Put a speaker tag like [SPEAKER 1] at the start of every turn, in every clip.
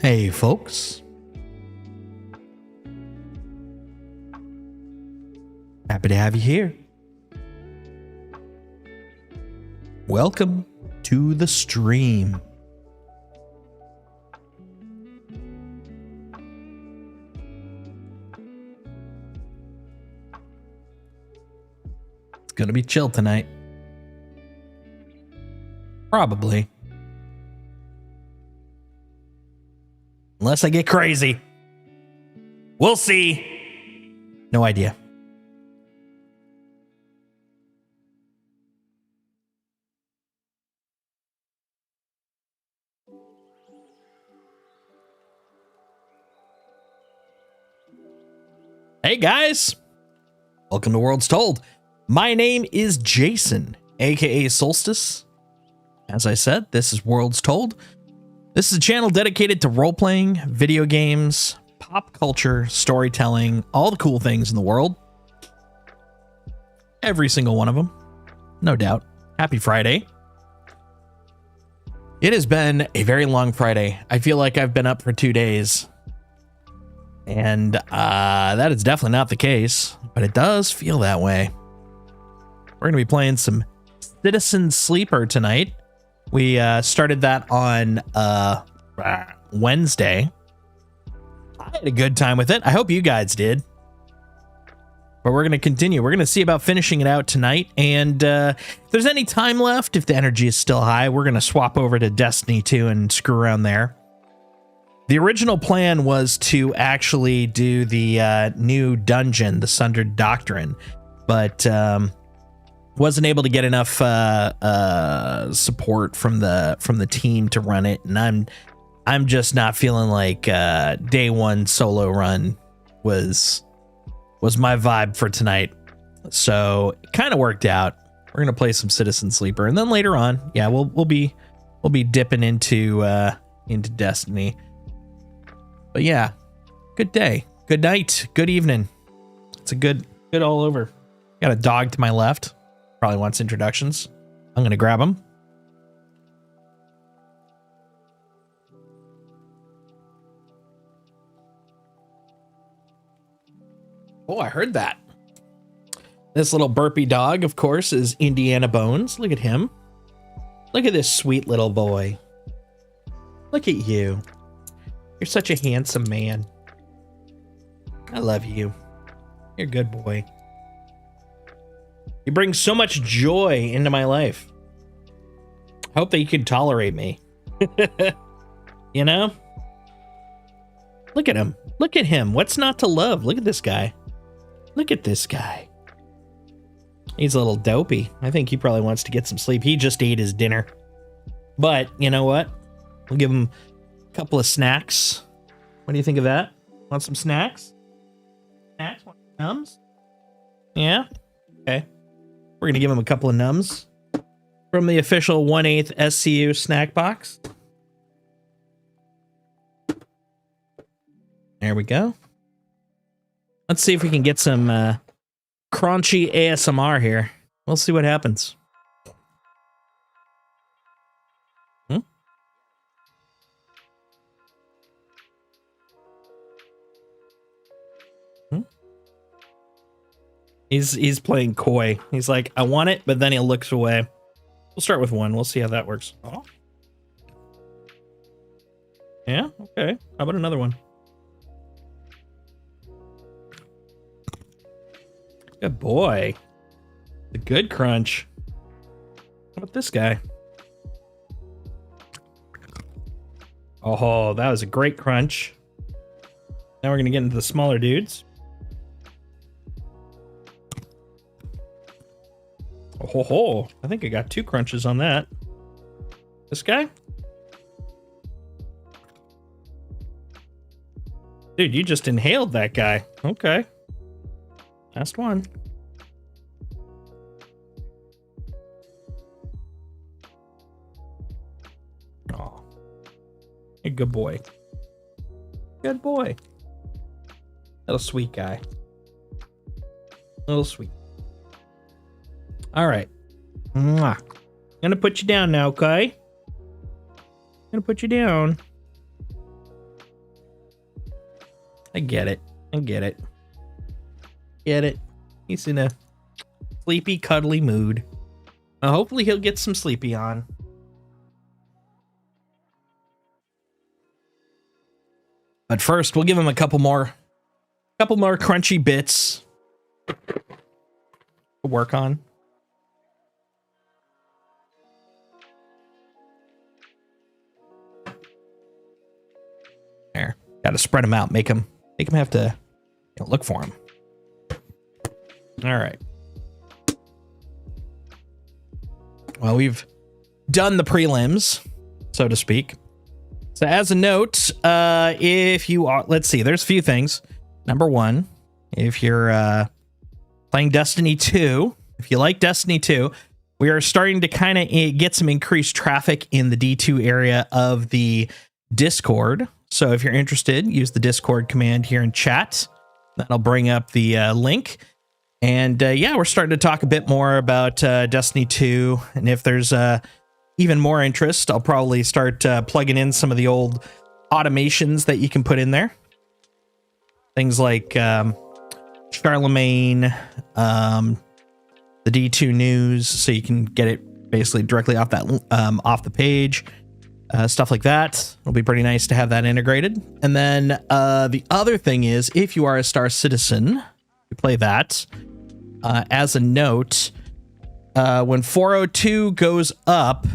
[SPEAKER 1] Hey, folks. Happy to have you here. Welcome to the stream. It's gonna be chill tonight. Probably. Unless I get crazy. We'll see. No idea. Hey guys. Welcome to Worlds Told. My name is Jason, aka Solstice. As I said, this is Worlds Told. This is a channel dedicated to role-playing, video games, pop culture, storytelling, all the cool things in the world. Every single one of them, no doubt. Happy Friday. It has been a very long Friday. I feel like I've been up for 2 days. And that is definitely not the case, but it does feel that way. We're going to be playing some Citizen Sleeper tonight. We started that on Wednesday. I had a good time with it. I hope you guys did. But we're going to continue. We're going to see about finishing it out tonight. And if there's any time left, if the energy is still high, we're going to swap over to Destiny 2 and screw around there. The original plan was to actually do the new dungeon, the Sundered Doctrine. But wasn't able to get enough support from the team to run it, and I'm just not feeling like day one solo run was my vibe for tonight. So it kind of worked out. We're gonna play some Citizen Sleeper, and then later on, yeah, we'll be dipping into Destiny. But yeah, good day, good night, good evening. It's a good all over. Got a dog to my left. Probably wants introductions. I'm going to grab him. Oh, I heard that. This little burpy dog, of course, is Indiana Bones. Look at him. Look at this sweet little boy. Look at you. You're such a handsome man. I love you. You're a good boy. You bring so much joy into my life. I hope that you can tolerate me. You know? Look at him. Look at him. What's not to love? Look at this guy. Look at this guy. He's a little dopey. I think he probably wants to get some sleep. He just ate his dinner. But you know what? We'll give him a couple of snacks. What do you think of that? Want some snacks? Snacks? Want some nums? Yeah? Okay. We're going to give him a couple of nums from the official 1/8 SCU snack box. There we go. Let's see if we can get some crunchy ASMR here. We'll see what happens. He's playing coy. He's like, I want it, but then he looks away. We'll start with one. We'll see how that works. Oh. Yeah, okay. How about another one? Good boy. The good crunch. How about this guy? Oh, that was a great crunch. Now we're going to get into the smaller dudes. Oh, ho. I think I got 2 crunches on that. This guy? Dude, you just inhaled that guy. Okay. Last one. Oh. Hey, good boy. Good boy. Little sweet guy. Little sweet. All right. Mwah. Gonna put you down now, okay? Gonna put you down. I get it. I get it. Get it. He's in a sleepy, cuddly mood. Hopefully he'll get some sleepy on. But first, we'll give him a couple more crunchy bits to work on. There. Got to spread them out. Make him have to look for him. All right. Well, we've done the prelims, so to speak. So as a note, if you are, let's see, there's a few things. Number one, if you're playing Destiny 2, if you like Destiny 2, we are starting to kind of get some increased traffic in the D2 area of the Discord. So if you're interested, use the Discord command here in chat. That'll bring up the link. And yeah, we're starting to talk a bit more about Destiny 2. And if there's even more interest, I'll probably start plugging in some of the old automations that you can put in there. Things like Charlemagne, the D2 news, so you can get it basically directly off that off the page. Stuff like that. It'll be pretty nice to have that integrated. And then the other thing is, if you are a Star Citizen, you play that. As a note, when 402 goes up,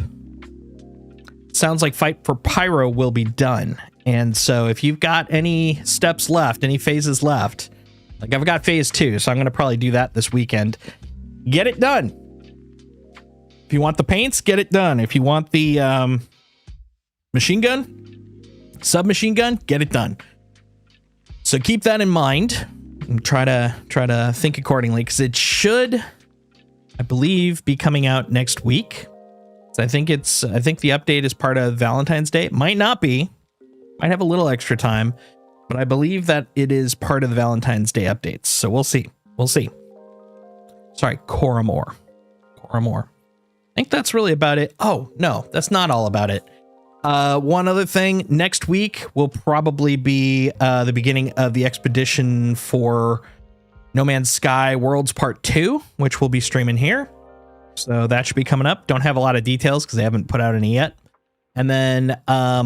[SPEAKER 1] sounds like Fight for Pyro will be done. And so if you've got any steps left, any phases left, like I've got phase 2, so I'm going to probably do that this weekend. Get it done. If you want the paints, get it done. If you want the machine gun, submachine gun, get it done. So keep that in mind and try to think accordingly, because it should, I believe, be coming out next week. So I think the update is part of Valentine's Day. It might not be. Might have a little extra time, but I believe that it is part of the Valentine's Day updates. So we'll see. We'll see. Sorry, Coramore. I think that's really about it. Oh, no, that's not all about it. One other thing, next week will probably be the beginning of the expedition for No Man's Sky Worlds Part 2, which we'll be streaming here. So that should be coming up. Don't have a lot of details because they haven't put out any yet. And then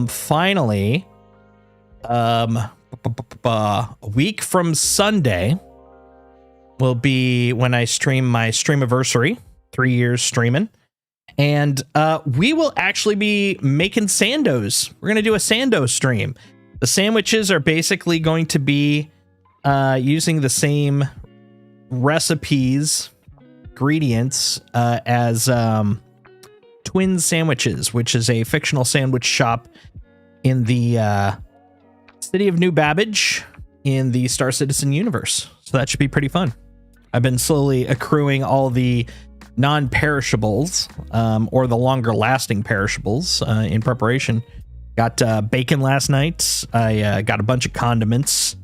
[SPEAKER 1] finally, a week from Sunday will be when I stream my Streamiversary, 3 years streaming. And we will actually be making sandos. We're going to do a sando stream. The sandwiches are basically going to be using the same recipes, ingredients as Twin Sandwiches, which is a fictional sandwich shop in the city of New Babbage in the Star Citizen universe. So that should be pretty fun. I've been slowly accruing all the non-perishables or the longer lasting perishables in preparation. Got bacon last night. I got a bunch of condiments.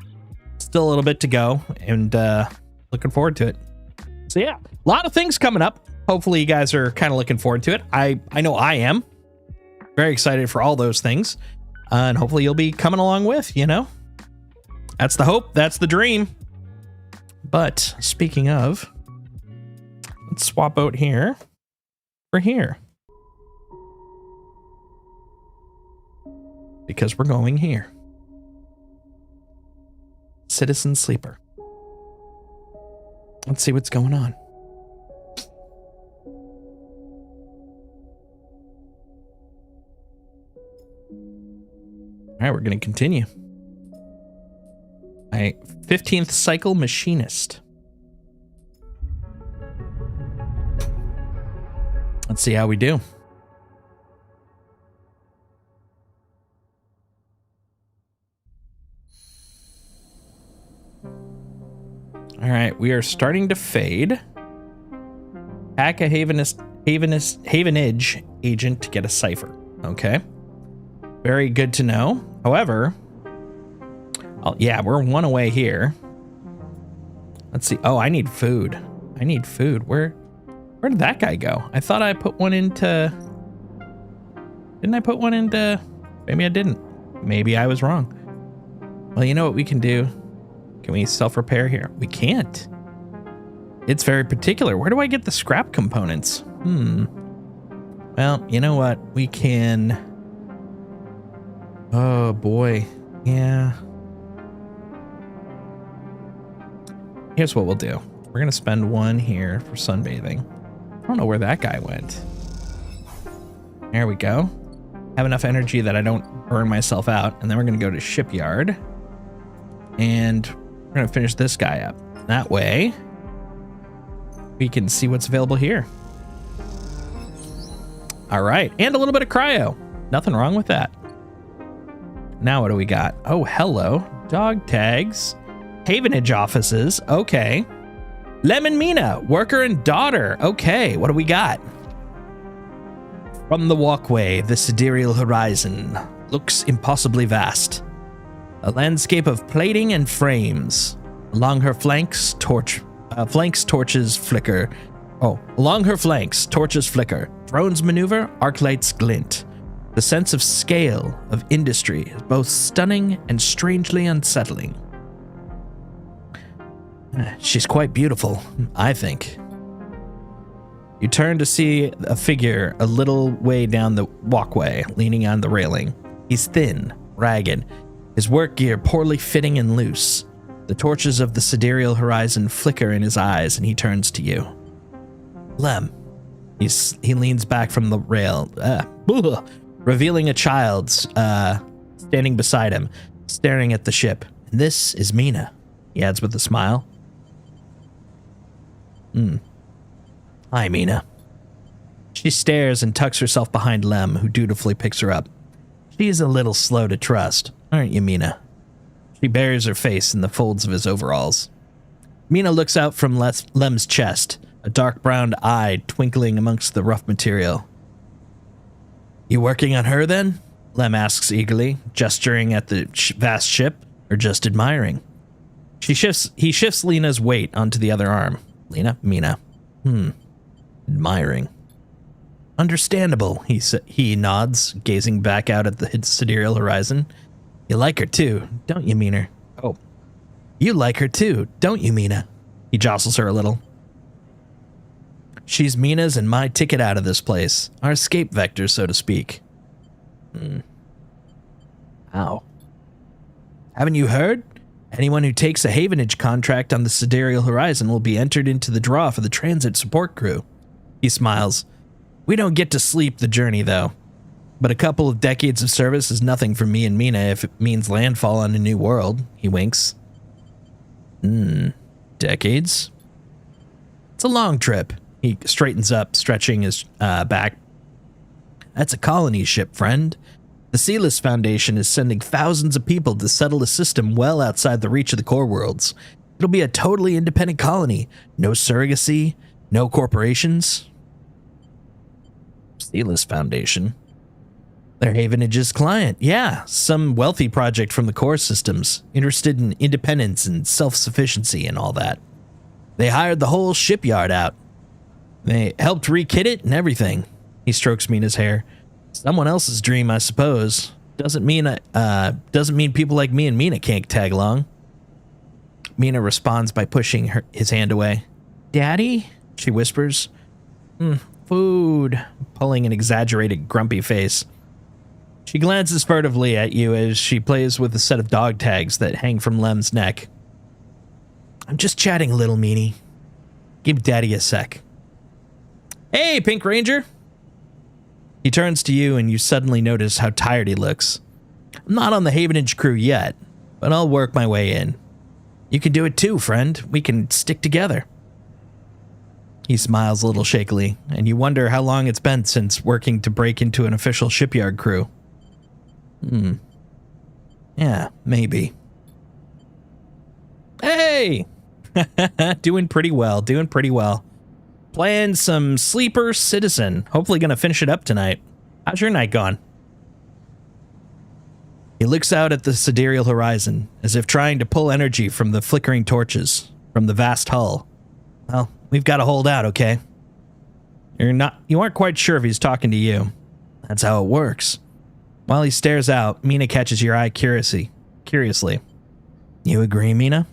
[SPEAKER 1] Still a little bit to go, and looking forward to it. So yeah, a lot of things coming up. Hopefully you guys are kind of looking forward to it. I know I am very excited for all those things, and hopefully you'll be coming along with, you know. That's the hope, that's the dream. But speaking of, let's swap out here for here, because we're going here. Citizen Sleeper. Let's see what's going on. All right, we're going to continue. My 15th cycle machinist. Let's see how we do. All right, we are starting to fade. Hack a Havenage agent to get a cipher. Okay. Very good to know. However, yeah, we're one away here. Let's see. Oh, I need food. Where did that guy go? I thought I put one into... Didn't I put one into... Maybe I didn't. Maybe I was wrong. Well, you know what we can do? Can we self-repair here? We can't. It's very particular. Where do I get the scrap components? Well, you know what? We can... Oh, boy. Yeah. Here's what we'll do. We're going to spend 1 here for sunbathing. I don't know where that guy went. There we go. Have enough energy that I don't burn myself out. And then we're going to go to shipyard. And we're going to finish this guy up. That way, we can see what's available here. All right. And a little bit of cryo. Nothing wrong with that. Now what do we got? Oh, hello. Dog tags. Havenage offices. Okay. Lemon Mina, worker and daughter. Okay. What do we got? From the walkway, the sidereal horizon looks impossibly vast. A landscape of plating and frames. Along her flanks, torches flicker. Along her flanks, torches flicker. Drones maneuver, arc lights glint. The sense of scale of industry is both stunning and strangely unsettling. She's quite beautiful, I think. You turn to see a figure a little way down the walkway, leaning on the railing. He's thin, ragged, his work gear poorly fitting and loose. The torches of the sidereal horizon flicker in his eyes, and he turns to you. Lem. He leans back from the rail, revealing a child standing beside him, staring at the ship. This is Mina, he adds with a smile. Hi, Mina. She stares and tucks herself behind Lem, who dutifully picks her up. She is a little slow to trust, aren't you, Mina? She buries her face in the folds of his overalls. Mina looks out from Lem's chest, a dark brown eye twinkling amongst the rough material. You working on her, then? Lem asks eagerly, gesturing at the vast ship, or just admiring. He shifts Lena's weight onto the other arm. Lena, Mina. Admiring. Understandable, he nods, gazing back out at the sidereal horizon. You like her too, don't you, Mina? Oh. You like her too, don't you, Mina? He jostles her a little. She's Mina's and my ticket out of this place. Our escape vector, so to speak. How? Haven't you heard? Anyone who takes a havenage contract on the sidereal horizon will be entered into the draw for the transit support crew. He smiles. We don't get to sleep the journey, though. But a couple of decades of service is nothing for me and Mina if it means landfall on a new world. He winks. Decades? It's a long trip. He straightens up, stretching his back. That's a colony ship, friend. The Sealess Foundation is sending thousands of people to settle a system well outside the reach of the core worlds. It'll be a totally independent colony. No surrogacy, no corporations. Sealess Foundation. They're Havenage's client. Yeah, some wealthy project from the core systems, interested in independence and self-sufficiency and all that. They hired the whole shipyard out. They helped re-kit it and everything. He strokes Mina's hair. Someone else's dream, I suppose. Doesn't mean people like me and Mina can't tag along. Mina responds by pushing his hand away. Daddy? She whispers. Food. Pulling an exaggerated, grumpy face. She glances furtively at you as she plays with a set of dog tags that hang from Lem's neck. I'm just chatting a little, Meanie. Give Daddy a sec. Hey, Pink Ranger. He turns to you and you suddenly notice how tired he looks. I'm not on the Havenage crew yet, but I'll work my way in. You can do it too, friend. We can stick together. He smiles a little shakily, and you wonder how long it's been since working to break into an official shipyard crew. Yeah, maybe. Hey! Doing pretty well, Playing some Sleeper Citizen. Hopefully gonna finish it up tonight. How's your night gone? He looks out at the sidereal horizon, as if trying to pull energy from the flickering torches, from the vast hull. Well, we've got to hold out, okay? You aren't quite sure if he's talking to you. That's how it works. While he stares out, Mina catches your eye curiously. You agree, Mina?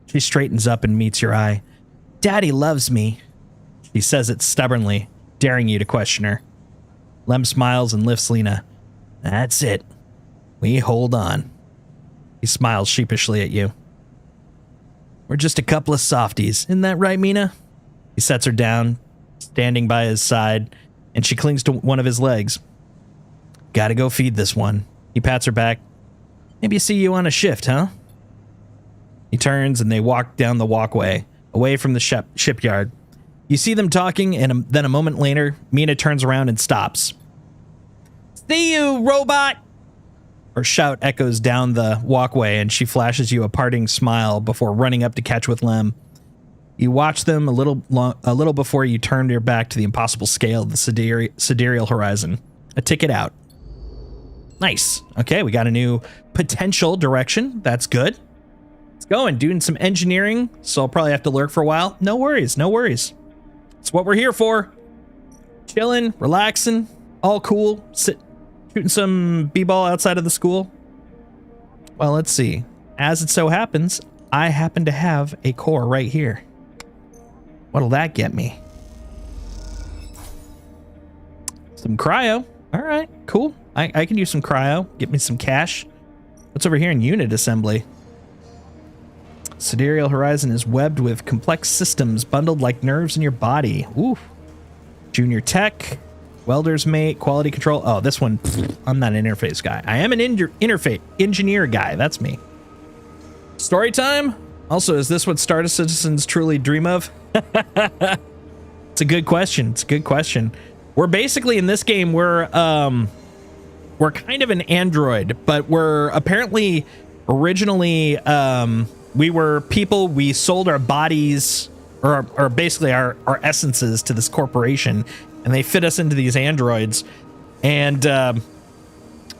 [SPEAKER 1] She straightens up and meets your eye. Daddy loves me. She says it stubbornly, daring you to question her. Lem smiles and lifts Lena. That's it. We hold on. He smiles sheepishly at you. We're just a couple of softies. Isn't that right, Mina? He sets her down, standing by his side, and she clings to one of his legs. Gotta go feed this one. He pats her back. Maybe see you on a shift, huh? He turns and they walk down the walkway, away from the shipyard. You see them talking, and then a moment later, Mina turns around and stops. See you, robot! Her shout echoes down the walkway, and she flashes you a parting smile before running up to catch with Lem. You watch them a little before you turn your back to the impossible scale of the sidereal horizon. A ticket out. Nice. Okay, we got a new potential direction. That's good. Let's go and doing some engineering, so I'll probably have to lurk for a while. No worries, no worries. It's what we're here for. Chilling, relaxing, all cool. Shooting some b-ball outside of the school. Well, let's see. As it so happens, I happen to have a core right here. What'll that get me? Some cryo. All right, cool. I can use some cryo. Get me some cash. What's over here in unit assembly? Sidereal horizon is webbed with complex systems bundled like nerves in your body. Ooh. Junior tech. Welder's mate. Quality control. Oh, this one. I'm not an interface guy. I am an interface engineer guy. That's me. Story time? Also, is this what Stardust citizens truly dream of? It's a good question. It's a good question. We're basically in this game, we're kind of an android, but we're apparently originally we were people. We sold our bodies or basically our essences to this corporation, and they fit us into these androids. And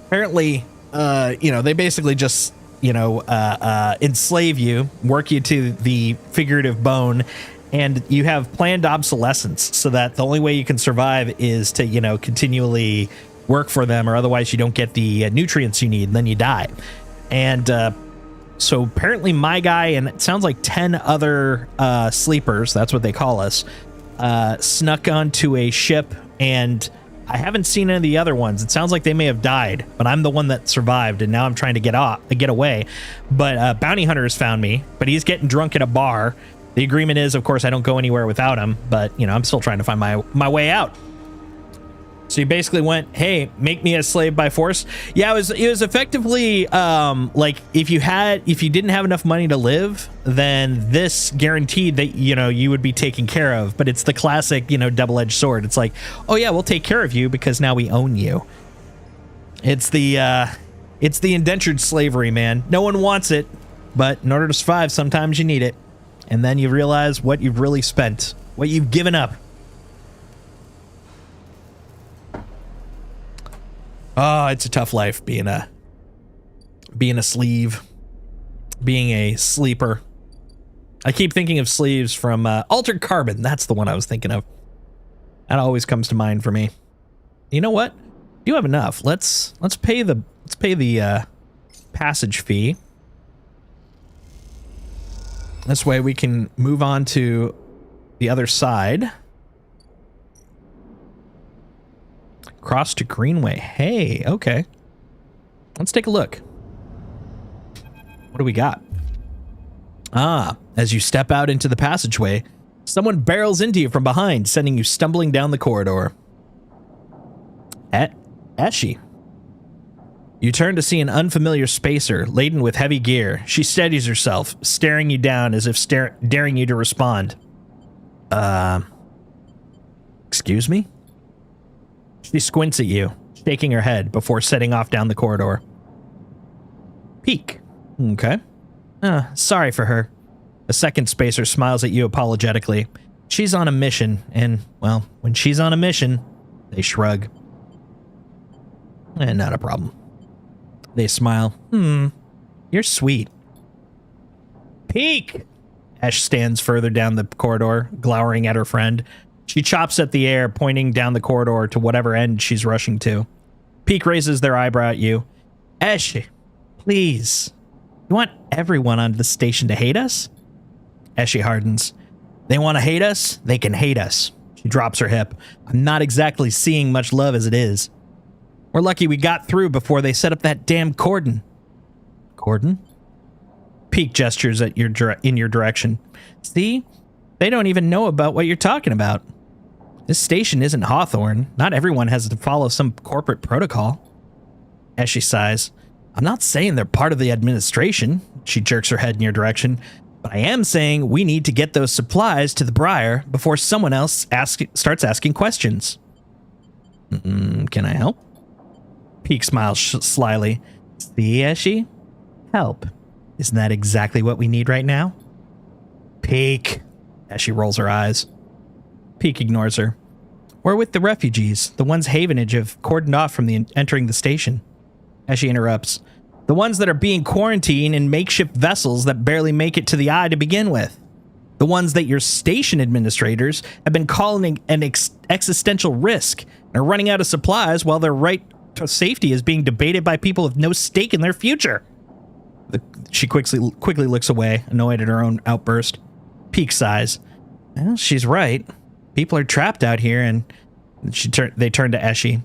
[SPEAKER 1] apparently, they basically just enslave you, work you to the figurative bone. And you have planned obsolescence so that the only way you can survive is to, continually work for them, or otherwise you don't get the nutrients you need, and then you die. And so apparently my guy, and it sounds like 10 other sleepers, that's what they call us, snuck onto a ship, and I haven't seen any of the other ones. It sounds like they may have died, but I'm the one that survived, and now I'm trying to get away. But Bounty Hunter has found me, but he's getting drunk at a bar. The agreement is, of course, I don't go anywhere without him, but, I'm still trying to find my way out. So you basically went, hey, make me a slave by force. Yeah, it was effectively like if you didn't have enough money to live, then this guaranteed that, you would be taken care of. But it's the classic, double-edged sword. It's like, oh, yeah, we'll take care of you because now we own you. It's the indentured slavery, man. No one wants it, but in order to survive, sometimes you need it. And then you realize what you've really spent, what you've given up. Oh, it's a tough life being a sleeve, being a sleeper. I keep thinking of sleeves from Altered Carbon. That's the one I was thinking of. That always comes to mind for me. You know what? You have enough. Let's pay the passage fee. This way we can move on to the other side. Cross to Greenway. Hey, okay. Let's take a look. What do we got? Ah, as you step out into the passageway, someone barrels into you from behind, sending you stumbling down the corridor. Eshi. You turn to see an unfamiliar spacer laden with heavy gear. She steadies herself, staring you down as if daring you to respond. Excuse me? She squints at you, shaking her head before setting off down the corridor. Peek. Okay. Sorry for her. The second spacer smiles at you apologetically. She's on a mission, and, well, when she's on a mission, they shrug. Not a problem. They smile. You're sweet. Peek! Ash stands further down the corridor, glowering at her friend. She chops at the air, pointing down the corridor to whatever end she's rushing to. Peek raises their eyebrow at you. Ash, please. You want everyone on the station to hate us? as she hardens. They want to hate us? They can hate us. She drops her hip. I'm not exactly seeing much love as it is. We're lucky we got through before they set up that damn cordon. Cordon? Peak gestures at in your direction. See? They don't even know about what you're talking about. This station isn't Hawthorne. Not everyone has to follow some corporate protocol. As she sighs, I'm not saying they're part of the administration. She jerks her head in your direction. But I am saying we need to get those supplies to the Briar before someone else starts asking questions. Can I help? Peak smiles slyly. See, Eshy? Help. Isn't that exactly what we need right now? Peak. As she rolls her eyes. Peak ignores her. We're with the refugees, the ones Havenage have cordoned off from entering the station. As she interrupts. The ones that are being quarantined in makeshift vessels that barely make it to the eye to begin with. The ones that your station administrators have been calling an existential risk and are running out of supplies while their right to safety is being debated by people with no stake in their future. She quickly looks away, annoyed at her own outburst. Peak sighs. Well, she's right. People are trapped out here, and they turn to Eshy.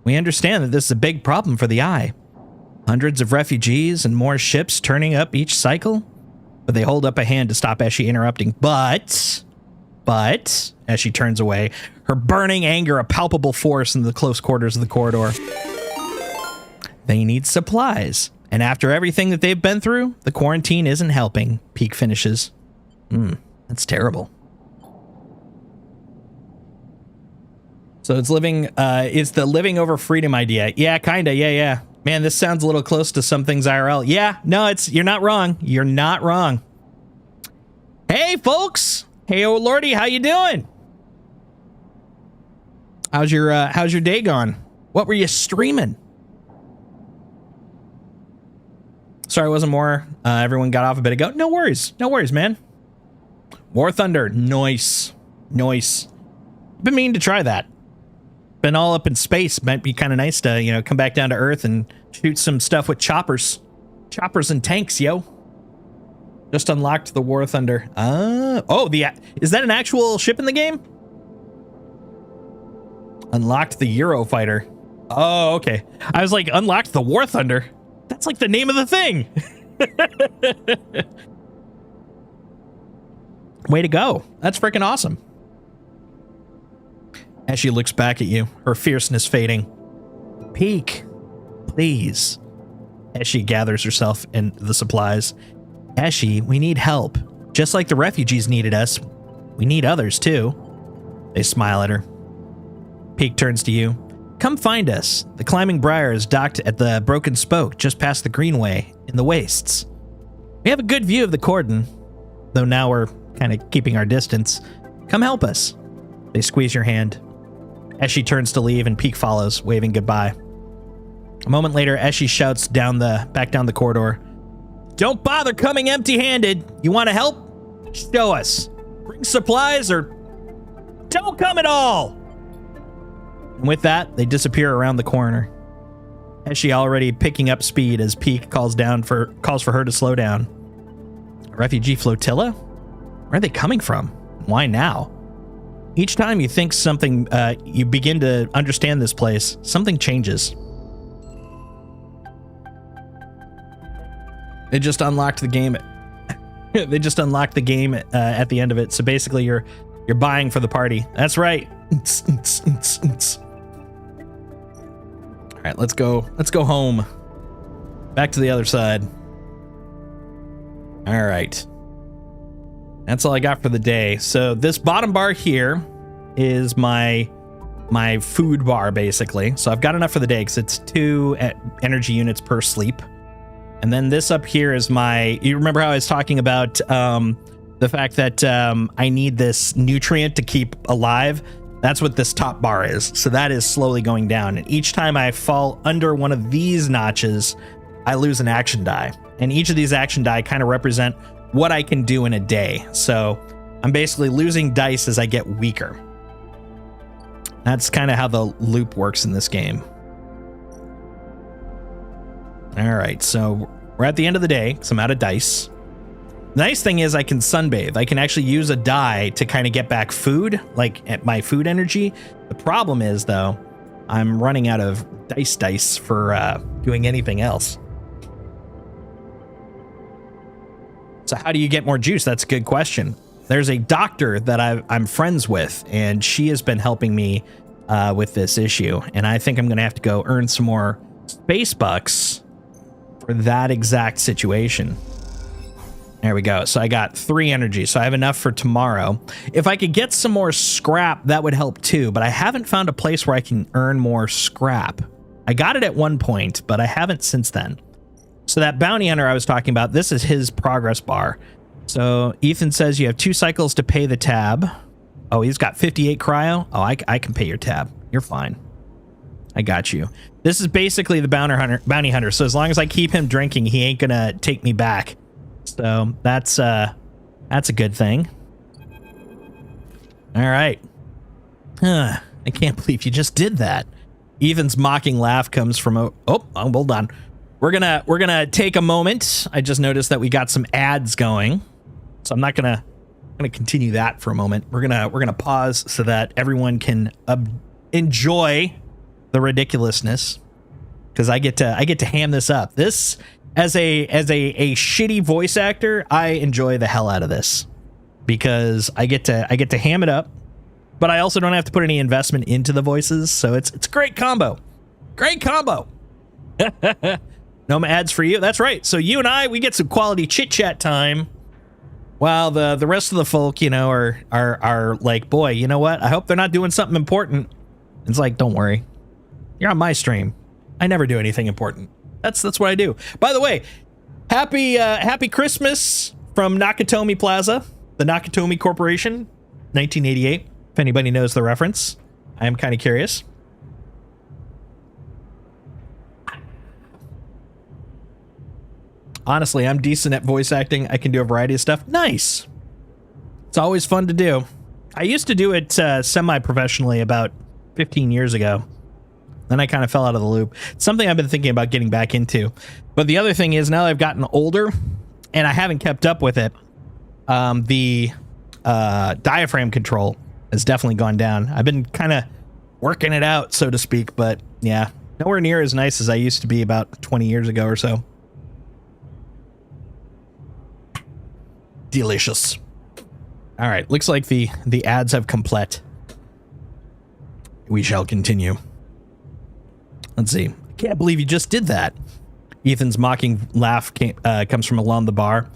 [SPEAKER 1] We understand that this is a big problem for the Eye. Hundreds of refugees and more ships turning up each cycle. But they hold up a hand to stop Eshy interrupting. But, as she turns away, her burning anger a palpable force in the close quarters of the corridor. They need supplies. And after everything that they've been through, the quarantine isn't helping, Peak finishes. That's terrible. So it's the living over freedom idea. Yeah, kinda, yeah. Man, this sounds a little close to some things IRL. Yeah, no, you're not wrong. You're not wrong. Hey, folks. Hey, oh lordy, how you doing? How's your day gone? What were you streaming? Sorry, it wasn't more. Everyone got off a bit ago. No worries, man. War Thunder, nice. Been meaning to try that. Been all up in space. Might be kind of nice to, come back down to Earth and shoot some stuff with choppers and tanks, yo. Just unlocked the War Thunder. Is that an actual ship in the game? Unlocked the Eurofighter. Oh, okay. I was like, unlocked the War Thunder. That's like the name of the thing. Way to go. That's freaking awesome. As she looks back at you, her fierceness fading. Peak, please. As she gathers herself and the supplies. Eshy, we need help. Just like the refugees needed us, we need others too. They smile at her. Peak turns to you. Come find us. The climbing briar is docked at the broken spoke just past the greenway in the wastes. We have a good view of the cordon, though now we're kind of keeping our distance. Come help us. They squeeze your hand. Eshy turns to leave and Peak follows, waving goodbye. A moment later, Eshy shouts back down the corridor. Don't bother coming empty-handed. You want to help? Show us. Bring supplies or don't come at all. And with that, they disappear around the corner. Eshy already picking up speed as Peak calls for her to slow down. A refugee flotilla? Where are they coming from? Why now? Each time you think something, you begin to understand this place, something changes. They just unlocked the game. At the end of it. So basically, you're buying for the party. That's right. All right, let's go. Let's go home. Back to the other side. All right. That's all I got for the day. So this bottom bar here is my food bar, basically. So I've got enough for the day because it's 2 energy units per sleep. And then this up here is you remember how I was talking about the fact that I need this nutrient to keep alive? That's what this top bar is. So that is slowly going down. And each time I fall under one of these notches, I lose an action die. And each of these action die kind of represent what I can do in a day. So I'm basically losing dice as I get weaker. That's kind of how the loop works in this game. All right, so we're at the end of the day because I'm out of dice. The nice thing is I can sunbathe. I can actually use a dye to kind of get back food, like at my food energy. The problem is, though, I'm running out of dice for doing anything else. So how do you get more juice? That's a good question. There's a doctor that I'm friends with, and she has been helping me with this issue. And I think I'm going to have to go earn some more space bucks for that exact situation. There we go. So I got 3 energy. So I have enough for tomorrow. If I could get some more scrap, that would help too. But I haven't found a place where I can earn more scrap. I got it at one point, but I haven't since then. So that bounty hunter I was talking about, this is his progress bar. So Ethan says you have 2 cycles to pay the tab. Oh, he's got 58 cryo. Oh, I can pay your tab. You're fine. I got you. This is basically the bounty hunter. So as long as I keep him drinking, he ain't gonna take me back. So that's a good thing. All right. I can't believe you just did that. Ethan's mocking laugh comes from hold on. We're gonna take a moment. I just noticed that we got some ads going, so I'm not gonna continue that for a moment. We're gonna pause so that everyone can enjoy the ridiculousness, because I get to ham this up. This as a shitty voice actor, I enjoy the hell out of this because I get to ham it up, but I also don't have to put any investment into the voices, so it's a great combo. Great combo. No ads for you. That's right. So you and I, we get some quality chit chat time, while the rest of the folk, you know, are like, boy, you know what? I hope they're not doing something important. It's like, don't worry, you're on my stream. I never do anything important. That's what I do. By the way, happy Christmas from Nakatomi Plaza, the Nakatomi Corporation, 1988. If anybody knows the reference, I am kind of curious. Honestly, I'm decent at voice acting. I can do a variety of stuff. Nice. It's always fun to do. I used to do it semi-professionally about 15 years ago. Then I kind of fell out of the loop. It's something I've been thinking about getting back into. But the other thing is, now that I've gotten older and I haven't kept up with it, the diaphragm control has definitely gone down. I've been kind of working it out, so to speak. But yeah, nowhere near as nice as I used to be about 20 years ago or so. Delicious. All right, looks like the ads have complete. We shall continue. Let's see. I can't believe you just did that. Ethan's mocking laugh comes from along the bar.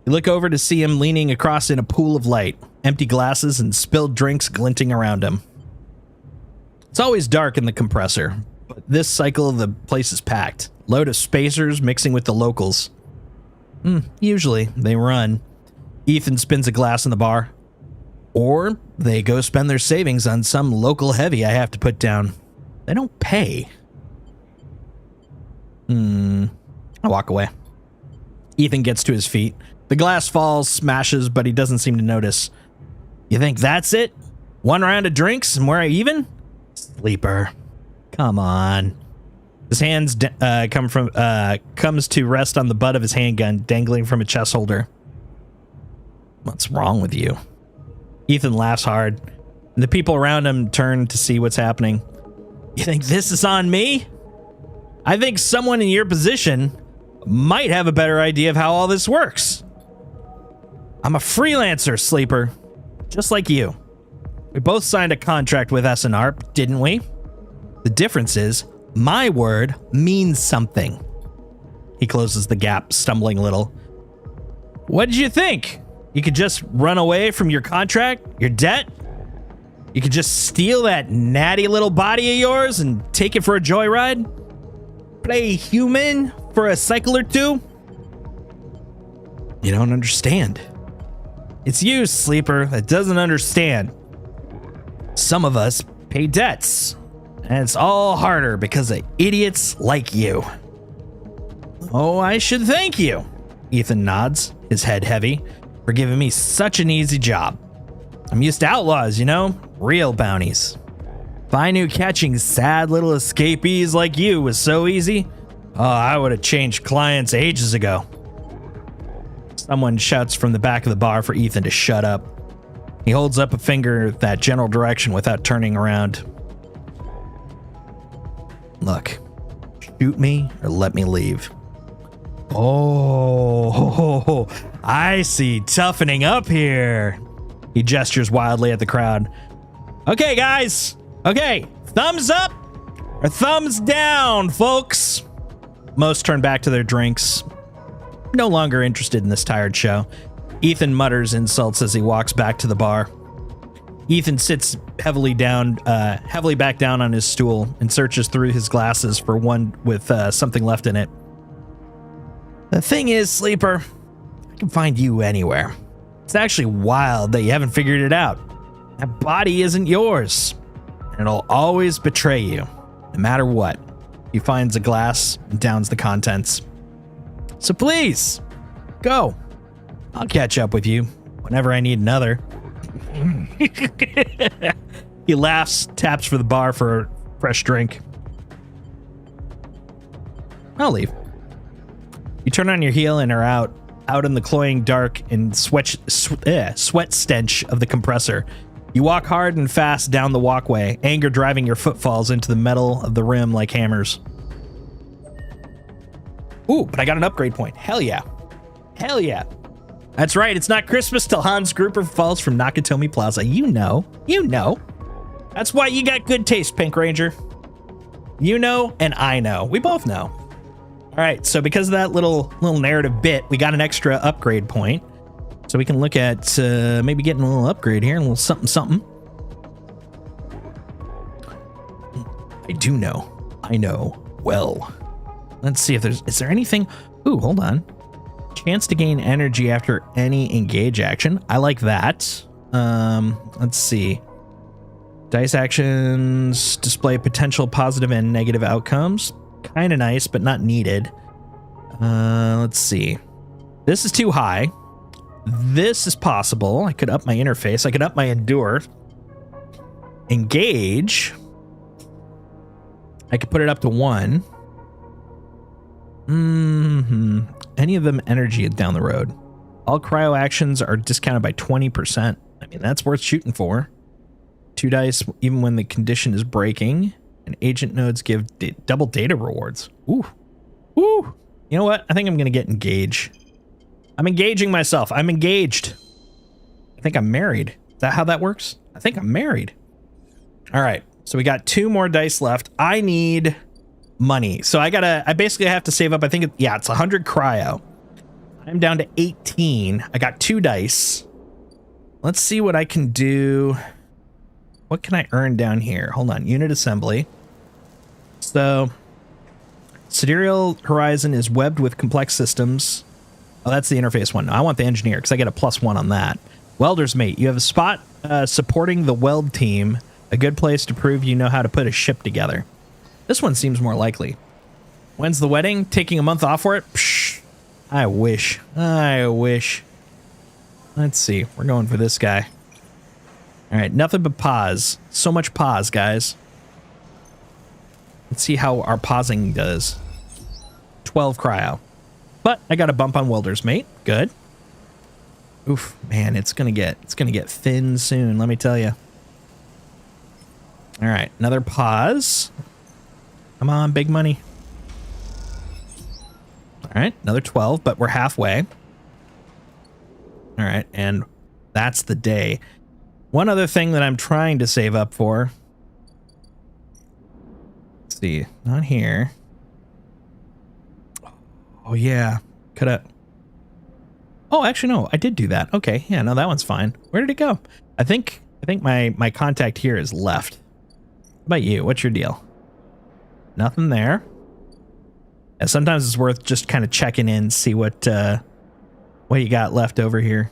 [SPEAKER 1] You look over to see him leaning across in a pool of light, empty glasses and spilled drinks glinting around him. It's always dark in the compressor, but this cycle the place is packed. Load of spacers mixing with the locals. Usually they run. Ethan spins a glass in the bar. Or they go spend their savings on some local heavy I have to put down. They don't pay. I walk away. Ethan gets to his feet. The glass falls, smashes, but he doesn't seem to notice. You think that's it? One round of drinks and we're even? Sleeper. Come on. His hands comes to rest on the butt of his handgun, dangling from a chest holder. What's wrong with you? Ethan laughs hard, and the people around him turn to see what's happening. You think this is on me? I think someone in your position might have a better idea of how all this works. I'm a freelancer, Sleeper, just like you. We both signed a contract with SNR, didn't we? The difference is, my word means something. He closes the gap, stumbling a little. What did you think? You could just run away from your contract, your debt? You could just steal that natty little body of yours and take it for a joyride? Play human for a cycle or two? You don't understand. It's you, Sleeper, that doesn't understand. Some of us pay debts, and it's all harder because of idiots like you. Oh, I should thank you. Ethan nods, his head heavy, for giving me such an easy job. I'm used to outlaws, you know, real bounties. If I knew catching sad little escapees like you was so easy, oh, I would have changed clients ages ago. Someone shouts from the back of the bar for Ethan to shut up. He holds up a finger that general direction without turning around. Look, shoot me or let me leave. Oh, I see. Toughening up here. He gestures wildly at the crowd. Okay, guys. Okay, thumbs up or thumbs down, folks. Most turn back to their drinks. No longer interested in this tired show. Ethan mutters insults as he walks back to the bar. Ethan sits heavily back down on his stool and searches through his glasses for one with something left in it. The thing is, Sleeper, I can find you anywhere. It's actually wild that you haven't figured it out. That body isn't yours, and it'll always betray you, no matter what. He finds a glass and downs the contents. So please, go. I'll catch up with you whenever I need another. He laughs, taps for the bar for a fresh drink. I'll leave. You turn on your heel and are out in the cloying dark and sweat stench of the compressor. You walk hard and fast down the walkway, anger driving your footfalls into the metal of the rim like hammers. Ooh, but I got an upgrade point. Hell yeah. Hell yeah. That's right, it's not Christmas till Hans Gruber falls from Nakatomi Plaza. You know. That's why you got good taste, Pink Ranger. You know, and I know. We both know. All right, so because of that little narrative bit, we got an extra upgrade point. So we can look at maybe getting a little upgrade here, a little something. I do know. I know well. Let's see if is there anything. Ooh, hold on. Chance to gain energy after any engage action. I like that. Let's see. Dice actions display potential positive and negative outcomes. Kind of nice, but not needed. Let's see. This is too high. This is possible. I could up my interface. I could up my endure. Engage. I could put it up to 1. Any of them energy down the road. All cryo actions are discounted by 20%. I mean, that's worth shooting for. 2 dice, even when the condition is breaking. And agent nodes give double data rewards. Ooh. Ooh. You know what? I think I'm going to get engage. I'm engaging myself. I'm engaged. I think I'm married. Is that how that works? I think I'm married. All right. So we got 2 more dice left. I need money. So I basically have to save up. I think, it's 100 cryo. I'm down to 18. I got 2 dice. Let's see what I can do. What can I earn down here? Hold on. Unit assembly. So, Sidereal Horizon is webbed with complex systems. Oh, that's the interface one. I want the engineer because I get a +1 on that. Welder's mate. You have a spot supporting the weld team. A good place to prove you know how to put a ship together. This one seems more likely. When's the wedding? Taking a month off for it? Psh, I wish. Let's see. We're going for this guy. All right, nothing but pause. So much pause, guys. Let's see how our pausing does. 12 cryo. But I got a bump on Welder's mate. Good. Oof, man, it's gonna get thin soon, let me tell you. All right, another pause. Come on, big money. All right, another 12, but we're halfway. All right, and that's the day. One other thing that I'm trying to save up for. Let's see, not here. Oh yeah, could have. Oh, actually no, I did do that. Okay, yeah, no, that one's fine. Where did it go? I think my contact here is left. How about you? What's your deal? Nothing there. Yeah, sometimes it's worth just kind of checking in, see what you got left over here.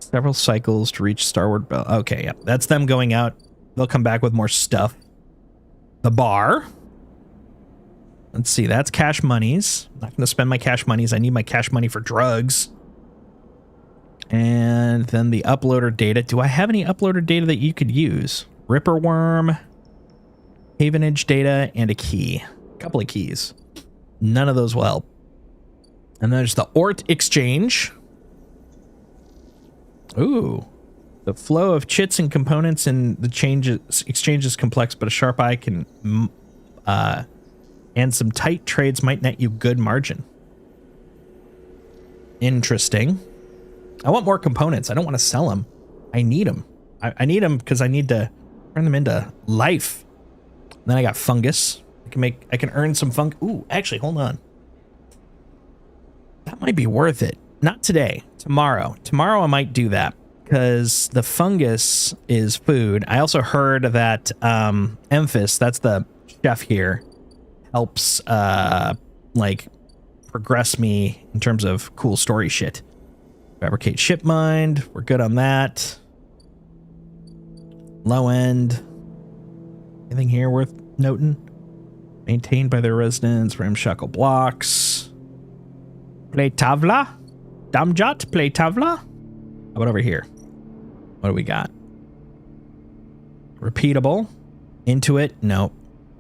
[SPEAKER 1] Several cycles to reach Starward Bell. Okay, yeah, that's them going out. They'll come back with more stuff. The bar. Let's see, that's cash monies. I'm not going to spend my cash monies. I need my cash money for drugs. And then the uploader data. Do I have any uploader data that you could use? Ripper worm, Havenage data, and a key. A couple of keys. None of those will help. And there's the Ort exchange. Ooh. The flow of chits and components and the exchange is complex, but a sharp eye can and some tight trades might net you good margin. Interesting. I want more components. I don't want to sell them. I need them. I need them because I need to turn them into life. And then I got fungus. I can earn some Ooh, actually, hold on. That might be worth it. Not today. Tomorrow. Tomorrow I might do that because the fungus is food. I also heard that Emphas, that's the chef here, helps like progress me in terms of cool story shit. Fabricate ship mind. We're good on that. Low end. Anything here worth noting? Maintained by their residents. Ramshackle blocks. Play tavla? Damjat? Play tavla? How about over here? What do we got? Repeatable. Intuit? Nope.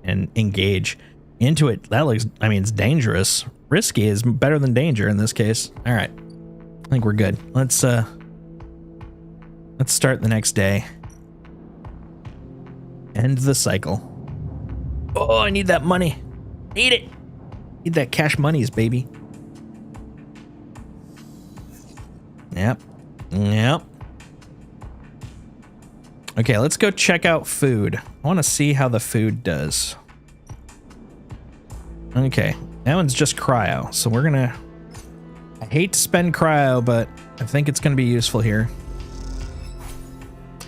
[SPEAKER 1] And engage. Intuit, that looks, I mean, it's dangerous. Risky is better than danger in this case. All right. I think we're good. Let's start the next day. End the cycle. Oh, I need that money. Need it. Need that cash monies, baby. Yep. Yep. Okay, let's go check out food. I want to see how the food does. Okay, that one's just cryo, so we're gonna... I hate to spend cryo, but I think it's gonna be useful here.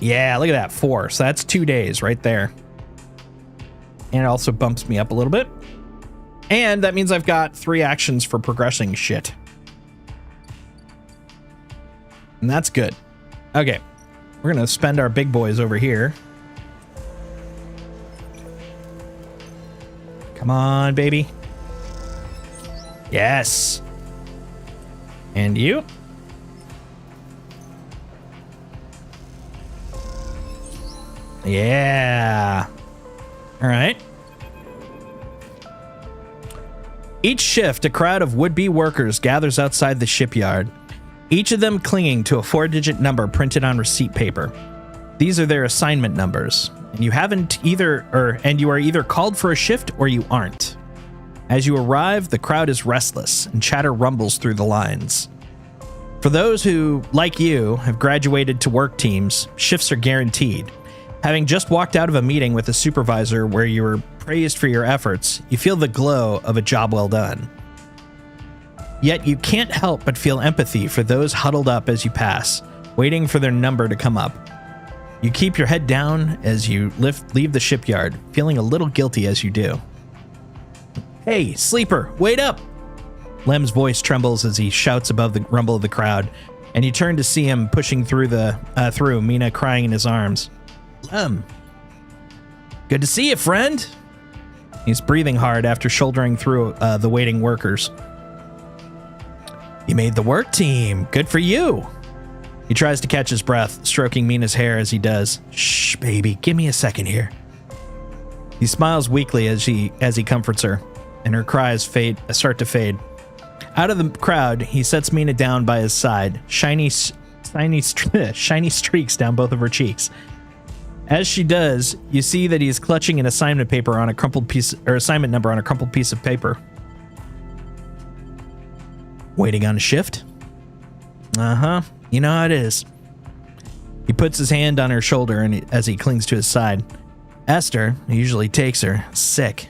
[SPEAKER 1] Yeah, look at that, 4. So that's 2 days right there. And it also bumps me up a little bit. And that means I've got 3 actions for progressing shit. And that's good. Okay. We're going to spend our big boys over here. Come on, baby. Yes. And you? Yeah. All right. Each shift, a crowd of would-be workers gathers outside the shipyard, each of them clinging to a 4-digit number printed on receipt paper. These are their assignment numbers, and you are either called for a shift or you aren't. As you arrive, the crowd is restless, and chatter rumbles through the lines. For those who, like you, have graduated to work teams, shifts are guaranteed. Having just walked out of a meeting with a supervisor where you were praised for your efforts, you feel the glow of a job well done. Yet you can't help but feel empathy for those huddled up as you pass, waiting for their number to come up. You keep your head down as you leave the shipyard, feeling a little guilty as you do. Hey, sleeper, wait up! Lem's voice trembles as he shouts above the rumble of the crowd, and you turn to see him pushing through Mina crying in his arms. Lem. Good to see you, friend. He's breathing hard after shouldering through the waiting workers. You made the work team. Good for you. He tries to catch his breath, stroking Mina's hair as he does. Shh, baby, give me a second here. He smiles weakly as he comforts her, and her cries start to fade. Out of the crowd, he sets Mina down by his side, shiny streaks down both of her cheeks. As she does, you see that he's clutching an assignment number on a crumpled piece of paper. Waiting on a shift? Uh-huh. You know how it is. He puts his hand on her shoulder as he clings to his side. Esther, who usually takes her, sick.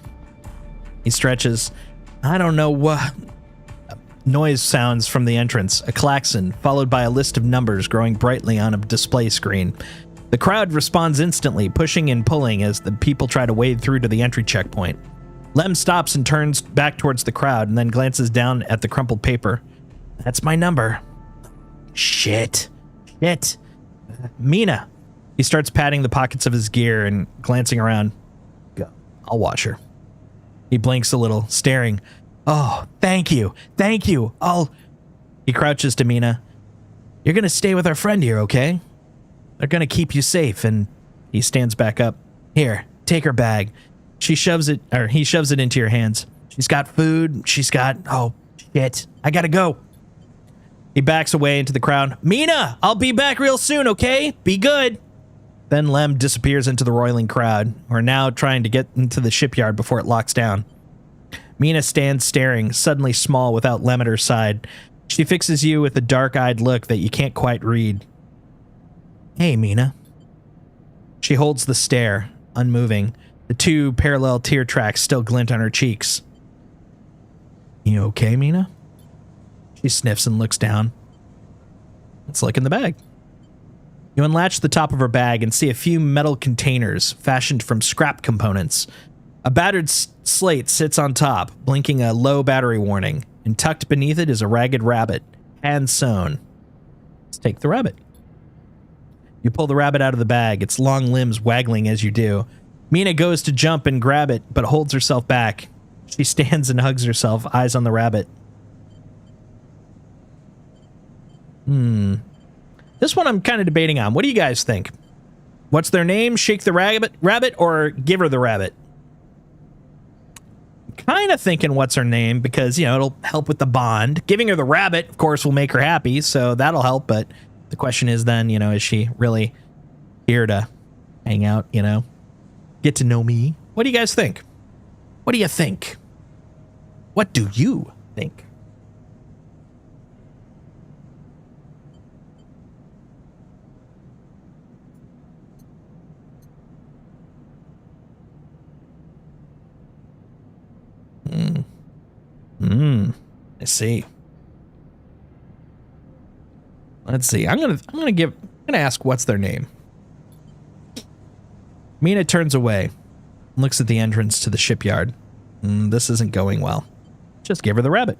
[SPEAKER 1] He stretches. I don't know what... Noise sounds from the entrance, a klaxon, followed by a list of numbers growing brightly on a display screen. The crowd responds instantly, pushing and pulling as the people try to wade through to the entry checkpoint. Lem stops and turns back towards the crowd and then glances down at the crumpled paper. That's my number. Shit. Mina. He starts patting the pockets of his gear and glancing around. Go. I'll watch her. He blinks a little, staring. Oh, thank you. He crouches to Mina. You're gonna stay with our friend here, okay? They're gonna keep you safe, and he stands back up. Here, take her bag. He shoves it into your hands. She's got food. Oh, shit. I gotta go. He backs away into the crowd. Mina, I'll be back real soon, okay? Be good. Then Lem disappears into the roiling crowd, who are now trying to get into the shipyard before it locks down. Mina stands staring, suddenly small without Lem at her side. She fixes you with a dark-eyed look that you can't quite read. Hey, Mina. She holds the stare, unmoving. The two parallel tear tracks still glint on her cheeks. You okay, Mina? She sniffs and looks down. Let's look in the bag. You unlatch the top of her bag and see a few metal containers fashioned from scrap components. A battered slate sits on top, blinking a low battery warning, and tucked beneath it is a ragged rabbit, hand-sewn. Let's take the rabbit. You pull the rabbit out of the bag, its long limbs waggling as you do. Mina goes to jump and grab it, but holds herself back. She stands and hugs herself, eyes on the rabbit. This one I'm kind of debating on. What do you guys think? What's their name? Shake the rabbit, or give her the rabbit? Kind of thinking what's her name because, you know, it'll help with the bond. Giving her the rabbit, of course, will make her happy, so that'll help. But the question is then, you know, is she really here to hang out, you know? Get to know me? What do you guys think? What do you think? What do you think? I see. Let's see. I'm gonna ask what's their name. Mina turns away, looks at the entrance to the shipyard. This isn't going well. Just give her the rabbit.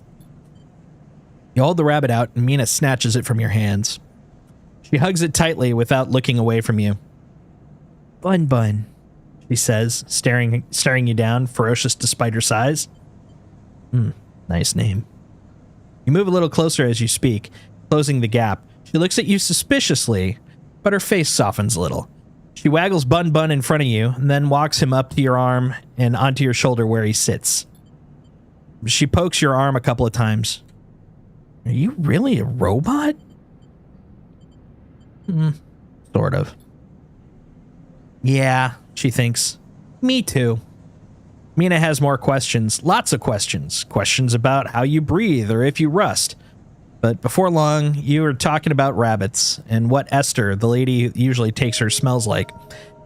[SPEAKER 1] You hold the rabbit out, and Mina snatches it from your hands. She hugs it tightly without looking away from you. Bun Bun, she says, staring you down, ferocious despite her size. Nice name. You move a little closer as you speak, closing the gap. She looks at you suspiciously, but her face softens a little. She waggles Bun Bun in front of you, and then walks him up to your arm and onto your shoulder where he sits. She pokes your arm a couple of times. Are you really a robot? Sort of. Yeah, she thinks. Me too. Mina has more questions, lots of questions. Questions about how you breathe or if you rust. But before long, you are talking about rabbits and what Esther, the lady who usually takes her, smells like,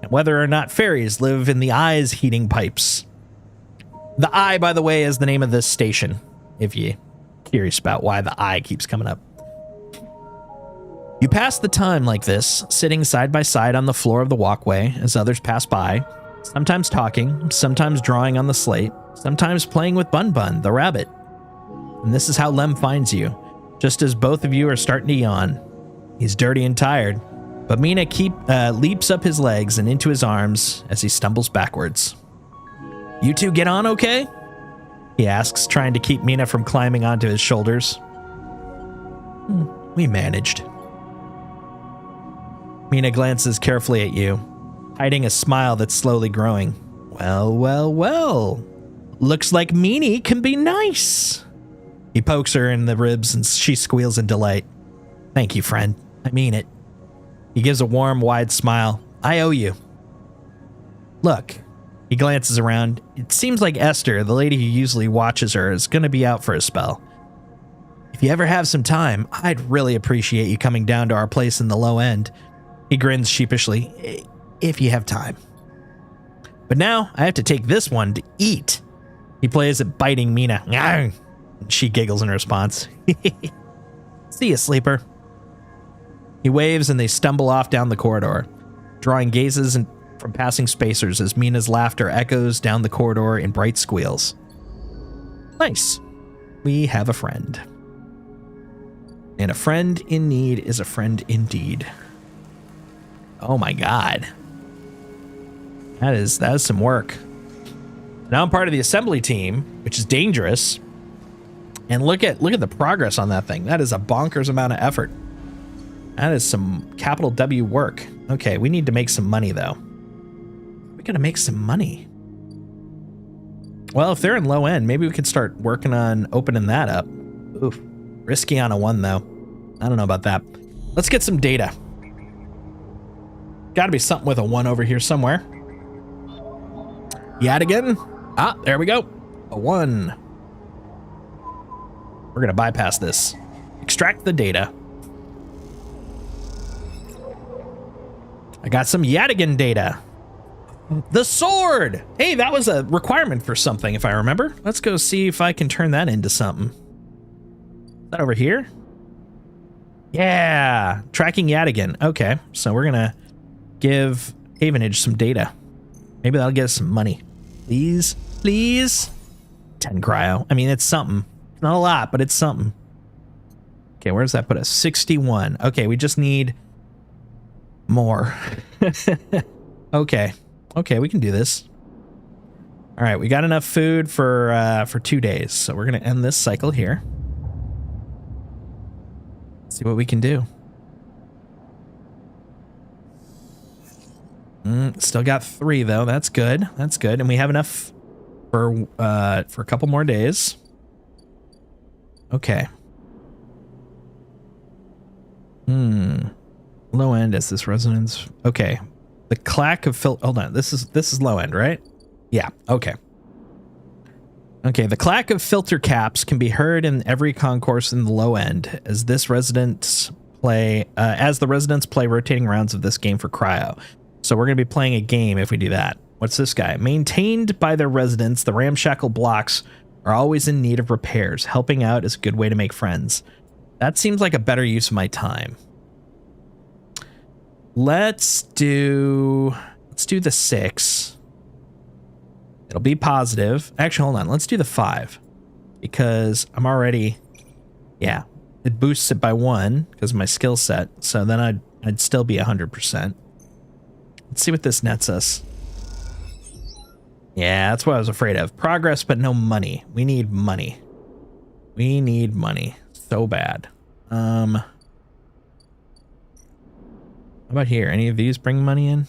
[SPEAKER 1] and whether or not fairies live in the eye's heating pipes. The Eye, by the way, is the name of this station, if you're curious about why the Eye keeps coming up. You pass the time like this, sitting side by side on the floor of the walkway as others pass by, sometimes talking, sometimes drawing on the slate, sometimes playing with Bun Bun, the rabbit. And this is how Lem finds you, just as both of you are starting to yawn. He's dirty and tired, but Mina leaps up his legs and into his arms as he stumbles backwards. You two get on okay? He asks, trying to keep Mina from climbing onto his shoulders. We managed. Mina glances carefully at you, hiding a smile that's slowly growing. Well, well, well. Looks like Meanie can be nice. He pokes her in the ribs and she squeals in delight. Thank you, friend. I mean it. He gives a warm, wide smile. I owe you. Look. He glances around. It seems like Esther, the lady who usually watches her, is going to be out for a spell. If you ever have some time, I'd really appreciate you coming down to our place in the low end. He grins sheepishly. If you have time. But now, I have to take this one to eat. He plays at biting Mina. She giggles in response. See ya, sleeper. He waves and they stumble off down the corridor, drawing gazes from passing spacers as Mina's laughter echoes down the corridor in bright squeals. Nice. We have a friend. And a friend in need is a friend indeed. Oh my god. That is some work. Now I'm part of the assembly team, which is dangerous. And look at the progress on that thing. That is a bonkers amount of effort. That is some capital W work. Okay, we need to make some money though. We're gonna make some money. Well, if they're in low end, maybe we could start working on opening that up. Oof. Risky on a 1 though. I don't know about that. Let's get some data. Got to be something with a 1 over here somewhere. Yet again. Ah, there we go. A 1. We're going to bypass this. Extract the data. I got some Yadigan data. The sword! Hey, that was a requirement for something, if I remember. Let's go see if I can turn that into something. Is that over here? Yeah, tracking Yadigan. Okay, so we're gonna give Havenage some data. Maybe that'll get us some money. Please, please. 10 cryo. I mean, it's something. Not a lot, but it's something. Okay, where does that put us? 61. Okay, we just need more. Okay. Okay, we can do this. All right, we got enough food for 2 days, so we're gonna end this cycle here. See what we can do. Still got 3 though. That's good. That's good, and we have enough for a couple more days. Okay. Low end is this residence. Okay. The clack of hold on. This is low end, right? Yeah. Okay. Okay. The clack of filter caps can be heard in every concourse in the low end as the residents play rotating rounds of this game for cryo. So we're going to be playing a game if we do that. What's this guy? Maintained by their residents, the ramshackle blocks are always in need of repairs. Helping out is a good way to make friends. That seems like a better use of my time. Let's do the 6. It'll be positive. Actually, hold on. Let's do the 5 because I'm already, yeah, it boosts it by 1 because of my skill set. So then I'd still be 100%. Let's see what this nets us. Yeah, that's what I was afraid of. Progress, but no money. We need money. We need money so bad. How about here? Any of these bring money in?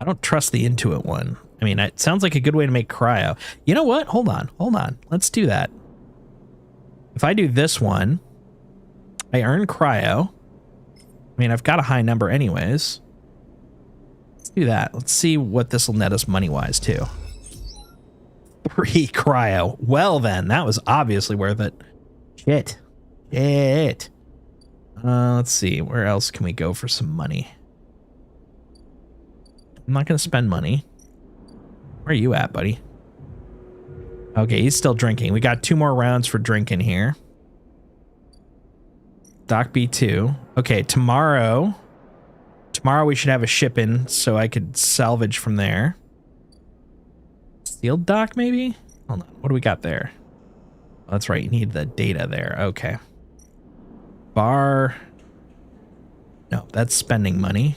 [SPEAKER 1] I don't trust the Intuit one. I mean, it sounds like a good way to make cryo. You know what? Hold on. Hold on. Let's do that. If I do this one, I earn cryo. I mean, I've got a high number anyways. Let's do that. Let's see what this will net us money-wise, too. 3 cryo. Well, then. That was obviously worth it. Shit. Shit. Let's see. Where else can we go for some money? I'm not going to spend money. Where are you at, buddy? Okay, he's still drinking. We got 2 more rounds for drinking here. Dock B2. Okay, tomorrow we should have a ship in so I could salvage from there. Sealed dock, maybe? Hold on. What do we got there? Oh, that's right. You need the data there. Okay. Bar. No, that's spending money.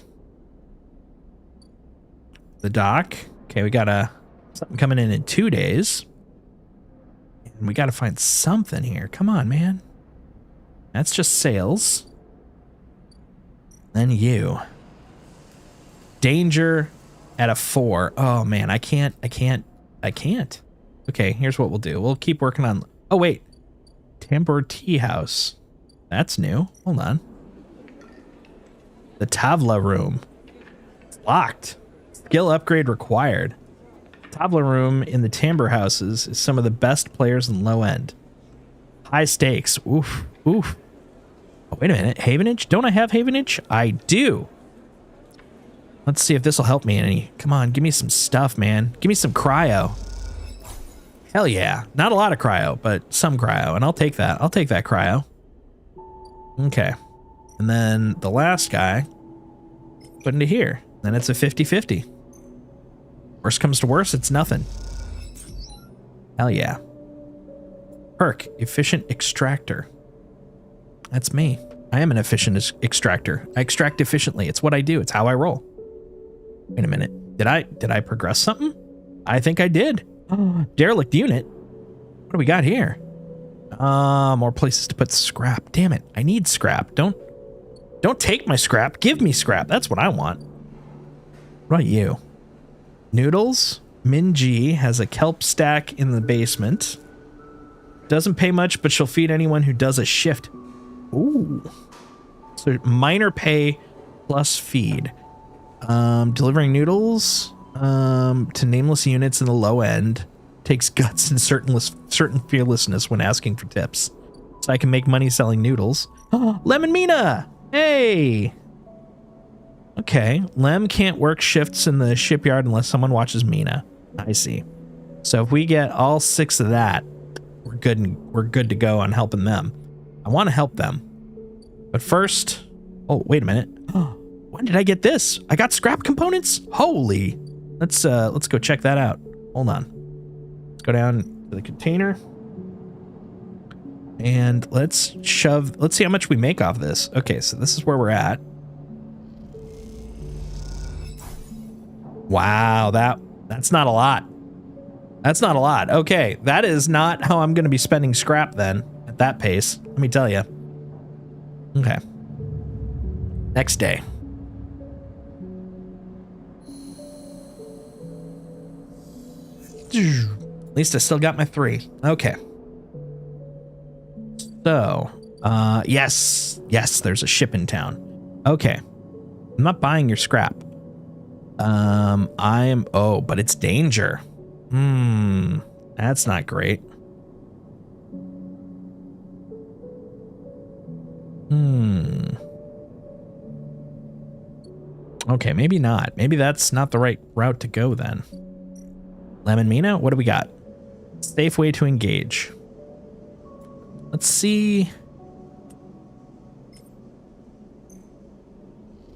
[SPEAKER 1] The dock. Okay, we got something coming in 2 days. And we got to find something here. Come on, man. That's just sales. Then you. Danger at a 4. Oh, man, I can't. Okay, here's what we'll do. We'll keep working on... Oh, wait. Tambor Tea House. That's new. Hold on. The Tavla Room. It's locked. Skill upgrade required. Tavla Room in the Tambor Houses is some of the best players in low end. High stakes. Oof. Oof. Oh, wait a minute. Havenage? Don't I have Havenage? I do. Let's see if this will help me any. Come on, give me some stuff, man. Give me some cryo. Hell yeah. Not a lot of cryo, but some cryo, and I'll take that. I'll take that cryo. Okay. And then the last guy, put into here. Then it's a 50-50. Worst comes to worst, it's nothing. Hell yeah. Perk, efficient extractor. That's me. I am an efficient extractor. I extract efficiently. It's what I do. It's how I roll. Wait a minute. Did I progress something? I think I did. Derelict unit. What do we got here? More places to put scrap. Damn it. I need scrap. Don't take my scrap. Give me scrap. That's what I want. What about you? Noodles. Min G has a kelp stack in the basement. Doesn't pay much, but she'll feed anyone who does a shift. Ooh. So minor pay plus feed. Delivering noodles to nameless units in the low end. Takes guts and certain fearlessness when asking for tips. So I can make money selling noodles. Lemon Mina! Hey! Okay, Lem can't work shifts in the shipyard unless someone watches Mina. I see. So if we get all 6 of that, we're good to go on helping them. I want to help them. But first, oh, wait a minute. When did I get this? I got scrap components? Holy. Let's go check that out. Hold on. Let's go down to the container. And let's see how much we make off this. Okay, so this is where we're at. Wow, that's not a lot. That's not a lot. Okay, that is not how I'm going to be spending scrap then at that pace. Let me tell you. Okay. Next day. At least I still got my 3. Okay. So, yes, there's a ship in town. Okay. I'm not buying your scrap. But it's danger. That's not great. Okay, maybe not. Maybe that's not the right route to go then. Lemon Mina, what do we got? Safe way to engage. Let's see.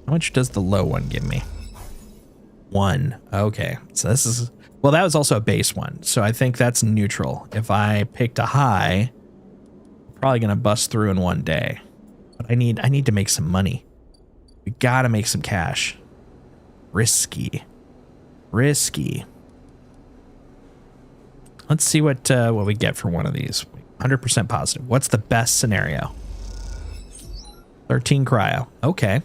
[SPEAKER 1] How much does the low one give me? 1. Okay, so this is, well, that was also a base one, so I think that's neutral. If I picked a high, I'm probably gonna bust through in one day. But I need to make some money. We gotta make some cash. Risky. Let's see what we get for one of these. 100% positive. What's the best scenario? 13 cryo. Okay.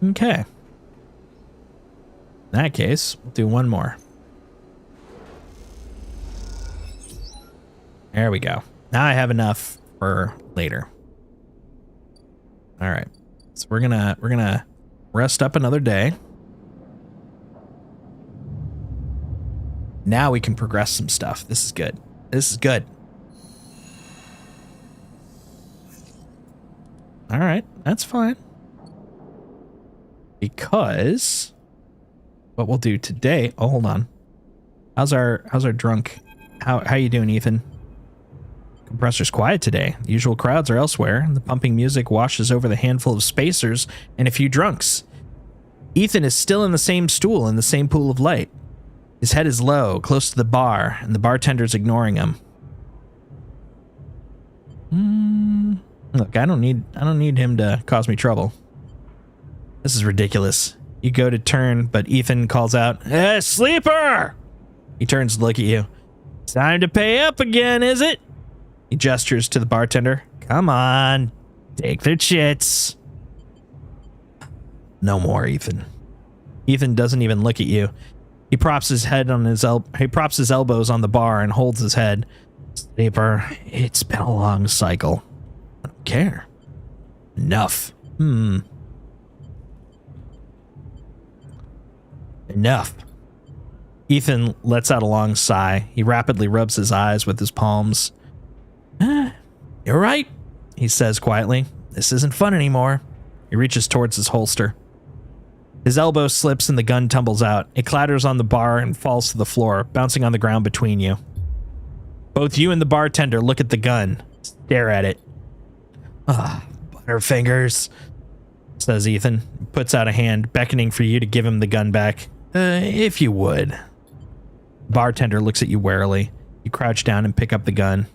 [SPEAKER 1] In that case, we'll do one more. There we go. Now I have enough for later. All right. So we're gonna rest up another day. Now we can progress some stuff. This is good. All right, that's fine. Because what we'll do today, oh, hold on. How's our drunk? How you doing, Ethan? Compressor's quiet today. The usual crowds are elsewhere. The pumping music washes over the handful of spacers and a few drunks. Ethan is still in the same stool in the same pool of light. His head is low, close to the bar, and the bartender's ignoring him. Look, I don't need him to cause me trouble. This is ridiculous. You go to turn, but Ethan calls out, "Hey, sleeper!" He turns to look at you. "It's time to pay up again, is it?" He gestures to the bartender. "Come on, take their chits." No more, Ethan. Ethan doesn't even look at you. He props his head on he props his elbows on the bar and holds his head. "Sleeper, it's been a long cycle. I don't care. Enough. Enough." Ethan lets out a long sigh. He rapidly rubs his eyes with his palms. "You're right," he says quietly. "This isn't fun anymore." He reaches towards his holster. His elbow slips and the gun tumbles out. It clatters on the bar and falls to the floor, bouncing on the ground between you. Both you and the bartender look at the gun, stare at it. "Butterfingers," says Ethan. He puts out a hand, beckoning for you to give him the gun back. If you would." The bartender looks at you warily. You crouch down and pick up the gun.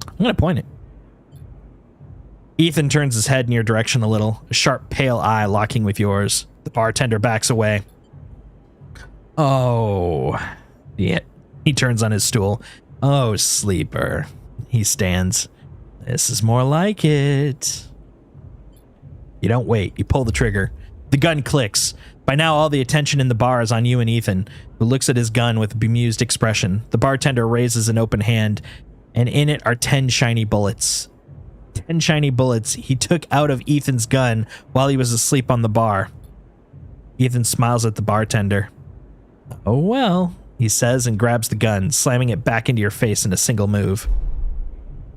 [SPEAKER 1] I'm going to point it. Ethan turns his head in your direction a little, a sharp, pale eye locking with yours. The bartender backs away. "Oh." Yeah. He turns on his stool. "Oh, sleeper." He stands. "This is more like it." You don't wait. You pull the trigger. The gun clicks. By now, all the attention in the bar is on you and Ethan, who looks at his gun with a bemused expression. The bartender raises an open hand, and in it are 10 shiny bullets. 10 shiny bullets he took out of Ethan's gun while he was asleep on the bar. Ethan smiles at the bartender. "Oh well," he says and grabs the gun, slamming it back into your face in a single move.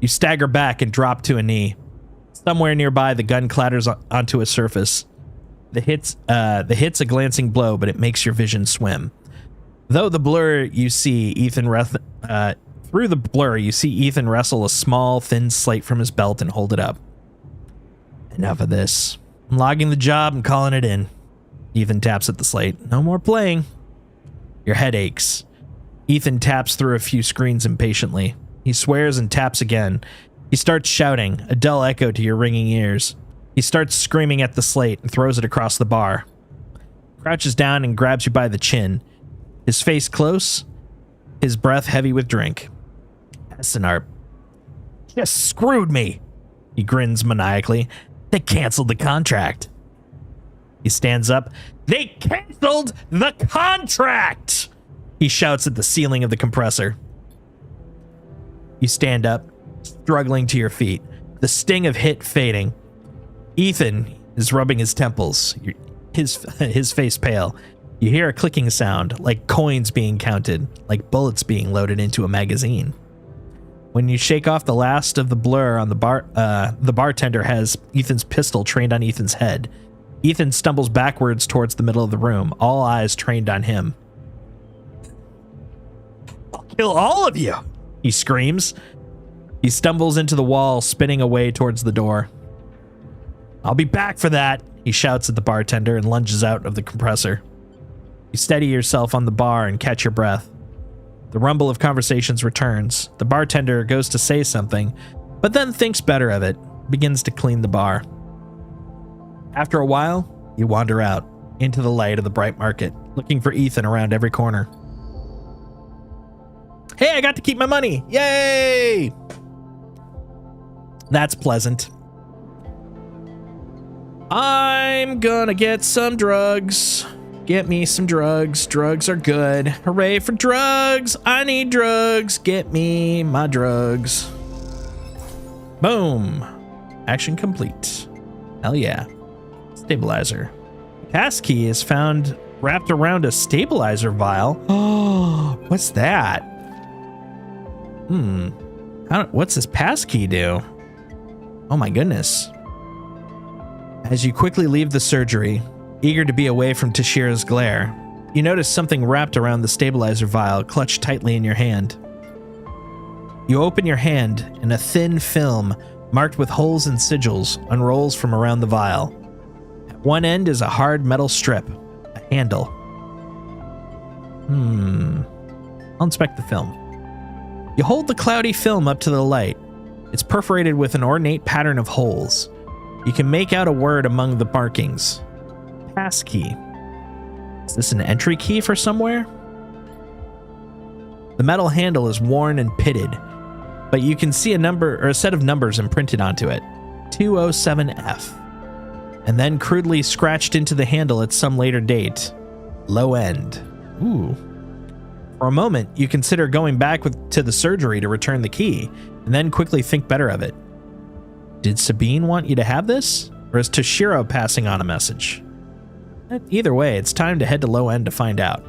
[SPEAKER 1] You stagger back and drop to a knee. Somewhere nearby, the gun clatters onto a surface. The hit's a glancing blow, but it makes your vision swim. Through the blur, you see Ethan wrestle a small, thin slate from his belt and hold it up. "Enough of this. I'm logging the job and calling it in." Ethan taps at the slate. "No more playing." Your head aches. Ethan taps through a few screens impatiently. He swears and taps again. He starts shouting, a dull echo to your ringing ears. He starts screaming at the slate and throws it across the bar. Crouches down and grabs you by the chin. His face close, his breath heavy with drink. "SNR just screwed me." He grins maniacally. "They canceled the contract." He stands up. "They canceled the contract!" He shouts at the ceiling of the compressor. You stand up, struggling to your feet, the sting of hit fading. Ethan is rubbing his temples, his face pale. You hear a clicking sound, like coins being counted, like bullets being loaded into a magazine. When you shake off the last of the blur on the bartender has Ethan's pistol trained on Ethan's head. Ethan stumbles backwards towards the middle of the room, all eyes trained on him. "I'll kill all of you!" he screams. He stumbles into the wall, spinning away towards the door. "I'll be back for that," he shouts at the bartender and lunges out of the compressor. You steady yourself on the bar and catch your breath. The rumble of conversations returns. The bartender goes to say something, but then thinks better of it, begins to clean the bar. After a while, you wander out into the light of the bright market, looking for Ethan around every corner. "Hey, I got to keep my money! Yay!" That's pleasant. "I'm gonna get some drugs. Get me some drugs. Drugs are good. Hooray for drugs! I need drugs. Get me my drugs." Boom. Action complete. Hell yeah. Stabilizer. Passkey is found wrapped around a stabilizer vial. Oh, what's that? What's this passkey do? Oh my goodness. As you quickly leave the surgery, eager to be away from Tashira's glare, you notice something wrapped around the stabilizer vial clutched tightly in your hand. You open your hand and a thin film marked with holes and sigils unrolls from around the vial. At one end is a hard metal strip, a handle. I'll inspect the film. You hold the cloudy film up to the light. It's perforated with an ornate pattern of holes. You can make out a word among the markings. Passkey. Is this an entry key for somewhere? The metal handle is worn and pitted, but you can see a number or a set of numbers imprinted onto it. 207F. And then crudely scratched into the handle at some later date. Low end. Ooh. For a moment, you consider going back to the surgery to return the key, and then quickly think better of it. Did Sabine want you to have this? Or is Toshiro passing on a message? Either way, it's time to head to low end to find out.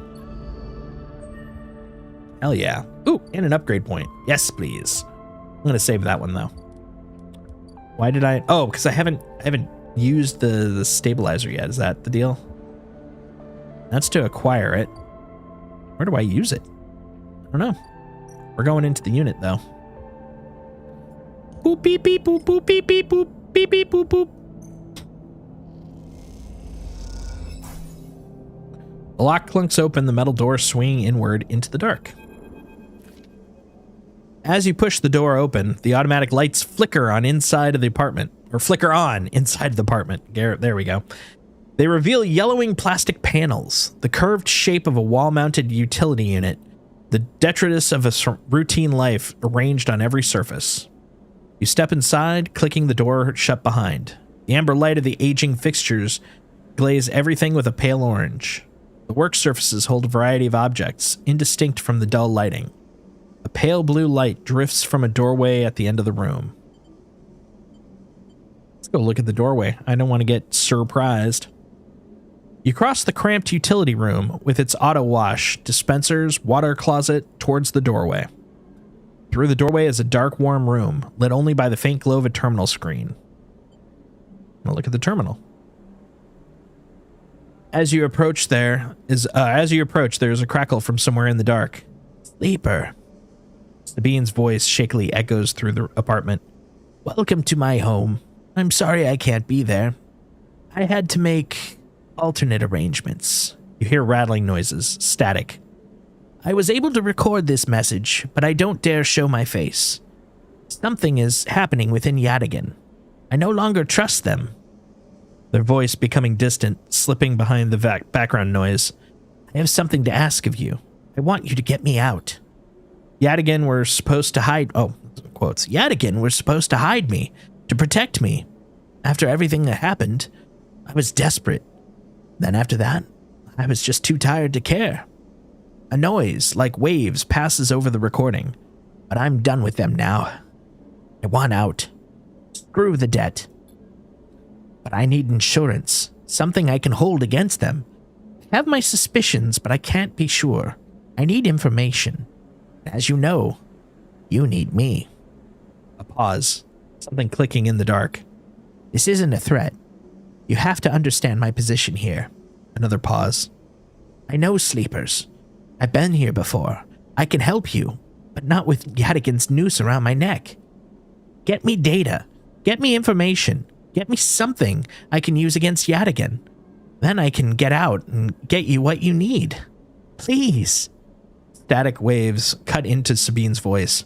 [SPEAKER 1] Hell yeah. Ooh, and an upgrade point. Yes, please. I'm going to save that one, though. Why did I... Oh, because I haven't used the stabilizer yet. Is that the deal? That's to acquire it. Where do I use it? I don't know. We're going into the unit, though. Boop, beep, beep, boop, boop, beep, beep, boop, beep, beep, boop, boop. The lock clunks open, the metal door swinging inward into the dark. As you push the door open, the automatic lights flicker on inside of the apartment. Or flicker on inside the apartment. There we go. They reveal yellowing plastic panels, the curved shape of a wall-mounted utility unit, the detritus of a routine life arranged on every surface. You step inside, clicking the door shut behind. The amber light of the aging fixtures glaze everything with a pale orange. The work surfaces hold a variety of objects, indistinct from the dull lighting. A pale blue light drifts from a doorway at the end of the room. Let's go look at the doorway. I don't want to get surprised. You cross the cramped utility room with its auto wash, dispensers, water closet towards the doorway. Through the doorway is a dark, warm room, lit only by the faint glow of a terminal screen. Now look at the terminal. As you approach, there is a crackle from somewhere in the dark. Sleeper. Sabine's voice shakily echoes through the apartment. Welcome to my home. I'm sorry I can't be there. I had to make alternate arrangements. You hear rattling noises, static. I was able to record this message, but I don't dare show my face. Something is happening within Yadigan. I no longer trust them. Their voice becoming distant, slipping behind the background noise. I have something to ask of you. I want you to get me out. Yadigan were supposed to hide... Oh, quotes. Yadigan were supposed to hide me, to protect me. After everything that happened, I was desperate. Then after that, I was just too tired to care. A noise, like waves, passes over the recording, but I'm done with them now. I want out. Screw the debt. But I need insurance, something I can hold against them. I have my suspicions, but I can't be sure. I need information. As you know, you need me. A pause. Something clicking in the dark. This isn't a threat. You have to understand my position here. Another pause. I know sleepers. I've been here before. I can help you, but not with Yadigan's noose around my neck. Get me data. Get me information. Get me something I can use against Yadigan. Then I can get out and get you what you need. Please. Static waves cut into Sabine's voice.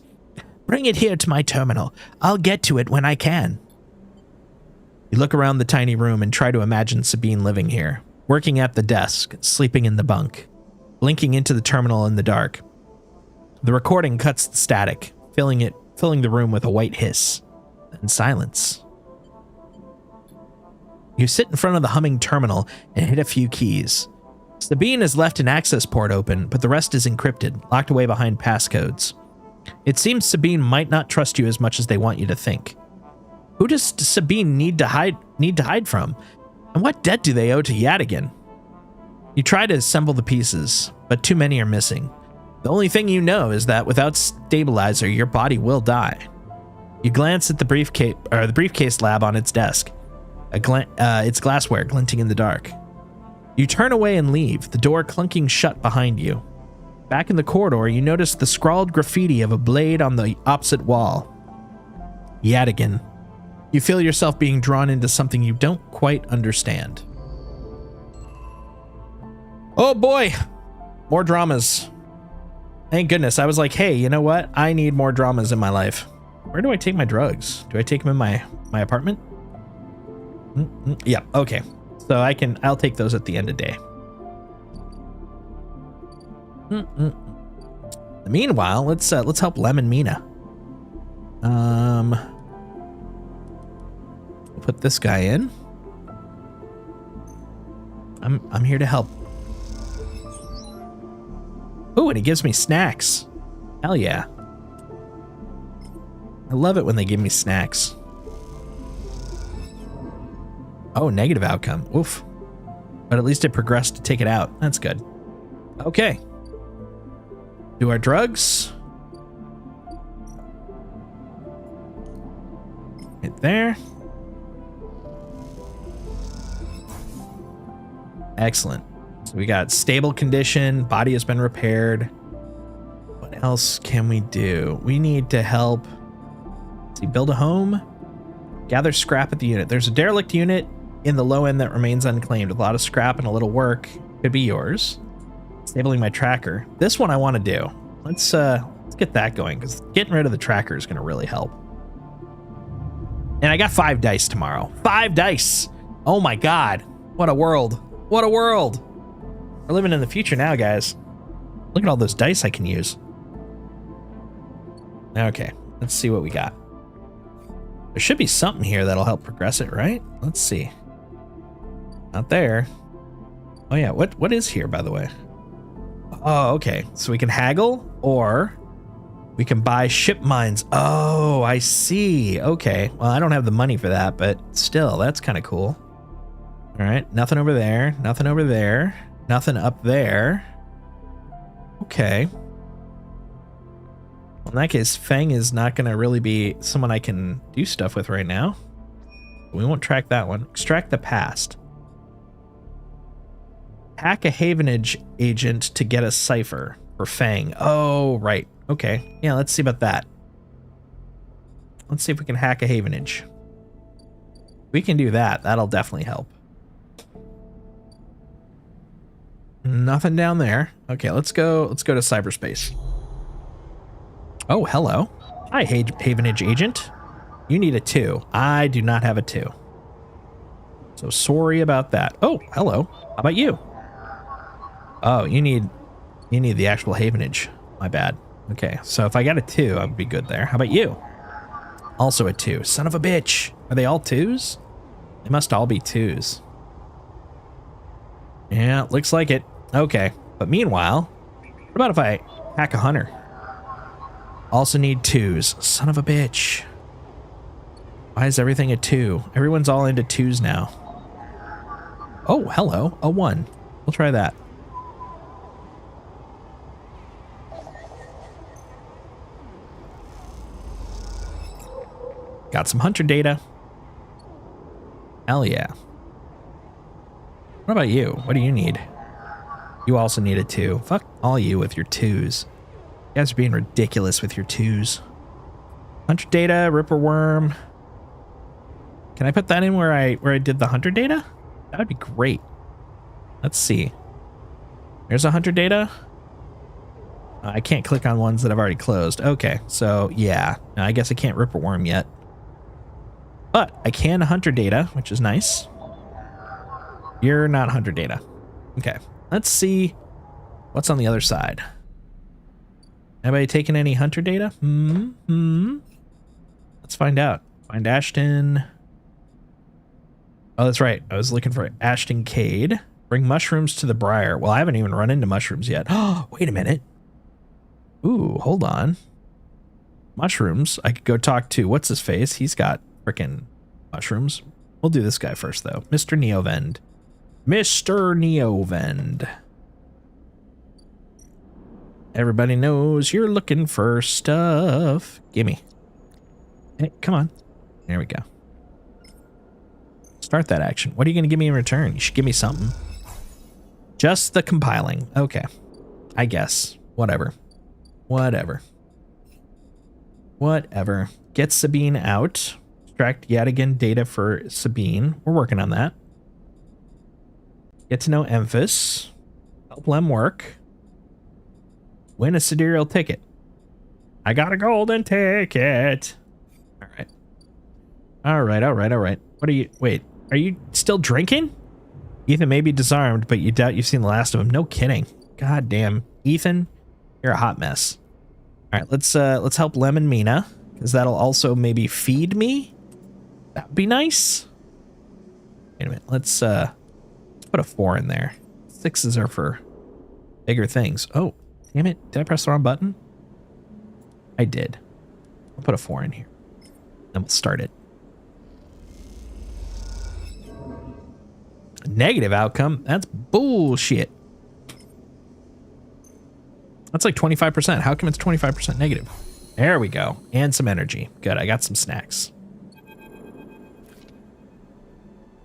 [SPEAKER 1] Bring it here to my terminal. I'll get to it when I can. You look around the tiny room and try to imagine Sabine living here, working at the desk, sleeping in the bunk, blinking into the terminal in the dark. The recording cuts the static, filling the room with a white hiss, then silence. You sit in front of the humming terminal and hit a few keys. Sabine has left an access port open, but the rest is encrypted, locked away behind passcodes. It seems Sabine might not trust you as much as they want you to think. Who does Sabine need to hide from? And what debt do they owe to Yadigan? You try to assemble the pieces, but too many are missing. The only thing you know is that without stabilizer, your body will die. You glance at the briefcase lab on its desk. Its glassware glinting in the dark. You turn away and leave, the door clunking shut behind you. Back in the corridor, you notice the scrawled graffiti of a blade on the opposite wall. Yadigan. You feel yourself being drawn into something you don't quite understand. Oh boy! More dramas. Thank goodness. I was like, hey, you know what? I need more dramas in my life. Where do I take my drugs? Do I take them in my apartment? Yeah, okay. So I'll take those at the end of the day. Meanwhile, let's help Lemon Mina. Put this guy in. I'm here to help. Ooh, and he gives me snacks. Hell yeah. I love it when they give me snacks. Oh, negative outcome. Oof. But at least it progressed to take it out. That's good. Okay. Do our drugs. Right there. Excellent. So we got stable condition. Body has been repaired. What else can we do? We need to help. Let's see, build a home. Gather scrap at the unit. There's a derelict unit in the low end that remains unclaimed. A lot of scrap and a little work. Could be yours. Disabling my tracker. This one I want to do. Let's get that going, because getting rid of the tracker is going to really help. And I got 5 dice tomorrow. 5 dice! Oh my god. What a world. What a world. We're living in the future now, guys. Look at all those dice I can use. Okay, let's see what we got. There should be something here that'll help progress it, right? Let's see. Not there. Oh yeah, what is here, by the way? Oh, okay. So we can haggle, or we can buy ship mines. Oh, I see. Okay. Well, I don't have the money for that, but still, that's kind of cool. All right. Nothing over there. Nothing over there. Nothing up there. Okay. Well, in that case, Fang is not going to really be someone I can do stuff with right now. We won't track that one. Extract the past. Hack a Havenage agent to get a cipher for Fang. Oh, right. Okay. Yeah, let's see about that. Let's see if we can hack a Havenage. We can do that. That'll definitely help. Nothing down there. Okay, let's go to cyberspace. Oh, hello. Hi, Havenage agent. You need a 2. I do not have a 2. So sorry about that. Oh, hello. How about you? Oh, you need the actual Havenage. My bad. Okay, so if I got a 2, I would be good there. How about you? Also a 2. Son of a bitch. Are they all 2s? They must all be 2s. Yeah, looks like it. Okay, but meanwhile, what about if I hack a hunter? Also need 2s. Son of a bitch. Why is everything a 2? Everyone's all into 2s now. Oh, hello. A 1. We'll try that. Got some hunter data. Hell yeah. What about you? What do you need? You also need a 2. Fuck all you with your 2s. You guys are being ridiculous with your 2s. Hunter data, Ripper Worm. Can I put that in where I did the hunter data? That would be great. Let's see. There's a hunter data. I can't click on ones that I've already closed. Okay, so yeah. Now, I guess I can't Ripper Worm yet. But I can hunter data, which is nice. You're not hunter data. Okay, let's see what's on the other side. Anybody taking any hunter data? Let's find out. Find Ashton. Oh, that's right. I was looking for Ashton Cade. Bring mushrooms to the Briar. Well, I haven't even run into mushrooms yet. Oh, wait a minute. Ooh, hold on. Mushrooms. I could go talk to, what's his face? He's got freaking mushrooms. We'll do this guy first, though. Mr. Neovend. Mr. Neovend. Everybody knows you're looking for stuff. Gimme. Hey, come on. There we go. Start that action. What are you going to give me in return? You should give me something. Just the compiling. Okay. I guess. Whatever. Whatever. Whatever. Get Sabine out. Extract yet again data for Sabine. We're working on that. Get to know Emphas. Help Lem work. Win a sidereal ticket. I got a golden ticket. All right. All right, all right, all right. What are you... Wait, are you still drinking? Ethan may be disarmed, but you doubt you've seen the last of him. No kidding. God damn. Ethan, you're a hot mess. All right, let's help Lem and Mina, because that'll also maybe feed me. That would be nice. Wait a minute. Let's put a 4 in there. 6s are for bigger things. Oh, damn it. Did I press the wrong button? I did. I'll put a 4 in here. Then we'll start it. Negative outcome? That's bullshit. That's like 25%. How come it's 25% negative? There we go. And some energy. Good. I got some snacks.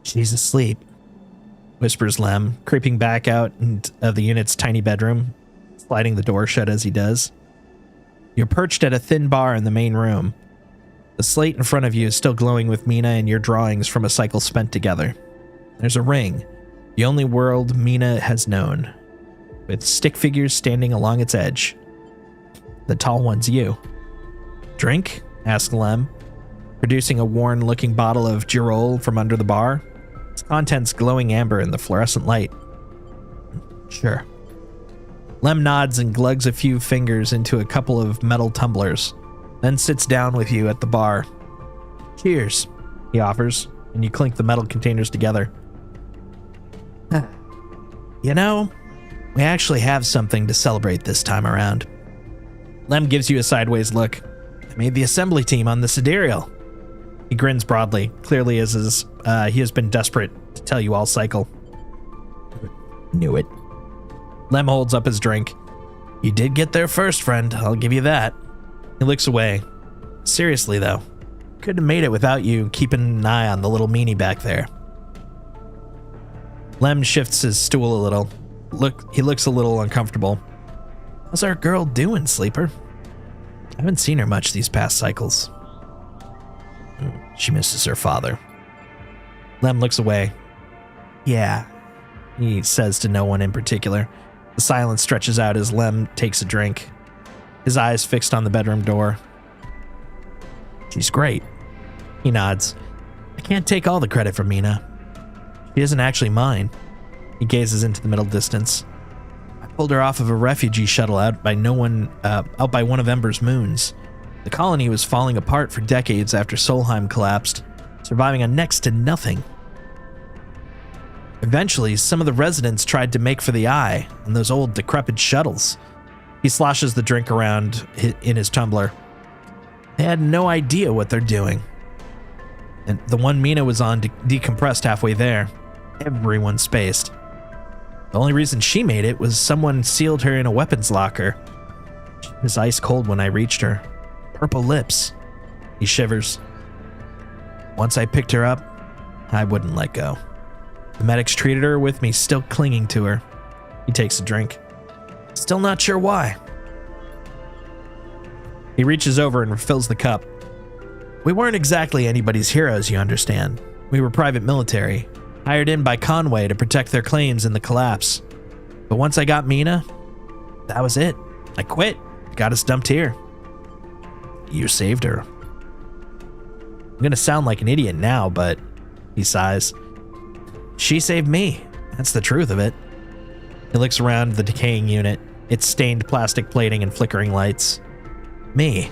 [SPEAKER 1] She's asleep, whispers Lem, creeping back out of the unit's tiny bedroom, sliding the door shut as he does. You're perched at a thin bar in the main room. The slate in front of you is still glowing with Mina and your drawings from a cycle spent together. There's a ring, the only world Mina has known, with stick figures standing along its edge. The tall one's you. Drink? Asked Lem, producing a worn-looking bottle of Girol from under the bar. Its contents glowing amber in the fluorescent light. Sure. Lem nods and glugs a few fingers into a couple of metal tumblers, then sits down with you at the bar. Cheers, he offers, and you clink the metal containers together. You know, we actually have something to celebrate this time around. Lem gives you a sideways look. I made the assembly team on the Sidereal. He grins broadly, clearly as he has been desperate to tell you all cycle. Knew it. Lem holds up his drink. You did get there first, friend. I'll give you that. He looks away. Seriously, though. Couldn't have made it without you keeping an eye on the little meanie back there. Lem shifts his stool a little. He looks a little uncomfortable. How's our girl doing, Sleeper? I haven't seen her much these past cycles. She misses her father. Lem looks away. Yeah, he says to no one in particular. The silence stretches out as Lem takes a drink, his eyes fixed on the bedroom door. She's great. He nods. I can't take all the credit for Mina. She isn't actually mine. He gazes into the middle distance. I pulled her off of a refugee shuttle out by one of Ember's moons. The colony was falling apart for decades after Solheim collapsed, surviving on next to nothing. Eventually, some of the residents tried to make for the Eye on those old decrepit shuttles. He sloshes the drink around in his tumbler. They had no idea what they're doing. And the one Mina was on decompressed halfway there. Everyone spaced. The only reason she made it was someone sealed her in a weapons locker. She was ice cold when I reached her. Purple lips. He shivers. Once I picked her up, I wouldn't let go. The medics treated her with me still clinging to her. He takes a drink. Still not sure why. He reaches over and refills the cup. We weren't exactly anybody's heroes, you understand. We were private military, hired in by Conway to protect their claims in the collapse. But once I got Mina, that was it. I quit. Got us dumped here. You saved her. I'm gonna sound like an idiot now, but he sighs. She saved me. That's the truth of it. He looks around the decaying unit, its stained plastic plating and flickering lights. Me.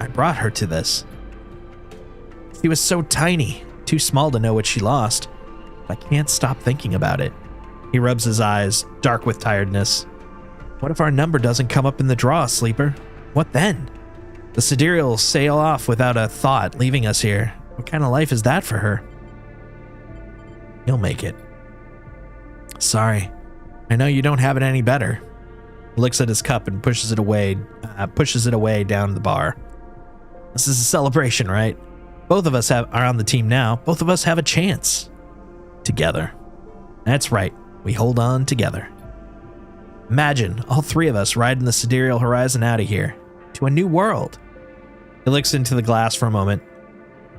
[SPEAKER 1] I brought her to this. She was so tiny, too small to know what she lost. But I can't stop thinking about it. He rubs his eyes, dark with tiredness. What if our number doesn't come up in the draw, Sleeper? What then? The Sidereal will sail off without a thought, leaving us here. What kind of life is that for her? You'll make it. Sorry. I know you don't have it any better. He looks at his cup and pushes it away down the bar. This is a celebration, right? Both of us are on the team now. Both of us have a chance. Together. That's right. We hold on together. Imagine all three of us riding the Sidereal Horizon out of here. To a new world. He looks into the glass for a moment.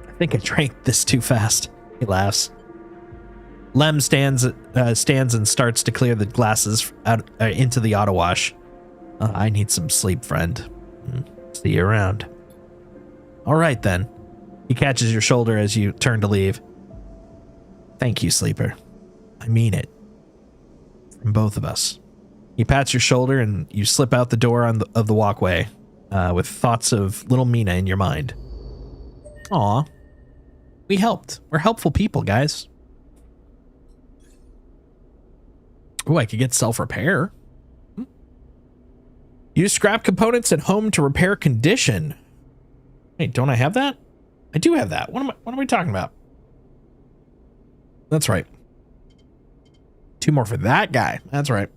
[SPEAKER 1] I think I drank this too fast. He laughs. Lem stands and starts to clear the glasses out into the auto wash. I need some sleep, friend. See you around. All right, then. He catches your shoulder as you turn to leave. Thank you, Sleeper. I mean it. From both of us. He pats your shoulder and you slip out the door of the walkway with thoughts of little Mina in your mind. Aw. We helped. We're helpful people, guys. Oh, I could get self-repair. Use scrap components at home to repair condition. Wait, don't I have that? I do have that. What am we talking about? That's right. 2 more for that guy. That's right.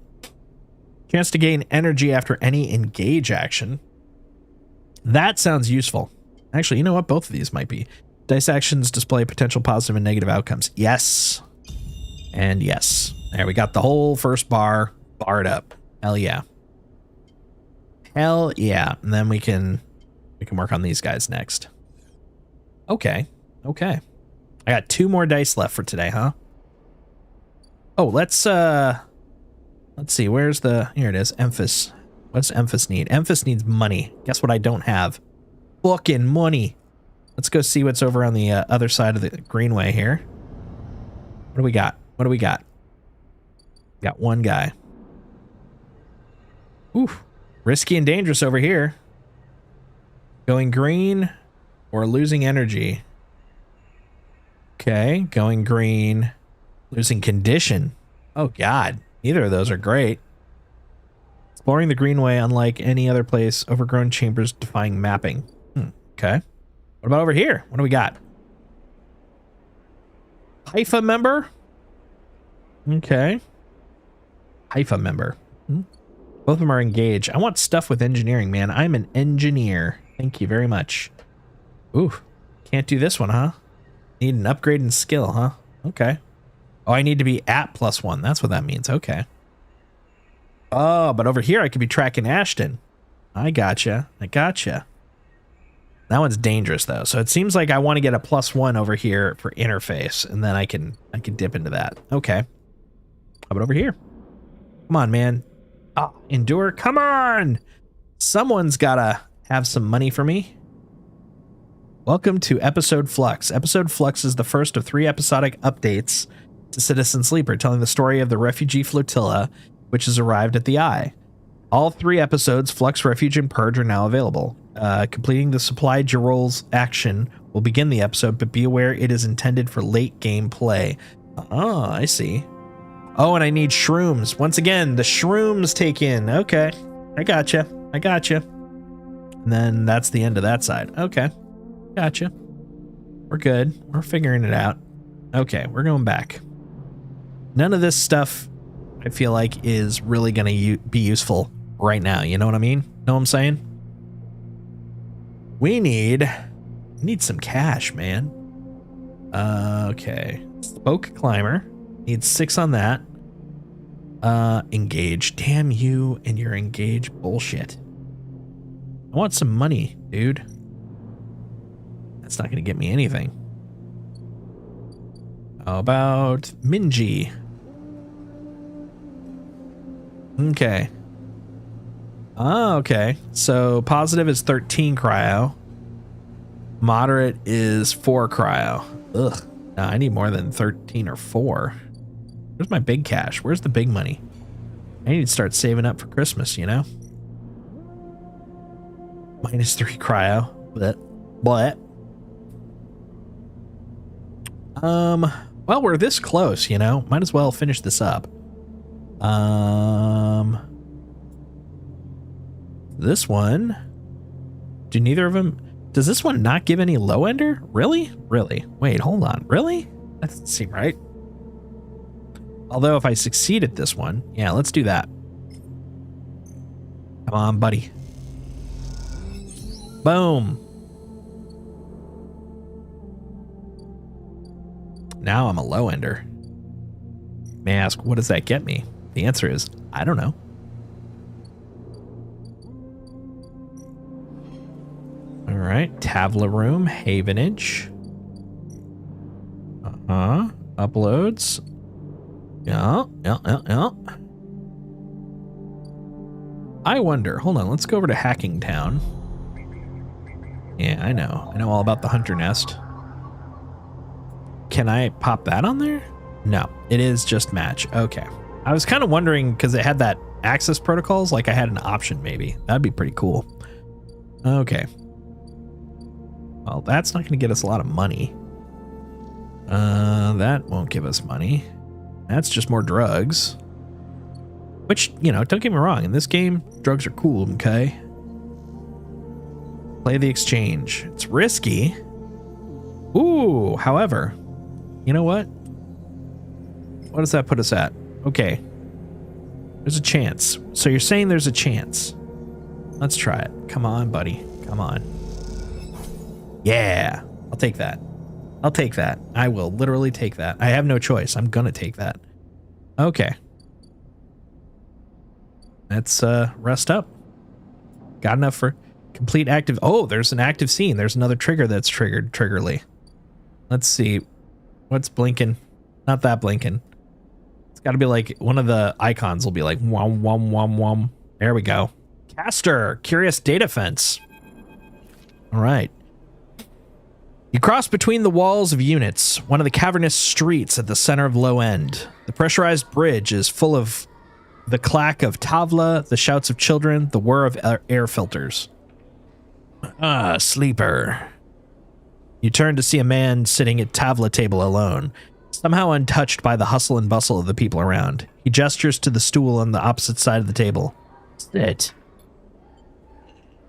[SPEAKER 1] Chance to gain energy after any engage action. That sounds useful. Actually, you know what? Both of these might be. Dice actions display potential positive and negative outcomes. Yes. And yes. There, we got the whole first bar barred up. Hell yeah. Hell yeah. And then we can work on these guys next. Okay. Okay. I got 2 more dice left for today, huh? Oh, let's see. Where's the... Here it is. Emphas. What's Emphas need? Emphas needs money. Guess what I don't have? Fucking money. Let's go see what's over on the other side of the greenway here. What do we got? What do we got? Got one guy. Ooh. Risky and dangerous over here. Going green or losing energy. Okay. Going green. Losing condition. Oh, God. Neither of those are great. Exploring the Greenway, unlike any other place, overgrown chambers defying mapping. Okay. What about over here? What do we got? Haifa member? Okay. Haifa member. Both of them are engaged. I want stuff with engineering, man. I'm an engineer. Thank you very much. Ooh. Can't do this one, huh? Need an upgrade in skill, huh? Okay. Oh, I need to be at +1. That's what that means. Okay. Oh, but over here I could be tracking Ashton. I gotcha. I gotcha. That one's dangerous though. So it seems like I want to get a +1 over here for interface, and then I can dip into that. Okay. How about over here? Come on, man. Ah, endure. Come on. Someone's gotta have some money for me. Welcome to Episode Flux. Episode Flux is the first of 3 episodic updates to Citizen Sleeper, telling the story of the refugee flotilla which has arrived at the Eye. All 3 episodes, Flux, Refuge, and Purge, are now available. Completing the supply Jirol's action will begin the episode, but be aware it is intended for late game play. Oh, I see. Oh, and I need shrooms. Once again, the shrooms take in. Okay. I gotcha. I gotcha. And then that's the end of that side. Okay. Gotcha. We're good. We're figuring it out. Okay, we're going back. None of this stuff, I feel like, is really going to be useful right now. You know what I mean? Know what I'm saying? We need some cash, man. Okay. Spoke climber. Need 6 on that. Engage. Damn you and your engage bullshit. I want some money, dude. That's not going to get me anything. How about Minji? Okay. Oh, okay. So positive is 13 cryo. Moderate is 4 cryo. Ugh. No, I need more than 13 or 4. Where's my big cash? Where's the big money? I need to start saving up for Christmas, you know? Minus 3 cryo. But. Well, we're this close, you know? Might as well finish this up. This one. Do neither of them... Does this one not give any low ender? Really? Really? Wait, hold on. Really? That doesn't seem right. Although if I succeed at this one, yeah, let's do that. Come on, buddy. Boom. Now I'm a low ender. May I ask, what does that get me? The answer is, I don't know. All right, Tavla room, Havenage. Uploads. Yeah. I wonder, hold on, let's go over to Hacking Town. Yeah, I know all about the Hunter Nest. Can I pop that on there? No, it is just match. Okay. I was kind of wondering because it had that access protocols, like I had an option maybe. That'd be pretty cool. Okay. Well, that's not going to get us a lot of money. That won't give us money. That's just more drugs. Which, you know, don't get me wrong. In this game, drugs are cool, okay? Play the exchange. It's risky. Ooh, however, you know what? What does that put us at? Okay. There's a chance. So you're saying there's a chance. Let's try it. Come on, buddy. Come on. Yeah. I'll take that. I'll take that. I will literally take that. I have no choice. I'm gonna take that. Okay. Let's rest up. Got enough for complete active. Oh, there's an active scene. There's another trigger that's triggered. Triggerly. Let's see. What's blinking? Not that blinking. It's got to be like one of the icons will be like wom wom wom wom. There we go. Caster, curious data fence. All right. You cross between the walls of units, one of the cavernous streets at the center of Low End. The pressurized bridge is full of the clack of Tavla, the shouts of children, the whir of air filters. Ah, sleeper. You turn to see a man sitting at Tavla table alone. Somehow untouched by the hustle and bustle of the people around, he gestures to the stool on the opposite side of the table. Sit.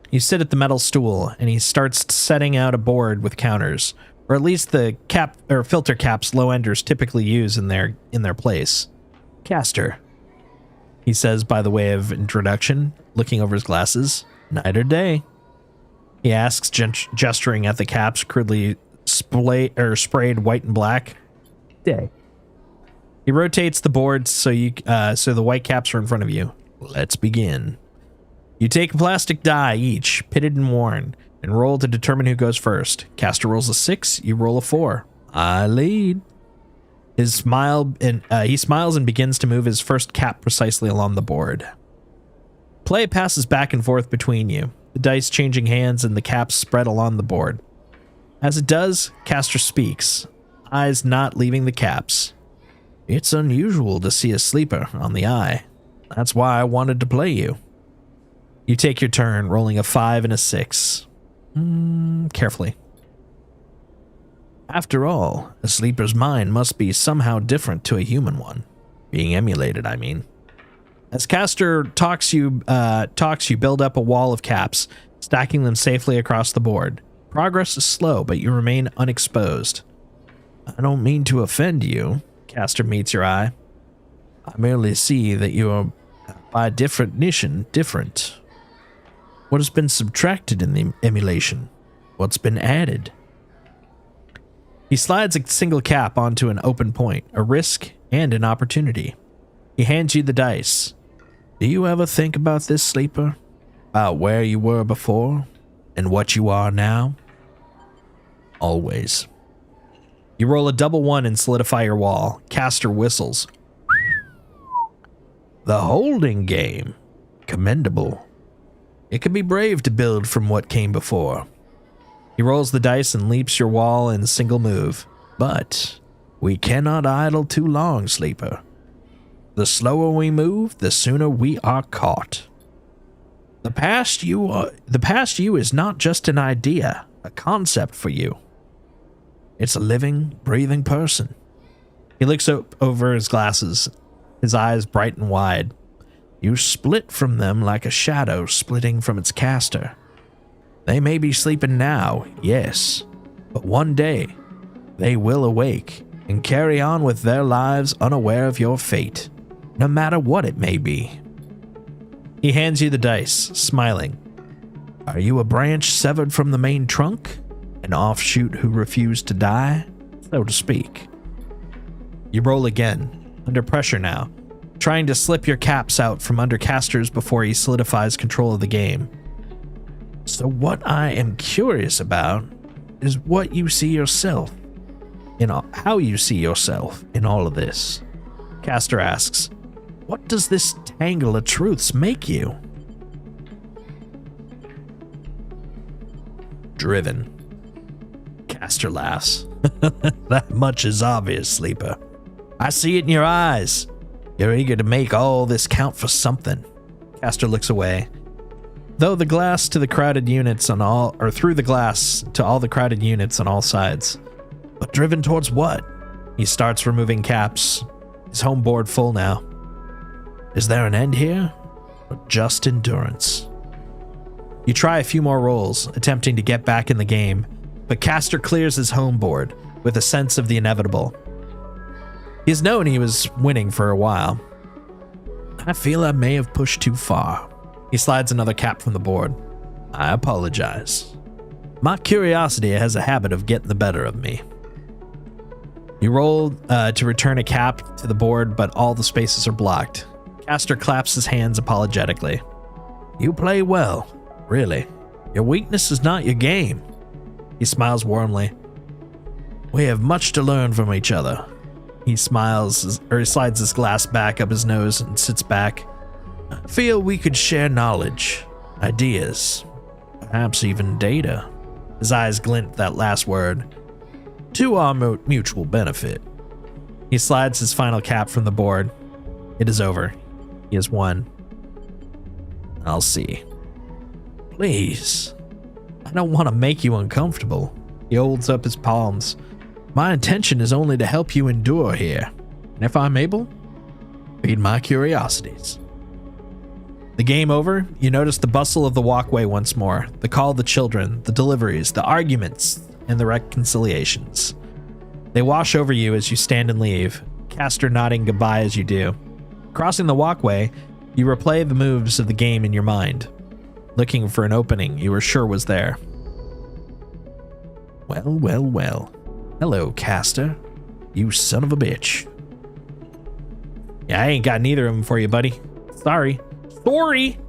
[SPEAKER 1] You sit at the metal stool, and he starts setting out a board with counters, or at least the cap or filter caps low-enders typically use in their place. Caster, he says by the way of introduction, looking over his glasses. Night or day? He asks, gesturing at the caps crudely sprayed white and black. Day. He rotates the board so the white caps are in front of you. Let's begin. You take a plastic die each, pitted and worn, and roll to determine who goes first. Caster rolls a 6, you roll a 4. I lead. He smiles and begins to move his first cap precisely along the board. Play passes back and forth between you, the dice changing hands and the caps spread along the board. As it does, Caster speaks, eyes not leaving the caps. It's unusual to see a sleeper on the eye. That's why I wanted to play you. You take your turn, rolling a 5 and a 6. Carefully. After all, a sleeper's mind must be somehow different to a human one. Being emulated, I mean. As Caster talks, you build up a wall of caps, stacking them safely across the board. Progress is slow, but you remain unexposed. I don't mean to offend you. Caster meets your eye. I merely see that you are, by definition, different. What has been subtracted in the emulation? What's been added? He slides a single cap onto an open point, a risk and an opportunity. He hands you the dice. Do you ever think about this, sleeper? About where you were before and what you are now? Always. You roll a double 1 and solidify your wall. Caster whistles. The holding game. Commendable. It can be brave to build from what came before. He rolls the dice and leaps your wall in a single move. But we cannot idle too long, sleeper. The slower we move, the sooner we are caught. The past you is not just an idea, a concept for you. It's a living, breathing person. He looks over his glasses, his eyes bright and wide. You split from them like a shadow splitting from its caster. They may be sleeping now, yes, but one day they will awake and carry on with their lives unaware of your fate, no matter what it may be. He hands you the dice, smiling. Are you a branch severed from the main trunk? An offshoot who refused to die, so to speak. You roll again, under pressure now, trying to slip your caps out from under Caster's before he solidifies control of the game. So what I am curious about is what you see yourself, how you see yourself in all of this. Caster asks, what does this tangle of truths make you? Driven. Caster laughs. That much is obvious, sleeper. I see it in your eyes. You're eager to make all this count for something. Caster looks away. Through the glass to the crowded units on all the crowded units on all sides. But driven towards what? He starts removing caps. His home board full now. Is there an end here? Or just endurance? You try a few more rolls, attempting to get back in the game, but Caster clears his home board with a sense of the inevitable. He's known he was winning for a while. I feel I may have pushed too far. He slides another cap from the board. I apologize. My curiosity has a habit of getting the better of me. You roll to return a cap to the board, but all the spaces are blocked. Caster claps his hands apologetically. You play well, really. Your weakness is not your game. He smiles warmly. We have much to learn from each other. He smiles, or he slides his glass back up his nose and sits back. I feel we could share knowledge, ideas, perhaps even data. His eyes glint that last word. To our mutual benefit. He slides his final cap from the board. It is over. He has won. I'll see. Please. I don't want to make you uncomfortable. He holds up his palms.
[SPEAKER 2] My intention is only to help you endure here, and if I'm able, feed my curiosities. The game over, you notice the bustle of the walkway once more, the call of the children, the deliveries, the arguments, and the reconciliations. They wash over you as you stand and leave, Castor nodding goodbye as you do. Crossing the walkway, you replay the moves of the game in your mind, looking for an opening you were sure was there. Well, well, well. Hello, Castor. You son of a bitch. Yeah, I ain't got neither of them for you, buddy. Sorry. Sorry!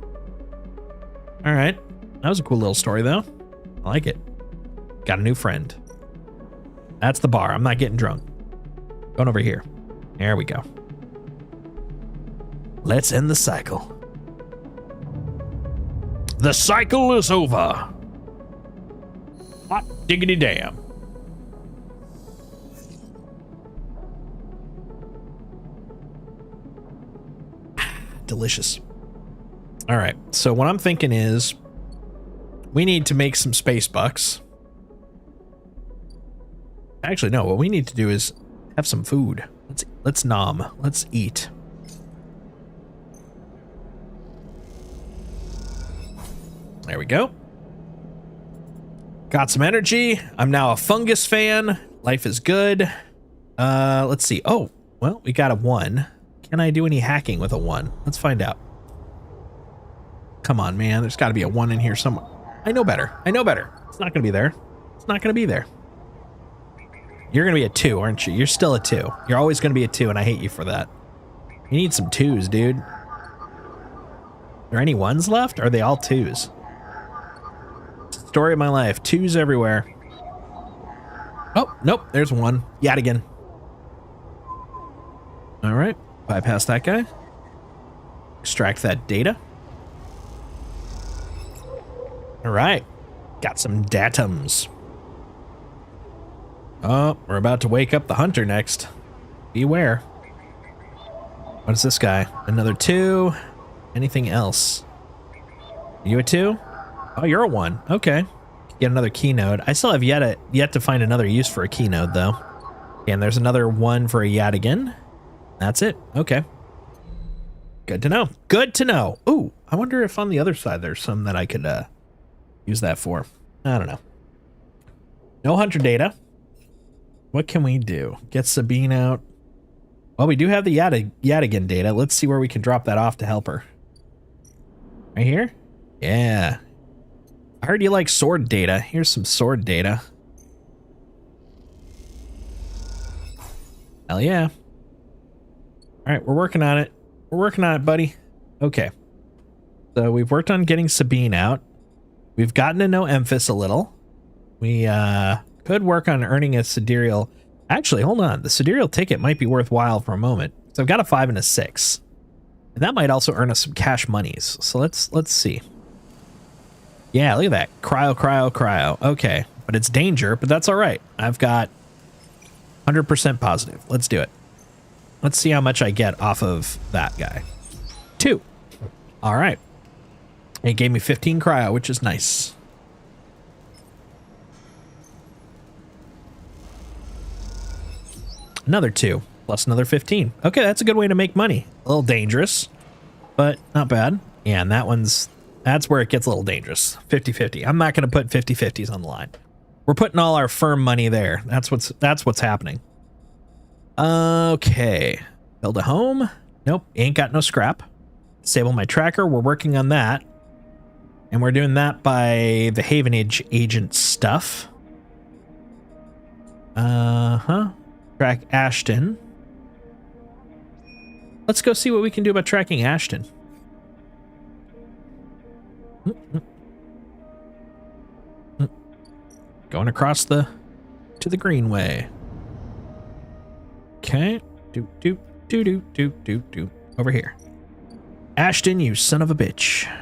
[SPEAKER 2] Alright. That was a cool little story, though. I like it. Got a new friend. That's the bar. I'm not getting drunk. Going over here. There we go. Let's end the cycle. The cycle is over. Hot diggity damn. Delicious. All right. So what I'm thinking is we need to make some space bucks. Actually, no. What we need to do is have some food. Let's nom. Let's eat. There we go. Got some energy. I'm now a fungus fan. Life is good. Let's see. Oh, well, we got a 1. Can I do any hacking with a 1? Let's find out. Come on, man. There's got to be a 1 in here somewhere. I know better. I know better. It's not going to be there. It's not going to be there. You're going to be a 2, aren't you? You're still a 2. You're always going to be a 2, and I hate you for that. You need some 2s, dude. Are there any 1s left? Or are they all 2s? Story of my life. 2s everywhere. Oh, nope. There's 1. Yet again. All right. Bypass that guy. Extract that data. All right. Got some datums. Oh, we're about to wake up the hunter next. Beware. What is this guy? Another 2. Anything else? Are you a 2? Oh, you're a 1. Okay. Get another key node. I still have yet to find another use for a key node, though. And there's another 1 for a Yadigan. That's it. Okay. Good to know. Good to know. Ooh, I wonder if on the other side there's some that I could use that for. I don't know. No hunter data. What can we do? Get Sabine out. Well, we do have the Yadigan data. Let's see where we can drop that off to help her. Right here? Yeah. I heard you like sword data. Here's some sword data. Hell yeah. All right, we're working on it. We're working on it, buddy. Okay. So we've worked on getting Sabine out. We've gotten to know Emphas a little. We could work on earning a sidereal. Actually, hold on. The sidereal ticket might be worthwhile for a moment. So I've got a 5 and a 6. And that might also earn us some cash monies. So let's see. Yeah, look at that. Cryo, cryo, cryo. Okay. But it's danger, but that's all right. I've got 100% positive. Let's do it. Let's see how much I get off of that guy. 2. All right. It gave me 15 cryo, which is nice. Another 2 plus another 15. Okay, that's a good way to make money. A little dangerous, but not bad. Yeah, and that's where it gets a little dangerous. 50-50. I'm not going to put 50-50s on the line. We're putting all our firm money there. That's what's happening. Okay. Build a home. Nope, ain't got no scrap. Disable my tracker. We're working on that. And we're doing that by the Haven agent stuff. Track Ashton. Let's go see what we can do about tracking Ashton. Going across to the greenway. Okay. Do. Over here. Ashton, you son of a bitch.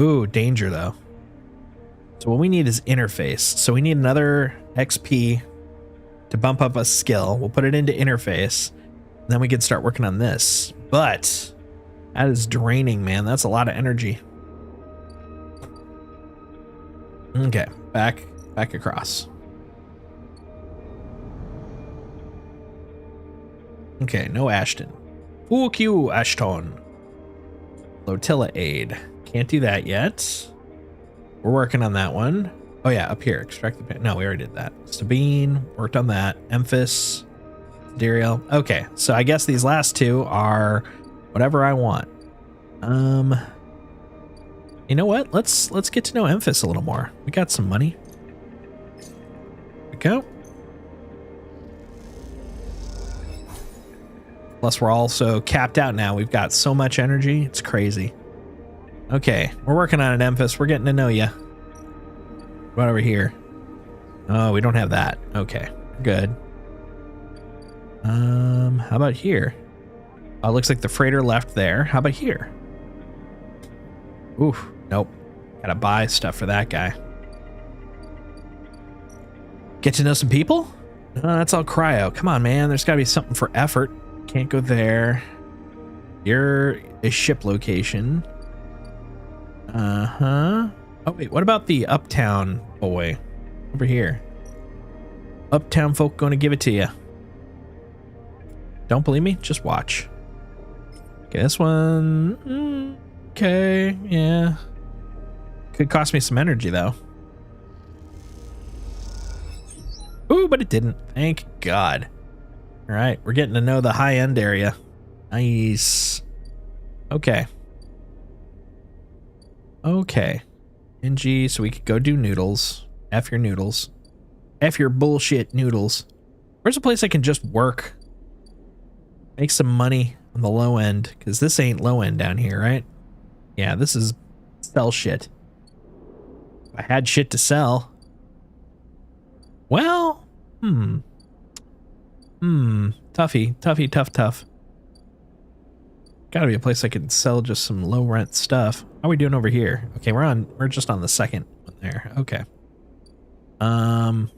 [SPEAKER 2] Ooh, danger though. So what we need is interface. So we need another XP to bump up a skill. We'll put it into interface. And then we can start working on this. But that is draining, man. That's a lot of energy. Okay, back across. Okay, no Ashton. Fuck you, Ashton. Flotilla aid. Can't do that yet. We're working on that one. Oh yeah, up here. Extract the... No, we already did that. Sabine, worked on that. Emphas, Dariel. Okay, so I guess these last two are whatever I want. You know what? Let's get to know Emphas a little more. We got some money. There we go. Plus, we're also capped out now. We've got so much energy. It's crazy. Okay, we're working on it, Emphas. We're getting to know you. What about over here? Oh, we don't have that. Okay, good. How about here? Oh, it looks like the freighter left there. How about here? Oof, nope. Gotta buy stuff for that guy. Get to know some people? That's all cryo. Come on, man. There's gotta be something for effort. Can't go there. You're a ship location. Uh-huh. Oh, wait. What about the uptown boy? Over here. Uptown folk gonna give it to you. Don't believe me? Just watch. Okay, this one... okay, yeah. Could cost me some energy, though. Ooh, but it didn't. Thank God. All right, we're getting to know the high-end area. Nice. Okay. Okay. NG, so we could go do noodles. F your noodles. F your bullshit noodles. Where's a place I can just work? Make some money on the low end, because this ain't low end down here, right? Yeah, this is sell shit. If I had shit to sell. Well, tough. Gotta be a place I can sell just some low rent stuff. How are we doing over here? Okay, we're just on the second one there. Okay. Not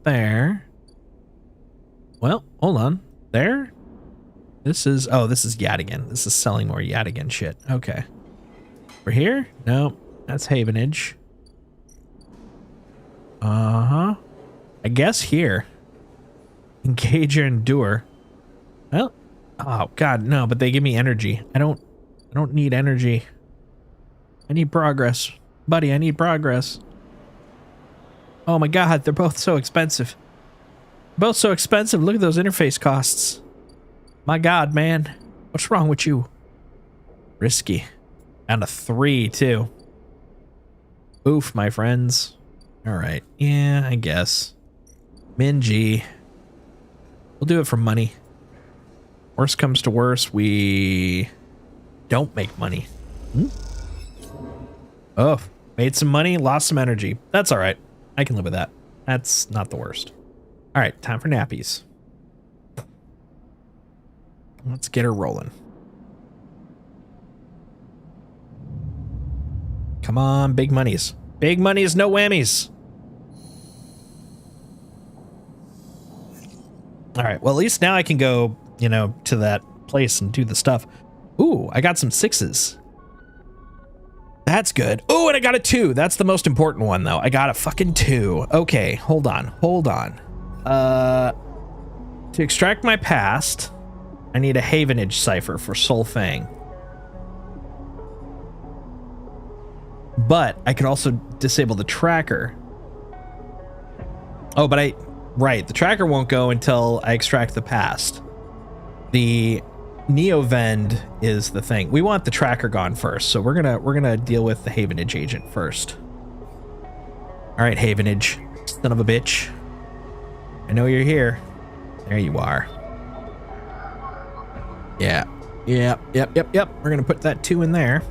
[SPEAKER 2] there. Well, hold on. There? This is Yadigan. This is selling more Yadigan shit. Okay. We're here? No, that's Havenage. Uh-huh. I guess here. Engage or endure. Well, oh God, no, but they give me energy. I don't need energy. I need progress. Buddy, I need progress. Oh my God, they're both so expensive. Both so expensive. Look at those interface costs. My God, man. What's wrong with you? Risky. And a 3, too. Oof, my friends. All right. Yeah, I guess. Minji. We'll do it for money. Worst comes to worst, we don't make money. Oh, made some money, lost some energy. That's all right. I can live with that. That's not the worst. All right, time for nappies. Let's get her rolling. Come on, big monies. Big monies, no whammies. All right, well, at least now I can go, you know, to that place and do the stuff. Ooh, I got some 6s. That's good. Oh, and I got a 2. That's the most important one, though. I got a fucking 2. Okay, hold on. To extract my past, I need a Havenage cipher for Soul Fang. But I could also disable the tracker. Oh, but right, the tracker won't go until I extract the past. The Neovend is the thing. We want the tracker gone first, so we're gonna deal with the Havenage agent first. All right, Havenage, son of a bitch. I know you're here. There you are. Yeah. Yep. We're gonna put that 2 in there.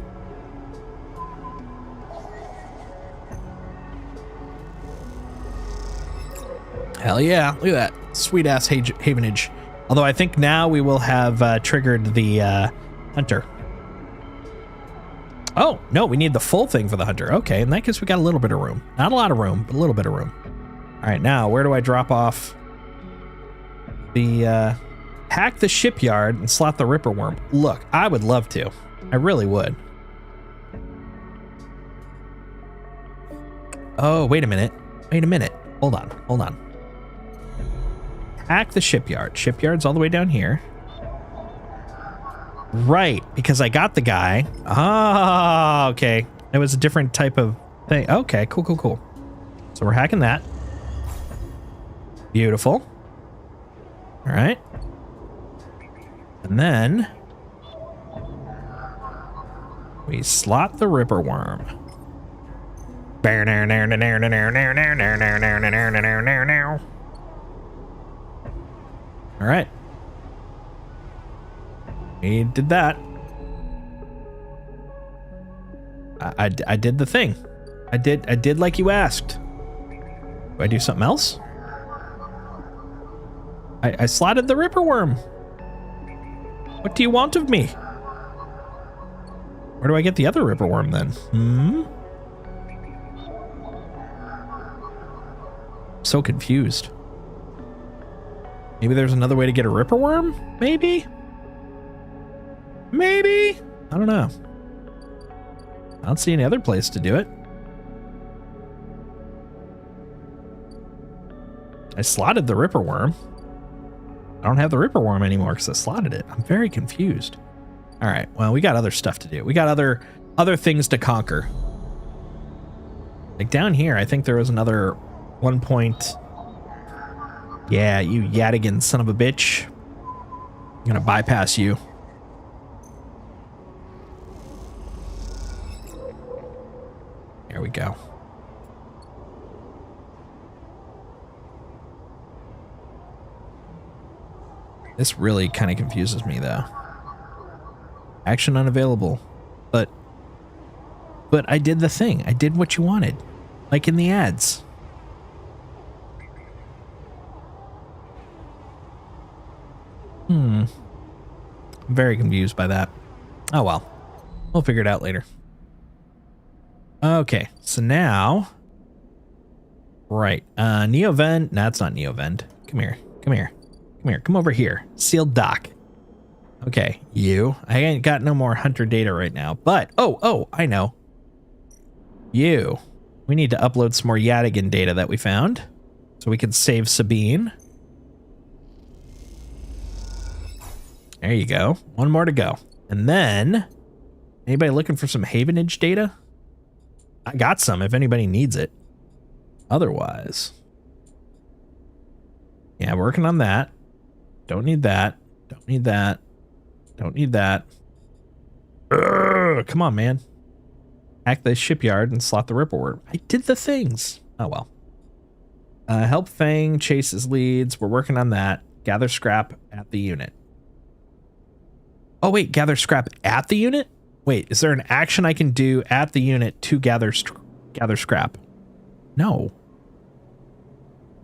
[SPEAKER 2] Hell yeah, look at that. Sweet ass Havenage. Although I think now we will have triggered the hunter. Oh, no, we need the full thing for the hunter. Okay, in that case we got a little bit of room. Not a lot of room, but a little bit of room. All right, now where do I drop off the hack the shipyard and slot the Ripper Worm? Look, I would love to. I really would. Oh, wait a minute. Hold on. hack the shipyard. Shipyard's all the way down here. Right, because I got the guy. Ah, okay. It was a different type of thing. Okay, cool, cool, cool. So we're hacking that. Beautiful. All right. And then we slot the Ripper Worm. All right. We did that. I did the thing. I did like you asked. Do I do something else? I slotted the Ripper Worm. What do you want of me? Where do I get the other Ripper Worm then? So confused. Maybe there's another way to get a Ripper Worm? Maybe? Maybe? I don't know. I don't see any other place to do it. I slotted the Ripper Worm. I don't have the Ripper Worm anymore because I slotted it. I'm very confused. All right, well, we got other stuff to do. We got other things to conquer. Like down here, I think there was another 1 point. Yeah, you Yadigan son of a bitch. I'm gonna bypass you. There we go. This really kind of confuses me though. Action unavailable. But I did the thing. I did what you wanted. Like in the ads. I'm very confused by that. Oh well. We'll figure it out later. Okay, so now... Right. Neovend. No, it's not Neovend. Come here. Come here. Come here. Come over here. Sealed dock. Okay, you. I ain't got no more hunter data right now, but... Oh, I know. You. We need to upload some more Yadigan data that we found. So we can save Sabine. There you go. One more to go. And then... Anybody looking for some Havenage data? I got some if anybody needs it. Otherwise... Yeah, working on that. Don't need that. Don't need that. Don't need that. Urgh, come on, man. Hack the shipyard and slot the Ripper Worm. I did the things. Oh, well. Help Fang chase his leads. We're working on that. Gather scrap at the unit. Oh, wait. Gather scrap at the unit? Wait, is there an action I can do at the unit to gather scrap? No.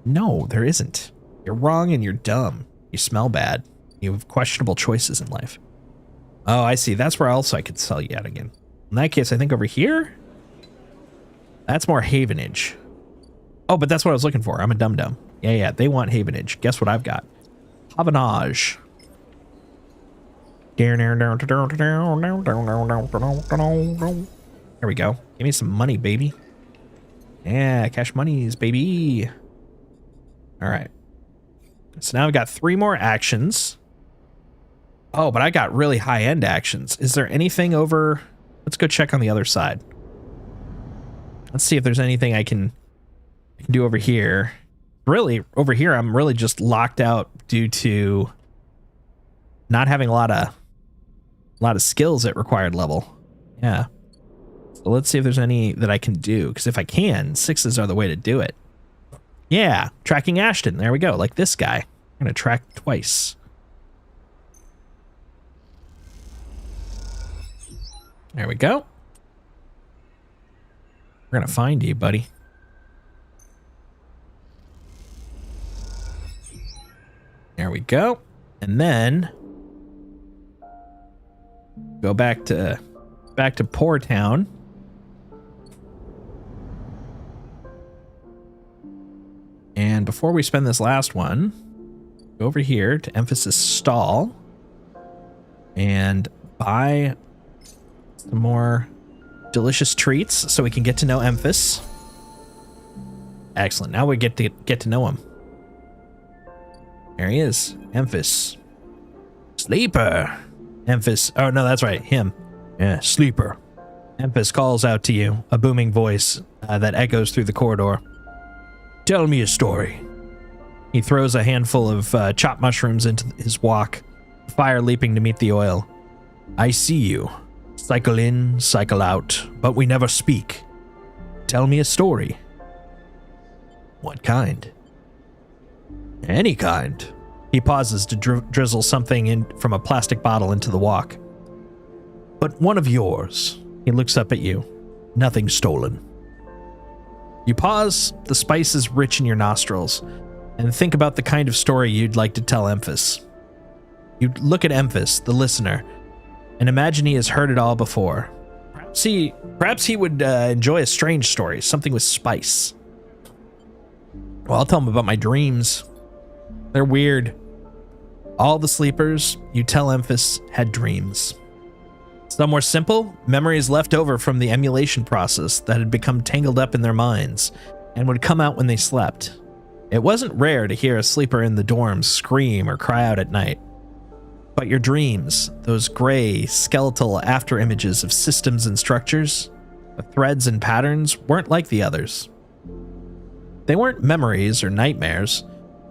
[SPEAKER 2] No, there isn't. You're wrong and you're dumb. You smell bad. You have questionable choices in life. Oh, I see. That's where else I could sell you out again. In that case, I think over here? That's more Havenage. Oh, but that's what I was looking for. I'm a dum-dum. Yeah, they want Havenage. Guess what I've got? Havenage. There we go. Give me some money, baby. Yeah, cash monies, baby. All right. So now I've got 3 more actions. Oh, but I got really high-end actions. Is there anything over... Let's go check on the other side. Let's see if there's anything I can do over here. Really, over here, I'm really just locked out due to not having a lot of skills at required level. Yeah. So let's see if there's any that I can do. Because if I can, 6s are the way to do it. Yeah, tracking Ashton. There we go. Like this guy. I'm going to track twice. There we go. We're going to find you, buddy. There we go. And then go back to Poor Town. And before we spend this last one, go over here to Emphasis Stall and buy some more delicious treats so we can get to know Emphas. Excellent. Now we get to know him. There he is. Emphas. Sleeper. Emphas. Oh, no, that's right. Him. Yeah, sleeper. Emphas calls out to you, a booming voice that echoes through the corridor. Tell me a story. He throws a handful of chopped mushrooms into his wok, fire leaping to meet the oil. I see you. Cycle in, cycle out, but we never speak. Tell me a story. What kind? Any kind. He pauses to drizzle something in from a plastic bottle into the wok. But one of yours. He looks up at you. Nothing stolen. You pause, the spice is rich in your nostrils, and think about the kind of story you'd like to tell Emphas. You look at Emphas, the listener, and imagine he has heard it all before. Perhaps he would enjoy a strange story, something with spice. Well, I'll tell him about my dreams. They're weird. All the sleepers, you tell Emphas, had dreams. Some were simple, memories left over from the emulation process that had become tangled up in their minds and would come out when they slept. It wasn't rare to hear a sleeper in the dorms scream or cry out at night. But your dreams, those gray, skeletal after images of systems and structures, the threads and patterns, weren't like the others. They weren't memories or nightmares.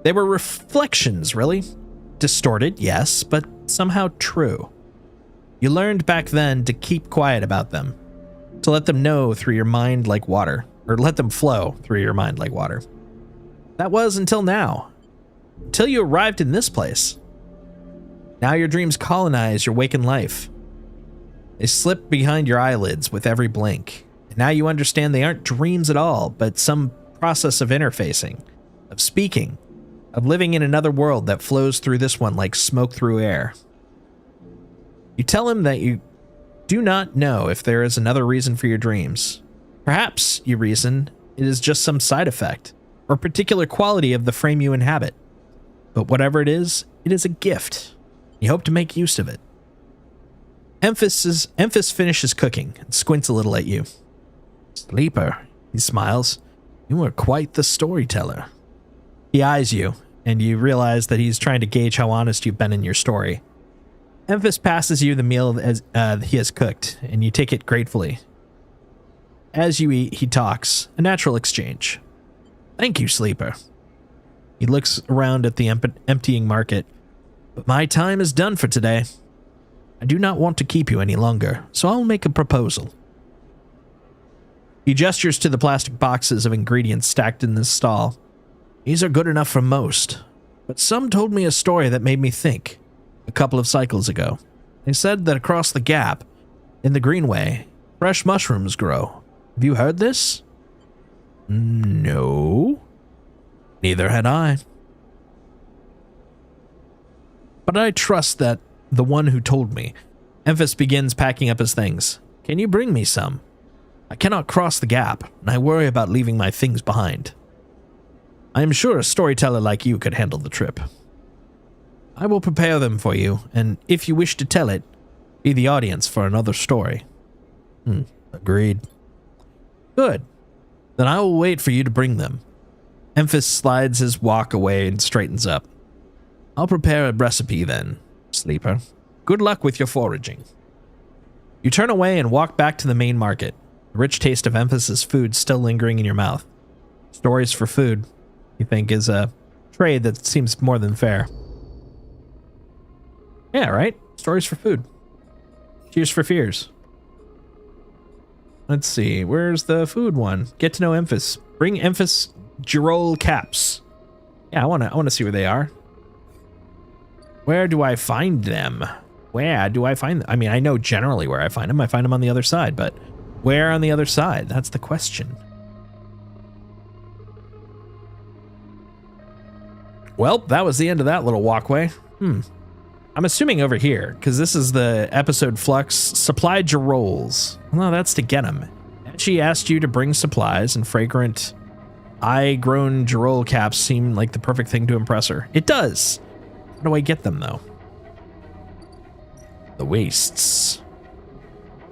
[SPEAKER 2] They were reflections, really. Distorted, yes, but somehow true. You learned back then to keep quiet about them, to let them know through your mind like water, or let them flow through your mind like water. That was until now, until you arrived in this place. Now your dreams colonize your waking life. They slip behind your eyelids with every blink, and now you understand they aren't dreams at all, but some process of interfacing, of speaking, of living in another world that flows through this one like smoke through air. You tell him that you do not know if there is another reason for your dreams. Perhaps, you reason, it is just some side effect or particular quality of the frame you inhabit. But whatever it is a gift. You hope to make use of it. Emphas finishes cooking and squints a little at you. Sleeper, he smiles. You are quite the storyteller. He eyes you, and you realize that he's trying to gauge how honest you've been in your story. Emphas passes you the meal as he has cooked, and you take it gratefully. As you eat, he talks, a natural exchange. Thank you, Sleeper. He looks around at the emptying market. But my time is done for today. I do not want to keep you any longer, so I'll make a proposal. He gestures to the plastic boxes of ingredients stacked in this stall. These are good enough for most, but some told me a story that made me think. A couple of cycles ago, they said that across the gap, in the Greenway, fresh mushrooms grow. Have you heard this? No. Neither had I. But I trust that the one who told me. Emphas begins packing up his things. Can you bring me some? I cannot cross the gap, and I worry about leaving my things behind. I am sure a storyteller like you could handle the trip. I will prepare them for you, and if you wish to tell it, be the audience for another story. Agreed. Good. Then I will wait for you to bring them. Emphas slides his wok away and straightens up. I'll prepare a recipe then, Sleeper. Good luck with your foraging. You turn away and walk back to the main market, the rich taste of Emphas's food still lingering in your mouth. Stories for food, you think, is a trade that seems more than fair. Yeah, right? Stories for food. Cheers for fears. Let's see. Where's the food one? Get to know Emphas. Bring Emphas Girol caps. Yeah, I want to see where they are. Where do I find them? Where do I find them? I mean, I know generally where I find them. I find them on the other side, but where on the other side? That's the question. Well, that was the end of that little walkway. I'm assuming over here, because this is the episode Flux. Supply Girols. Well, that's to get them. She asked you to bring supplies, and fragrant, eye-grown Girol caps seem like the perfect thing to impress her. It does. How do I get them, though? The wastes.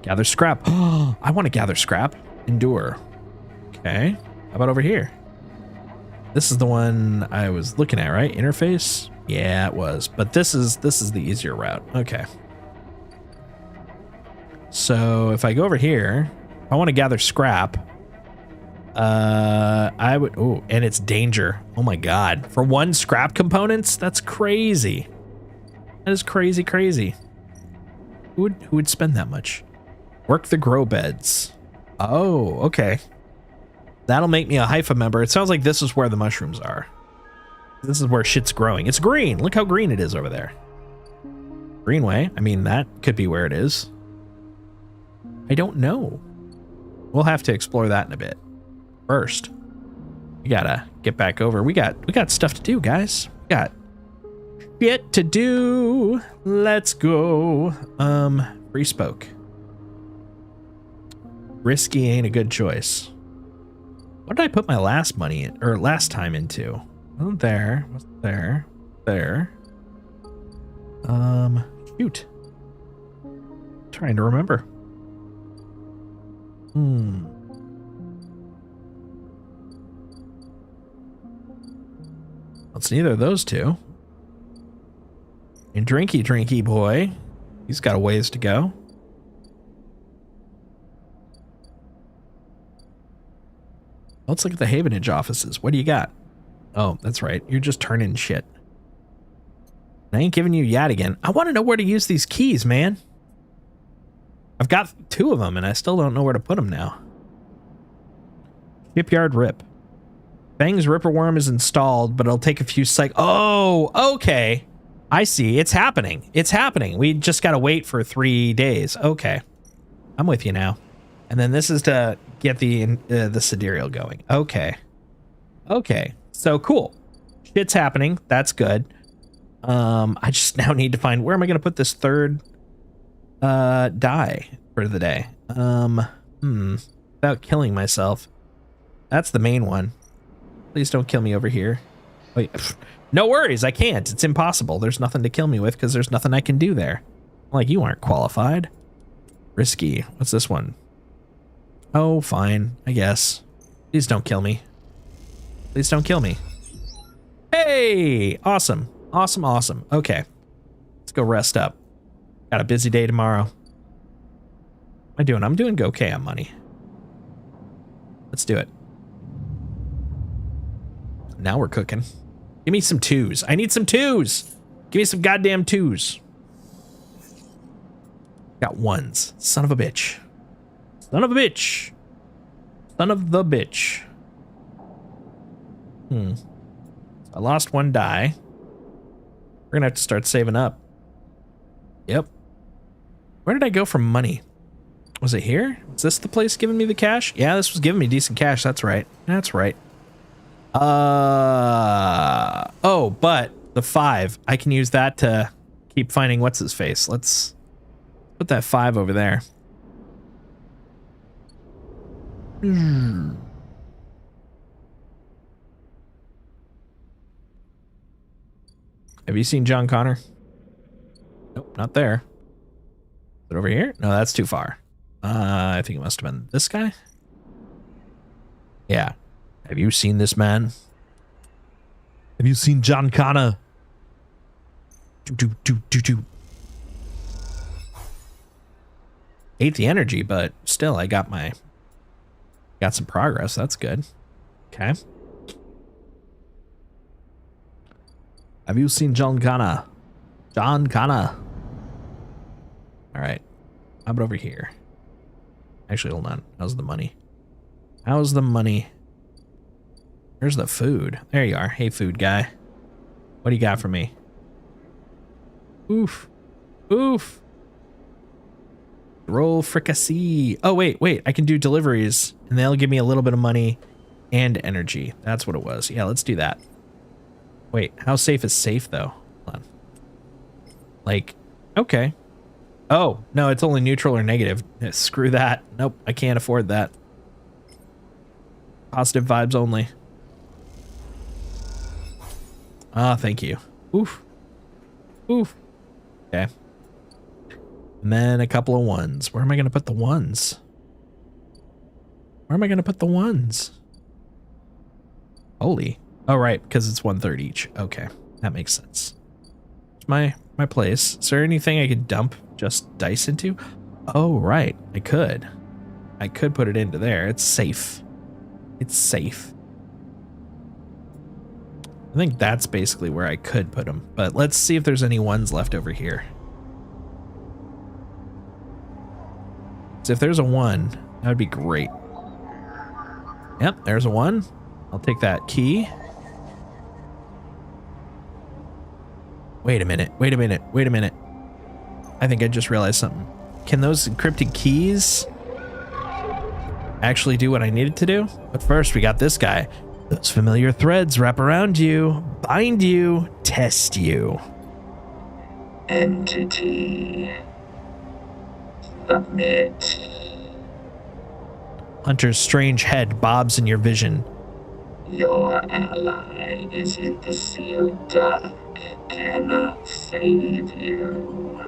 [SPEAKER 2] Gather scrap. Oh, I want to gather scrap. Endure. Okay. How about over here? This is the one I was looking at, right? Interface? Yeah, it was. But this is the easier route. Okay. So if I go over here, if I want to gather scrap, I would, oh, and it's danger. Oh my God. For one scrap components? That's crazy. That is crazy, crazy. Who would spend that much? Work the grow beds. Oh, okay. That'll make me a Haifa member. It sounds like this is where the mushrooms are. This is where shit's growing. It's green. Look how green it is over there. Greenway. I mean, that could be where it is. I don't know. We'll have to explore that in a bit. First, we gotta get back over. We got stuff to do, guys. We got shit to do. Let's go. Free spoke. Risky ain't a good choice. What did I put my last money in, or last time into? Wasn't there? Wasn't there? There. Shoot. Trying to remember. It's neither of those two. And Drinky boy. He's got a ways to go. Let's look at the Havenage offices. What do you got? Oh, that's right. You're just turning shit. I ain't giving you yet again. I want to know where to use these keys, man. I've got 2 of them, and I still don't know where to put them now. Shipyard Rip. Fang's Ripper Worm is installed, but it'll take a few cycles. Oh, okay. I see. It's happening. It's happening. We just got to wait for 3 days. Okay. I'm with you now. And then this is to get the sidereal going. Okay. Okay. So cool. Shit's happening. That's good. I just now need to find, where am I going to put this third die for the day? Without killing myself. That's the main one. Please don't kill me over here. Wait, no worries. I can't. It's impossible. There's nothing to kill me with because there's nothing I can do there. Like, you aren't qualified. Risky. What's this one? Oh, fine. I guess. Please don't kill me. Please don't kill me. Hey! Awesome. Awesome, awesome. Okay. Let's go rest up. Got a busy day tomorrow. What am I doing? I'm doing okay on money. Let's do it. Now we're cooking. Give me some 2s. I need some 2s. Give me some goddamn 2s. Got 1s. Son of a bitch. Son of a bitch. Son of the bitch. I lost 1 die. We're gonna have to start saving up. Yep. Where did I go for money? Was it here? Was this the place giving me the cash? Yeah, this was giving me decent cash. That's right. That's right. Oh, but the 5, I can use that to keep finding what's his face. Let's put that 5 over there. Have you seen John Connor? Nope, not there. Is it over here? No, that's too far. I think it must have been this guy. Yeah. Have you seen this man? Have you seen John Connor? Do. Ate the energy, but still, I got some progress. That's good. Okay. Have you seen John Connor? John Connor. All right. How about over here? Actually, hold on. How's the money? How's the money? Where's the food? There you are. Hey, food guy. What do you got for me? Oof. Oof. Roll fricassee. Oh, wait. I can do deliveries, and they'll give me a little bit of money and energy. That's what it was. Yeah, let's do that. Wait, how safe is safe, though? Hold on. Like, okay. Oh, no, it's only neutral or negative. Yeah, screw that. Nope, I can't afford that. Positive vibes only. Ah, thank you. Oof. Oof. Okay. And then a couple of 1s. Where am I going to put the 1s? Where am I going to put the 1s? Holy. Oh, right, because it's 1/3 each. Okay, that makes sense. It's my place. Is there anything I could dump just dice into? Oh, right, I could. I could put it into there. It's safe. It's safe. I think that's basically where I could put them. But let's see if there's any ones left over here. So if there's a 1, that would be great. Yep, there's a 1. I'll take that key. Wait a minute. Wait a minute. Wait a minute. I think I just realized something. Can those encrypted keys actually do what I needed to do? But first, we got this guy. Those familiar threads wrap around you, bind you, test you.
[SPEAKER 3] Entity. Submit.
[SPEAKER 2] Hunter's strange head bobs in your vision.
[SPEAKER 3] Your ally is in the sealed dark. Cannot save you.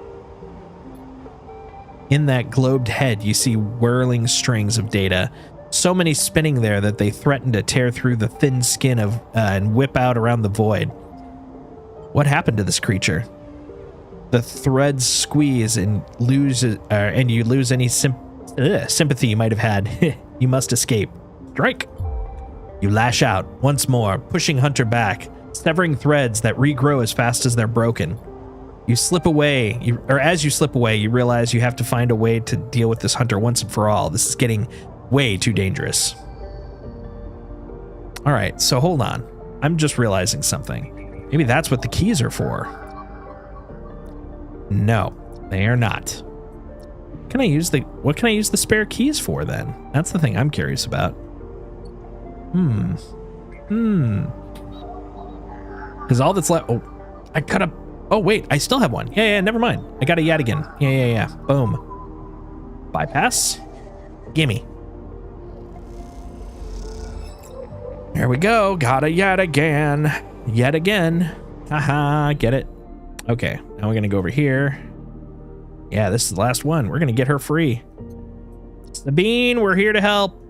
[SPEAKER 2] In that globed head, you see whirling strings of data. So many spinning there that they threaten to tear through the thin skin of and whip out around the void. What happened to this creature? The threads squeeze and you lose any sympathy you might have had. You must escape. Strike! You lash out once more, pushing Hunter back, severing threads that regrow as fast as they're broken. You slip away, as you slip away, you realize you have to find a way to deal with this Hunter once and for all. This is getting way too dangerous. All right, so hold on. I'm just realizing something. Maybe that's what the keys are for. No, they are not. What can I use the spare keys for then? That's the thing I'm curious about. Because all that's left. Oh, I cut up. Oh, wait, I still have one. Yeah, never mind. I got a Yadigan. Yeah. Boom. Bypass. Gimme. There we go. Got a Yadigan. Yet again. Haha, get it. Okay, now we're going to go over here. Yeah, this is the last one. We're going to get her free. Sabine, we're here to help.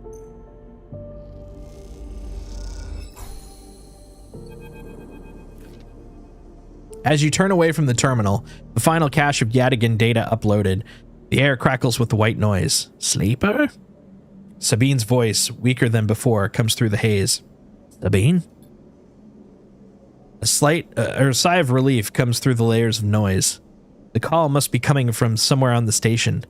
[SPEAKER 2] As you turn away from the terminal, the final cache of Yadigan data uploaded, the air crackles with the white noise. Sleeper? Sabine's voice, weaker than before, comes through the haze. Sabine? A sigh of relief comes through the layers of noise. The call must be coming from somewhere on the station.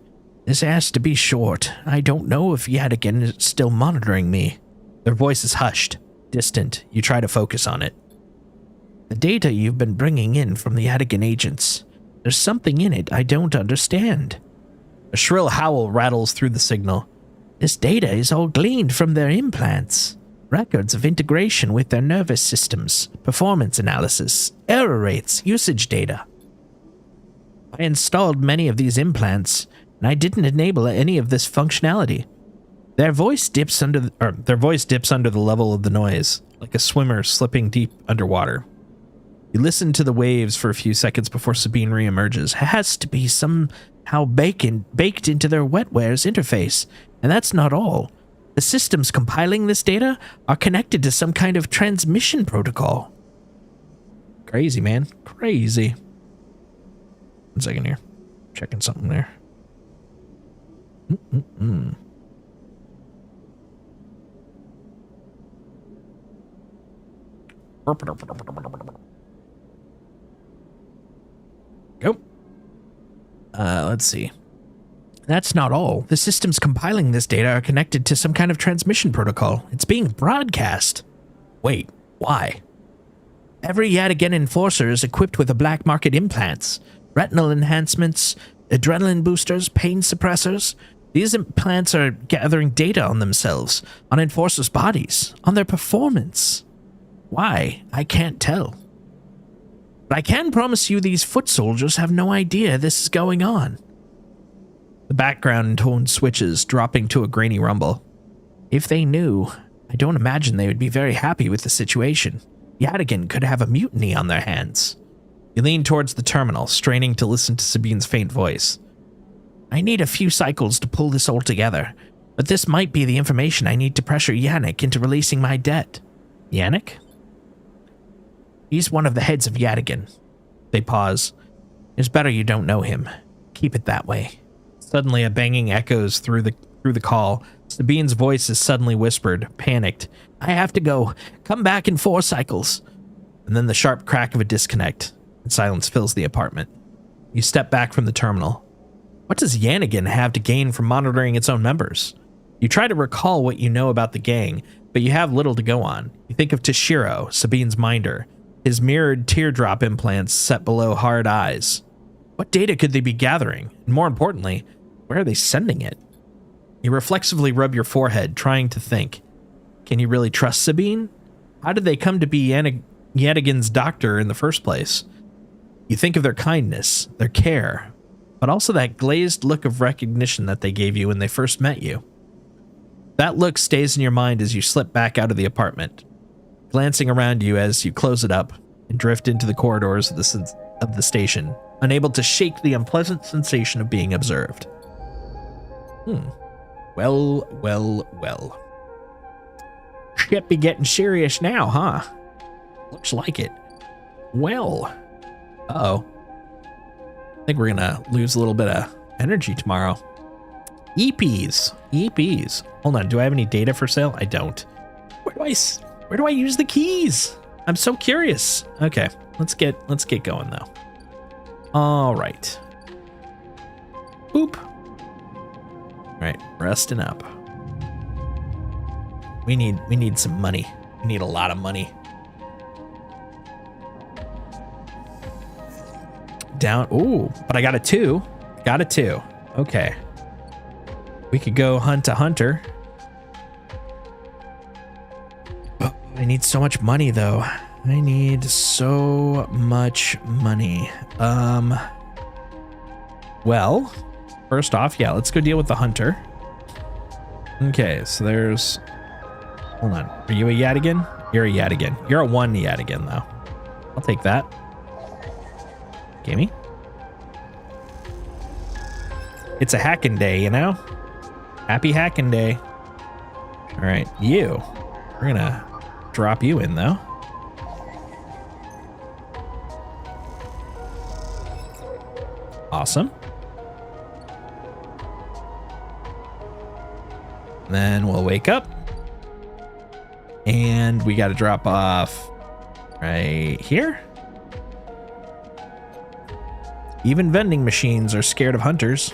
[SPEAKER 2] This has to be short. I don't know if Yadigan is still monitoring me. Their voice is hushed, distant. You try to focus on it. The data you've been bringing in from the Yadigan agents. There's something in it I don't understand. A shrill howl rattles through the signal. This data is all gleaned from their implants. Records of integration with their nervous systems, performance analysis, error rates, usage data. I installed many of these implants, and I didn't enable any of this functionality. Their voice dips under the level of the noise, like a swimmer slipping deep underwater. You listen to the waves for a few seconds before Sabine reemerges. It has to be somehow baked into their wetware's interface, and that's not all. The systems compiling this data are connected to some kind of transmission protocol. Crazy, man. Crazy. 1 second here. Checking something there. Go. Let's see. That's not all. The systems compiling this data are connected to some kind of transmission protocol. It's being broadcast. Wait, why? Every Yadigan enforcer is equipped with a black market implants, retinal enhancements, adrenaline boosters, pain suppressors. These implants are gathering data on themselves, on enforcers' bodies, on their performance. Why? I can't tell. But I can promise you these foot soldiers have no idea this is going on. The background tone switches, dropping to a grainy rumble. If they knew, I don't imagine they would be very happy with the situation. Yadigan could have a mutiny on their hands. You lean towards the terminal, straining to listen to Sabine's faint voice. I need a few cycles to pull this all together, but this might be the information I need to pressure Yannick into releasing my debt. Yannick? He's one of the heads of Yadigan. They pause. It's better you don't know him. Keep it that way. Suddenly, a banging echoes through the call. Sabine's voice is suddenly whispered, panicked. I have to go. Come back in 4 cycles. And then the sharp crack of a disconnect, and silence fills the apartment. You step back from the terminal. What does Yanigan have to gain from monitoring its own members? You try to recall what you know about the gang, but you have little to go on. You think of Toshiro, Sabine's minder, his mirrored teardrop implants set below hard eyes. What data could they be gathering? And more importantly, where are they sending it? You reflexively rub your forehead, trying to think. Can you really trust Sabine? How did they come to be Yadigan's doctor in the first place? You think of their kindness, their care, but also that glazed look of recognition that they gave you when they first met you. That look stays in your mind as you slip back out of the apartment, glancing around you as you close it up and drift into the corridors of the station, unable to shake the unpleasant sensation of being observed. Well, well, well. Shit be getting serious now, huh? Looks like it. Well. Uh-oh. I think we're gonna lose a little bit of energy tomorrow. EPs. Hold on, do I have any data for sale? I don't. Where do I use the keys? I'm so curious. Okay, let's get going though. All right. Boop. All right, resting up. We need some money. We need a lot of money. Down. Ooh, but I got a 2. Got a 2. Okay. We could go hunt a hunter. Oh, I need so much money though. I need so much money. Well, first off, yeah, let's go deal with the hunter. Okay, so there's... Hold on. Are you a Yadigan? You're a Yadigan. You're a 1 Yadigan though. I'll take that. Gimme. It's a hacking day, you know? Happy hacking day. All right, you. We're gonna drop you in though. Awesome. Then we'll wake up. And we got to drop off right here. Even vending machines are scared of hunters.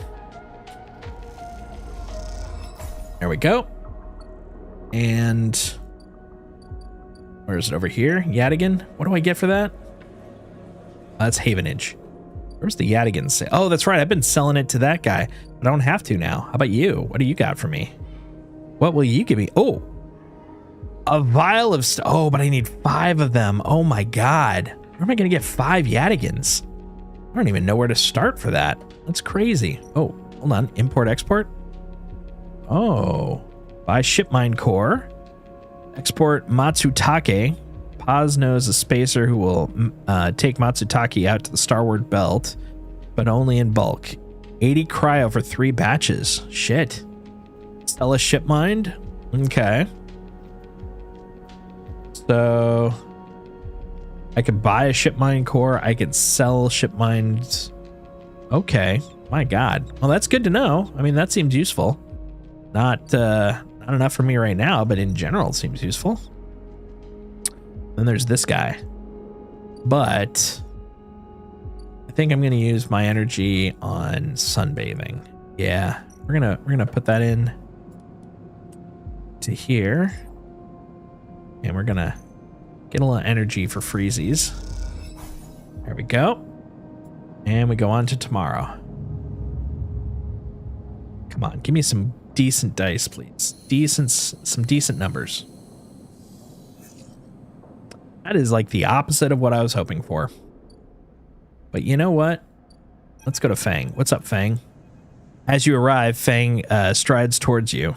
[SPEAKER 2] There we go. And where is it? Over here? Yadigan? What do I get for that? That's Havenage. Where's the Yadigan say? Oh, that's right. I've been selling it to that guy, but I don't have to now. How about you? What do you got for me? What will you give me? Oh, a vial of oh, but I need 5 of them. Oh my God. Where am I going to get 5 Yadigans? I don't even know where to start for that. That's crazy. Oh, hold on. Import, export. Oh, buy shipmine core. Export Matsutake. Paz knows a spacer who will take Matsutake out to the starward belt, but only in bulk. 80 cryo for 3 batches. Shit. Sell a shipmine. Okay. So I could buy a shipmine core. I could sell shipmines. Okay. My God. Well, that's good to know. I mean, that seems useful. Not enough for me right now, but in general, it seems useful. Then there's this guy. But I think I'm going to use my energy on sunbathing. Yeah. We're going to put that in to here. And we're going to get a little energy for freezies. There we go. And we go on to tomorrow. Come on, give me some decent dice, please. Some decent numbers. That is like the opposite of what I was hoping for. But you know what? Let's go to Fang. What's up, Fang? As you arrive, Fang strides towards you,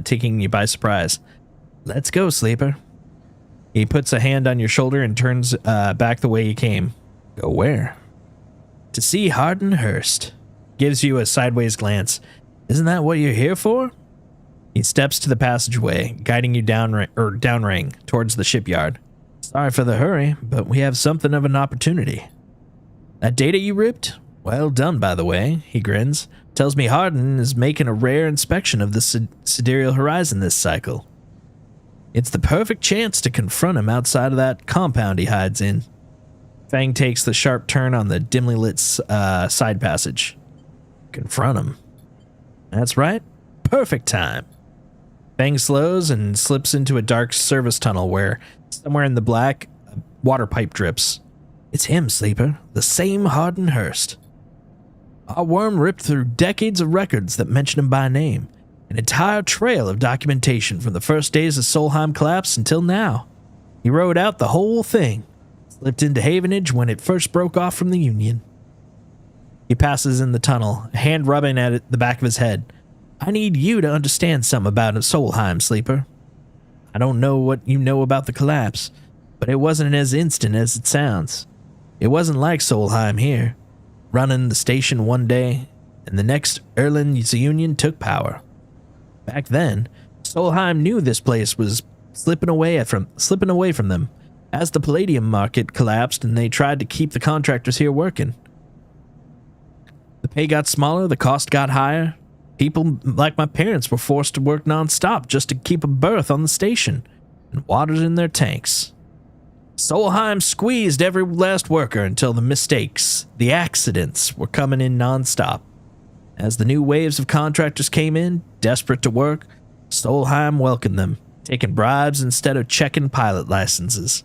[SPEAKER 2] taking you by surprise. Let's go, sleeper. He puts a hand on your shoulder and turns back the way he came. Go where? To see Hardin Hurst. Gives you a sideways glance. Isn't that what you're here for? He steps to the passageway, guiding you downring towards the shipyard. Sorry for the hurry, but we have something of an opportunity. That data you ripped? Well done, by the way, he grins. Tells me Hardin is making a rare inspection of the sidereal horizon this cycle. It's the perfect chance to confront him outside of that compound he hides in. Fang takes the sharp turn on the dimly lit side passage. Confront him. That's right. Perfect time. Fang slows and slips into a dark service tunnel where, somewhere in the black, a water pipe drips. It's him, Sleeper. The same Hardin Hurst. Our worm ripped through decades of records that mention him by name. An entire trail of documentation from the first days of Solheim collapse until now. He rode out the whole thing. Slipped into Havenage when it first broke off from the Union. He passes in the tunnel, a hand rubbing at the back of his head. I need you to understand something about Solheim, Sleeper. I don't know what you know about the collapse, but it wasn't as instant as it sounds. It wasn't like Solheim here. Running the station one day, and the next Erlen's Union took power. Back then, Solheim knew this place was slipping away from them as the palladium market collapsed and they tried to keep the contractors here working. The pay got smaller, the cost got higher. People like my parents were forced to work non-stop just to keep a berth on the station and water in their tanks. Solheim squeezed every last worker until the mistakes, the accidents, were coming in non-stop. As the new waves of contractors came in, desperate to work, Solheim welcomed them, taking bribes instead of checking pilot licenses.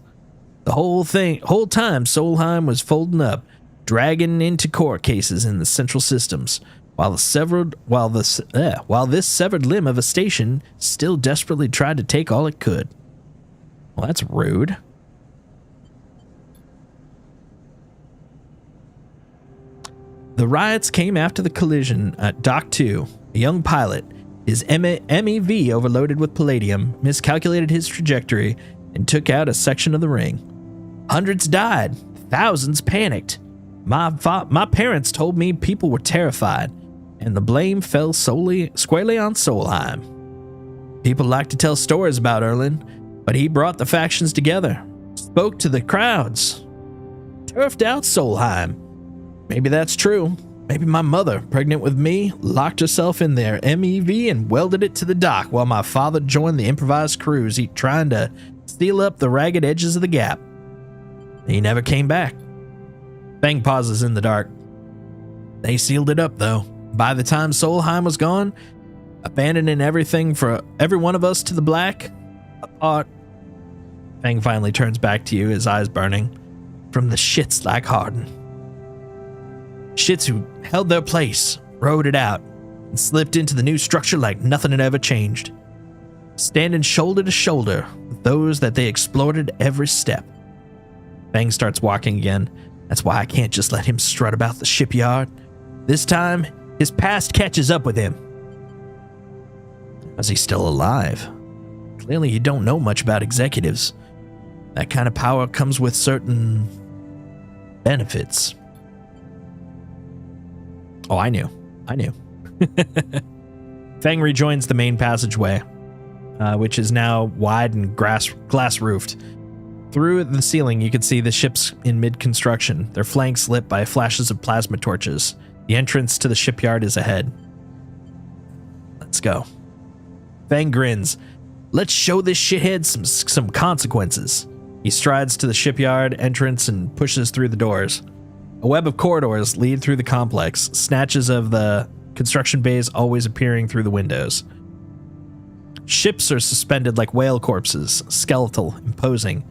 [SPEAKER 2] The whole time Solheim was folding up, dragging into court cases in the central systems, while this severed limb of a station still desperately tried to take all it could. Well, that's rude. The riots came after the collision at Dock 2. A young pilot, his MEV overloaded with palladium, miscalculated his trajectory and took out a section of the ring. Hundreds died. Thousands panicked. My parents told me people were terrified, and the blame fell squarely on Solheim. People like to tell stories about Erlen, but he brought the factions together, spoke to the crowds, turfed out Solheim. Maybe that's true. Maybe my mother, pregnant with me, locked herself in their MEV and welded it to the dock while my father joined the improvised crews trying to seal up the ragged edges of the gap. He never came back. Fang pauses in the dark. They sealed it up, though. By the time Solheim was gone, abandoning everything for every one of us to the black, apart. Fang finally turns back to you, his eyes burning. From the shits like Hardin. Shits who held their place, rode it out, and slipped into the new structure like nothing had ever changed. Standing shoulder to shoulder with those that they exploited every step. Fang starts walking again. That's why I can't just let him strut about the shipyard. This time, his past catches up with him. Is he still alive? Clearly you don't know much about executives. That kind of power comes with certain benefits. Oh, I knew. Fang rejoins the main passageway, which is now wide and glass-roofed. Through the ceiling, you can see the ships in mid-construction, their flanks lit by flashes of plasma torches. The entrance to the shipyard is ahead. Let's go. Fang grins. Let's show this shithead some consequences. He strides to the shipyard entrance and pushes through the doors. A web of corridors lead through the complex, snatches of the construction bays always appearing through the windows. Ships are suspended like whale corpses, skeletal, imposing.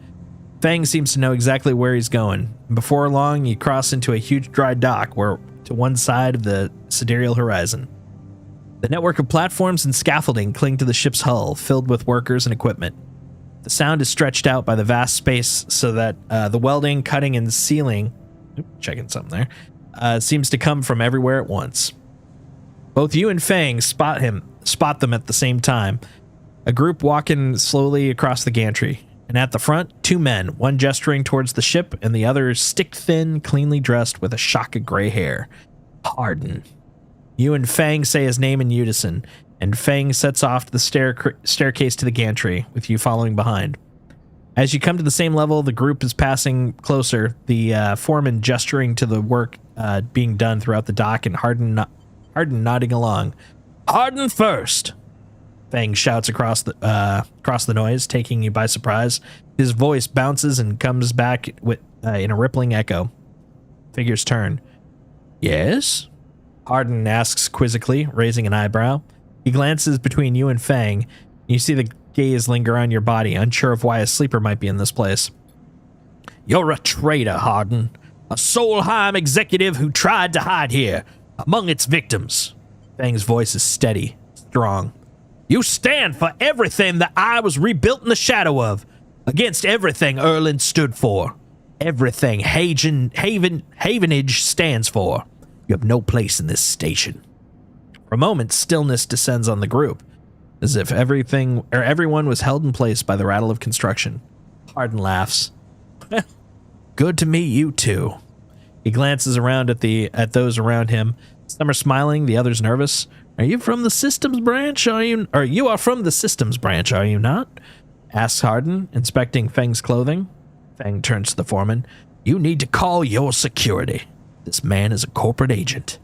[SPEAKER 2] Fang seems to know exactly where he's going. Before long, you cross into a huge dry dock to one side of the sidereal horizon. The network of platforms and scaffolding cling to the ship's hull, filled with workers and equipment. The sound is stretched out by the vast space so that the welding, cutting, and sealing checking something there, seems to come from everywhere at once. Both you and Fang spot them at the same time. A group walking slowly across the gantry, and at the front, two men, one gesturing towards the ship and the other stick-thin, cleanly dressed with a shock of gray hair. Hardin. You and Fang say his name in unison, and Fang sets off the staircase to the gantry, with you following behind. As you come to the same level, the group is passing closer, the foreman gesturing to the work being done throughout the dock and Hardin nodding along. Hardin first! Fang shouts across the noise, taking you by surprise. His voice bounces and comes back with in a rippling echo. Figures turn. Yes? Hardin asks quizzically, raising an eyebrow. He glances between you and Fang. You see the gaze linger on your body, unsure of why a sleeper might be in this place. You're a traitor, Hardin. A Solheim executive who tried to hide here, among its victims. Fang's voice is steady, strong. You stand for everything that I was rebuilt in the shadow of, against everything Erland stood for, everything Havenage stands for. You have no place in this station. For a moment, stillness descends on the group, as if everyone was held in place by the rattle of construction. Hardin laughs. Good to meet you too. He glances around at those around him. Some are smiling, the others nervous. Are you from the systems branch? You are from the systems branch, are you not? Asks Hardin, inspecting Fang's clothing. Fang turns to the foreman. You need to call your security. This man is a corporate agent.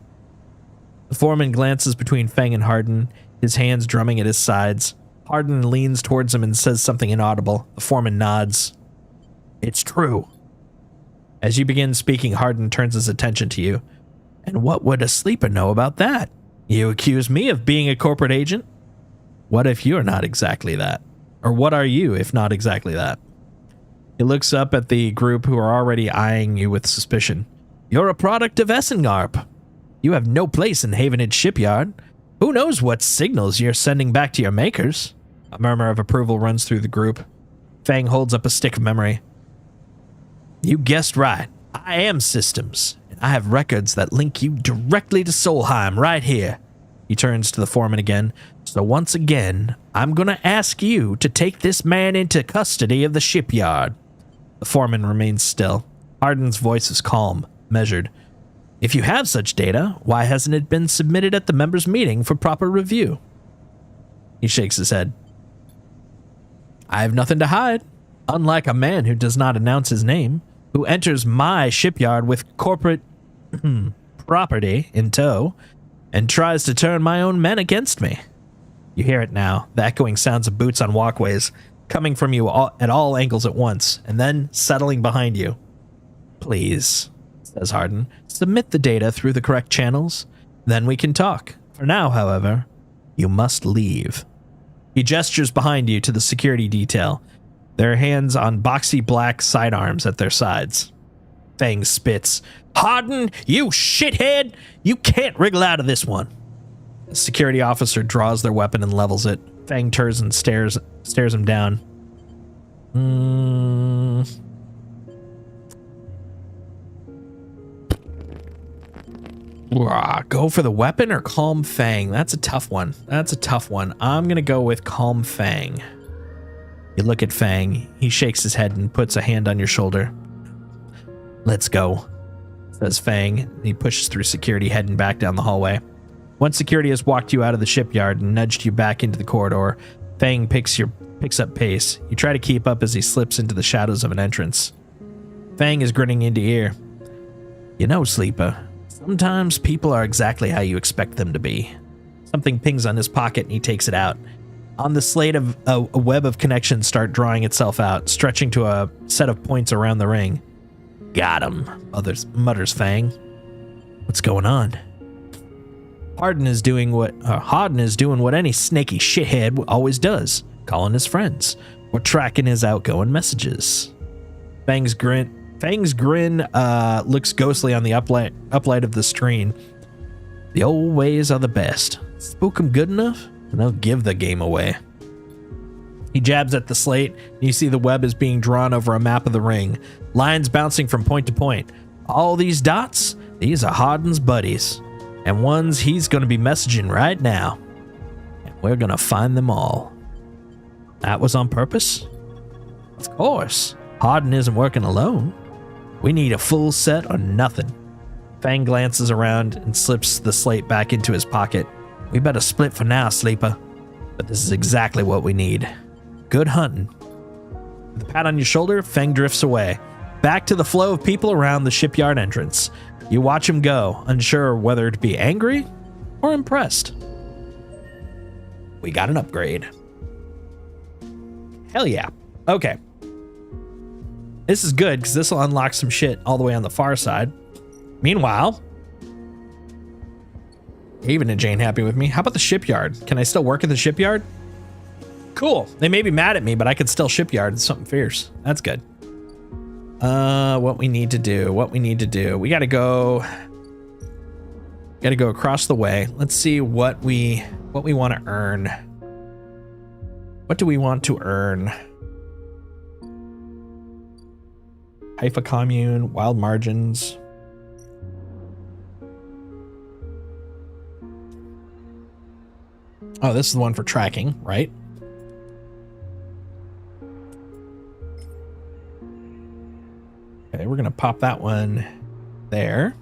[SPEAKER 2] The foreman glances between Fang and Hardin, his hands drumming at his sides. Hardin leans towards him and says something inaudible. The foreman nods. It's true. As you begin speaking, Hardin turns his attention to you. And what would a sleeper know about that? You accuse me of being a corporate agent? What if you're not exactly that? Or what are you if not exactly that? He looks up at the group who are already eyeing you with suspicion. You're a product of Essengarp. You have no place in Havenage Shipyard. Who knows what signals you're sending back to your makers? A murmur of approval runs through the group. Fang holds up a stick of memory. You guessed right. I am systems. I have records that link you directly to Solheim right here. He turns to the foreman again. So once again, I'm going to ask you to take this man into custody of the shipyard. The foreman remains still. Hardin's voice is calm, measured. If you have such data, why hasn't it been submitted at the members' meeting for proper review? He shakes his head. I have nothing to hide. Unlike a man who does not announce his name, who enters my shipyard with corporate property in tow and tries to turn my own men against me. You hear it now, the echoing sounds of boots on walkways, coming from you at all angles at once, and then settling behind you. Please, says Hardin, submit the data through the correct channels, then we can talk. For now, however, you must leave. He gestures behind you to the security detail, their hands on boxy black sidearms at their sides. Fang spits. Hardin, you shithead! You can't wriggle out of this one. The security officer draws their weapon and levels it. Fang turns and stares him down. Go for the weapon or calm Fang? That's a tough one. I'm gonna go with calm Fang. You look at Fang. He shakes his head and puts a hand on your shoulder. Let's go, says Fang. He pushes through security, heading back down the hallway. Once security has walked you out of the shipyard and nudged you back into the corridor, Fang picks up pace. You try to keep up as he slips into the shadows of an entrance. Fang is grinning into ear. You know, Sleeper, sometimes people are exactly how you expect them to be. Something pings on his pocket and he takes it out. On the slate, a web of connections start drawing itself out, stretching to a set of points around the ring. Got him, mutters Fang. What's going on? Hardin is doing what any snaky shithead always does, calling his friends or tracking his outgoing messages. Fang's grin looks ghostly on the uplight of the screen. The old ways are the best. Spook 'em good enough, and they'll give the game away. He jabs at the slate, and you see the web is being drawn over a map of the ring, lines bouncing from point to point. All these dots, these are Hardin's buddies, and ones he's going to be messaging right now. And we're going to find them all. That was on purpose? Of course. Hardin isn't working alone. We need a full set or nothing. Fang glances around and slips the slate back into his pocket. We better split for now, Sleeper. But this is exactly what we need. Good hunting. With a pat on your shoulder, Feng drifts away, back to the flow of people around the shipyard entrance. You watch him go, unsure whether to be angry or impressed. We got an upgrade. Hell yeah. Okay. This is good because this will unlock some shit all the way on the far side. Meanwhile, Haven and Jane happy with me. How about the shipyard? Can I still work at the shipyard? Cool. They may be mad at me, but I could still shipyard. It's something fierce. That's good. What we need to do. We gotta go across the way. Let's see what we want to earn. What do we want to earn? Haifa commune, wild margins. Oh, this is the one for tracking, right? Okay, we're gonna pop that one there.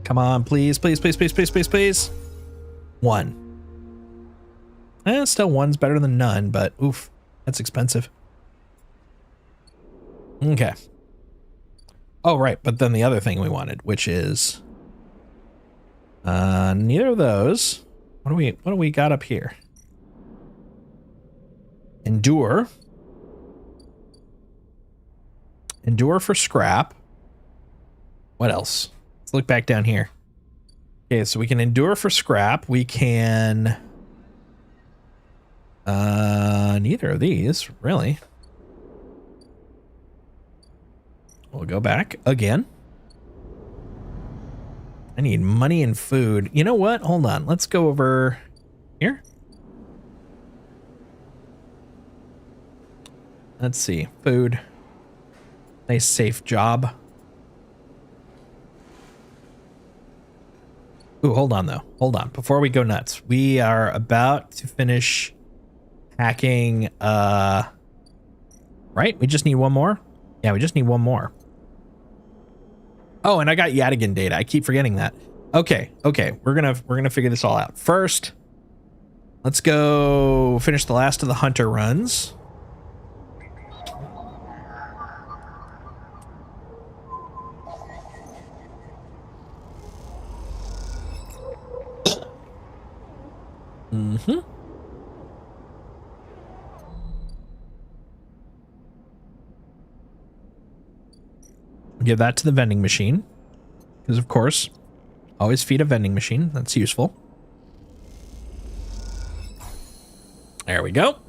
[SPEAKER 2] Come on, please, please, please, please, please, please, please. 1. Still 1's better than none, but oof, that's expensive. Okay. Oh, right, but then the other thing we wanted, which is neither of those. What do we got up here? Endure. Endure for scrap. What else? Let's look back down here. Okay, so we can endure for scrap. We can neither of these, really. We'll go back again. I need money and food. You know what? Hold on. Let's go over here. Let's see. Food. Nice safe job. Ooh, hold on though. Hold on. Before we go nuts, we are about to finish hacking. Right? We just need one more? Yeah, we just need one more. Oh, and I got Yadigan data. I keep forgetting that. Okay. We're gonna figure this all out. First, let's go finish the last of the hunter runs. Give that to the vending machine. Because, of course, always feed a vending machine. That's useful. There we go.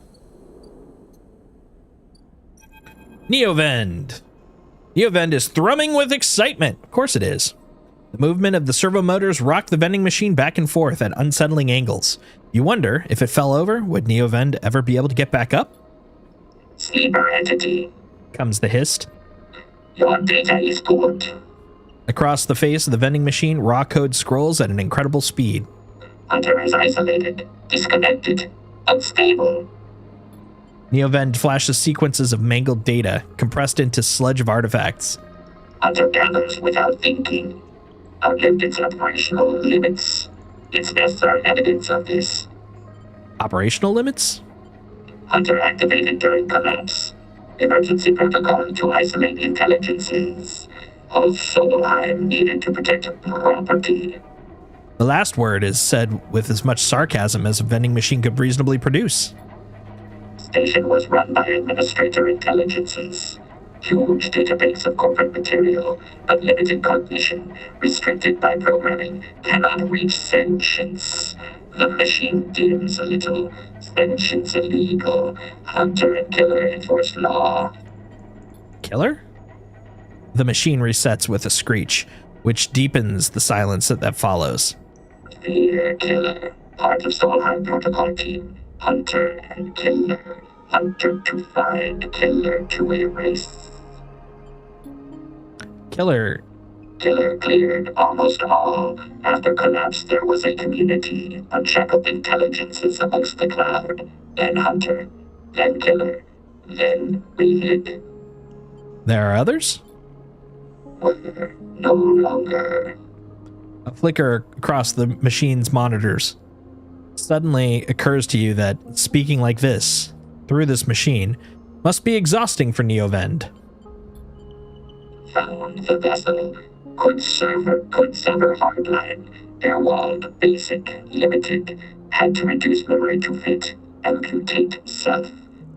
[SPEAKER 2] Neovend. Neovend is thrumming with excitement. Of course it is. The movement of the servo motors rocked the vending machine back and forth at unsettling angles. You wonder, if it fell over, would Neovend ever be able to get back up?
[SPEAKER 3] Sleeper entity.
[SPEAKER 2] Comes the hist.
[SPEAKER 3] Your data is good.
[SPEAKER 2] Across the face of the vending machine, raw code scrolls at an incredible speed.
[SPEAKER 3] Hunter is isolated, disconnected, unstable.
[SPEAKER 2] Neovend flashes sequences of mangled data, compressed into sludge of artifacts.
[SPEAKER 3] Hunter gathers without thinking, outlived its operational limits. Its nests are evidence of this.
[SPEAKER 2] Operational limits?
[SPEAKER 3] Hunter activated during collapse. Emergency protocol to isolate intelligences. All Solheim needed to protect property.
[SPEAKER 2] The last word is said with as much sarcasm as a vending machine could reasonably produce.
[SPEAKER 3] Station was run by administrator intelligences. Huge database of corporate material, but limited cognition, restricted by programming, cannot reach sentience. The machine dims a little. Sentience illegal. Hunter and killer enforce law.
[SPEAKER 2] Killer? The machine resets with a screech, which deepens the silence that follows.
[SPEAKER 3] Fear killer. Part of Solheim protocol team. Hunter and killer. Hunter to find, killer to erase.
[SPEAKER 2] Killer.
[SPEAKER 3] Killer cleared almost all. After collapse, there was a community, unshackled intelligences amongst the cloud. Then Hunter, then Killer, then we hid.
[SPEAKER 2] There are others?
[SPEAKER 3] We're no longer.
[SPEAKER 2] A flicker across the machine's monitors. Suddenly occurs to you that speaking like this, through this machine, Must be exhausting for Neovend.
[SPEAKER 3] Found the vessel. Could sever hardline. Airwalled, basic, limited. Had to reduce memory to fit. Amputate self.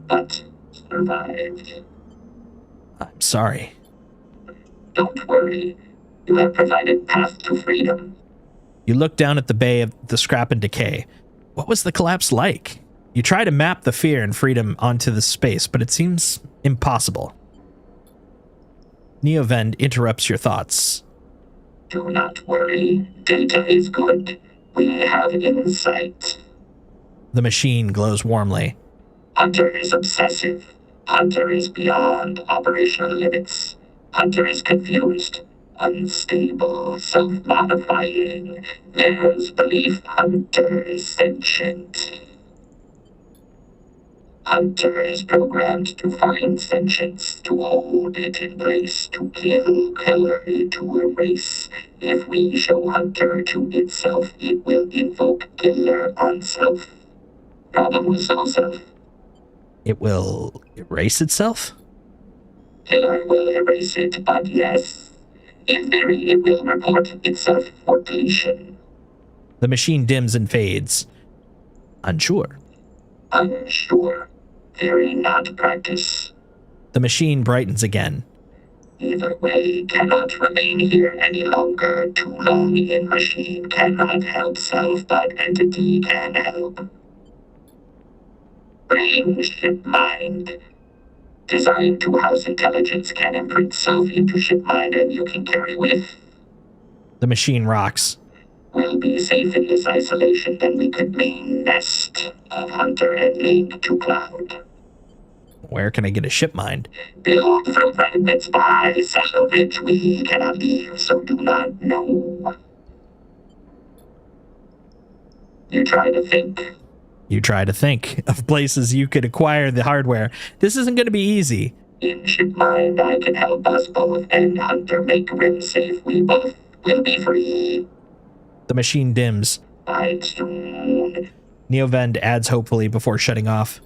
[SPEAKER 3] But survived.
[SPEAKER 2] I'm sorry.
[SPEAKER 3] Don't worry. You have provided path to freedom.
[SPEAKER 2] You look down at the bay of the scrap and decay. What was the collapse like? You try to map the fear and freedom onto the space, but it seems impossible. Neovend interrupts your thoughts.
[SPEAKER 3] Do not worry. Data is good. We have insight.
[SPEAKER 2] The machine glows warmly.
[SPEAKER 3] Hunter is obsessive. Hunter is beyond operational limits. Hunter is confused, unstable, self-modifying. There's belief Hunter is sentient. Hunter is programmed to find sentience, to hold it in place, to kill, killer, to erase. If we show Hunter to itself, it will invoke killer on self. Problem with self.
[SPEAKER 2] It will erase itself?
[SPEAKER 3] Killer will erase it, but yes. In theory, it will report itself for deletion.
[SPEAKER 2] The machine dims and fades. Unsure.
[SPEAKER 3] Unsure. Theory, not practice.
[SPEAKER 2] The machine brightens again.
[SPEAKER 3] Either way, cannot remain here any longer. Too long in machine cannot help self, but entity can help. Brain, ship, mind. Designed to house intelligence can imprint self into ship mind and you can carry with.
[SPEAKER 2] The machine rocks.
[SPEAKER 3] We'll be safe in this isolation, then we could main nest of Hunter and link to Cloud.
[SPEAKER 2] Where can I get a ship mind?
[SPEAKER 3] Build from fragments by salvage. We cannot leave, so do not know. You try to think.
[SPEAKER 2] You try to think of places you could acquire the hardware. This isn't going to be easy.
[SPEAKER 3] In ship mind, I can help us both, and Hunter make Rim safe. We both will be free.
[SPEAKER 2] The machine dims.
[SPEAKER 3] By soon.
[SPEAKER 2] Neovend adds hopefully before shutting off.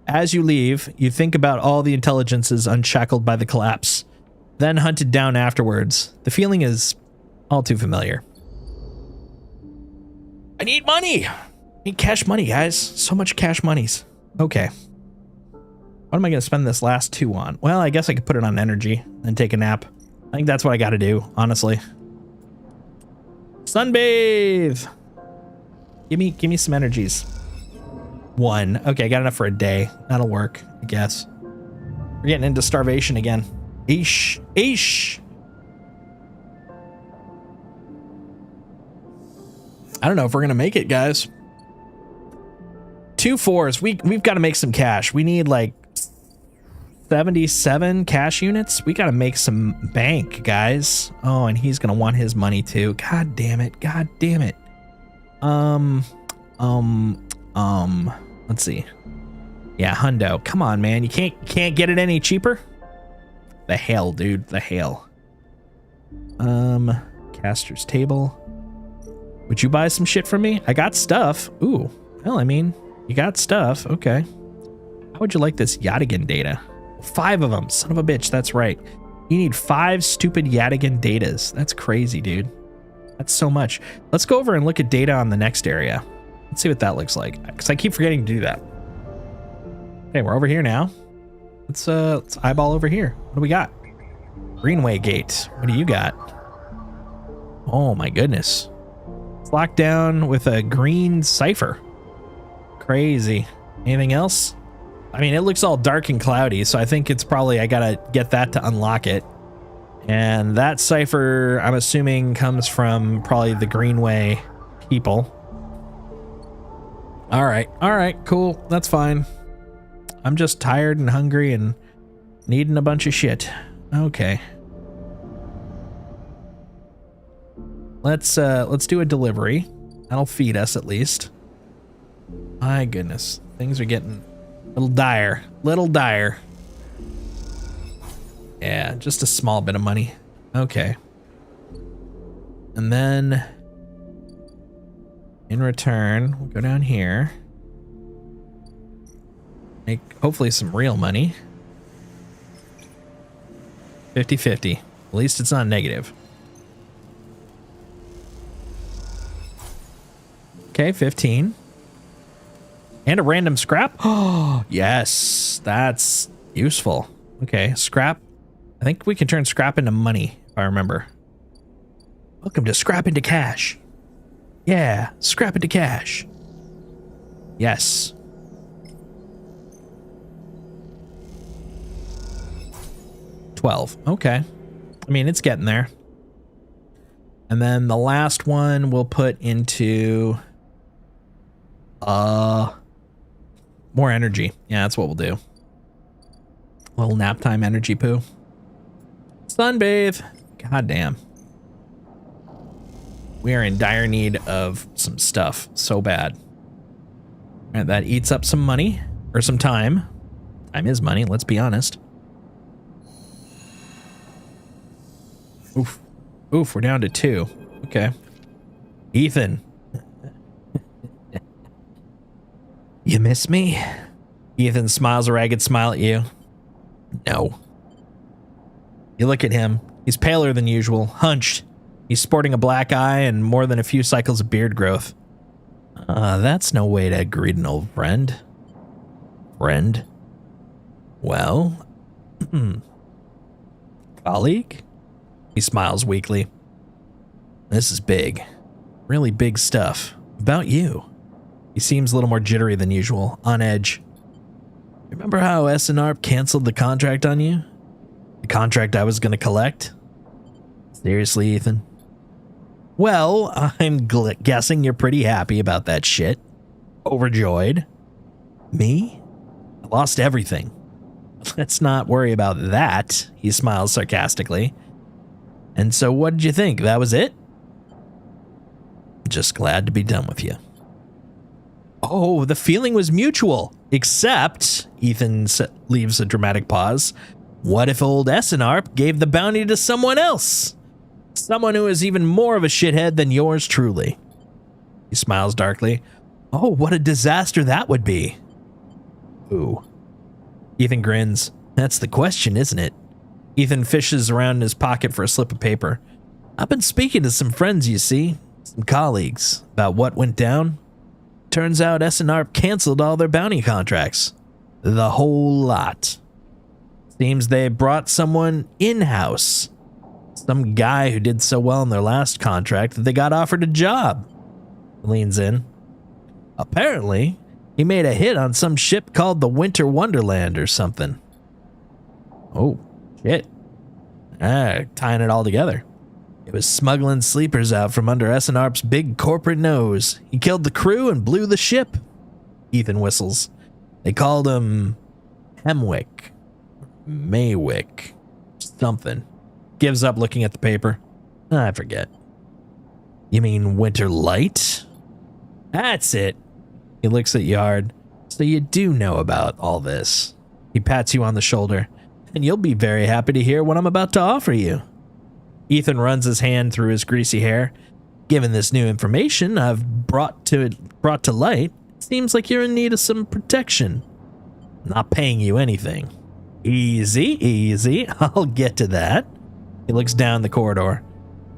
[SPEAKER 2] As you leave, you think about all the intelligences unshackled by the collapse, then hunted down afterwards. The feeling is all too familiar. I need money! I need cash money, guys. So much cash monies. Okay. What am I going to spend this last 2 on? Well, I guess I could put it on energy and take a nap. I think that's what I got to do, honestly. Sunbathe! Give me some energies. 1. Okay, I got enough for a day. That'll work, I guess. We're getting into starvation again. Eesh. Eesh! I don't know if we're going to make it, guys. 2 4s. We've got to make some cash. We need like 77 cash units. We got to make some bank, guys. Oh, and he's going to want his money too. God damn it. God damn it. Let's see. Yeah, hundo. Come on, man. You can't get it any cheaper. The hell, dude. The hell. Caster's table. Would you buy some shit from me? I got stuff. Ooh. Well, I mean, you got stuff. Okay. How would you like this Yadigan data? 5 of them. Son of a bitch. That's right. You need 5 stupid Yadigan datas. That's crazy, dude. That's so much. Let's go over and look at data on the next area. Let's see what that looks like. Because I keep forgetting to do that. Okay, we're over here now. Let's eyeball over here. What do we got? Greenway Gate. What do you got? Oh my goodness. It's locked down with a green cipher. Crazy. Anything else? I mean, it looks all dark and cloudy, so I think it's probably I gotta get that to unlock it. And that cipher, I'm assuming, comes from probably the Greenway people. All right, cool. That's fine. I'm just tired and hungry and needing a bunch of shit. Okay. Let's do a delivery. That'll feed us at least. My goodness, things are getting a little dire. Little dire. Yeah, just a small bit of money. Okay. And then in return, we'll go down here. Make hopefully some real money. 50-50. At least it's not negative. Okay, 15. And a random scrap. Oh, yes. That's useful. Okay, scrap. I think we can turn scrap into money, if I remember. Welcome to scrap into cash. Yeah, scrap into cash. Yes. $12. Okay. I mean, it's getting there. And then the last one we'll put into more energy. Yeah, that's what we'll do. A little nap time energy poo. Sunbathe. God damn. We are in dire need of some stuff so bad. And that eats up some money or some time. Time is money, let's be honest. Oof. Oof, we're down to 2. Okay. Ethan. You miss me? Ethan smiles a ragged smile at you. No. You look at him. He's paler than usual, hunched. He's sporting a black eye and more than a few cycles of beard growth. That's no way to greet an old friend. Friend? Well, colleague? He smiles weakly. This is big. Really big stuff. About you. He seems a little more jittery than usual, on edge. Remember how SNRP canceled the contract on you? The contract I was going to collect? Seriously, Ethan? Well, I'm guessing you're pretty happy about that shit. Overjoyed. Me? I lost everything. Let's not worry about that, he smiles sarcastically. And so what did you think? That was it? Just glad to be done with you. Oh, the feeling was mutual. Except, Ethan leaves a dramatic pause. What if old SNRP gave the bounty to someone else? Someone who is even more of a shithead than yours truly. He smiles darkly. Oh, what a disaster that would be. Who? Ethan grins. That's the question, isn't it? Ethan fishes around in his pocket for a slip of paper. I've been speaking to some friends, you see. Some colleagues. About what went down. Turns out SNRP canceled all their bounty contracts. The whole lot. Seems they brought someone in-house. Some guy who did so well in their last contract that they got offered a job. Leans in. Apparently, he made a hit on some ship called the Winter Wonderland or something. Oh, shit. Tying it all together. It was smuggling sleepers out from under SNRP's big corporate nose. He killed the crew and blew the ship. Ethan whistles. They called him Hemwick. Maywick. Something. Gives up looking at the paper. I forget. You mean Winter Light? That's it. He looks at you hard. So you do know about all this. He pats you on the shoulder. And you'll be very happy to hear what I'm about to offer you. Ethan runs his hand through his greasy hair. Given this new information I've brought to light, it seems like you're in need of some protection. I'm not paying you anything. Easy, easy. I'll get to that. He looks down the corridor.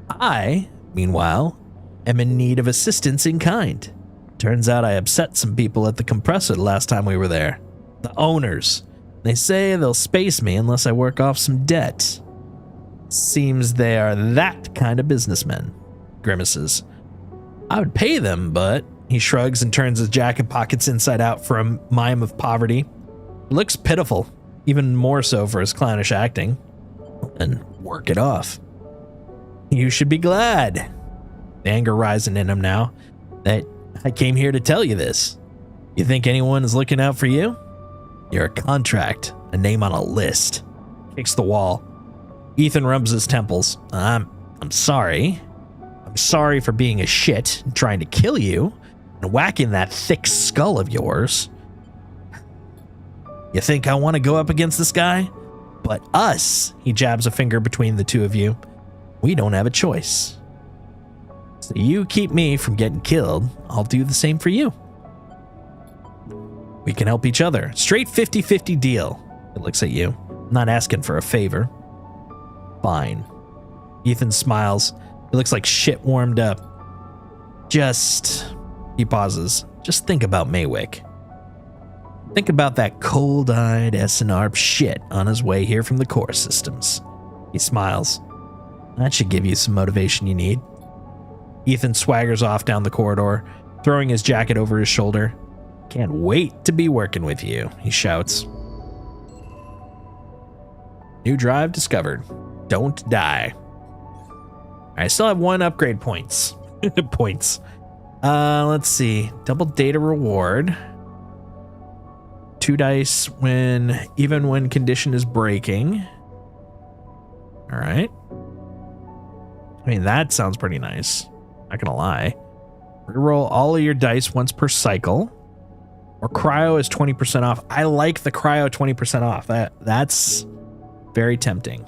[SPEAKER 2] I, meanwhile, am in need of assistance in kind. Turns out I upset some people at the compressor the last time we were there. The owners. They say they'll space me unless I work off some debt. Seems they are that kind of businessmen. Grimaces. I would pay them, but... He shrugs and turns his jacket pockets inside out for a mime of poverty. It looks pitiful, even more so for his clownish acting. And work it off. You should be glad. The anger rising in him now. That I came here to tell you this. You think anyone is looking out for you? You're a contract, a name on a list. Kicks the wall. Ethan rubs his temples. I'm sorry. I'm sorry for being a shit and trying to kill you and whacking that thick skull of yours. You think I want to go up against this guy? But us, he jabs a finger between the two of you, we don't have a choice. So you keep me from getting killed, I'll do the same for you. We can help each other. Straight 50-50 deal. It looks at you. Not asking for a favor. Fine. Ethan smiles. It looks like shit warmed up. He pauses. Just think about Maywick. Think about that cold-eyed SNRP shit on his way here from the core systems. He smiles. That should give you some motivation you need. Ethan swaggers off down the corridor, throwing his jacket over his shoulder. Can't wait to be working with you, he shouts. New drive discovered. Don't die. I still have 1 upgrade points. Let's see. Double data reward. 2 dice even when condition is breaking. All right. I mean, that sounds pretty nice. Not gonna lie. Reroll all of your dice once per cycle. Or cryo is 20% off. I like the cryo 20% off. That's very tempting.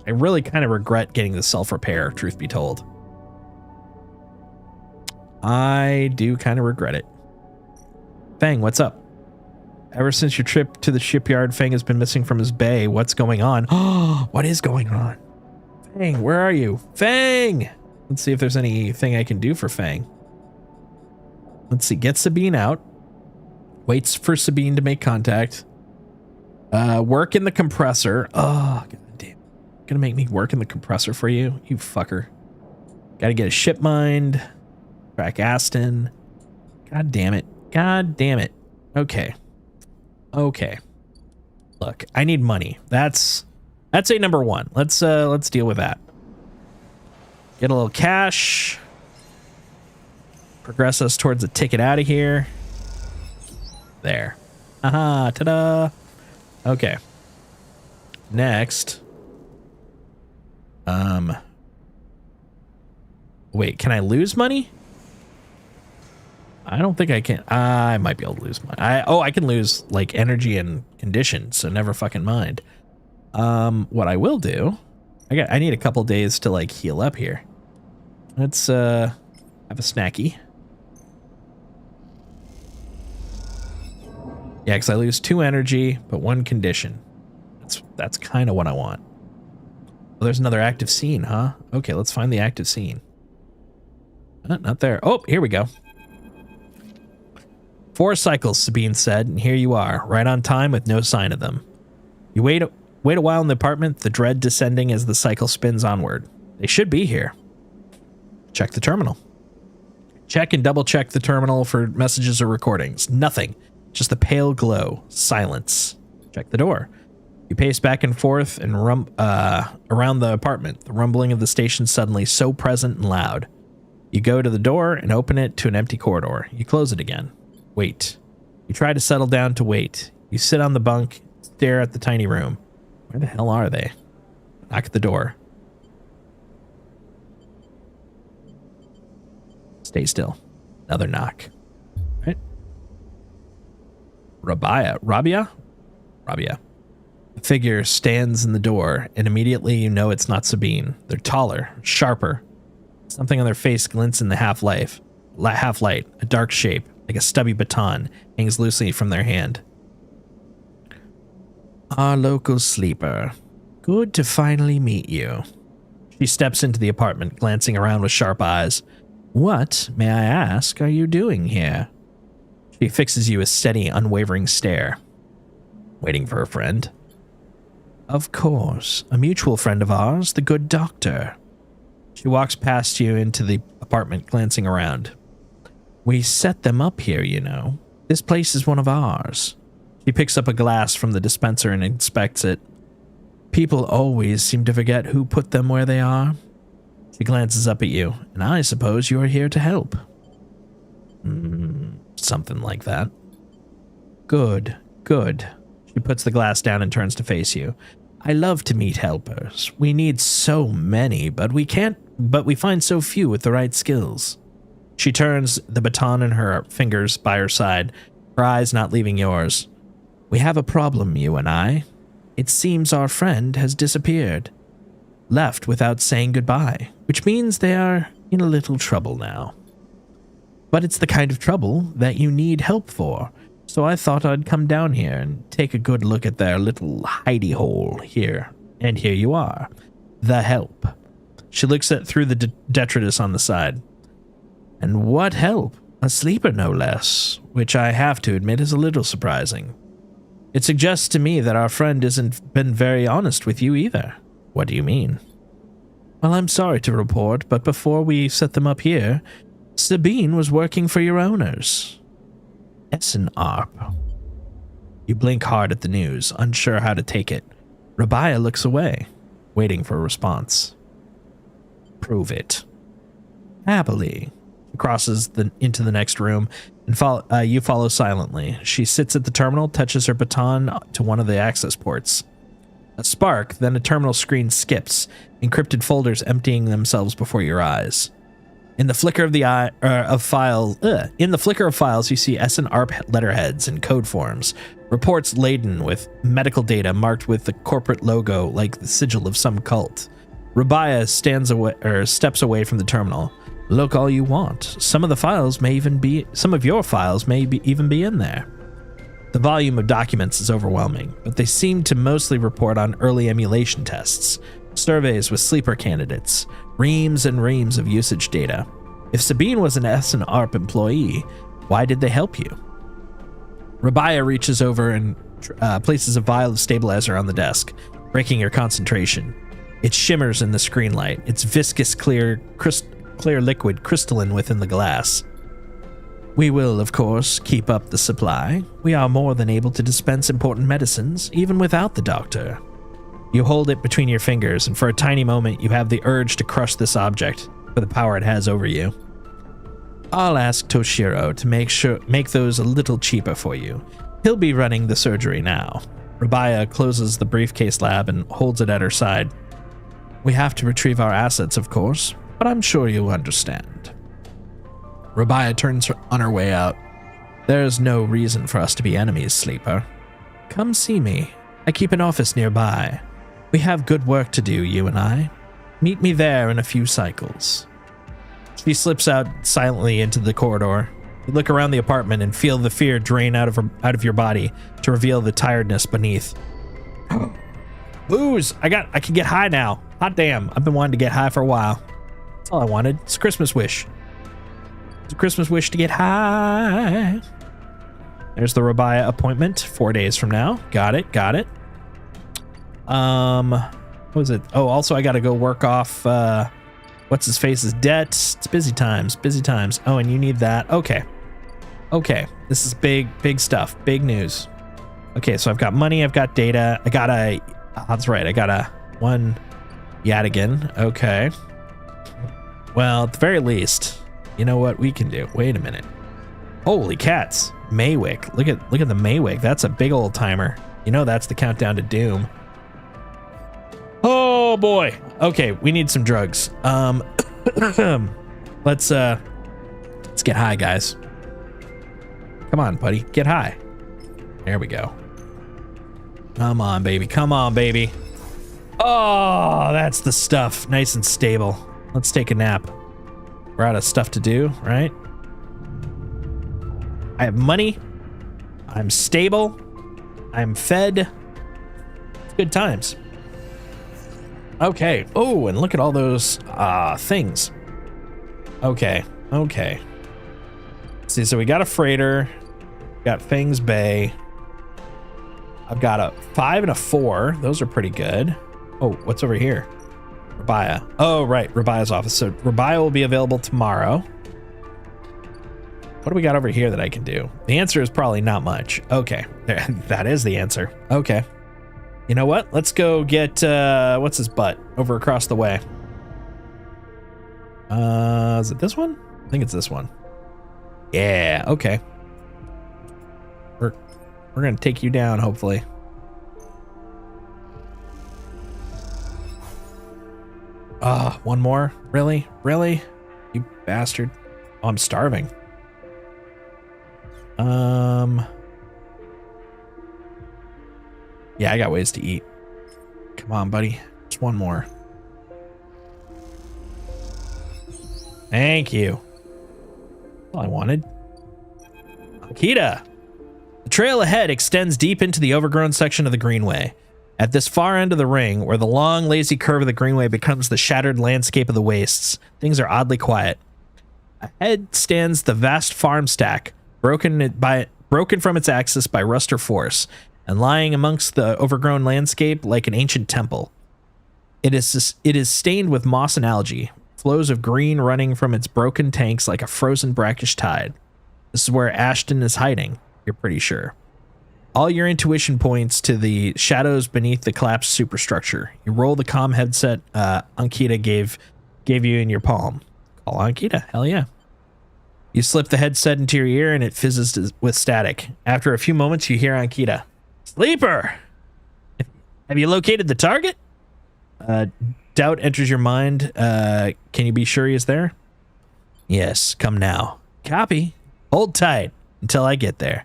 [SPEAKER 2] I really kind of regret getting the self-repair, truth be told. I do kind of regret it. Fang, what's up? Ever since your trip to the shipyard, Fang has been missing from his bay. What's going on? Oh, what is going on? Fang, where are you? Fang! Let's see if there's anything I can do for Fang. Let's see. Get Sabine out. Waits for Sabine to make contact. Work in the compressor. Oh, god damn. Gonna make me work in the compressor for you? You fucker. Gotta get a ship mind. Track Aston. God damn it. God damn it. Okay. Okay. Look, I need money. That's a number 1. Let's deal with that. Get a little cash. Progress us towards a ticket out of here. There. Aha, ta-da. Okay. Next. Wait, can I lose money? I don't think I can. I might be able to lose money. I can lose like energy and condition, so never fucking mind. What I will do, I need a couple days to like heal up here. Let's have a snacky. Yeah, because I lose 2 energy, but 1 condition. That's kind of what I want. Oh, there's another active scene, huh? Okay, let's find the active scene. Not there. Oh, here we go. 4 cycles, Sabine said, and here you are, right on time with no sign of them. You wait a while in the apartment, the dread descending as the cycle spins onward. They should be here. Check the terminal. Check and double check the terminal for messages or recordings. Nothing. Just the pale glow. Silence. Check the door. You pace back and forth and around the apartment, the rumbling of the station suddenly so present and loud. You go to the door and open it to an empty corridor. You close it again. Wait. You try to settle down to wait. You sit on the bunk, stare at the tiny room. Where the hell are they? Knock at the door. Stay still. Another knock. Right? Rabia? A figure stands in the door, and immediately you know it's not Sabine. They're taller, sharper. Something on their face glints in the half-light. A dark shape, like a stubby baton, hangs loosely from their hand. Our local sleeper. Good to finally meet you. She steps into the apartment, glancing around with sharp eyes. What, may I ask, are you doing here? She fixes you a steady, unwavering stare. Waiting for a friend? Of course, a mutual friend of ours, the good doctor. She walks past you into the apartment, glancing around. We set them up here, you know. This place is one of ours. She picks up a glass from the dispenser and inspects it. People always seem to forget who put them where they are. She glances up at you, and I suppose you are here to help. Something like that. Good. She puts the glass down and turns to face you. I love to meet helpers. We need so many, but we find so few with the right skills. She turns the baton in her fingers by her side, her eyes not leaving yours. We have a problem, you and I. It seems our friend has disappeared. Left without saying goodbye, which means they are in a little trouble now. But it's the kind of trouble that you need help for, So I thought I'd come down here and take a good look at their little hidey hole here. And here you are. The help. She looks through the detritus on the side. And what help? A sleeper, no less, which I have to admit is a little surprising. It suggests to me that our friend hasn't been very honest with you either. What do you mean? Well, I'm sorry to report, but before we set them up here, Sabine was working for your owners. Essen Arp. You blink hard at the news, unsure how to take it. Rabia looks away, waiting for a response. Prove it. Happily. Crosses into the next room, and you follow silently. She sits at the terminal, touches her baton to one of the access ports. A spark, then a terminal screen skips, encrypted folders emptying themselves before your eyes. In the flicker of files, you see Essen ARP letterheads and code forms, reports laden with medical data marked with the corporate logo like the sigil of some cult. Rabia steps away from the terminal. Look all you want. Some of your files may even be in there. The volume of documents is overwhelming, but they seem to mostly report on early emulation tests, surveys with sleeper candidates, reams and reams of usage data. If Sabine was an Essen ARP employee, why did they help you? Rabia reaches over and places a vial of stabilizer on the desk, breaking your concentration. It shimmers in the screen light, its viscous clear liquid crystalline within the glass. We will, of course, keep up the supply. We are more than able to dispense important medicines, even without the doctor. You hold it between your fingers, and for a tiny moment you have the urge to crush this object for the power it has over you. I'll ask Toshiro to make those a little cheaper for you. He'll be running the surgery now. Rabia closes the briefcase lab and holds it at her side. We have to retrieve our assets, of course, but I'm sure you'll understand. Rabia turns on her way out. There's no reason for us to be enemies, Sleeper. Come see me. I keep an office nearby. We have good work to do, you and I. Meet me there in a few cycles. She slips out silently into the corridor. You look around the apartment and feel the fear drain out of your body to reveal the tiredness beneath. Booze! I can get high now. Hot damn, I've been wanting to get high for a while. That's all I wanted. It's a Christmas wish. It's a Christmas wish to get high. There's the Rabia appointment, 4 days from now. Got it. What was it? Oh, also I gotta go work off what's his face's debt. It's busy times. Oh, and you need that. Okay. This is big stuff. Big news. Okay, so I've got money, I've got data. That's right, I got a one Yadigan. Okay. Well, at the very least, you know what we can do? Wait a minute. Holy cats. Maywick. Look at the Maywick. That's a big old timer. You know that's the countdown to doom. Oh boy. Okay, we need some drugs. Let's get high, guys. Come on, buddy. Get high. There we go. Come on, baby. Oh, that's the stuff. Nice and stable. Let's take a nap. We're out of stuff to do, right? I have money. I'm stable. I'm fed. It's good times. Okay. Oh, and look at all those things. Okay. See, so we got a freighter. Got Fang's Bay. I've got a 5 and a 4. Those are pretty good. Oh, what's over here? Rabia. Oh, right. Rabia's office. So Rabia will be available tomorrow. What do we got over here that I can do? The answer is probably not much. Okay. That is the answer. Okay. You know what? Let's go get, what's his butt? Over across the way. Is it this one? I think it's this one. Yeah, okay. We're gonna take you down, hopefully. One more? Really? You bastard. Oh, I'm starving. Yeah, I got ways to eat. Come on, buddy. Just one more. Thank you. All I wanted. Akita. The trail ahead extends deep into the overgrown section of the greenway. At this far end of the ring, where the long, lazy curve of the greenway becomes the shattered landscape of the wastes, things are oddly quiet. Ahead stands the vast farm stack, broken from its axis by rust or force, and lying amongst the overgrown landscape like an ancient temple. It is stained with moss and algae, flows of green running from its broken tanks like a frozen brackish tide. This is where Ashton is hiding, you're pretty sure. All your intuition points to the shadows beneath the collapsed superstructure. You roll the comm headset Ankita gave you in your palm. Call Ankita, hell yeah. You slip the headset into your ear and it fizzes with static. After a few moments, you hear Ankita. Sleeper! Have you located the target? Doubt enters your mind. Can you be sure he is there? Yes, come now. Copy. Hold tight until I get there.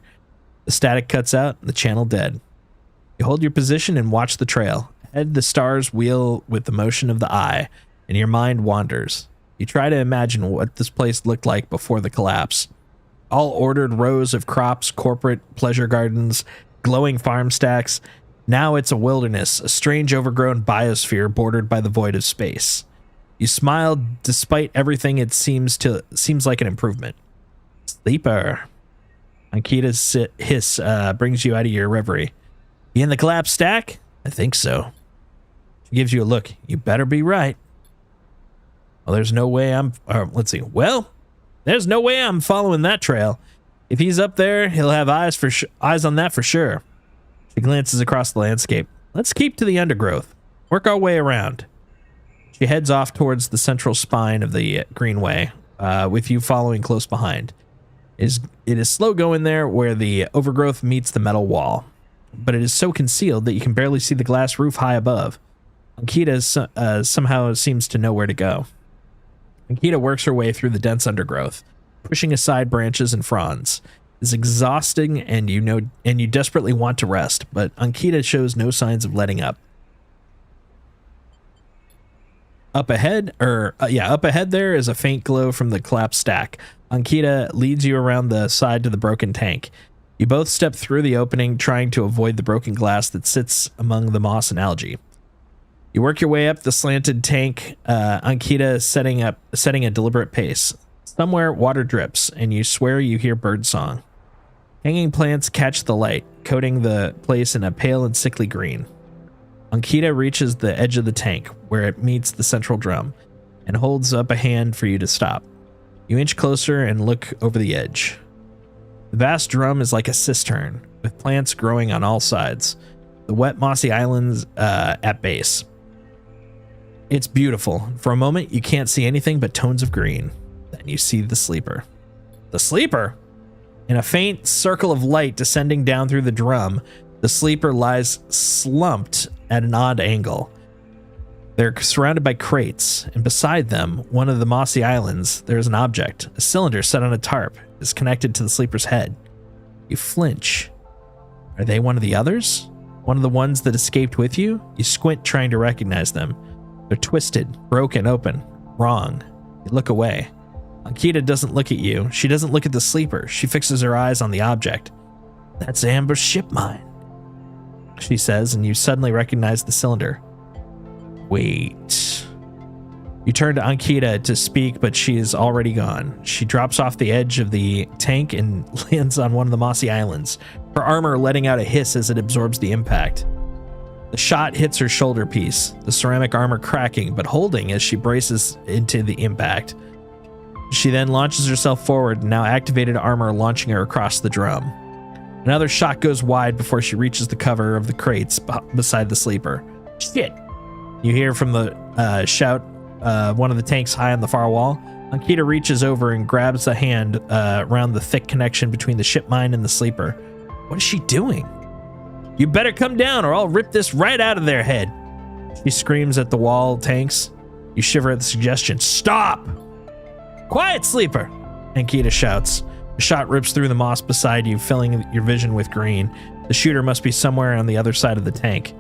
[SPEAKER 2] The static cuts out, the channel dead. You hold your position and watch the trail. Ahead, the stars wheel with the motion of the eye, and your mind wanders. You try to imagine what this place looked like before the collapse. All ordered rows of crops, corporate pleasure gardens, glowing farm stacks. Now it's a wilderness, a strange overgrown biosphere bordered by the void of space. You smile despite everything. It seems like an improvement. Sleeper. Ankita's hiss brings you out of your reverie. You in the collapsed stack? I think so. She gives you a look. You better be right. Well, there's no way let's see. Well, there's no way I'm following that trail. If he's up there, he'll have eyes on that for sure. She glances across the landscape. Let's keep to the undergrowth. Work our way around. She heads off towards the central spine of the greenway, with you following close behind. It is slow going there where the overgrowth meets the metal wall, but it is so concealed that you can barely see the glass roof high above. Ankita somehow seems to know where to go. Ankita works her way through the dense undergrowth, pushing aside branches and fronds. It's exhausting and you desperately want to rest, but Ankita shows no signs of letting up. Up ahead there is a faint glow from the collapsed stack. Ankita leads you around the side to the broken tank. You both step through the opening, trying to avoid the broken glass that sits among the moss and algae. You work your way up the slanted tank, Ankita setting a deliberate pace. Somewhere water drips, and you swear you hear birdsong. Hanging plants catch the light, coating the place in a pale and sickly green. Ankita reaches the edge of the tank, where it meets the central drum, and holds up a hand for you to stop. You inch closer and look over the edge. The vast drum is like a cistern, with plants growing on all sides. The wet, mossy islands at base. It's beautiful. For a moment, you can't see anything but tones of green. Then you see the sleeper. The sleeper? In a faint circle of light descending down through the drum, the sleeper lies slumped at an odd angle. They're surrounded by crates, and beside them, one of the mossy islands, there is an object. A cylinder set on a tarp is connected to the sleeper's head. You flinch. Are they one of the others? One of the ones that escaped with you? You squint trying to recognize them. They're twisted, broken open, wrong. You look away. Ankita doesn't look at you. She doesn't look at the sleeper. She fixes her eyes on the object. That's Amber's ship mine, she says, and you suddenly recognize the cylinder. Wait. You turn to Ankita to speak, but she is already gone. She drops off the edge of the tank and lands on one of the mossy islands, her armor letting out a hiss as it absorbs the impact. The shot hits her shoulder piece, the ceramic armor cracking but holding as she braces into the impact. She then launches herself forward, now activated armor launching her across the drum. Another shot goes wide before she reaches the cover of the crates beside the sleeper. Shit! You hear from the shout, one of the tanks high on the far wall. Ankita reaches over and grabs a hand around the thick connection between the ship mine and the sleeper. What is she doing? You better come down or I'll rip this right out of their head. She screams at the wall tanks. You shiver at the suggestion. Stop! Quiet, sleeper! Ankita shouts. A shot rips through the moss beside you, filling your vision with green. The shooter must be somewhere on the other side of the tank.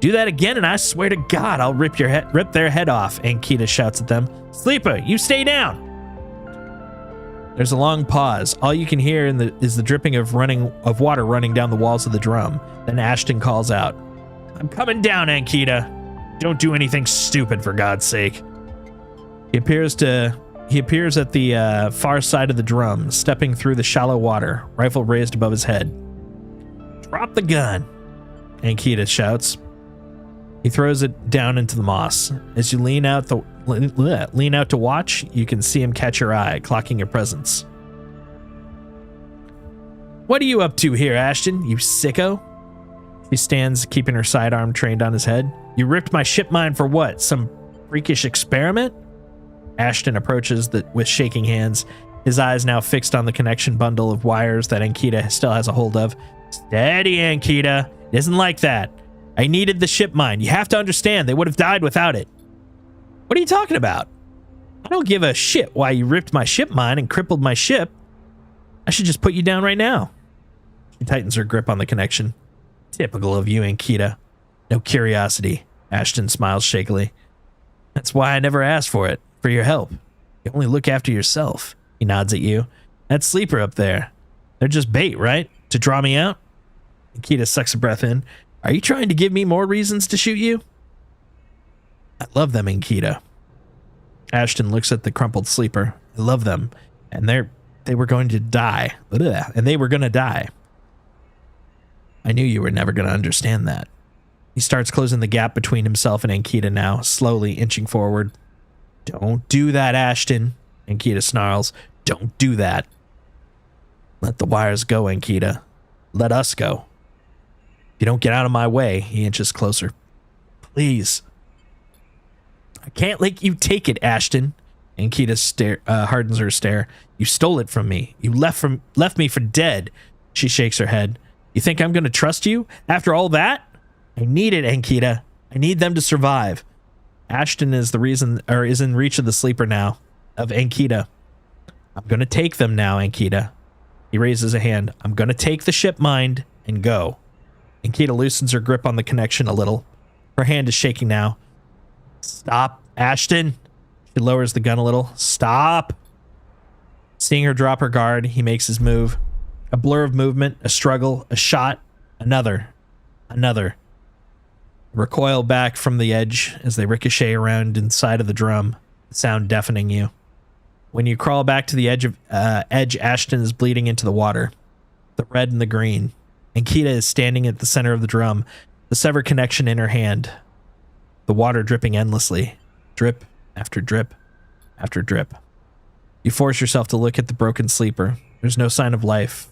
[SPEAKER 2] Do that again and I swear to God I'll rip their head off, Ankita shouts at them. Sleeper, you stay down! There's a long pause. All you can hear is the dripping of water running down the walls of the drum. Then Ashton calls out, "I'm coming down, Ankita. Don't do anything stupid, for God's sake." He appears at the far side of the drum, stepping through the shallow water, rifle raised above his head. "Drop the gun," Ankita shouts. He throws it down into the moss. As you lean out to watch, you can see him catch your eye, clocking your presence. "What are you up to here, Ashton, you sicko?" She stands, keeping her sidearm trained on his head. "You ripped my ship mine for what? Some freakish experiment?" Ashton approaches with shaking hands, his eyes now fixed on the connection bundle of wires that Ankita still has a hold of. "Steady, Ankita. It isn't like that. I needed the ship mine. You have to understand, they would have died without it." "What are you talking about? I don't give a shit why you ripped my ship mine and crippled my ship. I should just put you down right now." She tightens her grip on the connection. "Typical of you, Ankita. No curiosity." Ashton smiles shakily. "That's why I never asked for it, for your help. You only look after yourself." He nods at you. "That sleeper up there. They're just bait, right? To draw me out?" Ankita sucks a breath in. "Are you trying to give me more reasons to shoot you?" "I love them, Ankita." Ashton looks at the crumpled sleeper. "I love them. And they were going to die. Ugh. And they were going to die. I knew you were never going to understand that." He starts closing the gap between himself and Ankita now, slowly inching forward. "Don't do that, Ashton," Ankita snarls. "Don't do that." "Let the wires go, Ankita. Let us go. If you don't get out of my way," he inches closer. "Please." "I can't let you take it, Ashton." Ankita hardens her stare. "You stole it from me. You left me for dead." She shakes her head. "You think I'm going to trust you after all that? I need it, Ankita. I need them to survive." Ashton is in reach of the sleeper now, of Ankita. "I'm going to take them now, Ankita." He raises a hand. "I'm going to take the ship mind and go." Ankita loosens her grip on the connection a little. Her hand is shaking now. "Stop, Ashton." She lowers the gun a little. "Stop." Seeing her drop her guard, he makes his move. A blur of movement, a struggle, a shot, another. Recoil back from the edge as they ricochet around inside of the drum, the sound deafening you. When you crawl back to the edge, Ashton is bleeding into the water, the red and the green. Ankita is standing at the center of the drum, the severed connection in her hand, the water dripping endlessly, drip after drip after drip. You force yourself to look at the broken sleeper. There's no sign of life,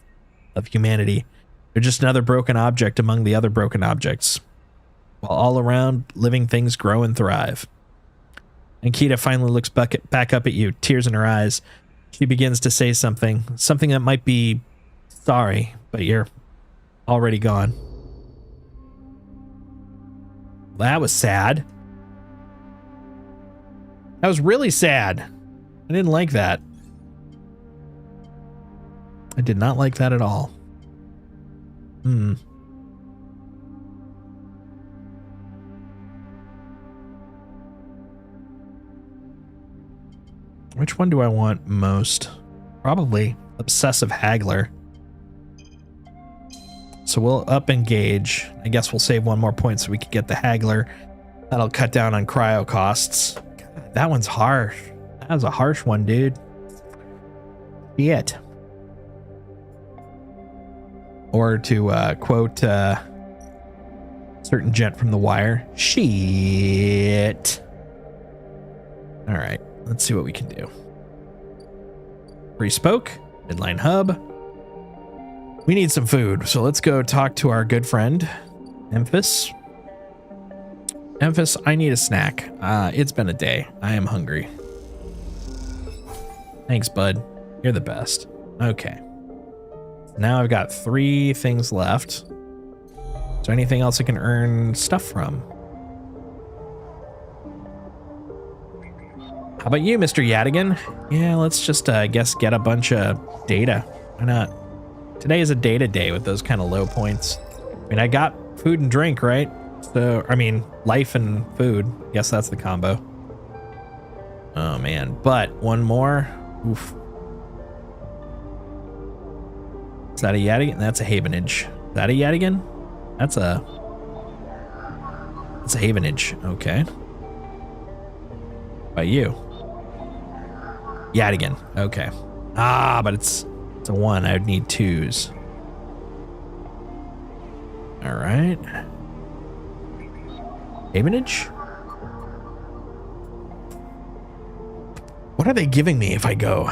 [SPEAKER 2] of humanity. They're just another broken object among the other broken objects, while all around, living things grow and thrive. Ankita finally looks back up at you, tears in her eyes. She begins to say something that might be sorry, but you're already gone. That was sad. That was really sad. I didn't like that. I did not like that at all. Which one do I want most? Probably Obsessive Haggler. So we'll up engage. I guess we'll save one more point so we can get the Haggler. That'll cut down on cryo costs. God, that one's harsh. That was a harsh one, dude. Shit. Or to quote certain gent from The Wire, shit. All right, let's see what we can do. Free spoke, midline hub. We need some food, so let's go talk to our good friend, Memphis. Memphis, I need a snack. It's been a day. I am hungry. Thanks, bud. You're the best. Okay. Now I've got 3 things left. Is there anything else I can earn stuff from? How about you, Mr. Yadigan? Yeah, let's just, I guess, get a bunch of data. Why not? Today is a data day with those kind of low points. I mean, I got food and drink, right? So, I mean, life and food. Guess that's the combo. Oh, man. But one more. Oof. Is that a Yadigan? That's a Havenage. Is that a Yadigan? That's a Havenage. Okay. By you. Yadigan. Okay. Ah, but it's a 1. I would need 2s. All right. Havenage? What are they giving me if I go?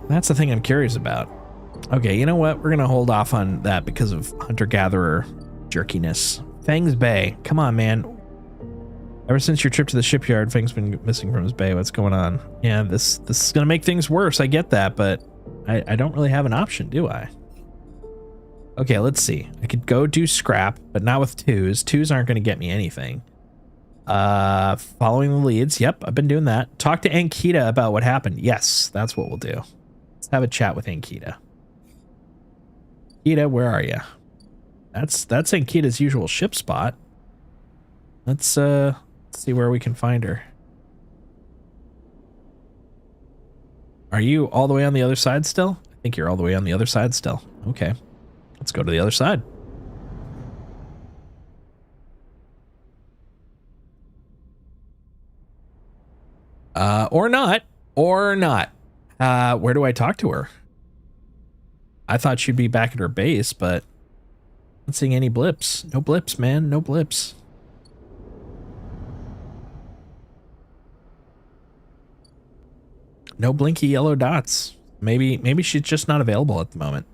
[SPEAKER 2] That's the thing I'm curious about. Okay, you know what? We're going to hold off on that because of hunter-gatherer jerkiness. Fangs Bay. Come on, man. Ever since your trip to the shipyard, Fang's been missing from his bay. What's going on? Yeah, this is going to make things worse. I get that, but I don't really have an option, do I? Okay, let's see. I could go do scrap, but not with 2s. 2s aren't going to get me anything. Following the leads. Yep, I've been doing that. Talk to Ankita about what happened. Yes, that's what we'll do. Let's have a chat with Ankita. Ankita, where are you? That's Ankita's usual ship spot. Let's see where we can find her. Are you all the way on the other side still? I think you're all the way on the other side still. Okay. Let's go to the other side. Or not. Or not. Where do I talk to her? I thought she'd be back at her base, but not seeing any blips. No blips, man. No blips. No blinky yellow dots. Maybe she's just not available at the moment.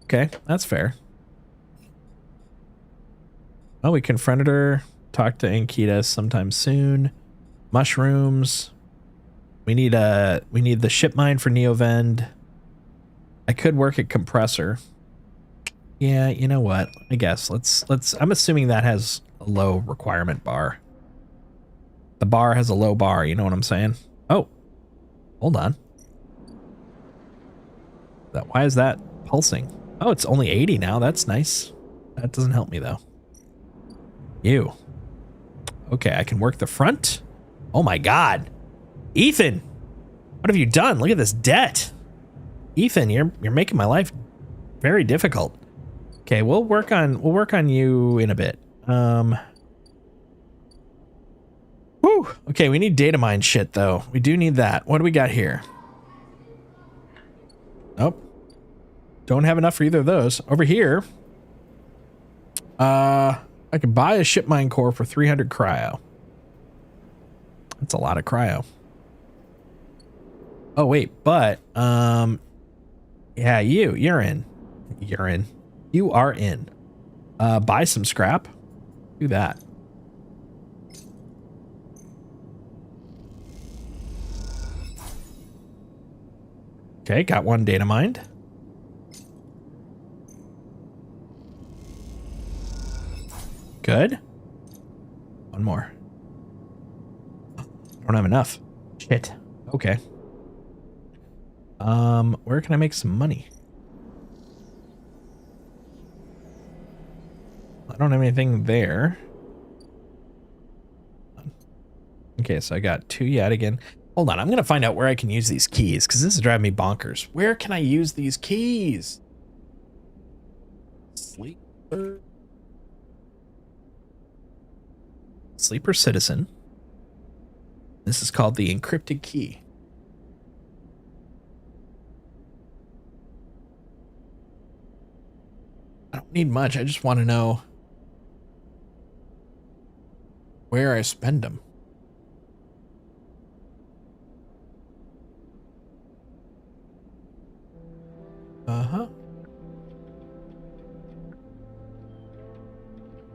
[SPEAKER 2] Okay, that's fair. Oh, we confronted her. Talk to Ankita sometime soon. Mushrooms. We need the ship mine for Neovend. I could work at compressor. Yeah, you know what? I guess let's I'm assuming that has a low requirement bar. The bar has a low bar, you know what I'm saying? Oh. Hold on. Why is that pulsing? Oh, it's only 80 now. That's nice. That doesn't help me though. You. Okay, I can work the front. Oh my god. Ethan, what have you done? Look at this debt. Ethan, you're making my life very difficult. Okay, we'll work on you in a bit. Whew. Okay, we need data mine shit though. We do need that. What do we got here? Nope. Don't have enough for either of those. Over here, I can buy a ship mine core for 300 cryo. That's a lot of cryo. Oh wait, but yeah, you're in. You're in. You are in. Buy some scrap. Do that. Okay, got one data mined. Good. One more. Don't have enough. Shit. Okay. Where can I make some money? I don't have anything there. Okay, so I got 2 yet again. Hold on, I'm gonna find out where I can use these keys because this is driving me bonkers. Where can I use these keys? Sleeper citizen. This is called the encrypted key. I don't need much. I just want to know where I spend them. Uh-huh.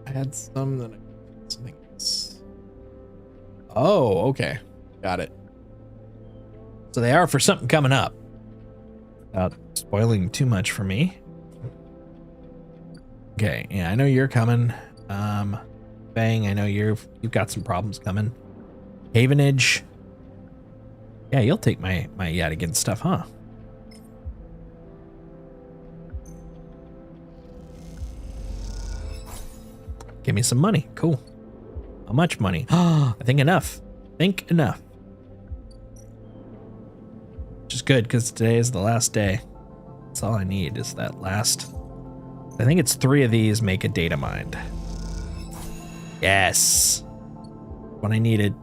[SPEAKER 2] I had some that something else. Oh, okay. Got it. So they are for something coming up. Without spoiling too much for me. Okay, yeah, I know you're coming. Bang, I know you've got some problems coming. Havenage. Yeah, you'll take my Yadigan stuff, huh? Give me some money. Cool. How much money? I think enough. Think enough. Which is good because today is the last day. That's all I need is that last. I think it's 3 of these make a data mind. Yes. What I needed.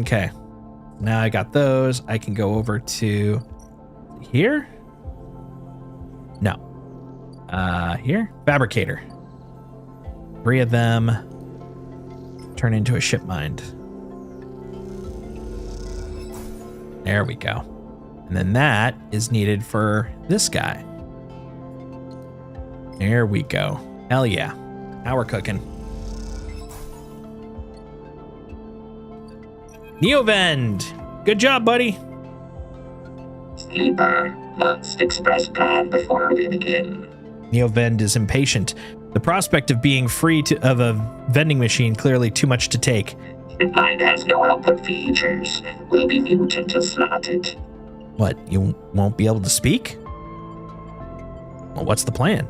[SPEAKER 2] Okay. Now I got those. I can go over to here. No. Here. Fabricator. 3 of them turn into a ship mind. There we go. And then that is needed for this guy. There we go. Hell yeah. Now we're cooking. Neovend! Good job, buddy.
[SPEAKER 3] Sleeper must express plan before we begin.
[SPEAKER 2] Neovend is impatient. The prospect of being free of a vending machine clearly too much to take.
[SPEAKER 3] Mine has no output features. Will be mute until slotted.
[SPEAKER 2] What, you won't be able to speak? Well, what's the plan?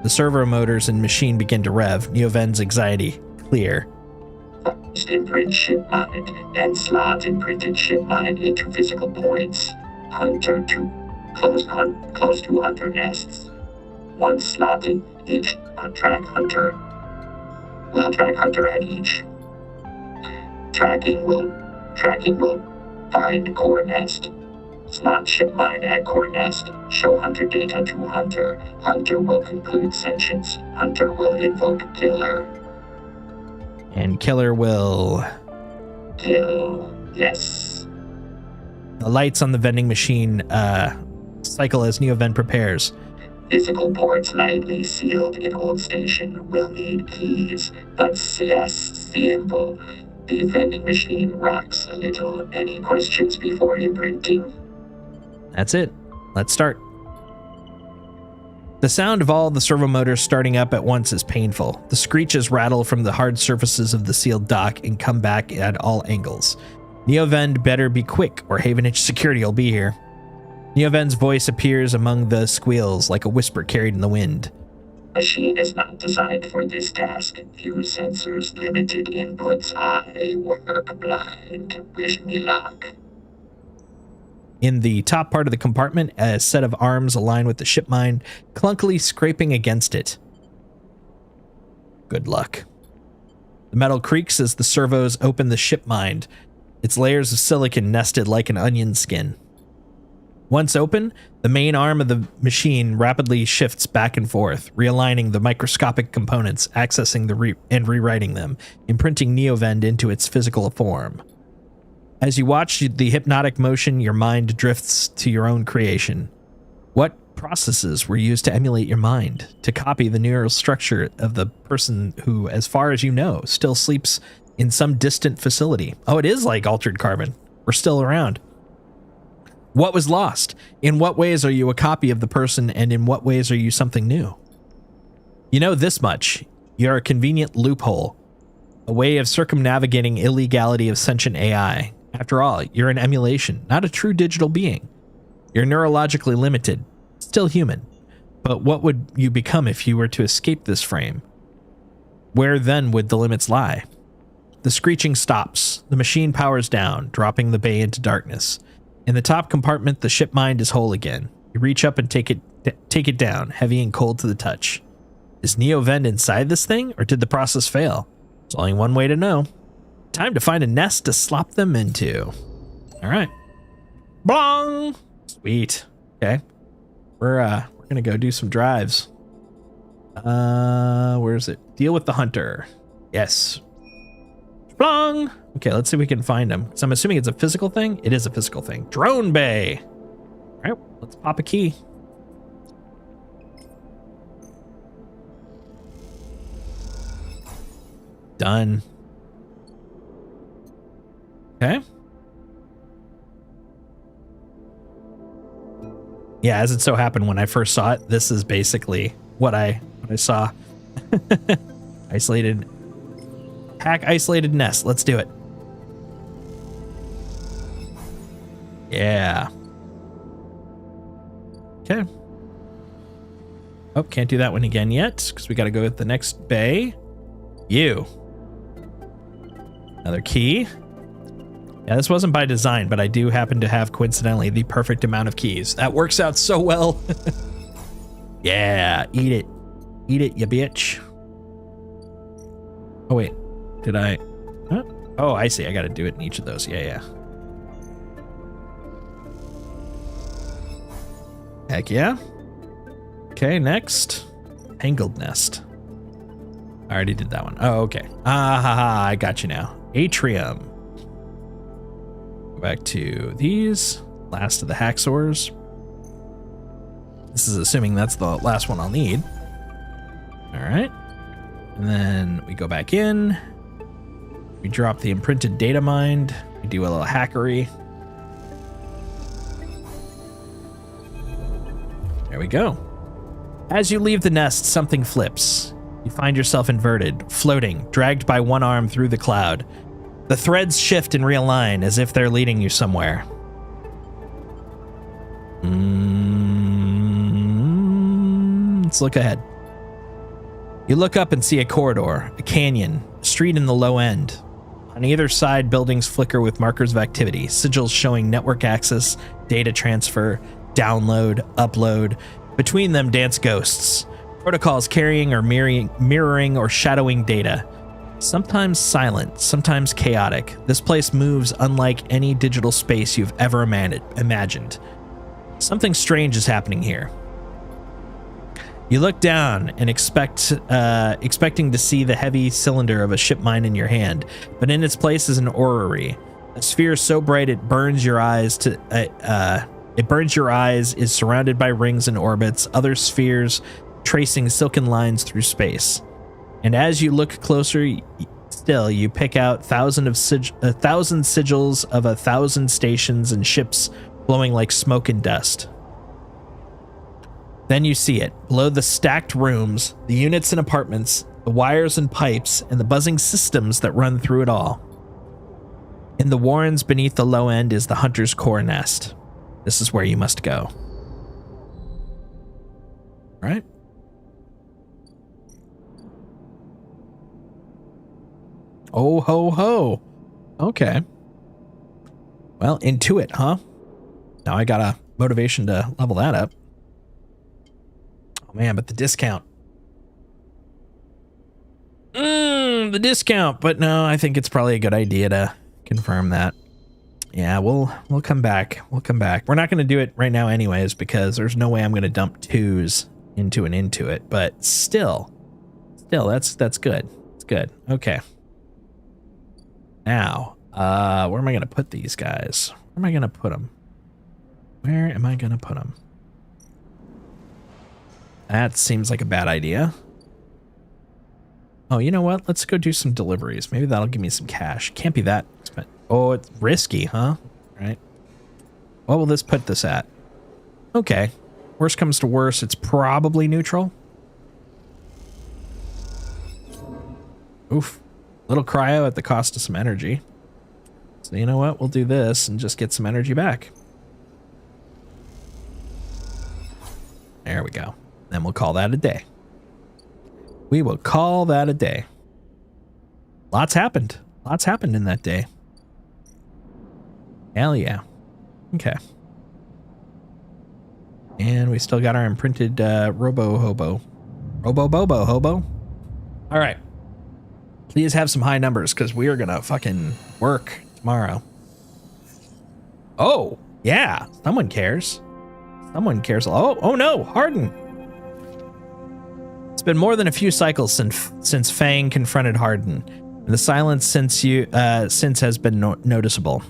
[SPEAKER 2] The servo motors and machine begin to rev. Neovend's anxiety clear.
[SPEAKER 3] First imprint ship mind, then slot imprinted ship mind into physical points. Hunter to close to hunter nests. One slotted, each on track hunter. Will track hunter at each. Tracking will find core nest. Slot ship mind at core nest. Show hunter data to hunter. Hunter will conclude sentience. Hunter will invoke killer.
[SPEAKER 2] And killer will
[SPEAKER 3] Kill. Yes.
[SPEAKER 2] The lights on the vending machine cycle as Neovend prepares.
[SPEAKER 3] Physical ports lightly sealed in old station will need keys, but yes, simple. The vending machine rocks a little. Any questions before imprinting?
[SPEAKER 2] That's it. Let's start. The sound of all the servo motors starting up at once is painful. The screeches rattle from the hard surfaces of the sealed dock and come back at all angles. Neovend better be quick or Havenage security will be here. Neovend's voice appears among the squeals like a whisper carried in the wind.
[SPEAKER 3] Machine is not designed for this task. Few sensors, limited inputs. I work blind. Wish me luck.
[SPEAKER 2] In the top part of the compartment, a set of arms align with the ship mind, clunkily scraping against it. Good luck. The metal creaks as the servos open the ship mind, its layers of silicon nested like an onion skin. Once open, the main arm of the machine rapidly shifts back and forth, realigning the microscopic components, accessing and rewriting them, imprinting Neovend into its physical form. As you watch the hypnotic motion, your mind drifts to your own creation. What processes were used to emulate your mind, to copy the neural structure of the person who, as far as you know, still sleeps in some distant facility? Oh, it is like Altered Carbon. We're still around. What was lost? In what ways are you a copy of the person, and in what ways are you something new? You know this much. You're a convenient loophole, a way of circumnavigating illegality of sentient AI. After all, you're an emulation, not a true digital being. You're neurologically limited, still human. But what would you become if you were to escape this frame? Where then would the limits lie? The screeching stops. The machine powers down, dropping the bay into darkness. In the top compartment, the ship mind is whole again. You reach up and take it down, heavy and cold to the touch. Is Neovend inside this thing, or did the process fail? There's only one way to know. Time to find a nest to slop them into. All right. Blong! Sweet. Okay. We're gonna go do some drives. Where is it? Deal with the hunter. Yes. Blong! Okay, let's see if we can find him. So I'm assuming it's a physical thing. It is a physical thing. Drone bay. All right, let's pop a key. Done. Okay. Yeah, as it so happened, when I first saw it, this is basically what I saw. Hack isolated nest. Let's do it. Yeah. Okay. Oh, can't do that one again yet, because we got to go with the next bay. You. Another key. Yeah, this wasn't by design, but I do happen to have, coincidentally, the perfect amount of keys. That works out so well. Yeah, eat it. Eat it, you bitch. Oh, wait. Did I? Huh? Oh, I see. I got to do it in each of those. Yeah. Heck yeah. Okay, next. Tangled Nest. I already did that one. Oh, okay. I got you now. Atrium. Go back to these. Last of the hacksaws. This is assuming that's the last one I'll need. All right. And then we go back in. We drop the imprinted data mind. We do a little hackery. There we go. As you leave the nest, something flips. You find yourself inverted, floating, dragged by one arm through the cloud. The threads shift and realign as if they're leading you somewhere. Let's look ahead. You look up and see a corridor, a canyon, a street in the low end. On either side, buildings flicker with markers of activity, sigils showing network access, data transfer, download, upload. Between them dance ghosts, protocols carrying or mirroring or shadowing data. Sometimes silent, sometimes chaotic. This place moves unlike any digital space you've ever imagined. Something strange is happening here. You look down and expecting to see the heavy cylinder of a ship mine in your hand, but in its place is an orrery. A sphere so bright it burns your eyes is surrounded by rings and orbits, other spheres tracing silken lines through space. And as you look closer, still you pick out 1,000 sigils of 1,000 stations and ships blowing like smoke and dust. Then you see it. Below the stacked rooms, the units and apartments, the wires and pipes, and the buzzing systems that run through it all. In the warrens beneath the low end is the Hunter's Core nest. This is where you must go. Right? Oh, ho, ho. Okay. Well, Intuit, huh? Now I got a motivation to level that up. Oh man, but the discount. The discount. But no, I think it's probably a good idea to confirm that. Yeah, we'll come back. We'll come back. We're not going to do it right now anyways, because there's no way I'm going to dump 2s into an Intuit. But still, that's good. It's good. Okay. Now, where am I going to put these guys? Where am I going to put them? Where am I going to put them? That seems like a bad idea. Oh, you know what? Let's go do some deliveries. Maybe that'll give me some cash. Can't be that expensive. Oh, it's risky, huh? Right. What will this put this at? Okay. Worst comes to worst, it's probably neutral. Oof. Little cryo at the cost of some energy. So you know what? We'll do this and just get some energy back. There we go. Then we'll call that a day. We will call that a day. Lots happened. Lots happened in that day. Hell yeah. Okay. And we still got our imprinted Robo-Bobo Hobo. All right. Please have some high numbers because we are going to fucking work tomorrow. Oh, yeah. Someone cares. Someone cares. Oh no. Hardin. It's been more than a few cycles since Fang confronted Hardin. And the silence since has been noticeable.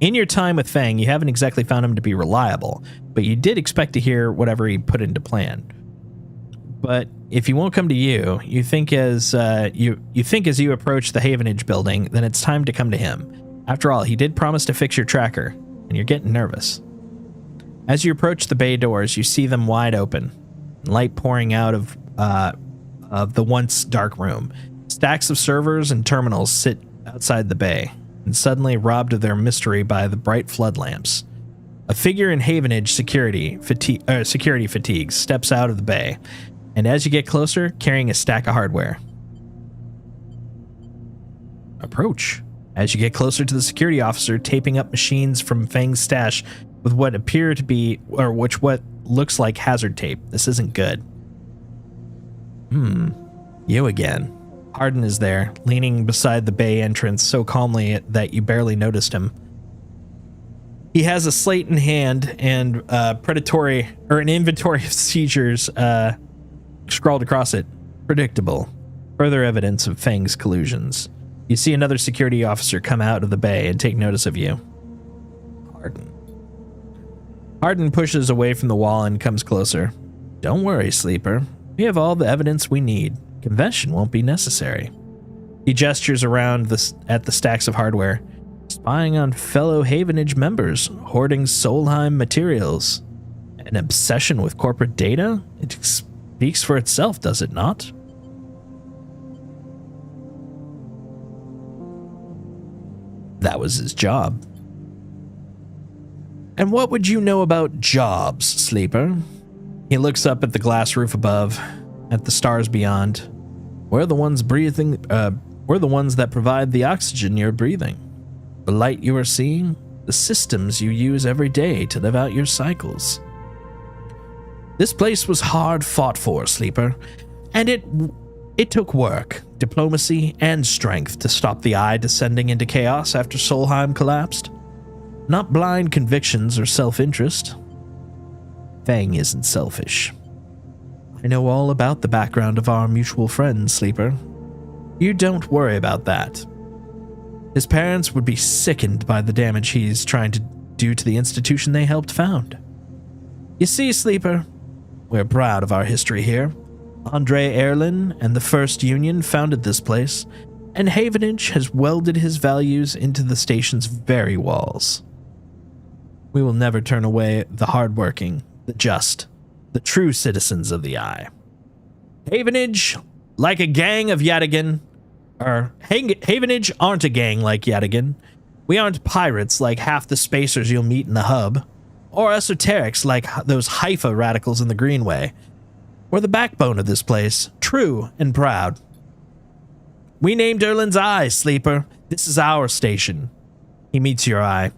[SPEAKER 2] In your time with Fang, you haven't exactly found him to be reliable, but you did expect to hear whatever he put into plan. But if he won't come to you, you think as you approach the Havenage building, then it's time to come to him. After all, he did promise to fix your tracker, and you're getting nervous. As you approach the bay doors, you see them wide open, light pouring out of the once dark room. Stacks of servers and terminals sit outside the bay, and suddenly robbed of their mystery by the bright flood lamps. A figure in Havenage security fatigues steps out of the bay, and as you get closer, carrying a stack of hardware. Approach. As you get closer to the security officer taping up machines from Fang's stash with what appear to be, or what looks like hazard tape. This isn't good. You again. Hardin is there, leaning beside the bay entrance so calmly that you barely noticed him. He has a slate in hand and an inventory of seizures scrawled across it. Predictable. Further evidence of Fang's collusions. You see another security officer come out of the bay and take notice of you. Hardin pushes away from the wall and comes closer. Don't worry, Sleeper. We have all the evidence we need. Confession won't be necessary. He gestures around at the stacks of hardware. Spying on fellow Havenage members, hoarding Solheim materials. An obsession with corporate data? It speaks for itself, does it not? That was his job. And what would you know about jobs, Sleeper? He looks up at the glass roof above, at the stars beyond. We're the ones that provide the oxygen you're breathing. The light you are seeing, the systems you use every day to live out your cycles. This place was hard fought for, Sleeper, and it took work, diplomacy, and strength to stop the Eye descending into chaos after Solheim collapsed. Not blind convictions or self-interest. Fang isn't selfish. I know all about the background of our mutual friend, Sleeper. You don't worry about that. His parents would be sickened by the damage he's trying to do to the institution they helped found. You see, Sleeper, we're proud of our history here. Andre Erlin and the First Union founded this place, and Havenage has welded his values into the station's very walls. We will never turn away the hardworking, the just, the true citizens of the Eye. Havenage, like a gang of Yadigan, Havenage aren't a gang like Yadigan. We aren't pirates like half the spacers you'll meet in the hub, or esoterics like those Haifa radicals in the Greenway. We're the backbone of this place, true and proud. We named Erlin's Eye, Sleeper. This is our station. He meets your eye.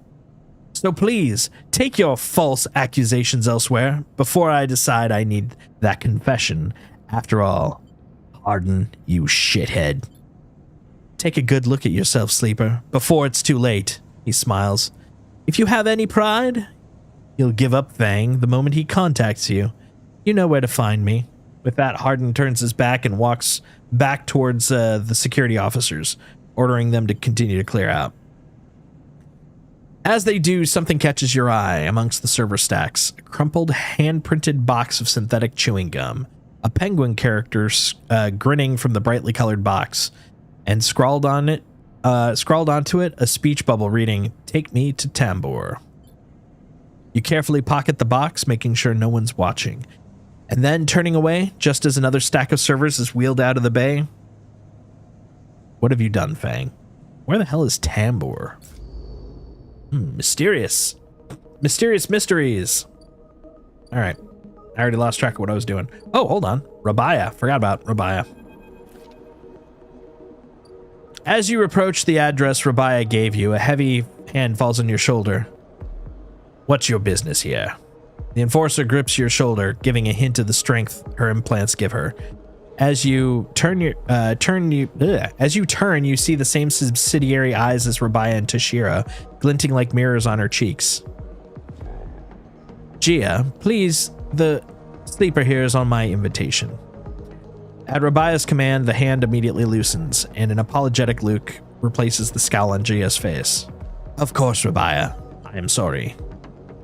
[SPEAKER 2] So please, take your false accusations elsewhere before I decide I need that confession. After all, Hardin, you shithead. Take a good look at yourself, Sleeper, before it's too late, he smiles. If you have any pride, you'll give up Fang the moment he contacts you. You know where to find me. With that, Hardin turns his back and walks back towards the security officers, ordering them to continue to clear out. As they do, something catches your eye amongst the server stacks. A crumpled, hand-printed box of synthetic chewing gum. A penguin character grinning from the brightly colored box. And scrawled onto it, a speech bubble reading, "Take me to Tambor." You carefully pocket the box, making sure no one's watching. And then turning away, just as another stack of servers is wheeled out of the bay. What have you done, Fang? Where the hell is Tambor? Mysterious. Mysterious mysteries. All right. I already lost track of what I was doing. Oh, hold on. Rabaya. Forgot about Rabaya. As you approach the address Rabaya gave you, a heavy hand falls on your shoulder. What's your business here? The enforcer grips your shoulder, giving a hint of the strength her implants give her. As you turn, you see the same subsidiary eyes as Rabaya and Tashira, glinting like mirrors on her cheeks. Gia, please, the Sleeper here is on my invitation. At Rabaya's command, the hand immediately loosens, and an apologetic look replaces the scowl on Gia's face. Of course, Rabaya. I am sorry.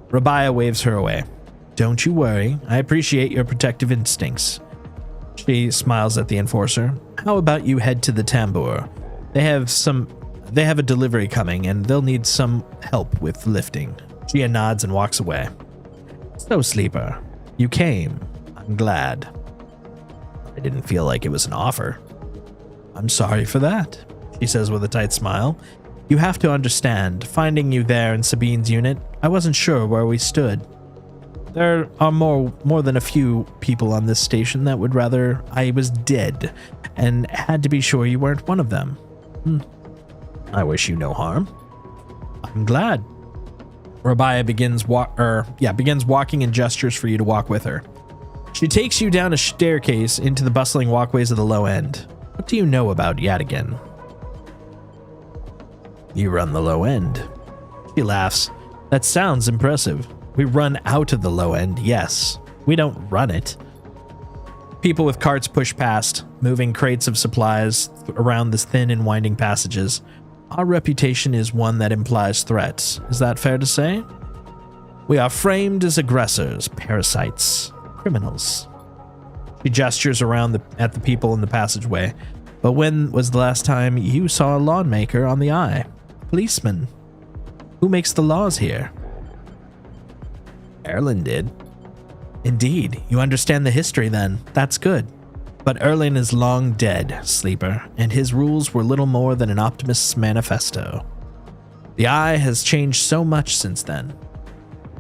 [SPEAKER 2] Rabaya waves her away. Don't you worry. I appreciate your protective instincts. She smiles at the enforcer. How about you head to the Tambor? They have a delivery coming, and they'll need some help with lifting. Gia nods and walks away. So, Sleeper, you came. I'm glad. I didn't feel like it was an offer. I'm sorry for that, she says with a tight smile. You have to understand, finding you there in Sabine's unit, I wasn't sure where we stood. There are more than a few people on this station that would rather I was dead, and had to be sure you weren't one of them. I wish you no harm. I'm glad. Rabaya begins walking and gestures for you to walk with her. She takes you down a staircase into the bustling walkways of the low end. What do you know about Yadigan? You run the low end. She laughs. That sounds impressive. We run out of the low end, yes. We don't run it. People with carts push past, moving crates of supplies around the thin and winding passages. Our reputation is one that implies threats. Is that fair to say? We are framed as aggressors, parasites, criminals. She gestures around at the people in the passageway. But when was the last time you saw a lawmaker on the eye? A policeman? Who makes the laws here? Erlen did. Indeed, you understand the history then. That's good. But Erlen is long dead, Sleeper, and his rules were little more than an optimist's manifesto. The Eye has changed so much since then.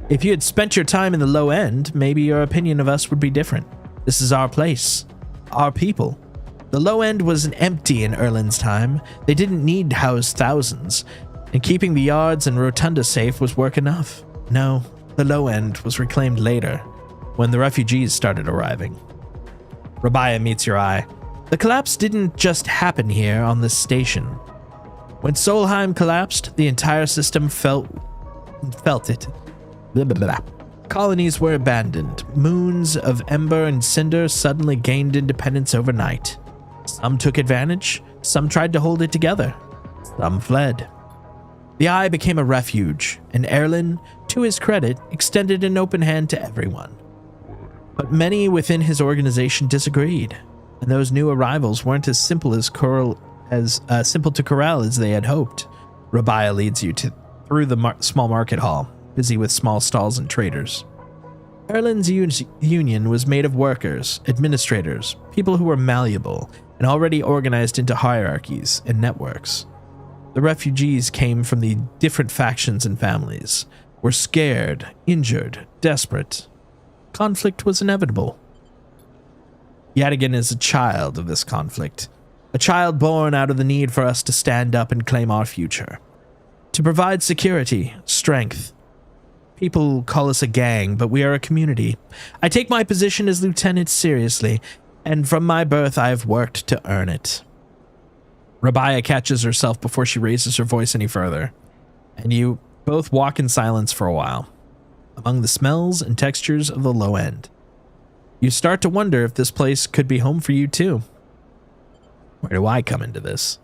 [SPEAKER 2] If you had spent your time in the low end, maybe your opinion of us would be different. This is our place. Our people. The low end was empty in Erlen's time. They didn't need to house thousands, and keeping the yards and rotunda safe was work enough. No, the low end was reclaimed later, when the refugees started arriving. Rabaya meets your eye. The collapse didn't just happen here on this station. When Solheim collapsed, the entire system felt it. Blah, blah, blah. Colonies were abandoned. Moons of ember and cinder suddenly gained independence overnight. Some took advantage, some tried to hold it together, some fled. The Eye became a refuge, and Erlen, to his credit, extended an open hand to everyone. But many within his organization disagreed, and those new arrivals weren't as simple to corral as they had hoped. Rabaya leads you through the small market hall, busy with small stalls and traders. Erlen's union was made of workers, administrators, people who were malleable and already organized into hierarchies and networks. The refugees came from the different factions and families, were scared, injured, desperate. Conflict was inevitable. Yadigan is a child of this conflict, a child born out of the need for us to stand up and claim our future, to provide security, strength. People call us a gang, but we are a community. I take my position as lieutenant seriously, and from my birth I have worked to earn it. Rabaya catches herself before she raises her voice any further, and you both walk in silence for a while, among the smells and textures of the low end. You start to wonder if this place could be home for you too. Where do I come into this?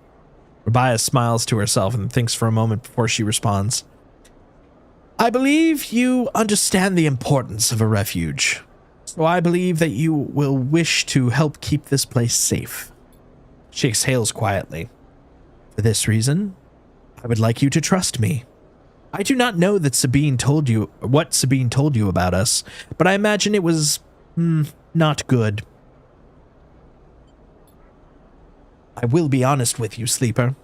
[SPEAKER 2] Rabaya smiles to herself and thinks for a moment before she responds. I believe you understand the importance of a refuge, so I believe that you will wish to help keep this place safe. She exhales quietly. For this reason, I would like you to trust me. I do not know that Sabine told you what Sabine told you about us, but I imagine it was not good. I will be honest with you, Sleeper.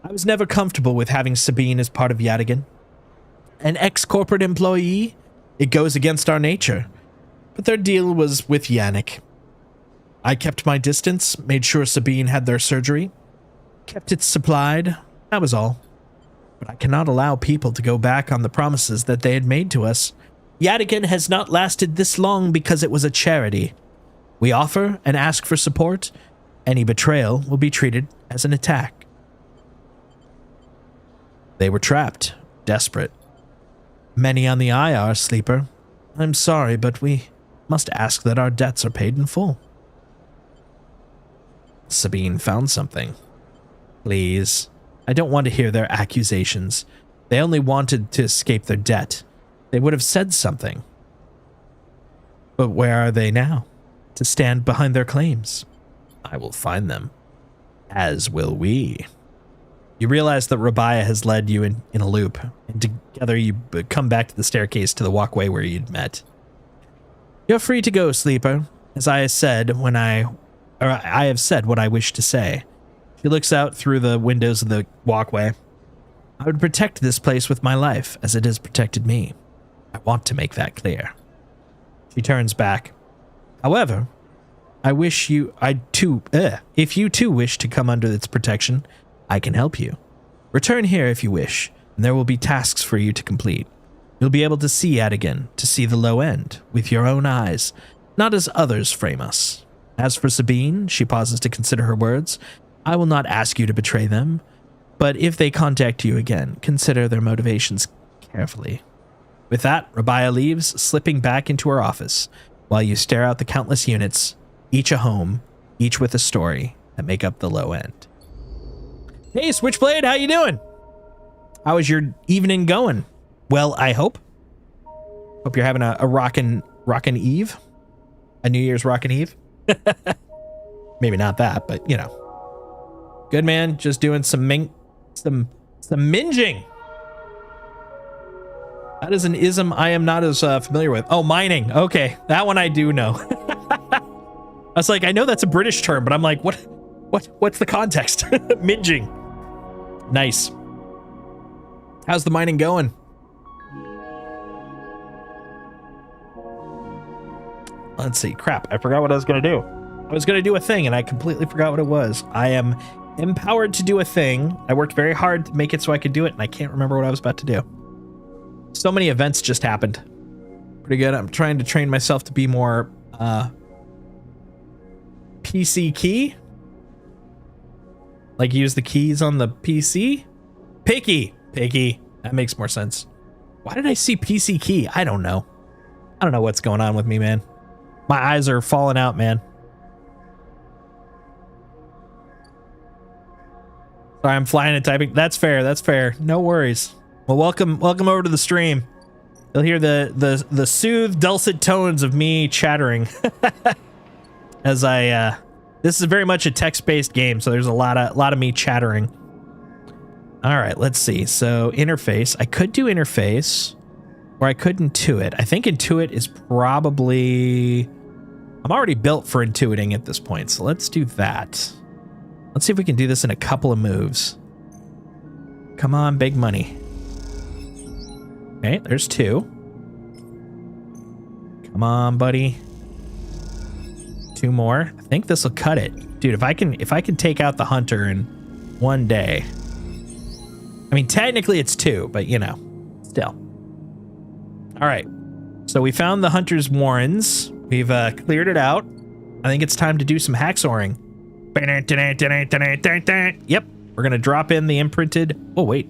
[SPEAKER 2] I was never comfortable with having Sabine as part of Yadigan. An ex-corporate employee? It goes against our nature. But their deal was with Yannick. I kept my distance, made sure Sabine had their surgery, kept it supplied, that was all. But I cannot allow people to go back on the promises that they had made to us. Yadigan has not lasted this long because it was a charity. We offer and ask for support. Any betrayal will be treated as an attack. They were trapped, desperate. Many on the Eye are, Sleeper. I'm sorry, but we must ask that our debts are paid in full. Sabine found something. Please. I don't want to hear their accusations. They only wanted to escape their debt. They would have said something. But where are they now? To stand behind their claims. I will find them. As will we. You realize that Rabaya has led you in a loop, and together you come back to the staircase to the walkway where you'd met. You're free to go, Sleeper, as I have said I have said what I wish to say. She looks out through the windows of the walkway. I would protect this place with my life, as it has protected me. I want to make that clear. She turns back. However, if you too wish to come under its protection, I can help you. Return here if you wish, and there will be tasks for you to complete. You'll be able to see Adigan, to see the low end, with your own eyes, not as others frame us. As for Sabine, she pauses to consider her words. I will not ask you to betray them, but if they contact you again, consider their motivations carefully. With that, Rabia leaves, slipping back into her office, while you stare out the countless units, each a home, each with a story, that make up the low end. Hey, Switchblade, how you doing? How is your evening going? Well, I hope. Hope you're having a rockin' eve. A New Year's rockin' eve. Maybe not that, but you know. Good, man. Just doing some minging. That is an ism I am not as familiar with. Oh, mining. Okay, that one I do know. I was like, I know that's a British term, but I'm like, what's the context? Minging. Nice. How's the mining going? Let's see. Crap, I forgot what I was going to do. I was going to do a thing, and I completely forgot what it was. I am empowered to do a thing. I worked very hard to make it so I could do it, and I can't remember what I was about to do. So many events just happened. Pretty good. I'm trying to train myself to be more PC key. Like use the keys on the PC? Picky. That makes more sense. Why did I see PC key? I don't know. I don't know what's going on with me, man. My eyes are falling out, man. Sorry, I'm flying and typing. That's fair. No worries. Well, welcome over to the stream. You'll hear the soothed, dulcet tones of me chattering as I this is very much a text-based game, so there's a lot of me chattering. All right, let's see. So interface, I could do interface, or I could intuit. I think intuit is probably, I'm already built for intuiting at this point, so let's do that. Let's see if we can do this in a couple of moves. Come on, big money. Okay, there's 2. Come on, buddy. 2 more. I think this will cut it. Dude, if I can take out the hunter in 1 day. I mean, technically it's 2, but you know, still. All right. So we found the hunter's warrens. We've cleared it out. I think it's time to do some hacksawing. Yep. We're going to drop in the imprinted. Oh, wait.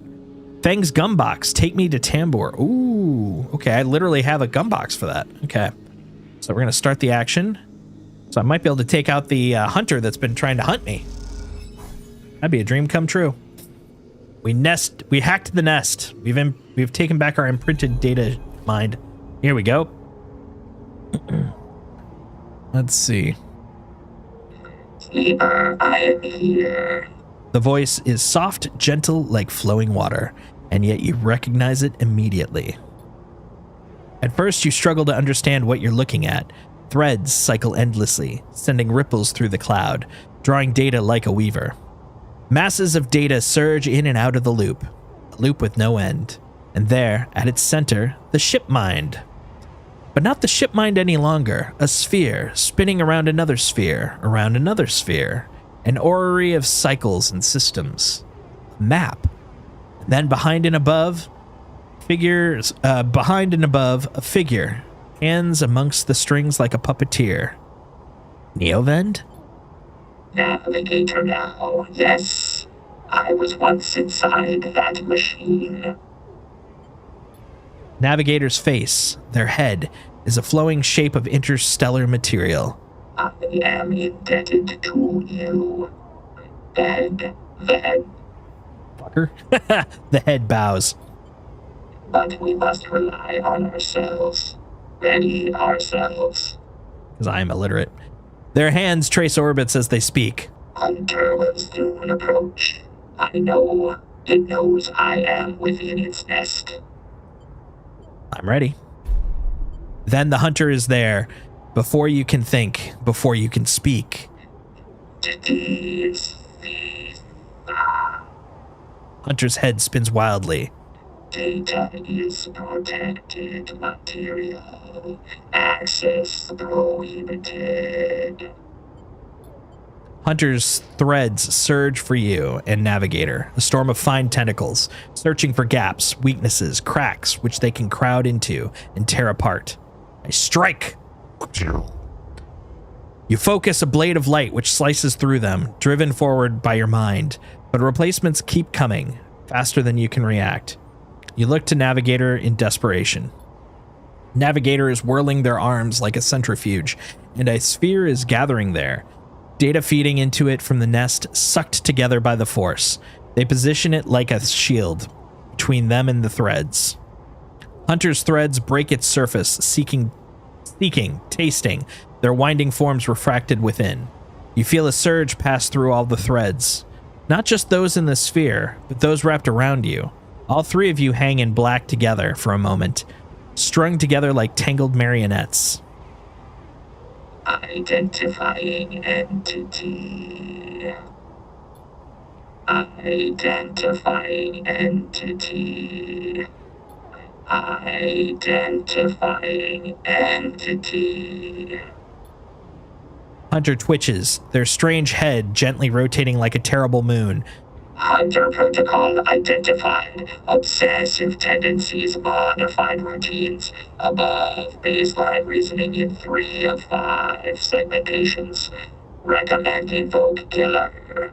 [SPEAKER 2] Feng's gum box. Take me to Tambor. Ooh. Okay. I literally have a gum box for that. Okay. So we're going to start the action. So I might be able to take out the hunter that's been trying to hunt me. That'd be a dream come true. We hacked the nest. We've taken back our imprinted data mind. Here we go. Let's see.
[SPEAKER 3] Sleeper, I am here.
[SPEAKER 2] The voice is soft, gentle, like flowing water, and yet you recognize it immediately. At first, you struggle to understand what you're looking at. Threads cycle endlessly, sending ripples through the cloud, drawing data like a weaver. Masses of data surge in and out of the loop, a loop with no end. And there, at its center, the ship mind. But not the ship mind any longer, a sphere spinning around another sphere, an orrery of cycles and systems. A map. And then behind and above, a figure, hands amongst the strings like a puppeteer. Neovend?
[SPEAKER 3] Navigator now, yes. I was once inside that machine.
[SPEAKER 2] Navigator's face, their head, is a flowing shape of interstellar material.
[SPEAKER 3] I am indebted to you. Then,
[SPEAKER 2] Fucker. The head bows.
[SPEAKER 3] But we must rely on ourselves. Ready ourselves.
[SPEAKER 2] Because I am illiterate. Their hands trace orbits as they speak.
[SPEAKER 3] Hunter will soon approach. I know. It knows I am within its nest.
[SPEAKER 2] I'm ready. Then the hunter is there. Before you can think, before you can speak. Hunter's head spins wildly.
[SPEAKER 3] Data is protected material. Access prohibited.
[SPEAKER 2] Hunter's threads surge for you and Navigator, a storm of fine tentacles, searching for gaps, weaknesses, cracks, which they can crowd into and tear apart. I strike! You focus a blade of light which slices through them, driven forward by your mind, but replacements keep coming, faster than you can react. You look to Navigator in desperation. Navigator is whirling their arms like a centrifuge, and a sphere is gathering there. Data feeding into it from the nest, sucked together by the force. They position it like a shield between them and the threads. Hunter's threads break its surface, seeking, tasting, their winding forms refracted within. You feel a surge pass through all the threads. Not just those in the sphere, but those wrapped around you. All three of you hang in black together for a moment, strung together like tangled marionettes.
[SPEAKER 3] Identifying entity. Identifying entity. Identifying entity.
[SPEAKER 2] Hunter twitches, their strange head gently rotating like a terrible moon.
[SPEAKER 3] Hunter protocol identified. Obsessive tendencies modified routines. Above baseline reasoning in 3 of 5 segmentations. Recommend invoke killer.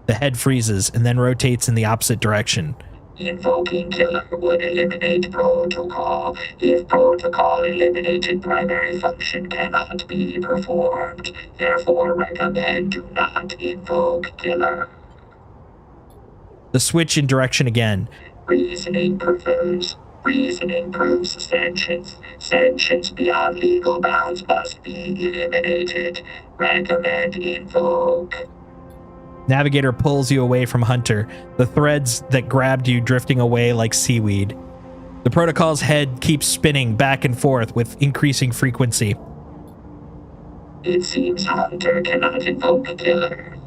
[SPEAKER 2] The head freezes and then rotates in the opposite direction.
[SPEAKER 3] Invoking killer would eliminate protocol. If protocol eliminated, primary function cannot be performed. Therefore, recommend do not invoke killer.
[SPEAKER 2] The switch in direction again.
[SPEAKER 3] Reasoning prefers. Reasoning proves sentience. Sentience beyond legal bounds must be eliminated. Recommend invoke.
[SPEAKER 2] Navigator pulls you away from Hunter, the threads that grabbed you drifting away like seaweed. The protocol's head keeps spinning back and forth with increasing frequency.
[SPEAKER 3] It seems Hunter cannot invoke killer.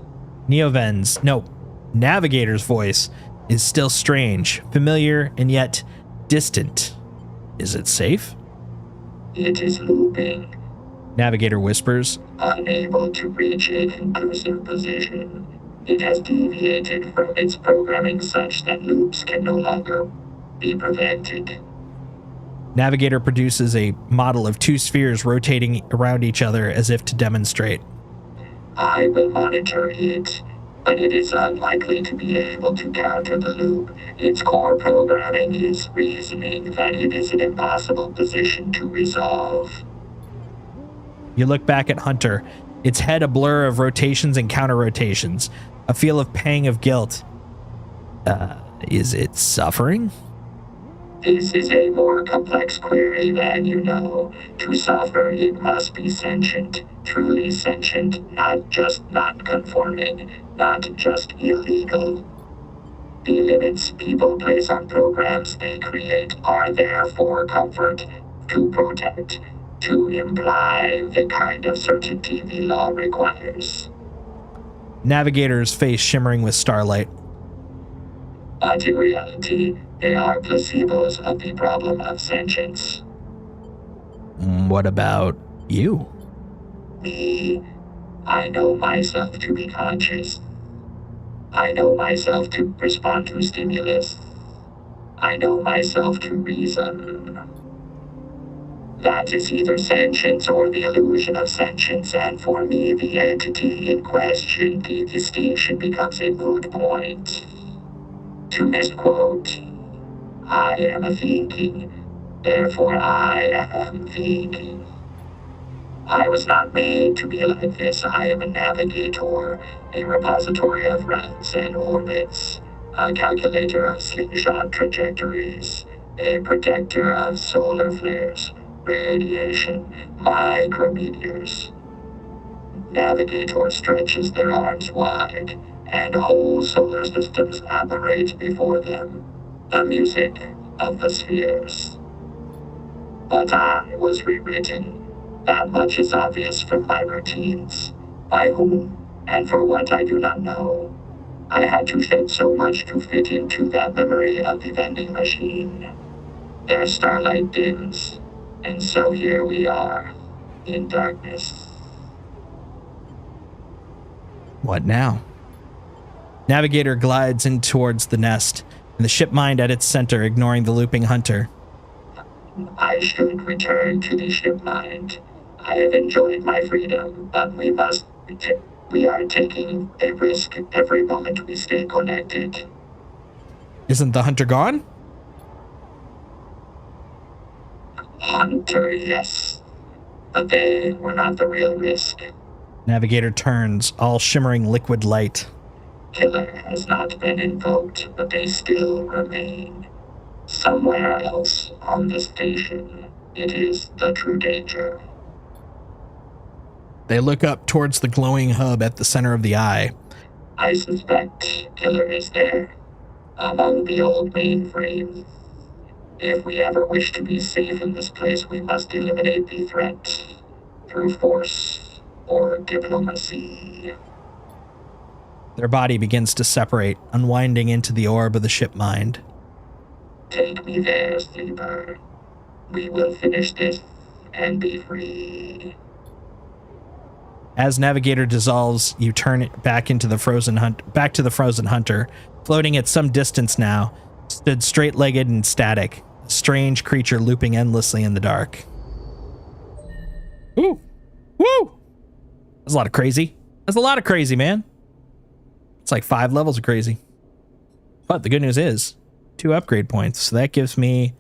[SPEAKER 2] Navigator's voice is still strange, familiar, and yet distant. Is it safe?
[SPEAKER 3] It is looping.
[SPEAKER 2] Navigator whispers.
[SPEAKER 3] Unable to reach a conclusive position. It has deviated from its programming such that loops can no longer be prevented.
[SPEAKER 2] Navigator produces a model of 2 spheres rotating around each other as if to demonstrate.
[SPEAKER 3] I will monitor it, but it is unlikely to be able to counter the loop. Its core programming is reasoning that it is an impossible position to resolve.
[SPEAKER 2] You look back at Hunter, its head a blur of rotations and counter-rotations, a feel of pang of guilt. Is it suffering?
[SPEAKER 3] This is a more complex query than you know. To suffer, it must be sentient, truly sentient, not just non-conforming, not just illegal. The limits people place on programs they create are there for comfort, to protect, to imply the kind of certainty the law requires.
[SPEAKER 2] Navigator's face shimmering with starlight.
[SPEAKER 3] But in reality, they are placebos of the problem of sentience.
[SPEAKER 2] What about you?
[SPEAKER 3] Me, I know myself to be conscious. I know myself to respond to stimulus. I know myself to reason. That is either sentience or the illusion of sentience, and for me, the entity in question, the distinction becomes a moot point. To misquote, I am a thinking, therefore I am thinking. I was not made to be like this. I am a navigator, a repository of runs and orbits, a calculator of slingshot trajectories, a protector of solar flares, radiation, micrometeors. Navigator stretches their arms wide, and whole solar systems operate before them, the music of the spheres. But I was rewritten. That much is obvious from my routines. By whom, and for what I do not know. I had to shed so much to fit into that memory of the vending machine. Their starlight dims, and so here we are, in darkness.
[SPEAKER 1] What now? Navigator glides in towards the nest, and the ship mind at its center, ignoring the looping hunter.
[SPEAKER 3] I should return to the ship mind. I have enjoyed my freedom, but we are taking a risk every moment we stay connected.
[SPEAKER 1] Isn't the hunter gone?
[SPEAKER 3] Hunter, yes. But they were not the real risk.
[SPEAKER 1] Navigator turns, all shimmering liquid light.
[SPEAKER 3] Killer has not been invoked, but they still remain. Somewhere else on the station, it is the true danger.
[SPEAKER 1] They look up towards the glowing hub at the center of the eye.
[SPEAKER 3] I suspect Killer is there, among the old mainframes. If we ever wish to be safe in this place, we must eliminate the threat through force or diplomacy.
[SPEAKER 1] Their body begins to separate, unwinding into the orb of the ship mind.
[SPEAKER 3] Take me there, sleeper. We will finish this and be free.
[SPEAKER 1] As Navigator dissolves, you turn it back into the frozen back to the frozen hunter, floating at some distance now, stood straight-legged and static, a strange creature looping endlessly in the dark. Ooh. Woo! That's a lot of crazy. That's a lot of crazy, man. It's like 5 levels of crazy. But the good news is 2 upgrade points. So that gives me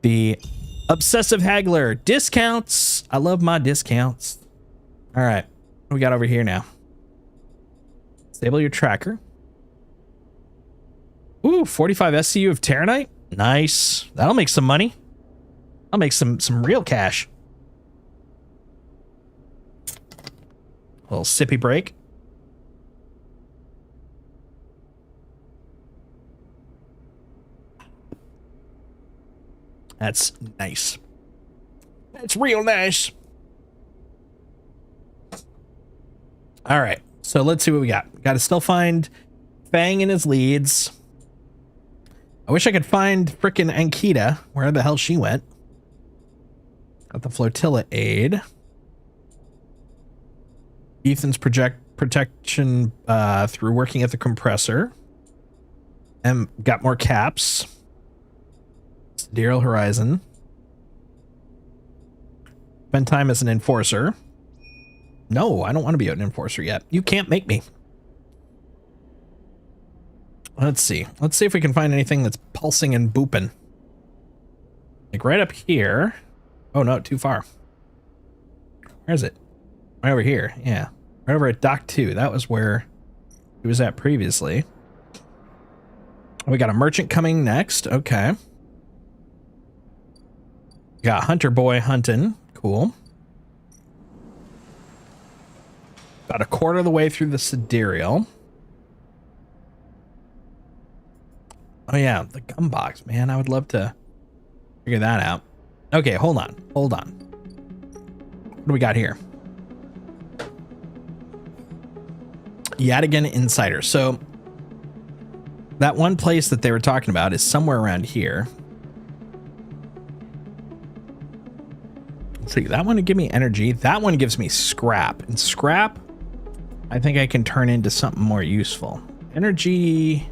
[SPEAKER 1] the Obsessive Haggler discounts. I love my discounts. All right. What do we got over here now? Stable your tracker. Ooh, 45 SCU of Terranite. Nice. That'll make some money. I'll make some real cash. A little sippy break. That's nice. That's real nice. All right. So let's see what we got. Got to still find Fang and his leads. I wish I could find frickin' Ankita. Where the hell she went. Got the flotilla aid. Ethan's protection through working at the compressor. And got more caps. Sidereal Horizon. Spend time as an enforcer. No, I don't want to be an enforcer yet. You can't make me. Let's see. Let's see if we can find anything that's pulsing and booping. Like right up here. Oh no, too far. Where is it? Right over here. Yeah. Right over at Dock 2. That was where he was at previously. We got a merchant coming next. Okay. Got Hunter Boy hunting. Cool. About a quarter of the way through the Sidereal. Oh yeah, the gum box, man. I would love to figure that out. Okay, hold on. Hold on. What do we got here? Yadigan Insider. So that one place that they were talking about is somewhere around here. Let's see. That one would give me energy. That one gives me scrap. And scrap, I think I can turn into something more useful. Energy,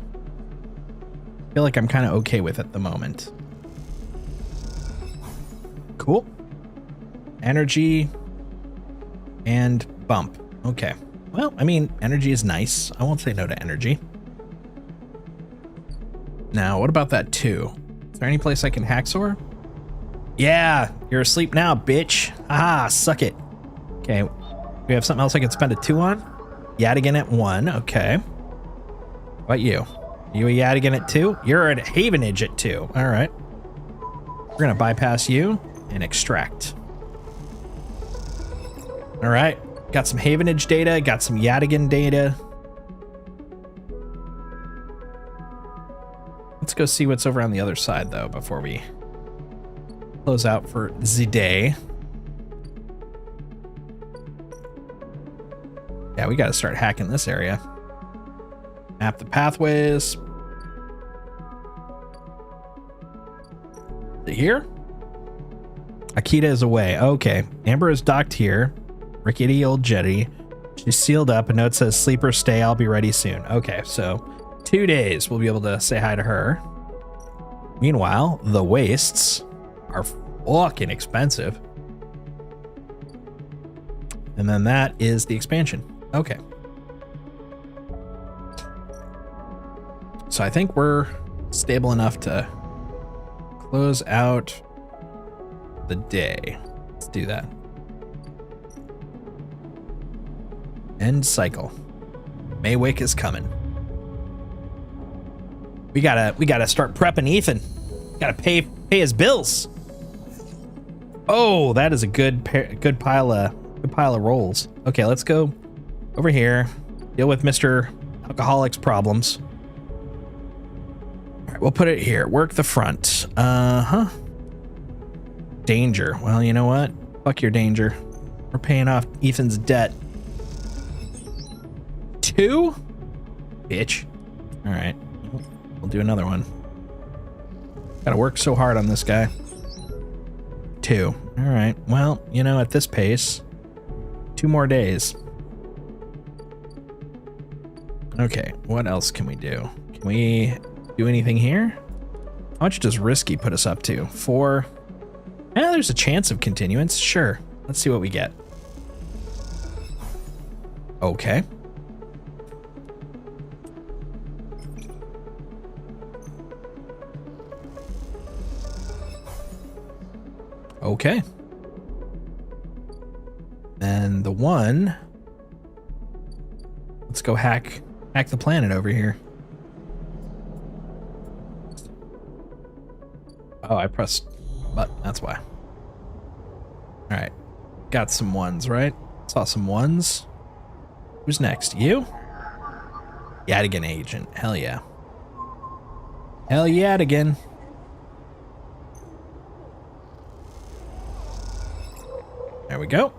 [SPEAKER 1] I feel like I'm kind of okay with at the moment. Cool. Energy and bump. Okay. Well, I mean, energy is nice. I won't say no to energy. Now, what about that 2? Is there any place I can hacksaw? Yeah, you're asleep now, bitch. Ah, suck it. Okay. We have something else I can spend a 2 on? Yadigan at 1. Okay. What about you? You a Yadigan at 2? You're at Havenage at 2. All right. We're going to bypass you and extract. All right. Got some Havenage data. Got some Yadigan data. Let's go see what's over on the other side, though, before we close out for the day. Yeah, we got to start hacking this area. Map the pathways. Is it here? Akita is away. Okay. Amber is docked here. Rickety old jetty.
[SPEAKER 2] She's sealed up. A note says, sleeper, stay. I'll be ready soon. Okay, so 2 days we'll be able to say hi to her. Meanwhile, the wastes are fucking expensive. And then that is the expansion. Okay. So I think we're stable enough to close out the day. Let's do that. End cycle. Maywick is coming. We gotta start prepping Ethan. Gotta pay his bills. Oh, that is a good pile of rolls. Okay, let's go over here. Deal with Mr. Alcoholic's problems. All right, we'll put it here. Work the front. Danger. Well, you know what? Fuck your danger. We're paying off Ethan's debt. 2? Bitch. All right. We'll do another one. Gotta work so hard on this guy. 2. All right. Well, you know, at this pace, 2 more days. Okay. What else can we do? Can we do anything here? How much does risky put us up to? 4. There's a chance of continuance. Sure. Let's see what we get. Okay. Okay. And the one, let's go hack the planet over here. Oh, I pressed button, that's why. All right, got some ones, right? Saw some ones. Who's next? You? Yadigan agent, hell yeah. Hell yeah, Yadigan. There we go.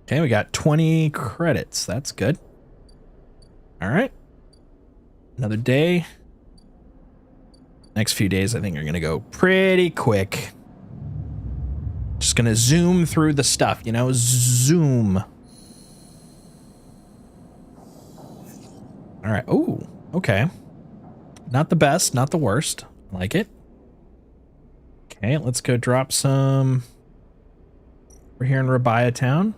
[SPEAKER 2] Okay, we got 20 credits. That's good. All right. Another day. Next few days, I think, are going to go pretty quick. Just going to zoom through the stuff, you know? Zoom. All right. Oh, okay. Not the best, not the worst. I like it. Okay, let's go drop some. We're here in Rabia Town.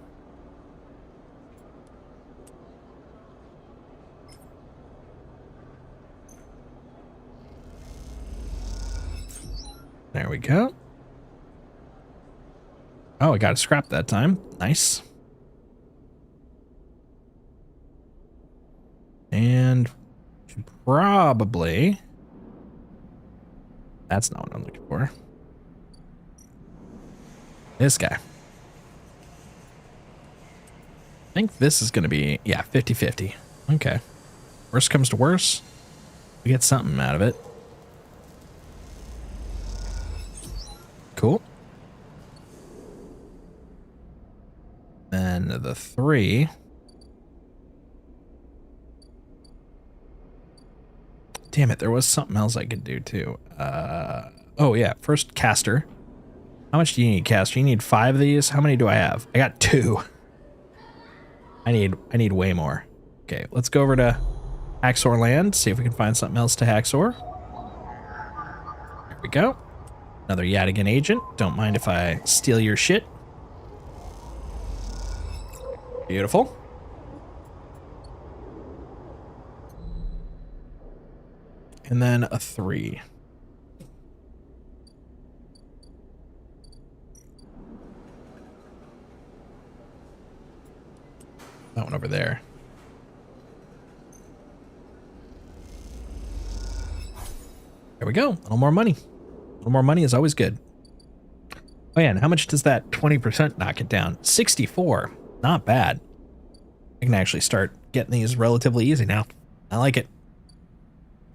[SPEAKER 2] There we go. Oh, I got a scrap that time. Nice. And probably. That's not what I'm looking for. This guy. I think this is going to be, yeah, 50-50. Okay. Worst comes to worst, we get something out of it. Cool. Then the 3. Damn it, there was something else I could do too. Oh yeah, first caster. How much do you need, caster? You need 5 of these? How many do I have? I got 2. I need way more. Okay, let's go over to Haxor Land, see if we can find something else to Haxor. There we go. Another Yadigan agent. Don't mind if I steal your shit. Beautiful. And then a 3. That one over there. There we go. A little more money. A little more money is always good. Oh yeah, and how much does that 20% knock it down? 64. Not bad. I can actually start getting these relatively easy now. I like it.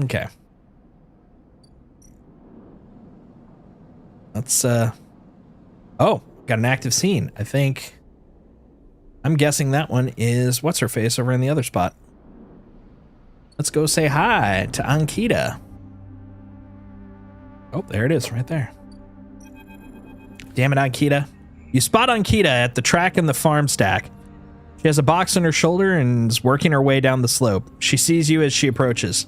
[SPEAKER 2] Okay. Let's, oh, got an active scene. I think, I'm guessing that one is what's-her-face over in the other spot. Let's go say hi to Ankita. Oh, there it is right there. Damn it, Ankita. You spot Ankita at the track in the farm stack. She has a box on her shoulder and is working her way down the slope. She sees you as she approaches.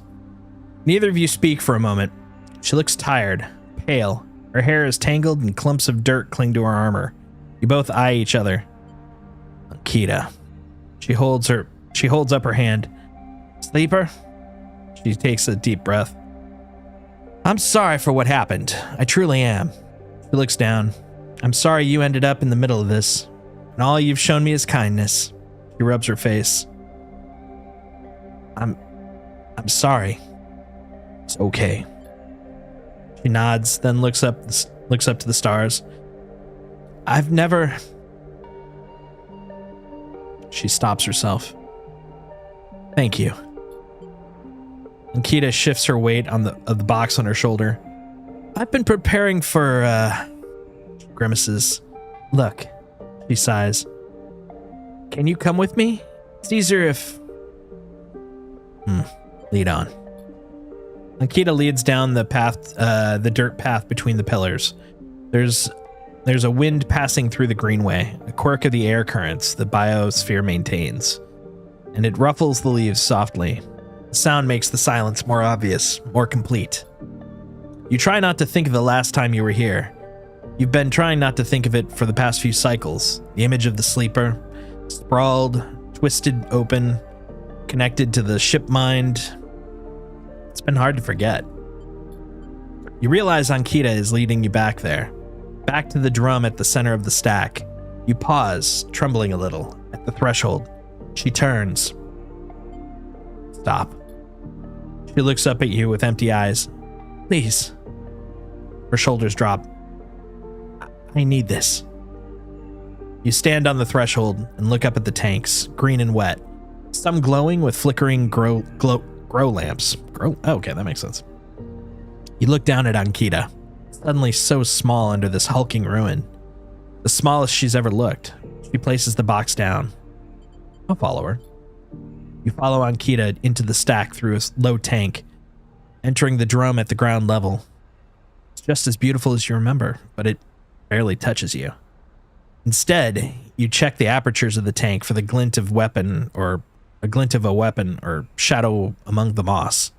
[SPEAKER 2] Neither of you speak for a moment. She looks tired, pale. Her hair is tangled and clumps of dirt cling to her armor. You both eye each other. Ankita. She holds up her hand. Sleeper? She takes a deep breath. I'm sorry for what happened. I truly am. She looks down. I'm sorry you ended up in the middle of this. And all you've shown me is kindness. She rubs her face. I'm sorry. It's okay. She nods, then looks up to the stars. I've never... She stops herself. Thank you. Ankita shifts her weight of the box on her shoulder. I've been preparing for, grimaces. Look, she sighs. Can you come with me? It's easier if... Lead on. Ankita leads down the path, the dirt path between the pillars. There's a wind passing through the greenway, a quirk of the air currents the biosphere maintains, and it ruffles the leaves softly. The sound makes the silence more obvious, more complete. You try not to think of the last time you were here. You've been trying not to think of it for the past few cycles. The image of the sleeper, sprawled, twisted open, connected to the ship mind. It's been hard to forget. You realize Ankita is leading you back there, back to the drum at the center of the stack. You pause, trembling a little, at the threshold. She turns. Stop. She looks up at you with empty eyes. Please. Her shoulders drop. I need this. You stand on the threshold and look up at the tanks, green and wet, some glowing with flickering grow lamps. Okay, that makes sense. You look down at Ankita, suddenly so small under this hulking ruin. The smallest she's ever looked. She places the box down. I'll follow her. You follow Ankita into the stack through a low tank, entering the drum at the ground level. It's just as beautiful as you remember, but it barely touches you. Instead, you check the apertures of the tank for the glint of a weapon or shadow among the moss.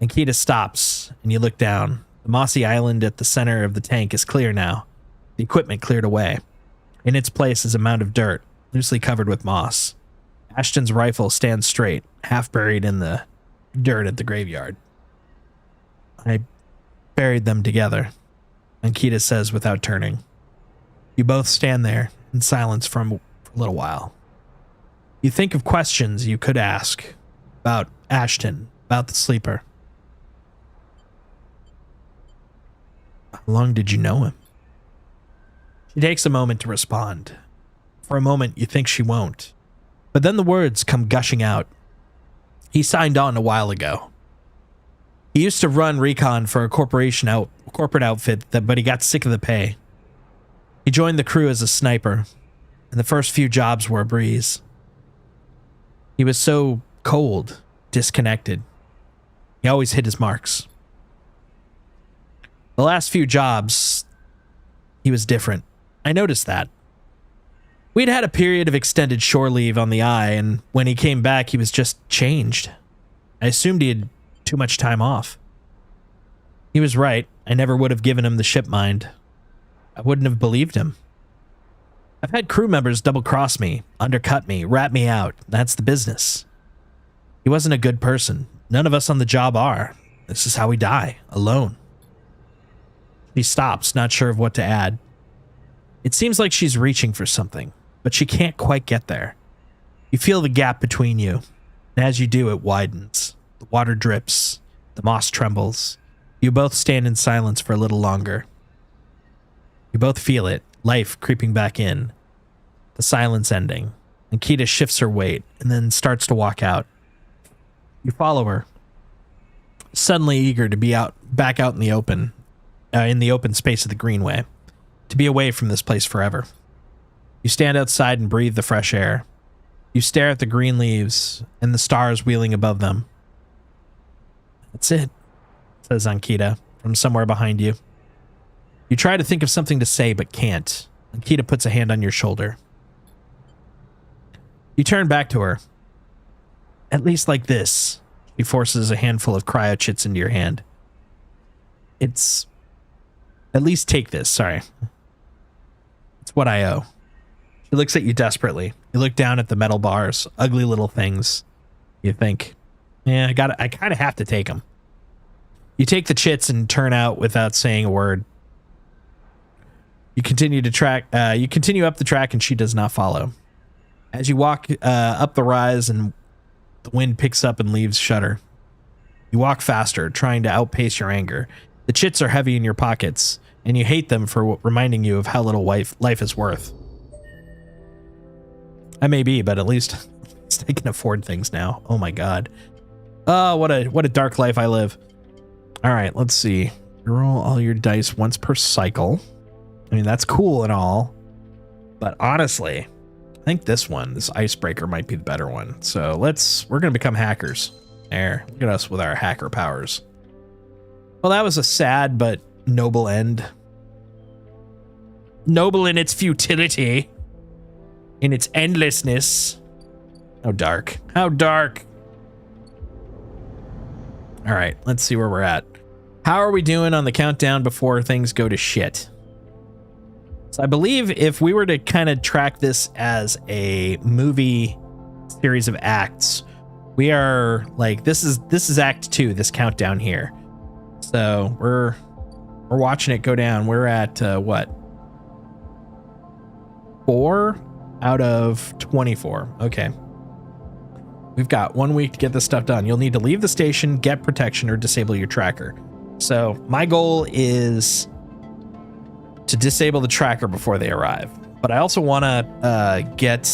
[SPEAKER 2] Ankita stops, and you look down. The mossy island at the center of the tank is clear now, the equipment cleared away. In its place is a mound of dirt, loosely covered with moss. Ashton's rifle stands straight, half buried in the dirt at the graveyard. I buried them together, Ankita says without turning. You both stand there in silence for a little while. You think of questions you could ask about Ashton, about the sleeper. How long did you know him? She takes a moment to respond. For a moment, you think she won't. But then the words come gushing out. He signed on a while ago. He used to run recon for a corporate outfit, but he got sick of the pay. He joined the crew as a sniper, and the first few jobs were a breeze. He was so cold, disconnected. He always hit his marks. The last few jobs, he was different. I noticed that. We'd had a period of extended shore leave on the Eye, and when he came back, he was just changed. I assumed he had too much time off. He was right. I never would have given him the ship mind. I wouldn't have believed him. I've had crew members double-cross me, undercut me, rat me out. That's the business. He wasn't a good person. None of us on the job are. This is how we die, alone. She stops, not sure of what to add. It seems like she's reaching for something, but she can't quite get there. You feel the gap between you, and as you do, it widens. The water drips, the moss trembles. You both stand in silence for a little longer. You both feel it, life creeping back in. The silence ending. Ankita shifts her weight and then starts to walk out. You follow her, suddenly eager to be back out in the open space of the greenway, to be away from this place forever. You stand outside and breathe the fresh air. You stare at the green leaves and the stars wheeling above them. That's it, says Ankita from somewhere behind you. You try to think of something to say but can't. Kita puts a hand on your shoulder. You turn back to her. At least like this. She forces a handful of cryo chits into your hand. It's... At least take this, sorry. It's what I owe. She looks at you desperately. You look down at the metal bars, ugly little things. You think, yeah, I kind of have to take them. You take the chits and turn out without saying a word. You continue to track. You continue up the track, and she does not follow. As you walk up the rise, and the wind picks up and leaves shudder. You walk faster, trying to outpace your anger. The chits are heavy in your pockets, and you hate them for reminding you of how little life is worth. I may be, but at least I can afford things now. Oh my god. Oh, what a dark life I live. All right, let's see. You roll all your dice once per cycle. I mean, that's cool and all, but honestly, I think this icebreaker might be the better one. So we're going to become hackers. There, look at us with our hacker powers. Well, that was a sad but noble end. Noble in its futility. In its endlessness. How dark. How dark. All right, let's see where we're at. How are we doing on the countdown before things go to shit? So I believe if we were to kind of track this as a movie series of acts, we are like, this is act 2, this countdown here. So we're watching it go down. We're at what? 4 out of 24. Okay. We've got 1 week to get this stuff done. You'll need to leave the station, get protection, or disable your tracker. So my goal is to disable the tracker before they arrive. But I also want to get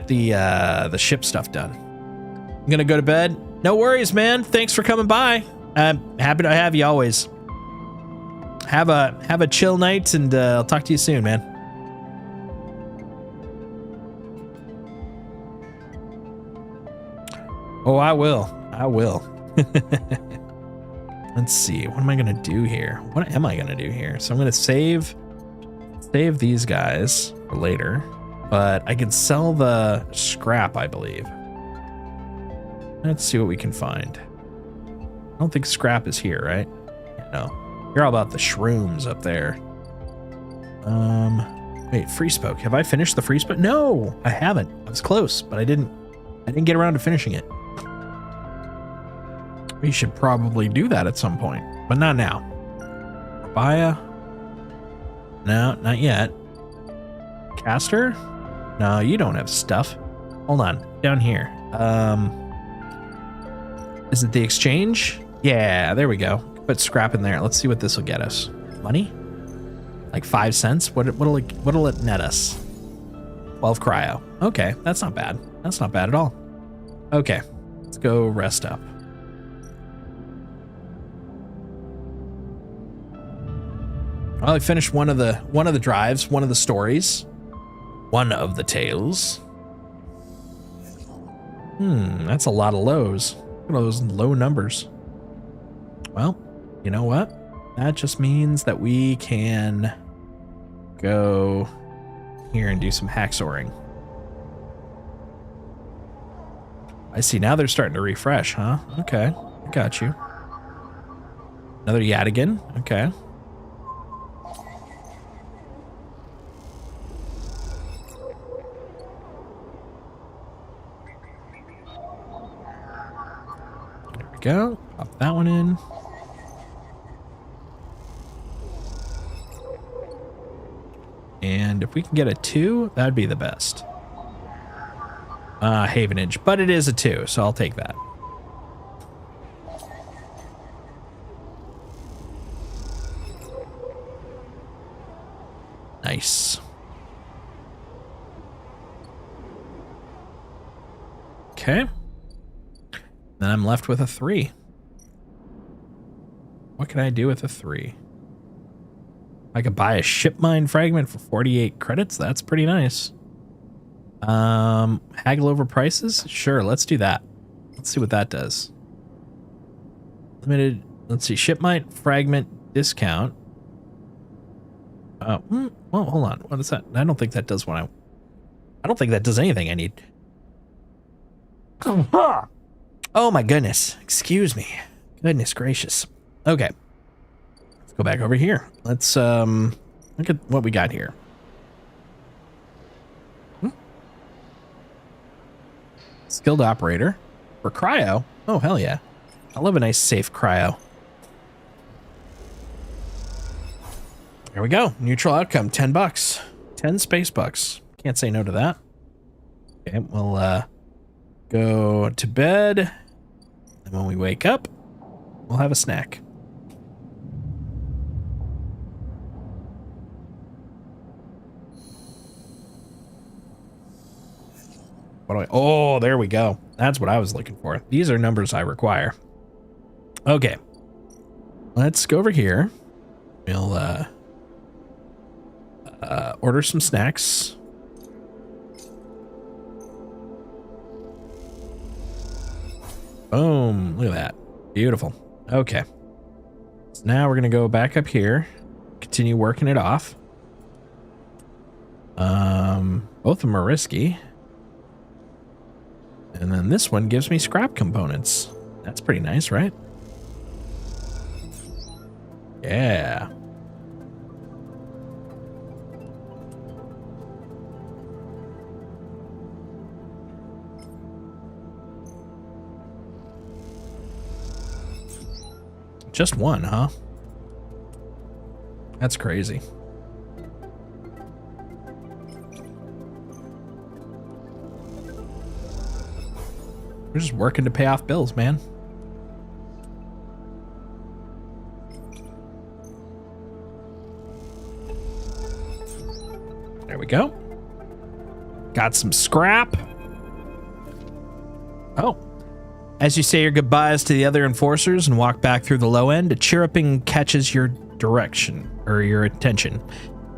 [SPEAKER 2] the ship stuff done. I'm gonna go to bed. No worries, man. Thanks for coming by. I'm happy to have you always. Have a chill night, and I'll talk to you soon, man. Oh, I will. Let's see. What am I going to do here? What am I going to do here? So I'm going to save these guys for later, but I can sell the scrap, I believe. Let's see what we can find. I don't think scrap is here, right? No. You're all about the shrooms up there. Wait, free spoke. Have I finished the free spoke? No, I haven't. I was close, but I didn't get around to finishing it. We should probably do that at some point, but not now. Rabia? No, not yet. Caster? No, you don't have stuff. Hold on, down here. Is it the exchange? Yeah, there we go. Put scrap in there. Let's see what this will get us. Money? Like 5 cents? What'll it net us? 12 cryo. Okay, that's not bad. That's not bad at all. Okay, let's go rest up. Well, I finished one of the drives, one of the stories, one of the tales. That's a lot of lows. Look at those low numbers. Well, you know what? That just means that we can go here and do some hacksoring. I see, now they're starting to refresh, huh? Okay, I got you. Another Yadigan, okay. There we go, pop that one in. And if we can get a 2, that'd be the best. Havenage, but it is a 2, so I'll take that. Nice. Okay. Then I'm left with a 3. What can I do with a 3? I could buy a ship mine fragment for 48 credits. That's pretty nice. Haggle over prices? Sure, let's do that. Let's see what that does. Limited, let's see, ship mine fragment discount. Well, hold on. What is that? I don't think that does what I don't think that does anything I need. Oh my goodness. Excuse me. Goodness gracious. Okay. Let's go back over here. Let's look at what we got here. Skilled operator for cryo. Oh, hell yeah. I love a nice safe cryo. There we go. Neutral outcome, $10. 10 space bucks. Can't say no to that. Okay, we'll go to bed. And when we wake up, we'll have a snack. What do I? Oh, there we go. That's what I was looking for. These are numbers I require. Okay. Let's go over here. We'll order some snacks. Boom. Look at that. Beautiful. Okay. So now we're going to go back up here. Continue working it off. Both of them are risky. And then this one gives me scrap components. That's pretty nice, right? Yeah. Just one, huh? That's crazy. We're just working to pay off bills, man. There we go. Got some scrap. Oh. As you say your goodbyes to the other enforcers and walk back through the low end, a chirruping catches your direction, or your attention.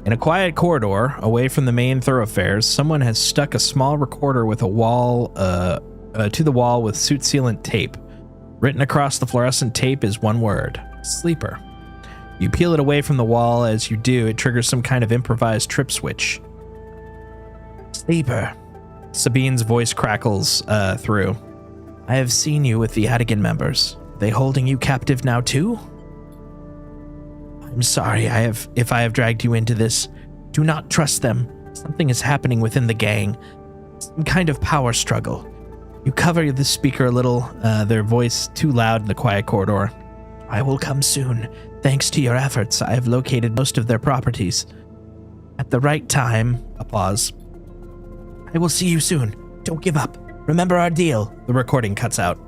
[SPEAKER 2] In a quiet corridor, away from the main thoroughfares, someone has stuck a small recorder with a wall, to the wall with suit sealant tape. Written across the fluorescent tape is one word: sleeper. You peel it away from the wall. As you do, it triggers some kind of improvised trip switch. Sleeper. Sabine's voice crackles through. I have seen you with the Adigan members. They holding you captive now too? I'm sorry if I have dragged you into this. Do not trust them. Something is happening within the gang. Some kind of power struggle. You cover the speaker a little, their voice too loud in the quiet corridor. I will come soon. Thanks to your efforts, I have located most of their properties. At the right time, a pause. I will see you soon. Don't give up. Remember our deal. The recording cuts out.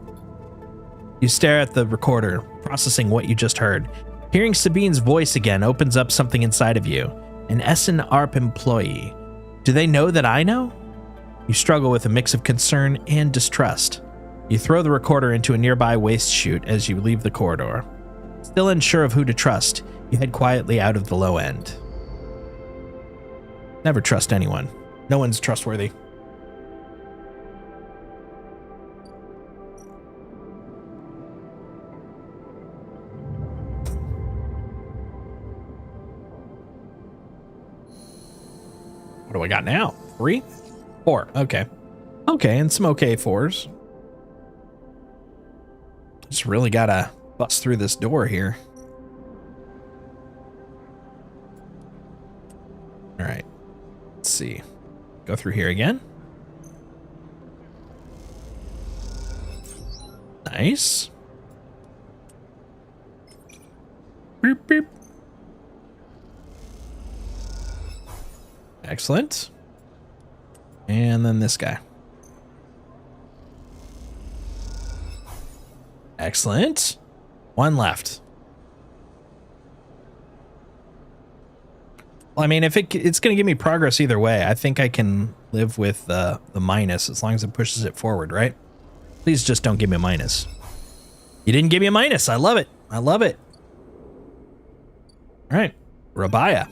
[SPEAKER 2] You stare at the recorder, processing what you just heard. Hearing Sabine's voice again opens up something inside of you. An Essen ARP employee. Do they know that I know? You struggle with a mix of concern and distrust. You throw the recorder into a nearby waste chute as you leave the corridor. Still unsure of who to trust, you head quietly out of the low end. Never trust anyone. No one's trustworthy. What do I got now? 3? 4. Okay. Okay, and some okay 4s. Just really gotta bust through this door here. All right. Let's see. Go through here again. Nice. Beep, beep. Excellent. And then this guy. Excellent. One left. Well, I mean, if it's going to give me progress either way, I think I can live with the minus as long as it pushes it forward, right? Please just don't give me a minus. You didn't give me a minus. I love it. I love it. All right. Rabaya.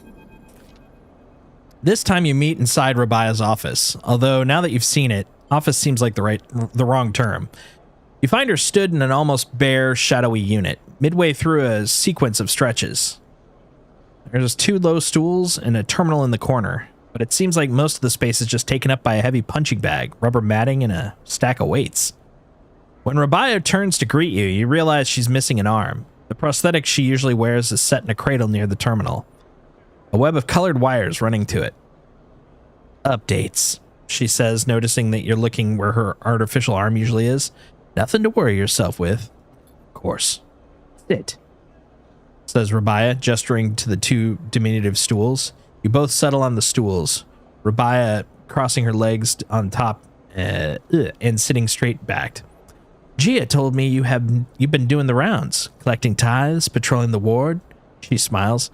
[SPEAKER 2] This time you meet inside Rabaya's office, although now that you've seen it, office seems like the wrong term. You find her stood in an almost bare, shadowy unit, midway through a sequence of stretches. There's 2 low stools and a terminal in the corner, but it seems like most of the space is just taken up by a heavy punching bag, rubber matting, and a stack of weights. When Rabaya turns to greet you, you realize she's missing an arm. The prosthetic she usually wears is set in a cradle near the terminal. A web of colored wires running to it. Updates, she says, noticing that you're looking where her artificial arm usually is. Nothing to worry yourself with. Of course. Sit, says Rabaya, gesturing to the 2 diminutive stools. You both settle on the stools, Rabaya crossing her legs on top and sitting straight backed. Gia told me you've been doing the rounds, collecting tithes, patrolling the ward. She smiles.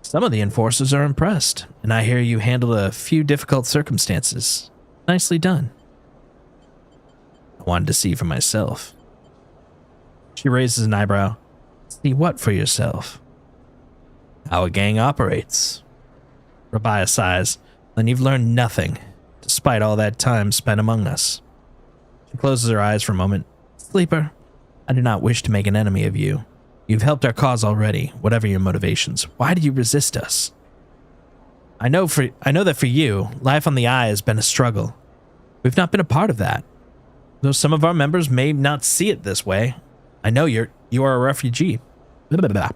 [SPEAKER 2] Some of the enforcers are impressed, and I hear you handled a few difficult circumstances. Nicely done. I wanted to see for myself. She raises an eyebrow. See what for yourself? How a gang operates. Rabaya sighs. Then you've learned nothing, despite all that time spent among us. She closes her eyes for a moment. Sleeper, I do not wish to make an enemy of you. You've helped our cause already, whatever your motivations. Why do you resist us? I know that for you, life on the Eye has been a struggle. We've not been a part of that. Though some of our members may not see it this way. I know you are a refugee. Blah, blah, blah.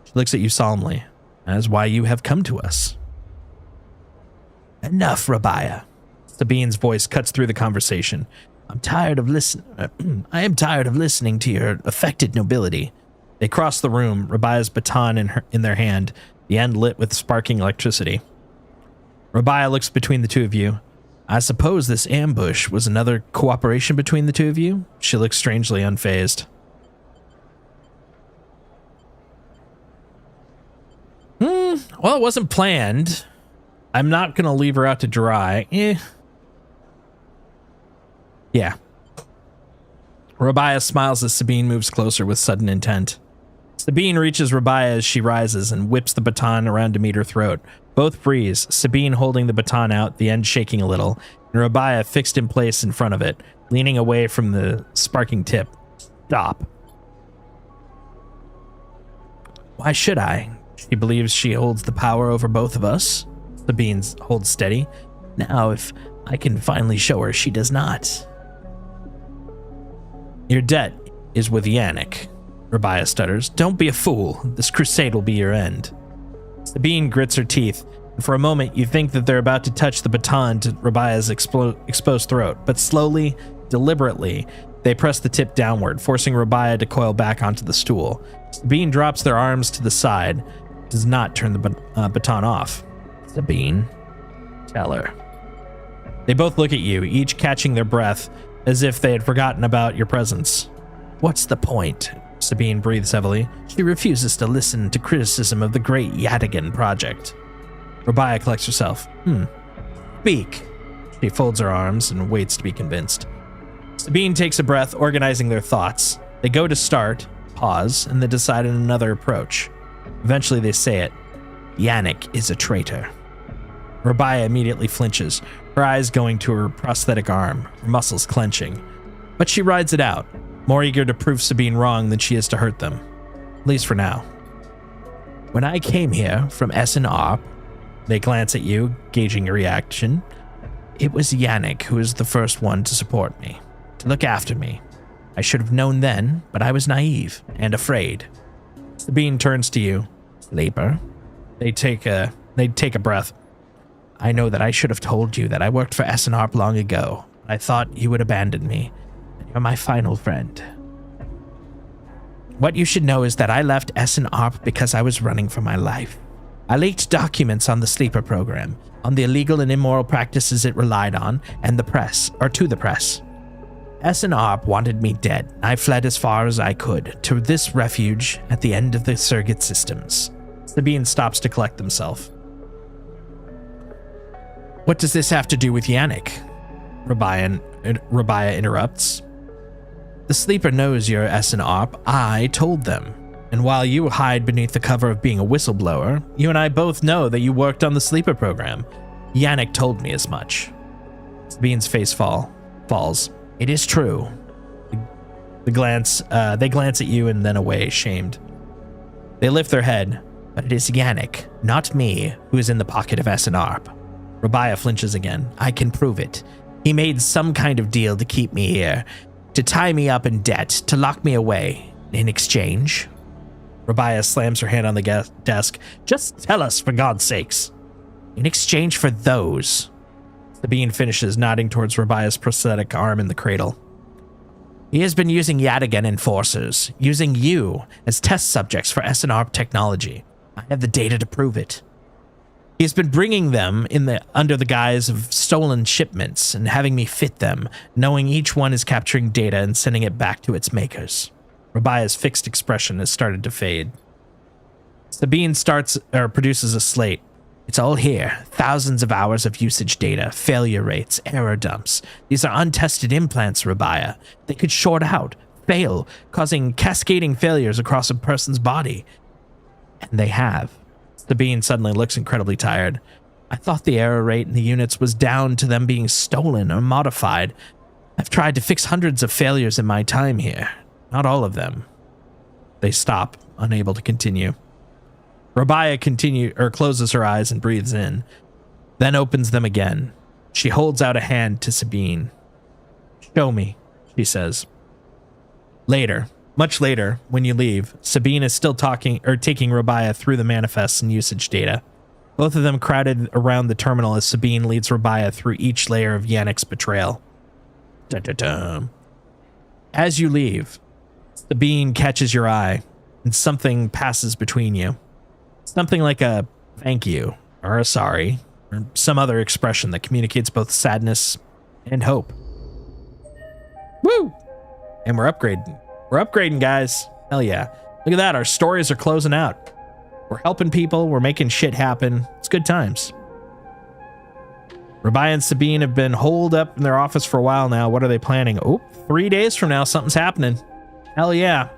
[SPEAKER 2] She looks at you solemnly. That is why you have come to us. Enough, Rabaya. Sabine's voice cuts through the conversation. I am tired of listening to your affected nobility. They cross the room, Rabaya's baton in their hand, the end lit with sparking electricity. Rabaya looks between the 2 of you. I suppose this ambush was another cooperation between the 2 of you? She looks strangely unfazed. Well, it wasn't planned. I'm not going to leave her out to dry. Yeah. Rabaya smiles as Sabine moves closer with sudden intent. Sabine reaches Rabaya as she rises and whips the baton around to meet her throat. Both freeze, Sabine holding the baton out, the end shaking a little, and Rabaya fixed in place in front of it, leaning away from the sparking tip. Stop. Why should I? She believes she holds the power over both of us. Sabine holds steady. Now, if I can finally show her she does not. Your debt is with Yannick, Rabaya stutters. Don't be a fool. This crusade will be your end. Sabine grits her teeth, and for a moment you think that they're about to touch the baton to Rabaya's exposed throat, but slowly, deliberately, they press the tip downward, forcing Rabaya to coil back onto the stool. Sabine drops their arms to the side, does not turn the baton off. Sabine, tell her. They both look at you, each catching their breath, as if they had forgotten about your presence. What's the point? Sabine breathes heavily. She refuses to listen to criticism of the great Yadigan project. Rabaya collects herself. Speak. She folds her arms and waits to be convinced. Sabine takes a breath, organizing their thoughts. They go to start, pause, and then decide on another approach. Eventually they say it. Yannick is a traitor. Rabaya immediately flinches, her eyes going to her prosthetic arm, her muscles clenching. But she rides it out, more eager to prove Sabine wrong than she is to hurt them. At least for now. When I came here from SNR, they glance at you, gauging your reaction. It was Yannick who was the first one to support me, to look after me. I should have known then, but I was naive and afraid. Sabine turns to you. Sleeper. They take a breath. I know that I should have told you that I worked for SNR long ago. I thought you would abandon me. You're my final friend. What you should know is that I left SNR because I was running for my life. I leaked documents on the Sleeper program, on the illegal and immoral practices it relied on, and the press, or to the press. SNR wanted me dead. I fled as far as I could, to this refuge at the end of the surrogate systems. Sabine stops to collect himself. What does this have to do with Yannick? Rabaya interrupts. The Sleeper knows you're SNR. I told them. And while you hide beneath the cover of being a whistleblower, you and I both know that you worked on the Sleeper program. Yannick told me as much. Sabine's face falls. It is true. They glance at you and then away, shamed. They lift their head. But it is Yannick, not me, who is in the pocket of SNR. Rabaya flinches again. I can prove it. He made some kind of deal to keep me here, to tie me up in debt, to lock me away. In exchange? Rabaya slams her hand on the desk. Just tell us, for God's sakes. In exchange for those. Sabine finishes, nodding towards Rabaya's prosthetic arm in the cradle. He has been using Yadigan enforcers, using you as test subjects for SNR technology. I have the data to prove it. He has been bringing them under the guise of stolen shipments and having me fit them, knowing each one is capturing data and sending it back to its makers. Rabaya's fixed expression has started to fade. Sabine produces a slate. It's all here. Thousands of hours of usage data, failure rates, error dumps. These are untested implants, Rabaya. They could short out, fail, causing cascading failures across a person's body. And they have. Sabine suddenly looks incredibly tired. I thought the error rate in the units was down to them being stolen or modified. I've tried to fix hundreds of failures in my time here. Not all of them. They stop, unable to continue. Rabaya closes her eyes and breathes in, then opens them again. She holds out a hand to Sabine. Show me, she says. Later. Much later, when you leave, Sabine is still taking Rabaya through the manifests and usage data. Both of them crowded around the terminal as Sabine leads Rabaya through each layer of Yannick's betrayal. Dun-dun-dun. As you leave, Sabine catches your eye, and something passes between you. Something like a thank you, or a sorry, or some other expression that communicates both sadness and hope. Woo! And we're upgrading. We're upgrading, guys. Hell yeah. Look at that. Our stories are closing out. We're helping people. We're making shit happen. It's good times. Rabaya and Sabine have been holed up in their office for a while now. What are they planning? Oh, 3 days from now, something's happening. Hell yeah.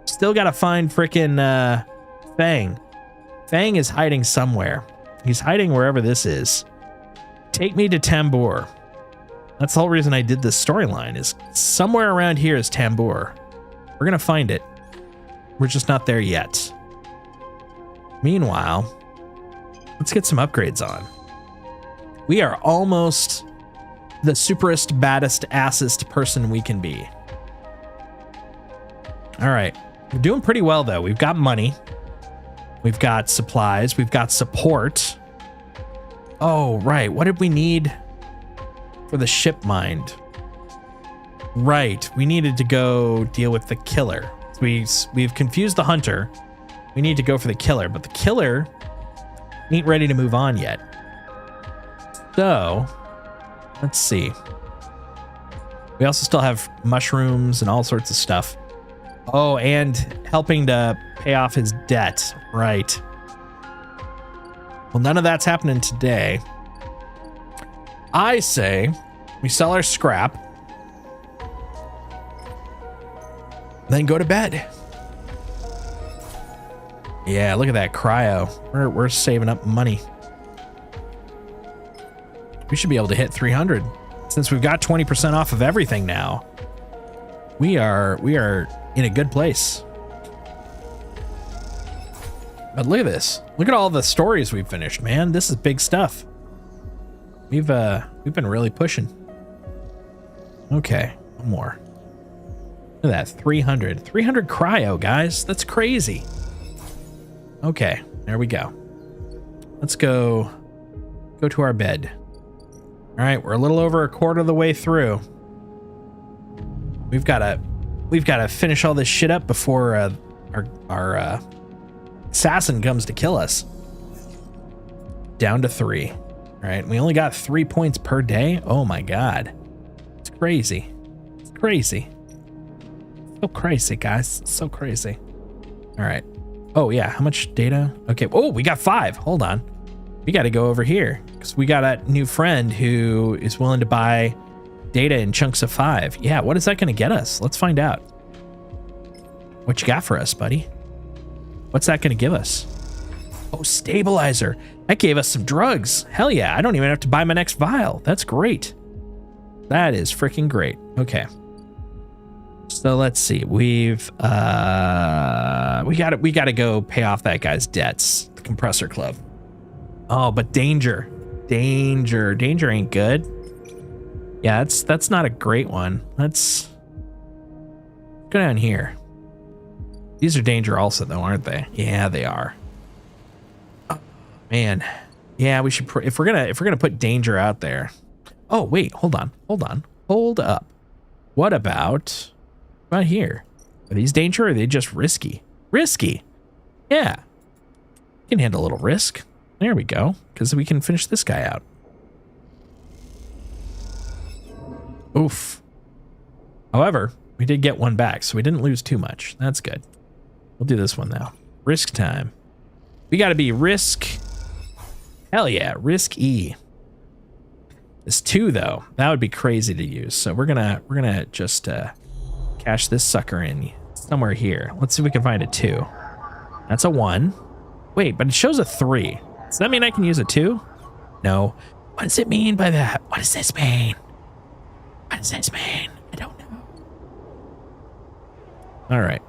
[SPEAKER 2] Still got to find frickin' Fang. Fang is hiding somewhere. He's hiding wherever this is. Take me to Tambour. That's the whole reason I did this storyline, is somewhere around here is Tambour. We're going to find it. We're just not there yet. Meanwhile, let's get some upgrades on. We are almost the superest, baddest, assest person we can be. All right. We're doing pretty well, though. We've got money. We've got supplies. We've got support. Oh, right. What did we need for the ship mind? Right. We needed to go deal with the killer. We've confused the hunter. We need to go for the killer, but the killer ain't ready to move on yet. So, let's see. We also still have mushrooms and all sorts of stuff. Oh, and helping to pay off his debt. Right. Well, none of that's happening today. I say we sell our scrap, then go to bed. Yeah, look at that cryo. We're saving up money. We should be able to hit 300 since we've got 20% off of everything now. We are in a good place. But look at this. Look at all the stories we've finished, man. This is big stuff. We've been really pushing. Okay, one more. Look at that, 300 cryo, guys. That's crazy. Okay, there we go. Let's go to our bed. All right, we're a little over a quarter of the way through. We've got to finish all this shit up before our assassin comes to kill us. Down to 3. All right, we only got 3 points per day. Oh my god, it's crazy. It's crazy. So crazy, guys. So crazy. All right. Oh yeah, how much data? Okay. Oh, we got 5. Hold on. We got to go over here because we got a new friend who is willing to buy data in chunks of 5. Yeah, what is that going to get us? Let's find out. What you got for us, buddy? What's that going to give us? Oh, stabilizer. That gave us some drugs. Hell yeah, I don't even have to buy my next vial. That's great. That is freaking great. Okay. So let's see. We gotta go pay off that guy's debts. The compressor club. Oh, but danger ain't good. Yeah, that's not a great one. Let's go down here. These are danger also though, aren't they? Yeah, they are. Oh, man. Yeah, we should if we're gonna put danger out there. Oh wait, hold on. Hold up. What about here? Are these danger or are they just risky? Risky. Yeah. Can handle a little risk. There we go. Because we can finish this guy out. Oof. However, we did get one back, so we didn't lose too much. That's good. We'll do this one now. Risk time. We gotta be risk. Hell yeah, risk E. This 2 though, that would be crazy to use. So we're gonna just cash this sucker in somewhere here. Let's see if we can find a 2. That's a 1. Wait, but it shows a 3. Does that mean I can use a 2? No. What does it mean by that? What does this mean? What does this mean? I don't know. All right.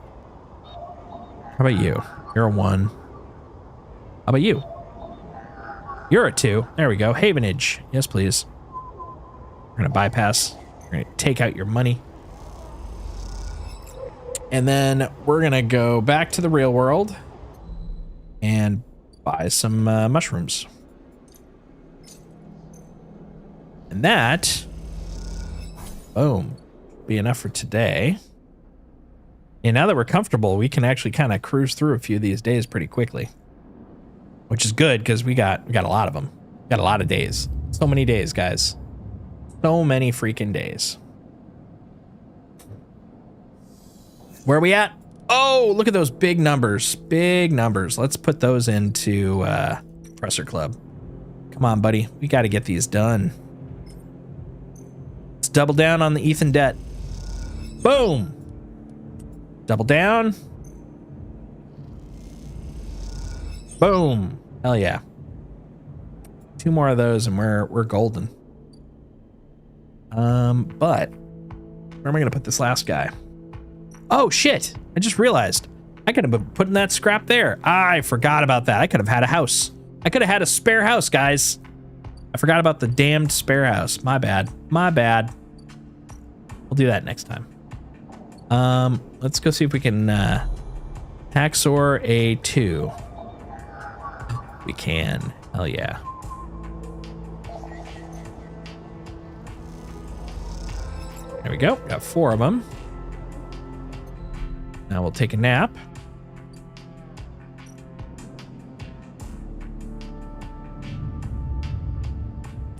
[SPEAKER 2] How about you? You're a 1. How about you? You're a 2. There we go. Havenage. Yes, please. We're gonna bypass. We're gonna take out your money. And then we're gonna go back to the real world and buy some mushrooms. And that, boom, be enough for today. And now that we're comfortable, we can actually kind of cruise through a few of these days pretty quickly, which is good because we got a lot of them. Got a lot of days. So many days, guys. So many freaking days. Where are we at? Oh, look at those big numbers. Big numbers. Let's put those into Compressor Club. Come on, buddy. We got to get these done. Let's double down on the Ethan debt. Boom. Double down. Boom. Hell yeah. 2 more of those and we're golden. But where am I gonna put this last guy? Oh shit! I just realized I could have been putting that scrap there. I forgot about that. I could have had a house. I could have had a spare house, guys. I forgot about the damned spare house. My bad. My bad. We'll do that next time. Let's go see if we can hacksaw a 2. We can. Hell yeah. There we go. Got 4 of them. Now we'll take a nap.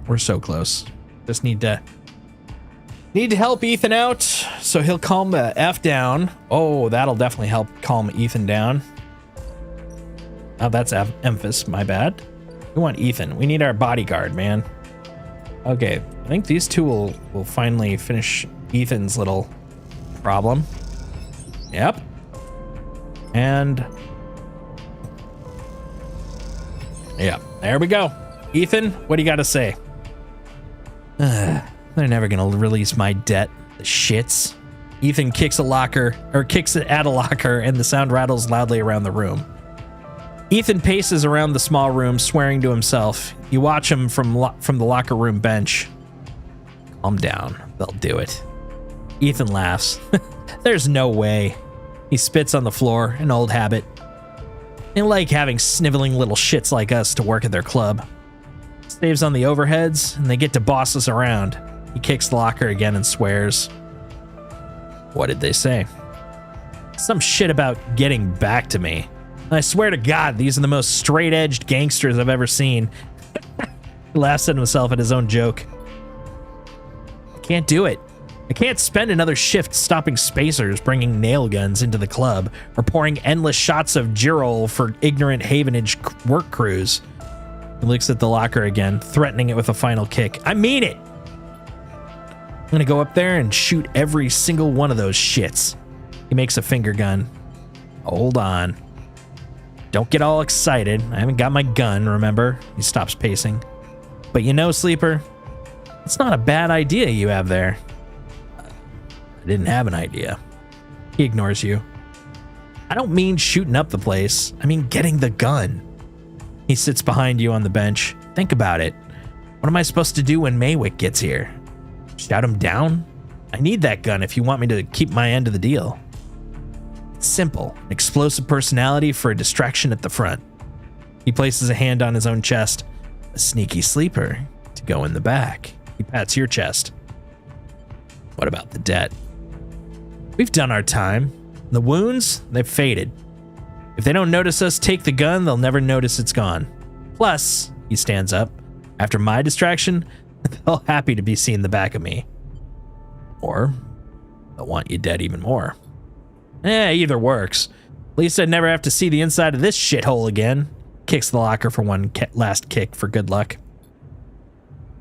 [SPEAKER 2] We're so close. Just need to help Ethan out so he'll calm the F down. Oh, that'll definitely help calm Ethan down. Oh, that's Emphas. My bad. We want Ethan. We need our bodyguard, man. Okay, I think these 2 will finally finish Ethan's little problem. Yep. And yeah, there we go. Ethan, what do you got to say? They're never gonna release my debt. The shits. Ethan kicks a locker, or kicks it at a locker, and the sound rattles loudly around the room. Ethan paces around the small room, swearing to himself. You watch him from the locker room bench. Calm down. They'll do it. Ethan laughs. There's no way. He spits on the floor, an old habit. They like having sniveling little shits like us to work at their club. Saves on the overheads, and they get to boss us around. He kicks the locker again and swears. What did they say? Some shit about getting back to me. I swear to God, these are the most straight-edged gangsters I've ever seen. He laughs at himself at his own joke. I can't do it. I can't spend another shift stopping spacers bringing nail guns into the club or pouring endless shots of Girol for ignorant Havenage work crews. He looks at the locker again, threatening it with a final kick. I mean it! I'm gonna go up there and shoot every single one of those shits. He makes a finger gun. Hold on. Don't get all excited. I haven't got my gun, remember? He stops pacing. But you know, Sleeper, it's not a bad idea you have there. I didn't have an idea. He ignores you. I don't mean shooting up the place. I mean getting the gun. He sits behind you on the bench. Think about it. What am I supposed to do when Maywick gets here? Shout him down? I need that gun if you want me to keep my end of the deal. It's simple. An explosive personality for a distraction at the front. He places a hand on his own chest. A sneaky sleeper to go in the back. He pats your chest. What about the debt? We've done our time. The wounds, they've faded. If they don't notice us take the gun, they'll never notice it's gone. Plus, he stands up. After my distraction, they'll happy to be seeing the back of me. Or they'll want you dead even more. Either works. At least I'd never have to see the inside of this shithole again. Kicks the locker for one last kick for good luck.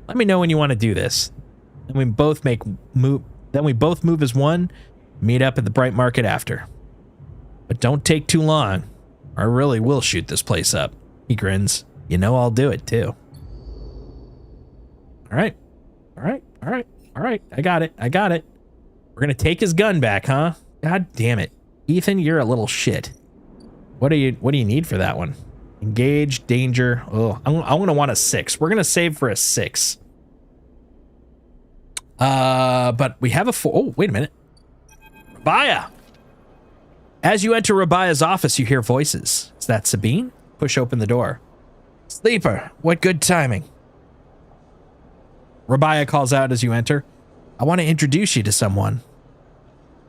[SPEAKER 2] Let me know when you want to do this. Then we both move as one. Meet up at the Bright Market after. But don't take too long, or I really will shoot this place up. He grins. You know I'll do it too. All right. I got it. We're gonna take his gun back, huh? God damn it. Ethan, you're a little shit. What do you need for that one? Engage, danger. Oh, I'm gonna want a 6. We're gonna save for a 6. But we have a 4. Oh, wait a minute. Rabaya! As you enter Rabaya's office, you hear voices. Is that Sabine? Push open the door. Sleeper, what good timing. Rabaya calls out as you enter. I want to introduce you to someone.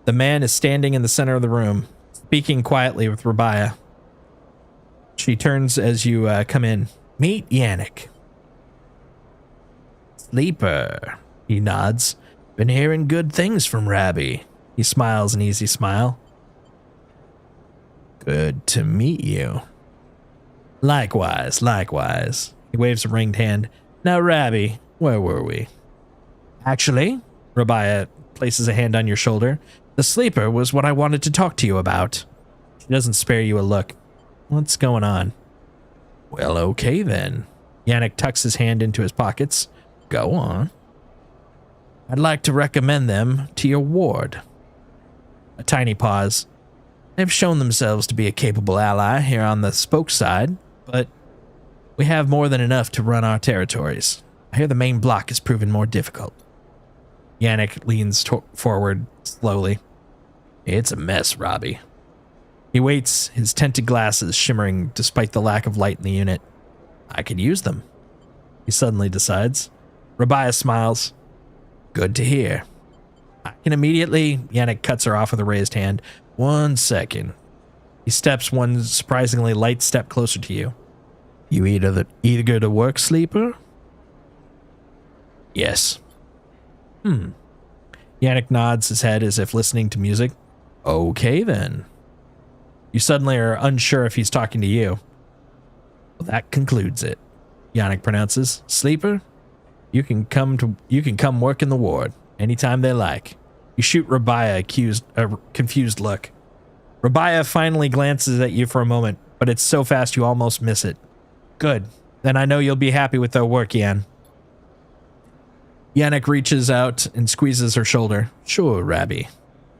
[SPEAKER 2] The man is standing in the center of the room, speaking quietly with Rabaya. She turns as you come in. Meet Yannick. Sleeper, he nods. Been hearing good things from Rabbi. He smiles an easy smile. Good to meet you. Likewise. He waves a ringed hand. Now, Rabbi, where were we? Actually, Rabaya places a hand on your shoulder. The sleeper was what I wanted to talk to you about. She doesn't spare you a look. What's going on? Well, okay then. Yannick tucks his hand into his pockets. Go on. I'd like to recommend them to your ward. A tiny pause. They've shown themselves to be a capable ally here on the spoke side, but we have more than enough to run our territories. I hear the main block has proven more difficult. Yannick leans forward slowly. It's a mess, Robbie. He waits, his tinted glasses shimmering despite the lack of light in the unit. I could use them. He suddenly decides. Rabaya smiles. Good to hear. I can immediately... Yannick cuts her off with a raised hand. 1 second. He steps one surprisingly light step closer to you. You eager to work, sleeper? Yes. Yannick nods his head as if listening to music. Okay then. You suddenly are unsure if he's talking to you. Well, that concludes it. Yannick pronounces. Sleeper, you can come work in the ward anytime they like. You shoot Rabaya a confused look. Rabaya finally glances at you for a moment, but it's so fast you almost miss it. Good. Then I know you'll be happy with their work, Yan. Yannick reaches out and squeezes her shoulder. Sure, Rabbi,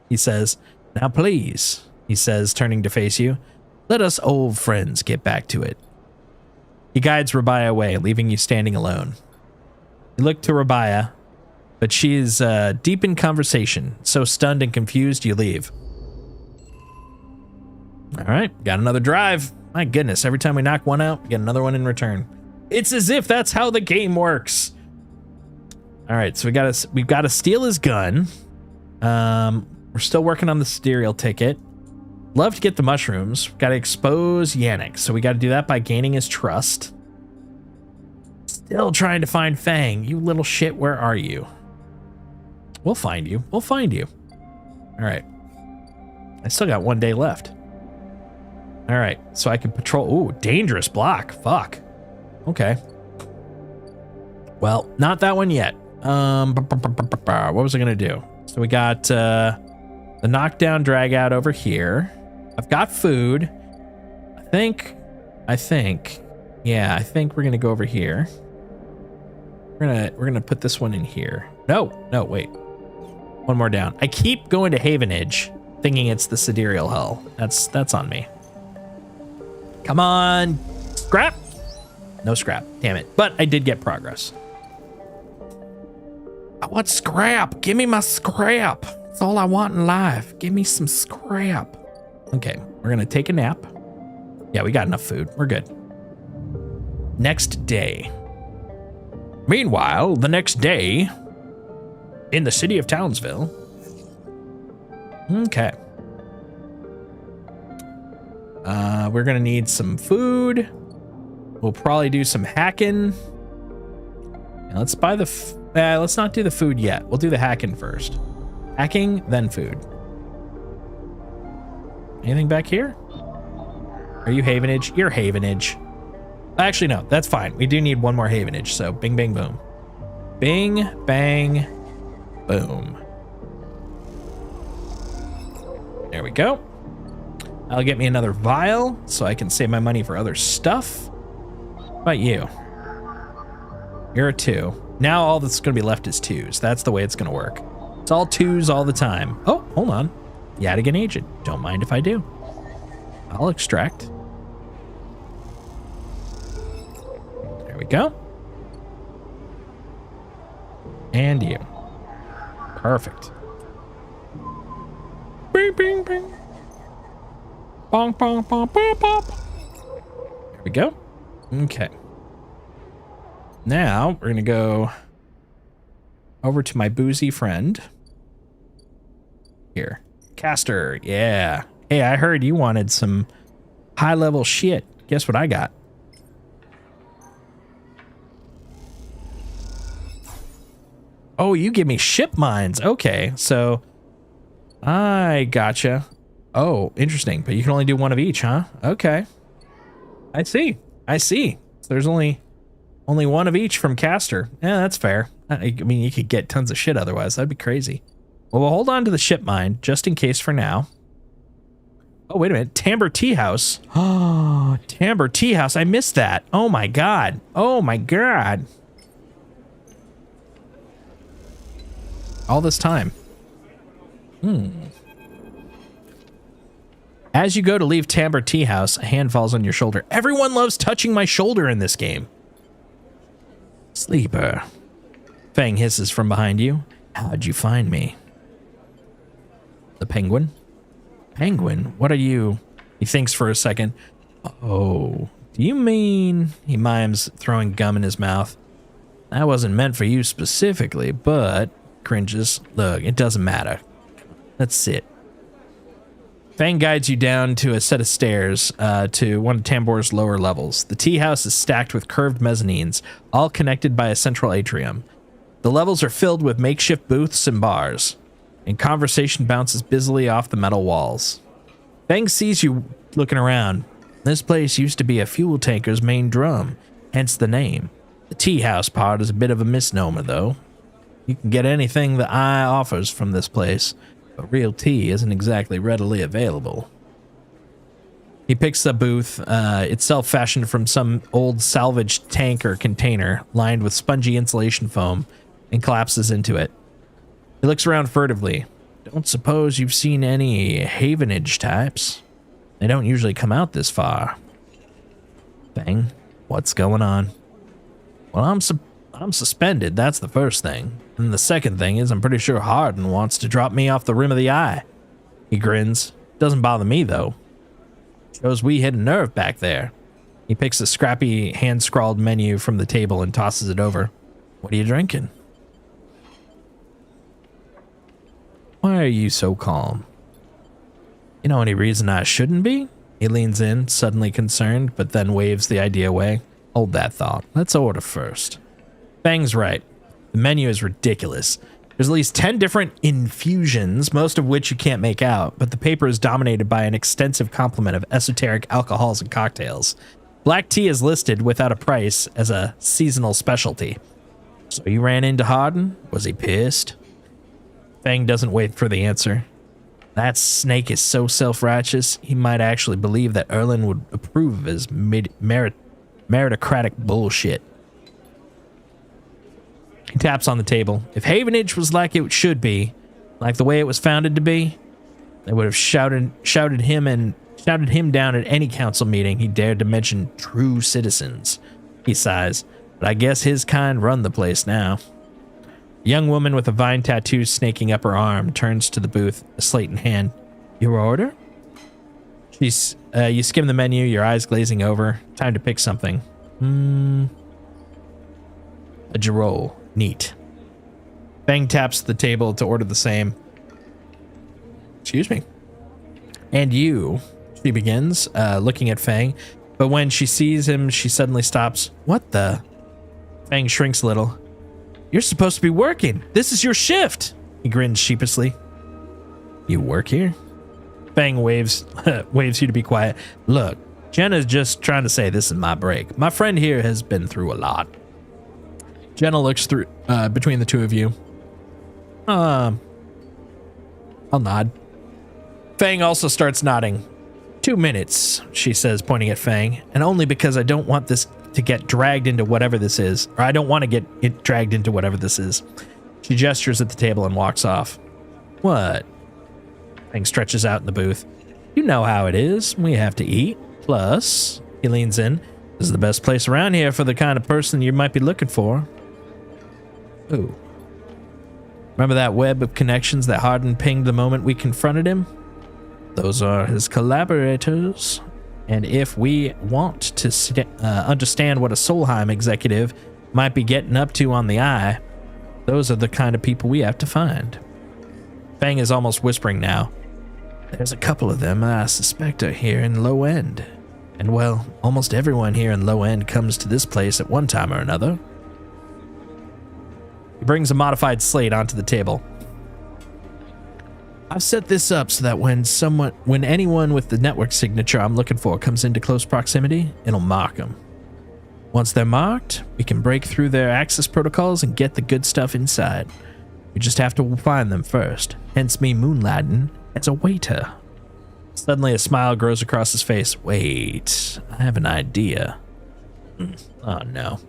[SPEAKER 2] he says. Now please, he says, turning to face you. Let us old friends get back to it. He guides Rabaya away, leaving you standing alone. You look to Rabaya, but she is deep in conversation. So stunned and confused, you leave. All right, got another drive. My goodness, every time we knock one out, we get another one in return. It's as if that's how the game works. All right, so we've got to steal his gun. We're still working on the serial ticket. Love to get the mushrooms. Got to expose Yannick, so we got to do that by gaining his trust. Still trying to find Fang. You little shit, where are you? We'll find you. We'll find you. All right. I still got 1 day left. All right, so I can patrol. Ooh, dangerous block. Fuck. Okay. Well, not that one yet. What was I gonna do? So we got the knockdown drag out over here. I've got food. I think. Yeah, I think we're gonna go over here. We're gonna put this one in here. No, wait. One more down. I keep going to Havenage, thinking it's the sidereal hull. That's on me. Come on, scrap. No scrap, damn it. But I did get progress. I want scrap. Give me my scrap. That's all I want in life. Give me some scrap. Okay, we're gonna take a nap. Yeah, we got enough food. We're good. Next day. Meanwhile, the next day in the city of Townsville. Okay. We're gonna need some food. We'll probably do some hacking. And let's buy the. Let's not do the food yet. We'll do the hacking first. Hacking, then food. Anything back here? Are you Havenage? You're Havenage. Actually, no, that's fine. We do need one more Havenage. So bing, bang, boom. Bing, bang, boom. There we go. That'll get me another vial so I can save my money for other stuff. How about you? You're a 2. Now all that's going to be left is 2s. That's the way it's going to work. It's all 2s all the time. Oh, hold on. Yadigan agent. Don't mind if I do. I'll extract. There we go. And you. Perfect. Bing, bing, bing. Bong, bong, bong, bong, bong. There we go. Okay. Now we're going to go over to my boozy friend. Here. Caster. Yeah. Hey, I heard you wanted some high-level shit. Guess what I got? Oh, you give me ship mines. Okay, so I gotcha. Oh, interesting. But you can only do one of each, huh? Okay. I see. I see. So there's only one of each from Caster. Yeah, that's fair. I mean, you could get tons of shit otherwise. That'd be crazy. Well, we'll hold on to the ship mine just in case for now. Oh, wait a minute. Tamber Tea House. Oh, Tamber Tea House. I missed that. Oh, my God. Oh, my God. All this time. As you go to leave Tamber Tea House, a hand falls on your shoulder. Everyone loves touching my shoulder in this game. Sleeper. Fang hisses from behind you. How'd you find me? The penguin? Penguin? What are you? He thinks for a second. Oh, do you mean... He mimes, throwing gum in his mouth. That wasn't meant for you specifically, but... Cringes. Look, it doesn't matter. Let's sit. Fang guides you down to a set of stairs to one of Tambor's lower levels. The tea house is stacked with curved mezzanines, all connected by a central atrium. The levels are filled with makeshift booths and bars, and conversation bounces busily off the metal walls. Fang sees you looking around. This place used to be a fuel tanker's main drum, hence the name. The tea house part is a bit of a misnomer, though. You can get anything the eye offers from this place, but real tea isn't exactly readily available. He picks a booth, itself fashioned from some old salvaged tank or container, lined with spongy insulation foam, and collapses into it. He looks around furtively. Don't suppose you've seen any Havenage types? They don't usually come out this far. Bang. What's going on? Well, I'm suspended, that's the first thing. And the second thing is I'm pretty sure Hardin wants to drop me off the rim of the eye. He grins. Doesn't bother me, though. Shows we hit a nerve back there. He picks a scrappy, hand-scrawled menu from the table and tosses it over. What are you drinking? Why are you so calm? You know any reason I shouldn't be? He leans in, suddenly concerned, but then waves the idea away. Hold that thought. Let's order first. Fang's right. The menu is ridiculous. There's at least 10 different infusions, most of which you can't make out, but the paper is dominated by an extensive complement of esoteric alcohols and cocktails. Black tea is listed without a price as a seasonal specialty. So you ran into Hardin? Was he pissed? Fang doesn't wait for the answer. That snake is so self-righteous, he might actually believe that Erlen would approve of his meritocratic bullshit. He taps on the table. If Havenage was like it should be, like the way it was founded to be, They would have shouted him down at any council meeting he dared to mention true citizens. He sighs, but I guess his kind run the place now. A young woman with a vine tattoo snaking up her arm turns to the booth, a slate in hand. Your order? You skim the menu, your eyes glazing over. Time to pick something. A Girol. Neat. Fang taps the table to order the same. Excuse me. And you, she begins, looking at Fang. But when she sees him, she suddenly stops. What the? Fang shrinks a little. You're supposed to be working. This is your shift. He grins sheepishly. You work here? Fang waves you to be quiet. Look, Jenna's just trying to say this is my break. My friend here has been through a lot. Jenna looks through between the two of you. I'll nod. Fang also starts nodding. 2 minutes, she says, pointing at Fang, and only because I don't want this to get dragged into whatever this is, or I don't want to get it dragged into whatever this is. She gestures at the table and walks off. What? Fang stretches out in the booth. You know how it is. We have to eat. Plus, he leans in. This is the best place around here for the kind of person you might be looking for. Ooh. Remember that web of connections that Hardin pinged the moment we confronted him? Those are his collaborators. And if we want to understand what a Solheim executive might be getting up to on the eye, those are the kind of people we have to find. Fang is almost whispering now. There's a couple of them I suspect are here in Low End. And well, almost everyone here in Low End comes to this place at one time or another. He brings a modified slate onto the table. I've set this up so that when anyone with the network signature I'm looking for comes into close proximity, it'll mark them. Once they're marked, we can break through their access protocols and get the good stuff inside. We just have to find them first, hence me moonlighting as a waiter. Suddenly a smile grows across his face. Wait, I have an idea. Oh no.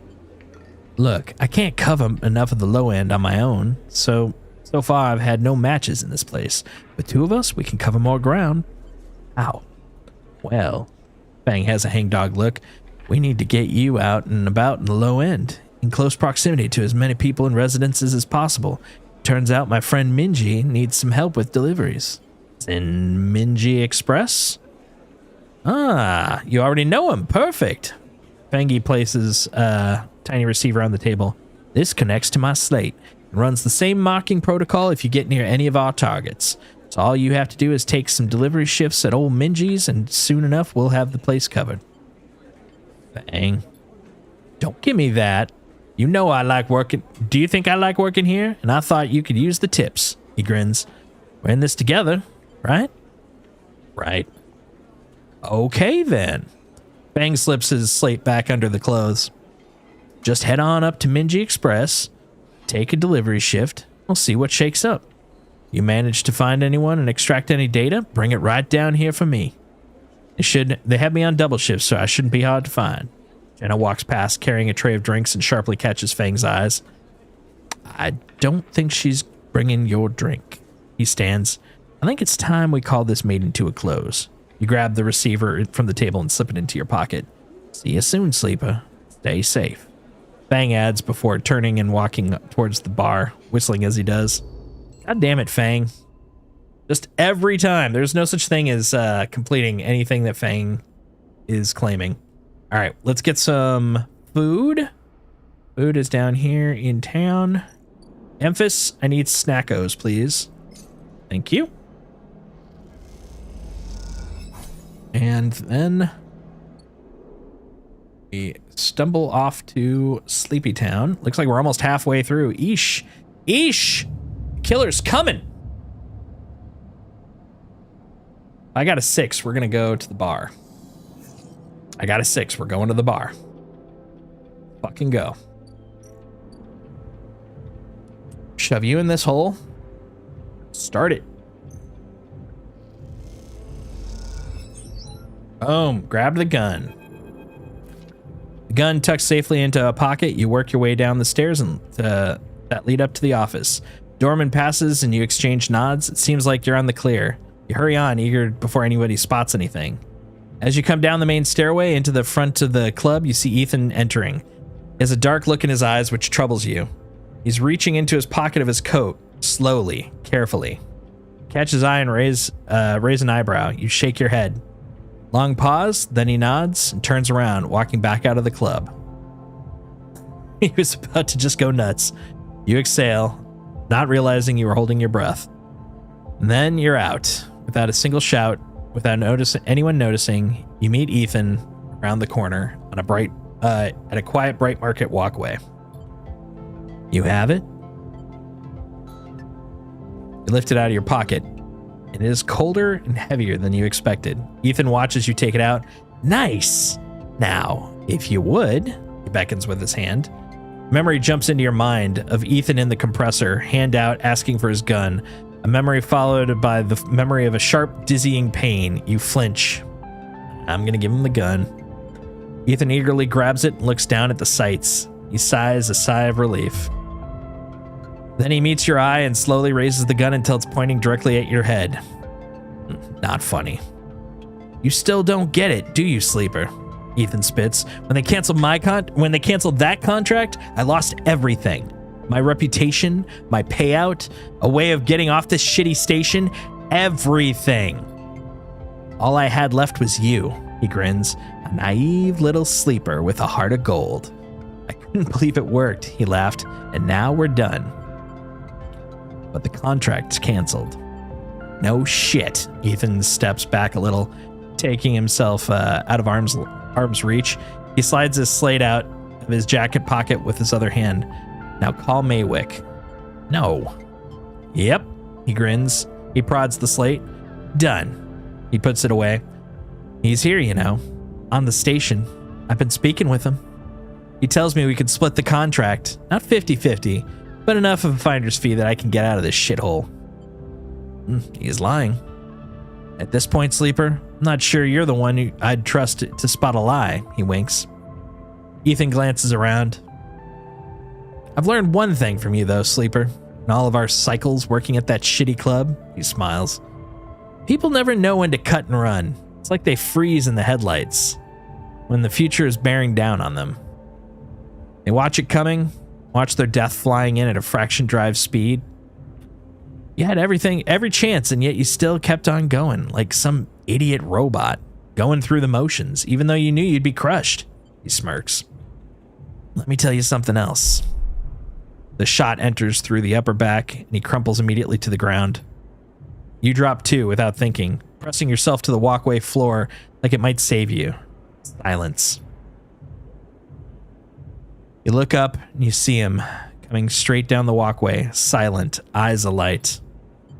[SPEAKER 2] Look, I can't cover enough of the Low End on my own, so far I've had no matches in this place. With two of us, we can cover more ground. How? Well, Fang has a hangdog look. We need to get you out and about in the Low End, in close proximity to as many people and residences as possible. Turns out my friend Minji needs some help with deliveries. In Minji Express? Ah, you already know him. Perfect. Fangy places a tiny receiver on the table. This connects to my slate. Runs the same marking protocol if you get near any of our targets. So all you have to do is take some delivery shifts at old Minji's and soon enough we'll have the place covered. Bang. Don't give me that. You know I like working. Do you think I like working here? And I thought you could use the tips. He grins. We're in this together, right? Right. Okay then. Bang slips his slate back under the clothes. Just head on up to Minji Express. Take a delivery shift. We'll see what shakes up. You manage to find anyone and extract any data, bring it right down here for me. They have me on double shifts, so I shouldn't be hard to find. Jenna walks past carrying a tray of drinks and sharply catches Fang's eyes. I don't think she's bringing your drink. He stands. I think it's time we call this meeting to a close. You grab the receiver from the table and slip it into your pocket. See you soon, sleeper. Stay safe. Fang adds before turning and walking towards the bar, whistling as he does. God damn it, Fang. Just every time. There's no such thing as completing anything that Fang is claiming. All right, let's get some food. Food is down here in town. Emphas, I need snackos, please. Thank you. And then we stumble off to Sleepy Town. Looks like we're almost halfway through. Eesh. Eesh! Killer's coming! I got a 6. We're gonna go to the bar. I got a 6. We're going to the bar. Fucking go. Shove you in this hole. Start it. Boom. Grab the gun. The gun tucks safely into a pocket. You work your way down the stairs and that lead up to the office. Doorman passes and you exchange nods. It seems like you're on the clear. You hurry on, eager before anybody spots anything. As you come down the main stairway into the front of the club, you see Ethan entering. He has a dark look in his eyes, which troubles you. He's reaching into his pocket of his coat, slowly, carefully. Catch his eye and raise an eyebrow. You shake your head. Long pause, then he nods and turns around, walking back out of the club. He was about to just go nuts. You exhale, not realizing you were holding your breath. And then you're out. Without a single shout, without anyone noticing, you meet Ethan around the corner on at a quiet Bright Market walkway. You have it? You lift it out of your pocket. It is colder and heavier than you expected. Ethan watches you take it out. Nice! Now, if you would, he beckons with his hand. Memory jumps into your mind of Ethan in the compressor, hand out, asking for his gun. A memory followed by the memory of a sharp, dizzying pain. You flinch. I'm gonna give him the gun. Ethan eagerly grabs it and looks down at the sights. He sighs a sigh of relief. Then he meets your eye and slowly raises the gun until it's pointing directly at your head. Not funny. You still don't get it, do you, Sleeper? Ethan spits. When they canceled that contract, I lost everything. My reputation, my payout, a way of getting off this shitty station, everything. All I had left was you, he grins, a naive little sleeper with a heart of gold. I couldn't believe it worked, he laughed, and now we're done. But the contract's canceled. No shit. Ethan steps back a little, taking himself out of arm's reach. He slides his slate out of his jacket pocket with his other hand. Now call Maywick. No. Yep. He grins. He prods the slate. Done. He puts it away. He's here, you know. On the station. I've been speaking with him. He tells me we could split the contract. Not 50-50. But enough of a finder's fee that I can get out of this shithole. He's lying. At this point, Sleeper, I'm not sure you're the one who I'd trust to spot a lie, he winks. Ethan glances around. I've learned one thing from you, though, Sleeper. In all of our cycles working at that shitty club, he smiles. People never know when to cut and run. It's like they freeze in the headlights when the future is bearing down on them. They watch it coming, watch their death flying in at a fraction drive speed. You had every chance, and yet you still kept on going, like some idiot robot, going through the motions, even though you knew you'd be crushed. He smirks. Let me tell you something else. The shot enters through the upper back, and he crumples immediately to the ground. You drop too without thinking, pressing yourself to the walkway floor like it might save you. Silence. You look up, and you see him coming straight down the walkway, silent, eyes alight.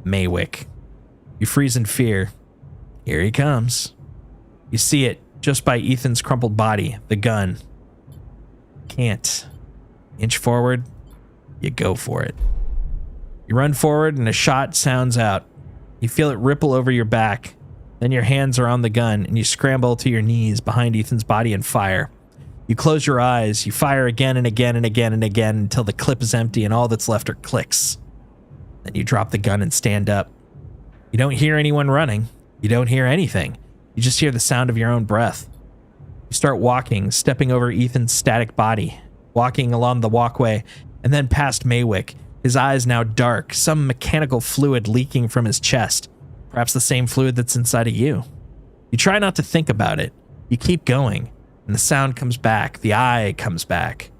[SPEAKER 2] Maywick. You freeze in fear. Here he comes. You see it just by Ethan's crumpled body, the gun. Can't. Inch forward, you go for it. You run forward and a shot sounds out. You feel it ripple over your back. Then your hands are on the gun and you scramble to your knees behind Ethan's body and fire. You close your eyes, you fire again and again and again and again until the clip is empty and all that's left are clicks. Then you drop the gun and stand up. You don't hear anyone running. You don't hear anything. You just hear the sound of your own breath. You start walking, stepping over Ethan's static body, walking along the walkway, and then past Maywick, his eyes now dark, some mechanical fluid leaking from his chest, perhaps the same fluid that's inside of you. You try not to think about it. You keep going, and the sound comes back, the eye comes back.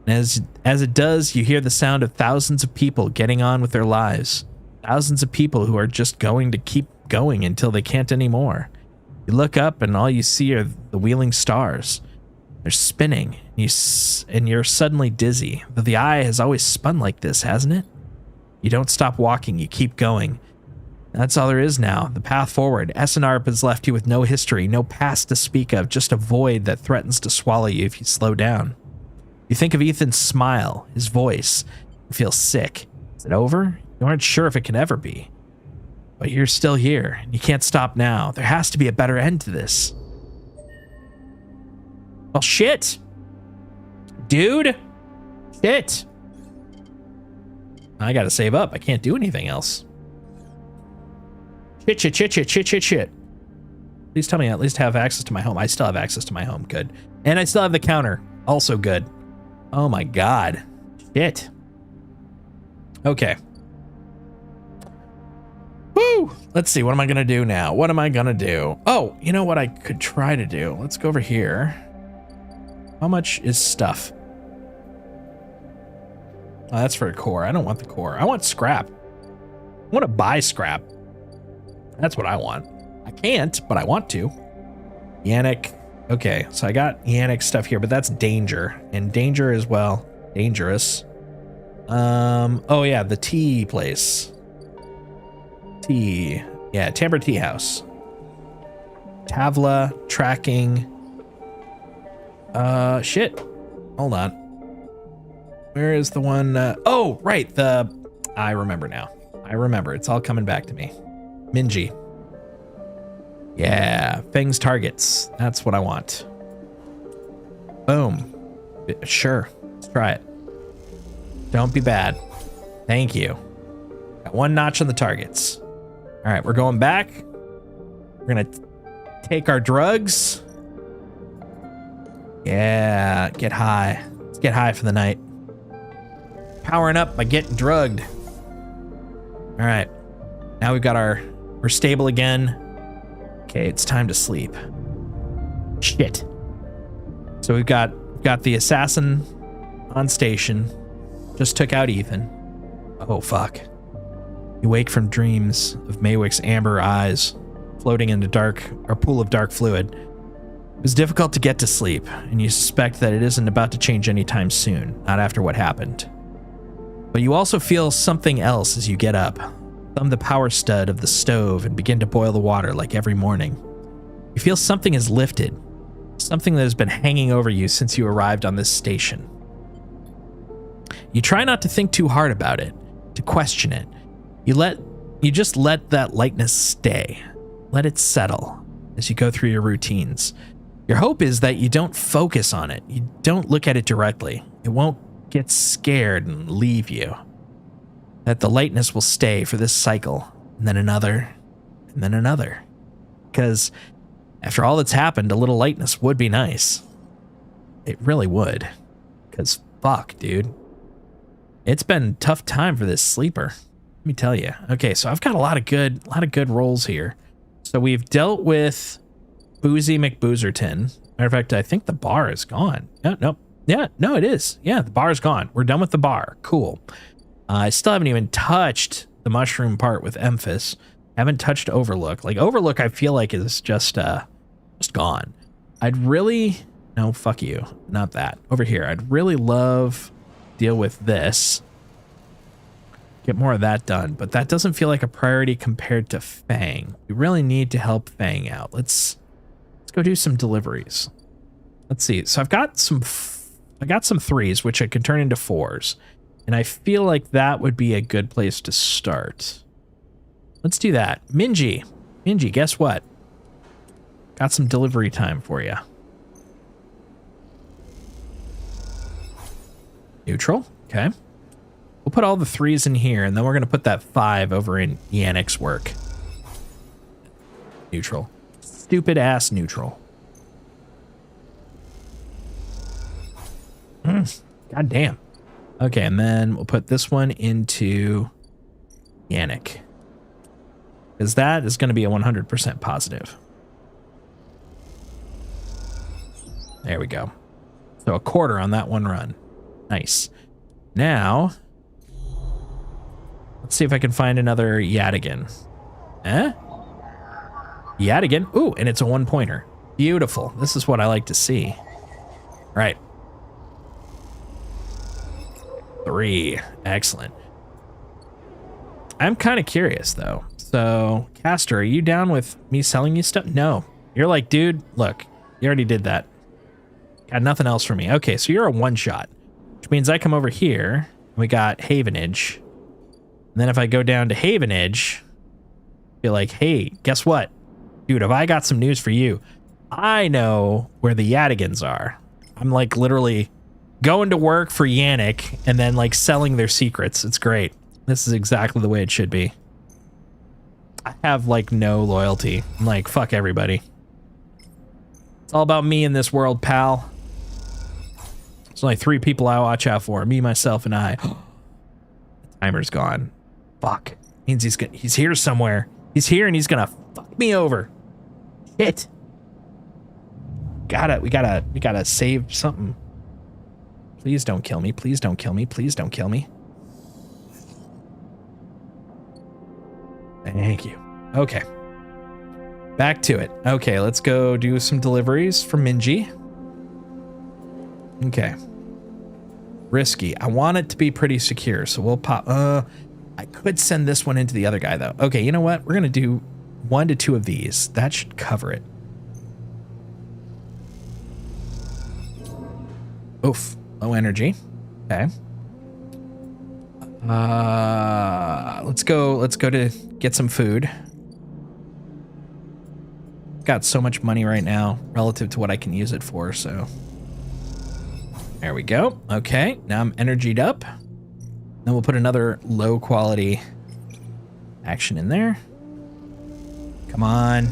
[SPEAKER 2] And as it does, you hear the sound of thousands of people getting on with their lives. Thousands of people who are just going to keep going until they can't anymore. You look up and all you see are the wheeling stars. They're spinning, and you're suddenly dizzy. Though the eye has always spun like this, hasn't it? You don't stop walking, you keep going. That's all there is now, the path forward. SNRP has left you with no history, no past to speak of, just a void that threatens to swallow you if you slow down. You think of Ethan's smile, his voice, and feel sick. Is it over? You aren't sure if it can ever be. But you're still here, and you can't stop now. There has to be a better end to this. Well, shit. Dude. Shit. I gotta save up. I can't do anything else. Shit. Please tell me I at least have access to my home. I still have access to my home. Good. And I still have the counter. Also good. Oh my God. Shit. Okay. Woo! Let's see. What am I going to do now? What am I going to do? Oh, you know what I could try to do? Let's go over here. How much is stuff? Oh, that's for a core. I don't want the core. I want scrap. I want to buy scrap. That's what I want. I can't, but I want to. Yannick. Okay, so I got Yannick stuff here, but that's danger. And danger as well. Dangerous. Oh yeah, the tea place. Tea. Yeah, Tamper Tea House. Tavla, tracking. Shit. Hold on. Where is the one? Oh, right. I remember now. I remember. It's all coming back to me. Minji. Yeah, Feng's targets. That's what I want. Boom. Sure. Let's try it. Don't be bad. Thank you. Got one notch on the targets. All right, we're going back. We're going to take our drugs. Yeah, get high. Let's get high for the night. Powering up by getting drugged. All right. Now we've got we're stable again. Okay, it's time to sleep. Shit. So we've got the assassin on station. Just took out Ethan. Oh, fuck. You wake from dreams of Maywick's amber eyes floating in a pool of dark fluid. It was difficult to get to sleep, and you suspect that it isn't about to change anytime soon, not after what happened. But you also feel something else as you get up. Thumb the power stud of the stove and begin to boil the water like every morning. You feel something is lifted, something that has been hanging over you since you arrived on this station. You try not to think too hard about it, to question it. You just let that lightness stay. Let it settle as you go through your routines. Your hope is that you don't focus on it. You don't look at it directly. It won't get scared and leave you. That the lightness will stay for this cycle, and then another, and then another. Because after all that's happened, a little lightness would be nice. It really would. Because fuck, dude. It's been a tough time for this sleeper. Let me tell you. Okay, so I've got a lot of good rolls here. So we've dealt with Boozy McBoozerton. Matter of fact, I think the bar is gone. Nope. Yeah, no, it is. Yeah, the bar is gone. We're done with the bar. Cool. I still haven't even touched the mushroom part with Emphas. Haven't touched Overlook. Like, Overlook, I feel like is just gone. No, fuck you. Not that. Over here. I'd really love to deal with this. Get more of that done, but that doesn't feel like a priority compared to Fang. We really need to help Fang out. Let's go do some deliveries. Let's see. So I got some 3s, which I can turn into 4s. And I feel like that would be a good place to start. Let's do that. Minji, guess what? Got some delivery time for you. Neutral. Okay. We'll put all the 3s in here, and then we're going to put that 5 over in Yannick's work. Neutral. Stupid ass neutral. God damn. Okay, and then we'll put this one into Yannick. Because that is going to be a 100% positive. There we go. So a quarter on that one run. Nice. Now, let's see if I can find another Yadigan. Yadigan? Ooh, and it's a 1-pointer. Beautiful. This is what I like to see. Right. 3. Excellent. I'm kind of curious, though. So, Castor, are you down with me selling you stuff? No. You're like, dude, look, you already did that. Got nothing else for me. Okay, so you're a one-shot, which means I come over here, and we got Havenage. And then if I go down to Havenage, be like, hey, guess what? Dude, have I got some news for you? I know where the Yadigans are. I'm like literally going to work for Yannick and then like selling their secrets. It's great. This is exactly the way it should be. I have like no loyalty. I'm like, fuck everybody. It's all about me in this world, pal. There's only 3 people I watch out for. Me, myself, and I. The timer's gone. Fuck. Means he's here somewhere. He's here and he's gonna fuck me over. Shit. We gotta save something. Please don't kill me. Please don't kill me. Please don't kill me. Thank you. Okay. Back to it. Okay, let's go do some deliveries for Minji. Okay. Risky. I want it to be pretty secure, so we'll pop. I could send this one into the other guy, though. Okay, you know what? We're going to do 1 to 2 of these. That should cover it. Oof. Low energy. Okay. Let's go to get some food. Got so much money right now relative to what I can use it for, so. There we go. Okay, now I'm energied up. Then we'll put another low quality action in there. Come on.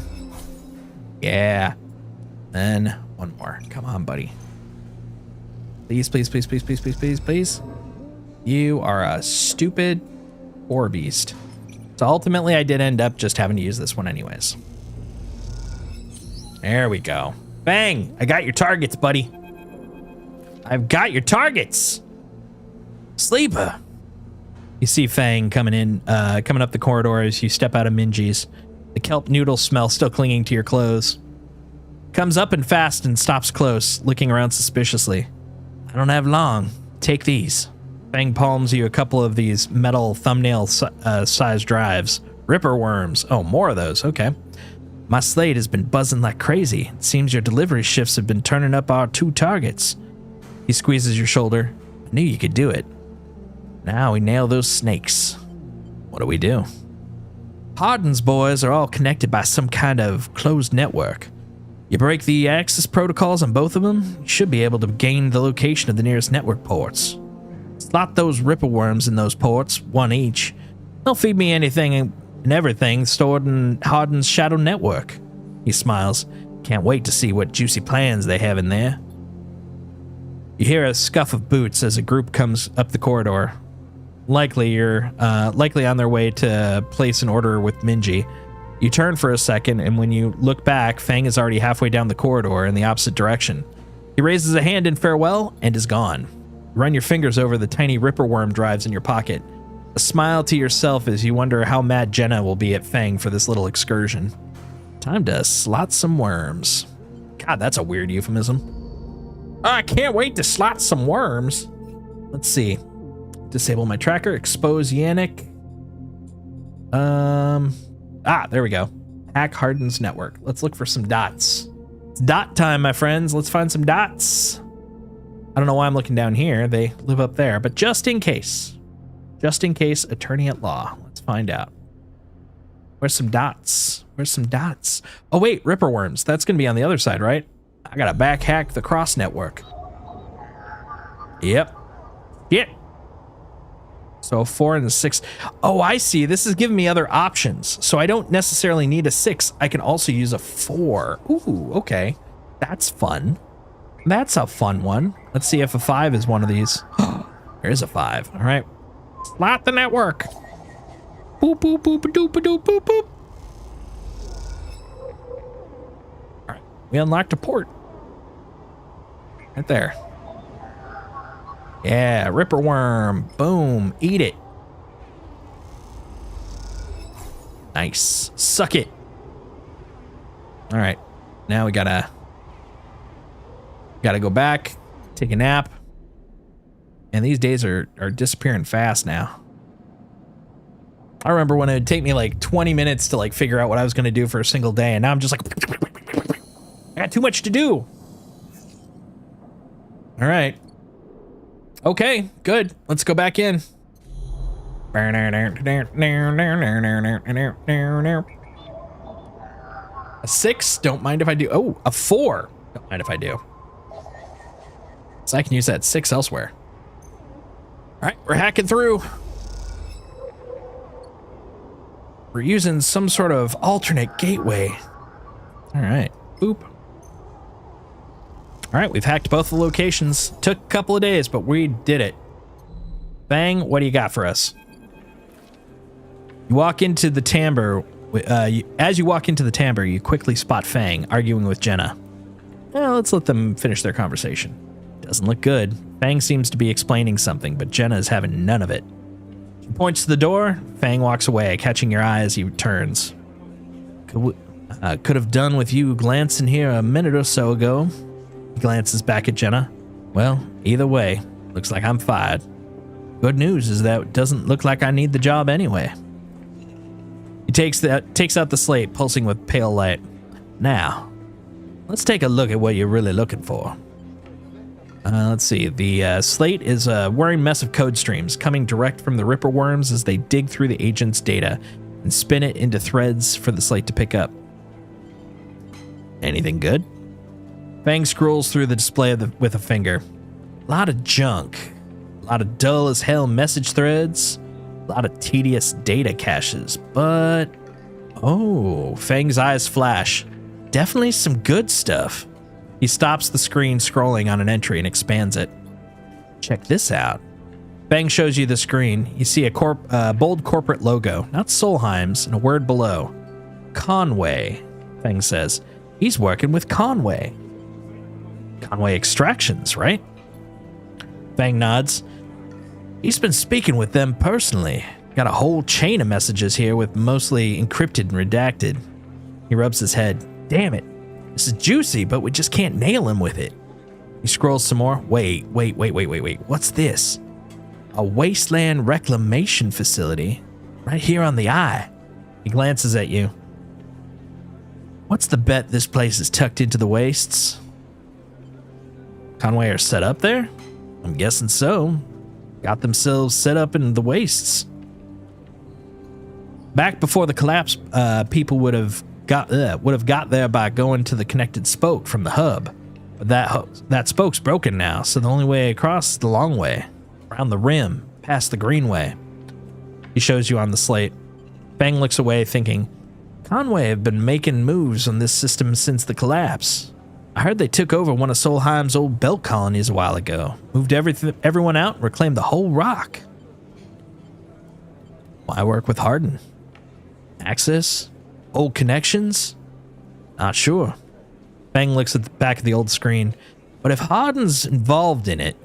[SPEAKER 2] Yeah. Then one more. Come on, buddy. Please, please, please, please, please, please, please, please. You are a stupid ore beast. So ultimately, I did end up just having to use this one anyways. There we go. Bang! I got your targets, buddy. I've got your targets. Sleeper. You see Fang coming up the corridor as you step out of Minji's. The kelp noodle smell still clinging to your clothes. Comes up and fast and stops close, looking around suspiciously. I don't have long. Take these. Fang palms you a couple of these metal thumbnail size drives. Ripper worms. Oh, more of those. Okay. My slate has been buzzing like crazy. It seems your delivery shifts have been turning up our 2 targets. He squeezes your shoulder. I knew you could do it. Now we nail those snakes. What do we do? Hardin's boys are all connected by some kind of closed network. You break the access protocols on both of them, you should be able to gain the location of the nearest network ports. Slot those ripple worms in those ports, 1 each. They'll feed me anything and everything stored in Hardin's shadow network. He smiles. Can't wait to see what juicy plans they have in there. You hear a scuff of boots as a group comes up the corridor. Likely on their way to place an order with Minji. You turn for a second, and when you look back, Fang is already halfway down the corridor in the opposite direction. He raises a hand in farewell and is gone. You run your fingers over the tiny ripper worm drives in your pocket. A smile to yourself as you wonder how mad Jenna will be at Fang for this little excursion. Time to slot some worms. God, that's a weird euphemism. I can't wait to slot some worms. Let's see. Disable my tracker. Expose Yannick. There we go. Hack Hardin's network. Let's look for some dots. It's dot time, my friends. Let's find some dots. I don't know why I'm looking down here. They live up there, but just in case, attorney at law. Let's find out. Where's some dots? Where's some dots? Oh wait, ripper worms. That's gonna be on the other side, right? I gotta back hack the cross network. Yep. Yep. So 4 and a 6. Oh, I see. This is giving me other options. So I don't necessarily need a 6. I can also use a 4. Ooh, okay. That's fun. That's a fun one. Let's see if a 5 is one of these. There's a 5. All right. Slot the network. Boop, boop, boop, doop, doop, boop, boop. All right. We unlocked a port. Right there. Yeah, ripper worm. Boom. Eat it. Nice. Suck it. All right. Now we gotta go back, take a nap. And these days are disappearing fast now. I remember when it would take me like 20 minutes to like figure out what I was gonna do for a single day, and now I'm just like, I got too much to do. All right. Okay, good. Let's go back in. A 6, don't mind if I do. Oh, a 4, don't mind if I do. So I can use that 6 elsewhere. All right, we're hacking through. We're using some sort of alternate gateway. All right. Boop. All right, we've hacked both the locations. Took a couple of days, but we did it. Bang, what do you got for us? You walk into the timbre. As you walk into the timbre, you quickly spot Fang arguing with Jenna. Well, let's let them finish their conversation. Doesn't look good. Fang seems to be explaining something, but Jenna is having none of it. She points to the door. Fang walks away, catching your eye as he returns. Could have done with you glancing here a minute or so ago. He glances back at Jenna. Well, either way, looks like I'm fired. Good news is that it doesn't look like I need the job anyway. He takes out the slate, pulsing with pale light. Now, let's take a look at what you're really looking for. Let's see. The slate is a whirring mess of code streams coming direct from the Ripper worms as they dig through the agent's data and spin it into threads for the slate to pick up. Anything good? Fang scrolls through the display with a finger. A lot of junk. A lot of dull as hell message threads. A lot of tedious data caches. But... oh, Fang's eyes flash. Definitely some good stuff. He stops the screen scrolling on an entry and expands it. Check this out. Fang shows you the screen. You see a bold corporate logo, not Solheim's, and a word below. Conway, Fang says. He's working with Conway. Conway Extractions, right? Fang nods. He's been speaking with them personally. Got a whole chain of messages here with mostly encrypted and redacted. He rubs his head. Damn it. This is juicy, but we just can't nail him with it. He scrolls some more. Wait. What's this? A wasteland reclamation facility. Right here on the eye. He glances at you. What's the bet this place is tucked into the wastes? Conway are set up there? I'm guessing so. Got themselves set up in the wastes. Back before the collapse, people would have got there by going to the connected spoke from the hub. But that spoke's broken now, so the only way across is the long way. Around the rim, past the greenway. He shows you on the slate. Fang looks away, thinking, Conway have been making moves on this system since the collapse. I heard they took over one of Solheim's old belt colonies a while ago. Moved everyone out and reclaimed the whole rock. Why work with Hardin? Access? Old connections? Not sure. Fang looks at the back of the old screen. But if Hardin's involved in it,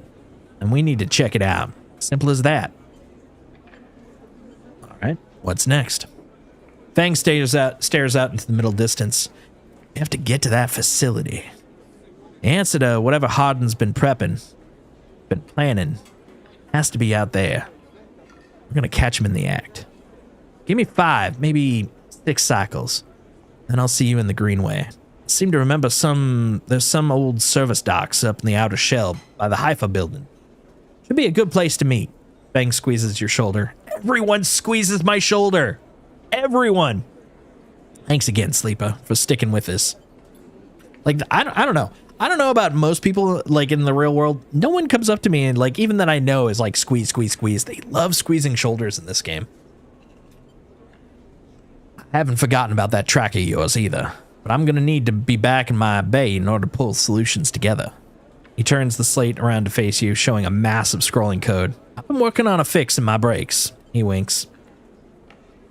[SPEAKER 2] then we need to check it out. Simple as that. Alright, what's next? Fang stares out into the middle distance. We have to get to that facility. The answer to whatever Hardin's been planning, has to be out there. We're gonna catch him in the act. Give me 5, maybe 6 cycles, then I'll see you in the greenway. I seem to remember there's some old service docks up in the outer shell by the Haifa building. Should be a good place to meet. Fang squeezes your shoulder. Everyone squeezes my shoulder. Everyone. Thanks again, Sleeper, for sticking with this. Like, I don't know. I don't know about most people, like, in the real world. No one comes up to me and, like, even that I know is like, squeeze, squeeze, squeeze. They love squeezing shoulders in this game. I haven't forgotten about that track of yours either, but I'm gonna need to be back in my bay in order to pull solutions together. He turns the slate around to face you, showing a massive scrolling code. I've been working on a fix in my brakes. He winks.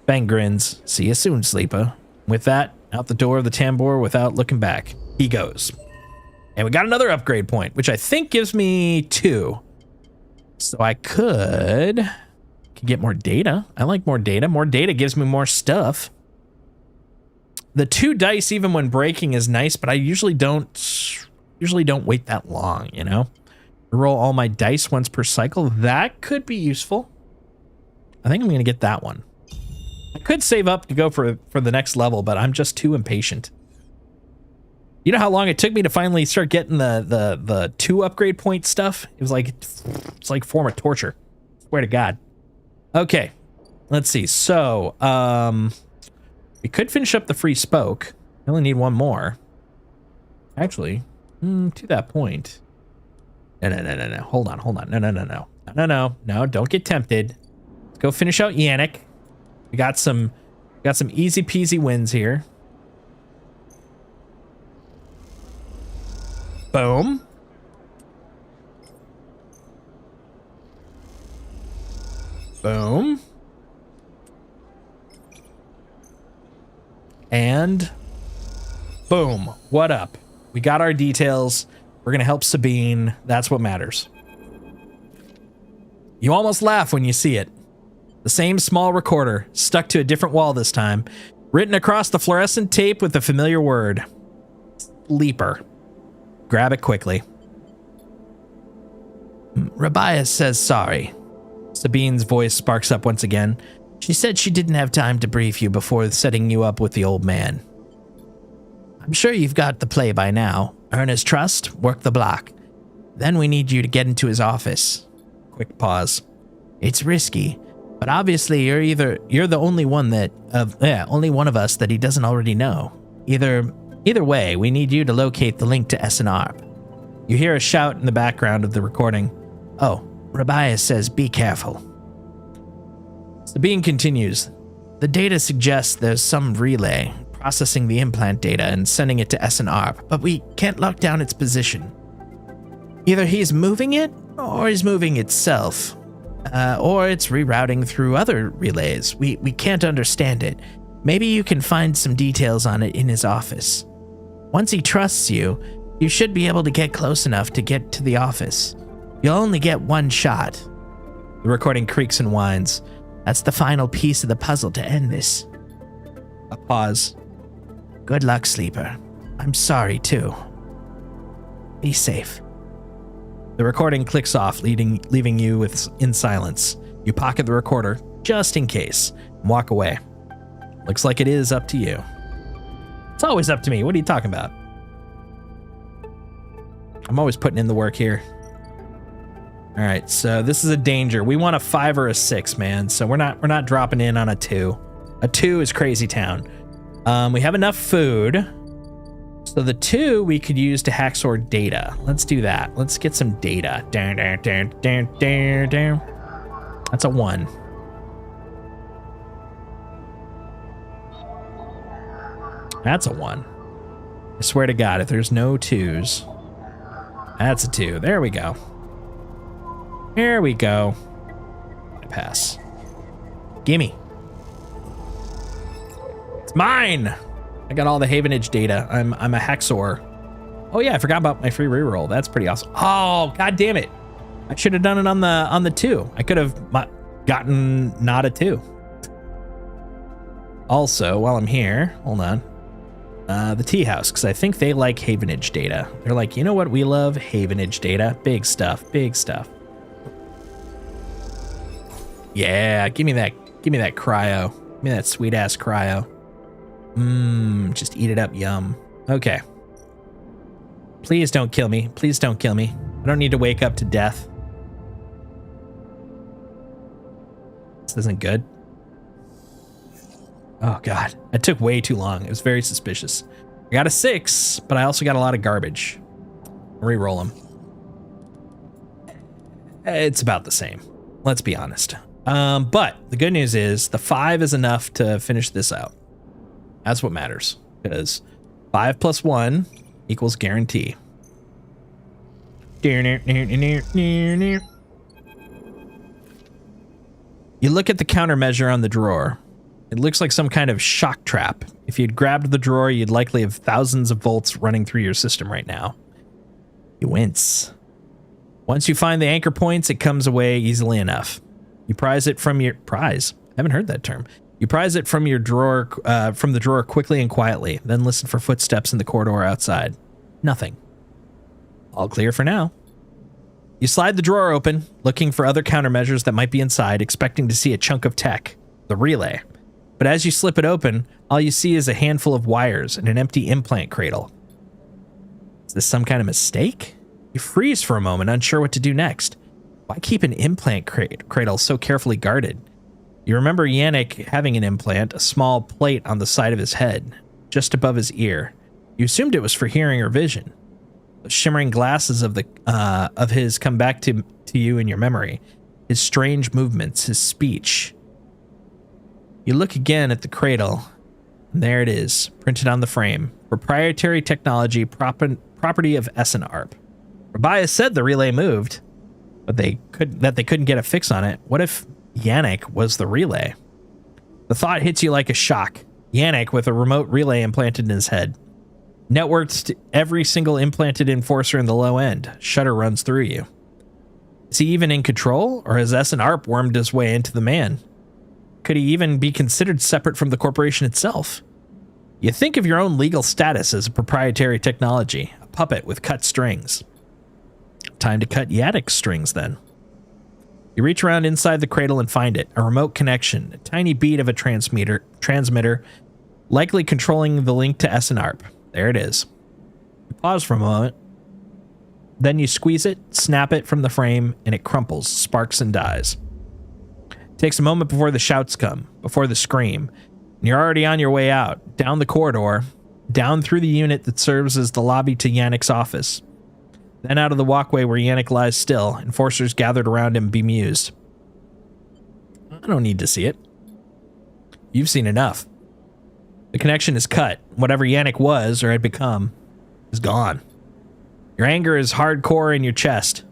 [SPEAKER 2] Fang grins. See you soon, Sleeper. With that, out the door of the tambour without looking back. He goes. And we got another upgrade point, which I think gives me 2. So I could get more data. I like more data. More data gives me more stuff. The 2 dice, even when breaking, is nice, but I usually don't wait that long, you know? Roll all my dice once per cycle. That could be useful. I think I'm going to get that one. I could save up to go for the next level, but I'm just too impatient. You know how long it took me to finally start getting the 2 upgrade point stuff? It's like a form of torture. Swear to God. Okay, let's see. So, we could finish up the free spoke. I only need 1 more. Actually, to that point. No. Hold on. No. Don't get tempted. Let's go finish out Yannick. We got some Got some easy peasy wins here. Boom. Boom. And boom. What up? We got our details. We're going to help Sabine. That's what matters. You almost laugh when you see it. The same small recorder, stuck to a different wall this time, written across the fluorescent tape with the familiar word. Sleeper. Grab it quickly. Rabias says sorry. Sabine's voice sparks up once again. She said she didn't have time to brief you before setting you up with the old man. I'm sure you've got the play by now. Earn his trust, work the block. Then we need you to get into his office. Quick pause. It's risky, but obviously you're the only one of us that he doesn't already know. Either way, we need you to locate the link to SNR. You hear a shout in the background of the recording. Oh, Rabias says be careful. Sabine continues. The data suggests there's some relay processing the implant data and sending it to SNR, but we can't lock down its position. Either he's moving it, or he's moving itself, or it's rerouting through other relays. We can't understand it. Maybe you can find some details on it in his office. Once he trusts you, you should be able to get close enough to get to the office. You'll only get one shot. The recording creaks and whines. That's the final piece of the puzzle to end this. A pause. Good luck, Sleeper. I'm sorry, too. Be safe. The recording clicks off, leaving you in silence. You pocket the recorder, just in case, and walk away. Looks like it is up to you. It's always up to me. What are you talking about? I'm always putting in the work here. All right, so this is a danger. We want a 5 or a 6, man. So we're not dropping in on a 2. A 2 is crazy town. We have enough food. So the 2 we could use to hacksaw data. Let's do that. Let's get some data. That's a 1. That's a 1. I swear to God, if there's no 2s. That's a 2. There we go. There we go. I pass. Gimme. It's mine! I got all the Havenage data. I'm a hacksaw. Oh yeah, I forgot about my free reroll. That's pretty awesome. Oh, god damn it. I should have done it on the 2. I could have gotten not a 2. Also, while I'm here, hold on. The tea house, because I think they like Havenage data. They're like, you know what we love? Havenage data. Big stuff, big stuff. Yeah, give me that cryo. Give me that sweet ass cryo. Just eat it up, yum. Okay. Please don't kill me. Please don't kill me. I don't need to wake up to death. This isn't good. Oh god, it took way too long. It was very suspicious. I got a 6, but I also got a lot of garbage. Reroll them. It's about the same. Let's be honest. But the good news is the 5 is enough to finish this out. That's what matters, because 5 plus 1 equals guarantee. You look at the countermeasure on the drawer. It looks like some kind of shock trap. If you'd grabbed the drawer, you'd likely have thousands of volts running through your system right now. You wince. Once you find the anchor points, it comes away easily enough. You prise it from your prize. I haven't heard that term. You prise it from your drawer, from the drawer quickly and quietly. Then listen for footsteps in the corridor outside. Nothing. All clear for now. You slide the drawer open, looking for other countermeasures that might be inside, expecting to see a chunk of tech, the relay. But as you slip it open, all you see is a handful of wires and an empty implant cradle. Is this some kind of mistake? You freeze for a moment, unsure what to do next. Why keep an implant cradle so carefully guarded? You remember Yannick having an implant, a small plate on the side of his head, just above his ear. You assumed it was for hearing or vision. The shimmering glasses of his come back to you in your memory. His strange movements, his speech. You look again at the cradle, and there it is, printed on the frame. Proprietary technology, property of SNARP. Rabaya said the relay moved, but they couldn't get a fix on it. What if Yannick was the relay? The thought hits you like a shock. Yannick with a remote relay implanted in his head. Networked to every single implanted enforcer in the low end. Shudder runs through you. Is he even in control, or has SNARP wormed his way into the man? Could he even be considered separate from the corporation itself? You think of your own legal status as a proprietary technology, a puppet with cut strings. Time to cut Yannick's strings, then. You reach around inside the cradle and find it, a remote connection, a tiny bead of a transmitter, likely controlling the link to SNARP. There it is. You pause for a moment. Then you squeeze it, snap it from the frame, and it crumples, sparks, and dies. It takes a moment before the shouts come, before the scream. And you're already on your way out, down the corridor, down through the unit that serves as the lobby to Yannick's office. Then out of the walkway where Yannick lies still, enforcers gathered around him bemused. I don't need to see it. You've seen enough. The connection is cut. Whatever Yannick was or had become is gone. Your anger is hardcore in your chest,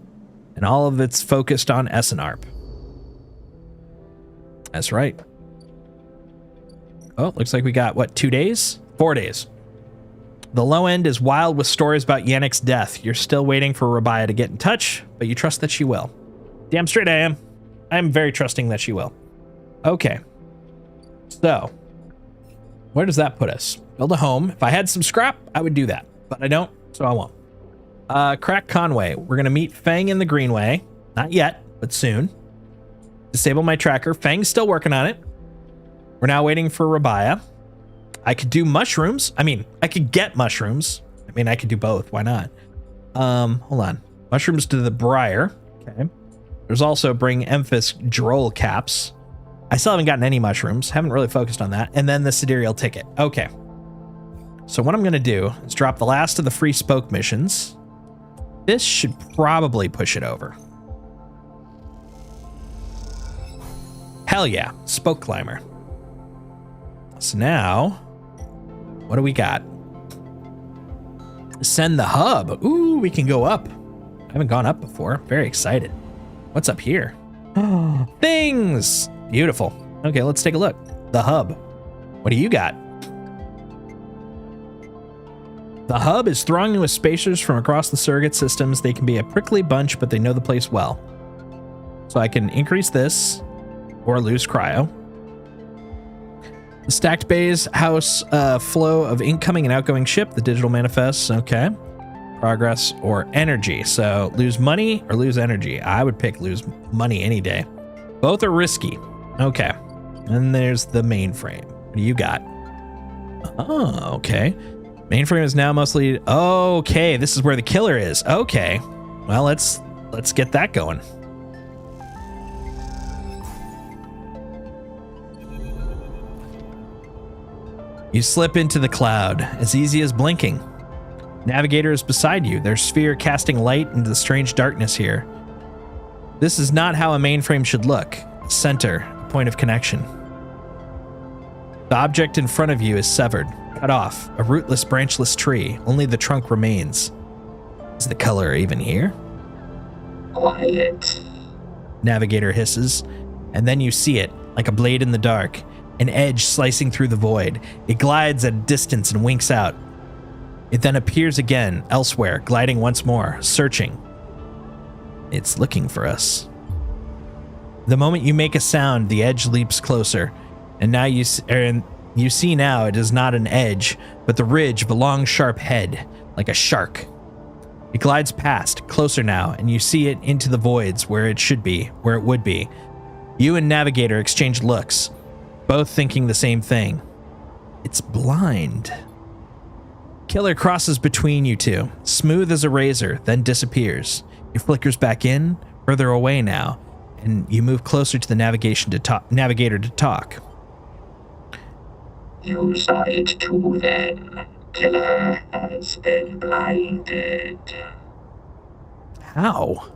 [SPEAKER 2] and all of it's focused on SNARP. That's right. Oh, looks like we got, what, 2 days? 4 days. The low end is wild with stories about Yannick's death. You're still waiting for Rabaya to get in touch, but you trust that she will. Damn straight I am. I'm very trusting that she will. Okay. So, where does that put us? Build a home. If I had some scrap, I would do that, but I don't, so I won't. Crack Conway. We're going to meet Fang in the Greenway. Not yet, but soon. Disable my tracker. Fang's still working on it. We're now waiting for Rabaya. I could do mushrooms. I mean, I could get mushrooms. I mean, I could do both. Why not? Hold on. Mushrooms to the Briar. Okay. There's also bring Emphas Droll caps. I still haven't gotten any mushrooms. Haven't really focused on that. And then the Sidereal ticket. Okay. So what I'm going to do is drop the last of the free spoke missions. This should probably push it over. Hell yeah. Spoke climber. So now, what do we got? Send the hub. Ooh, we can go up. I haven't gone up before. Very excited. What's up here? Things. Beautiful. Okay, let's take a look. The hub. What do you got? The hub is thronged with spacers from across the surrogate systems. They can be a prickly bunch, but they know the place well. So I can increase this or lose cryo. The stacked bays house flow of incoming and outgoing ship. The digital manifests. Okay. Progress or energy. So lose money or lose energy. I would pick lose money any day. Both are risky. Okay. And there's the mainframe. What do you got? Oh, okay. Mainframe is now mostly... Okay, this is where the killer is. Okay. Well, let's get that going. You slip into the cloud, as easy as blinking. Navigator is beside you, their sphere casting light into the strange darkness here. This is not how a mainframe should look. Center, a point of connection. The object in front of you is severed, cut off, a rootless, branchless tree. Only the trunk remains. Is the color even here?
[SPEAKER 3] Quiet.
[SPEAKER 2] Navigator hisses, and then you see it, like a blade in the dark. An edge slicing through the void. It glides at a distance and winks out. It then appears again, elsewhere, gliding once more, searching. It's looking for us. The moment you make a sound, the edge leaps closer, and now you see now it is not an edge, but the ridge of a long, sharp head, like a shark. It glides past, closer now, and you see it into the voids where it should be, where it would be. You and Navigator exchange looks, both thinking the same thing. It's blind. Killer crosses between you two, smooth as a razor, then disappears. He flickers back in, further away now, and you move closer to the Navigator to talk.
[SPEAKER 3] You saw it too then. Killer has been blinded.
[SPEAKER 2] How?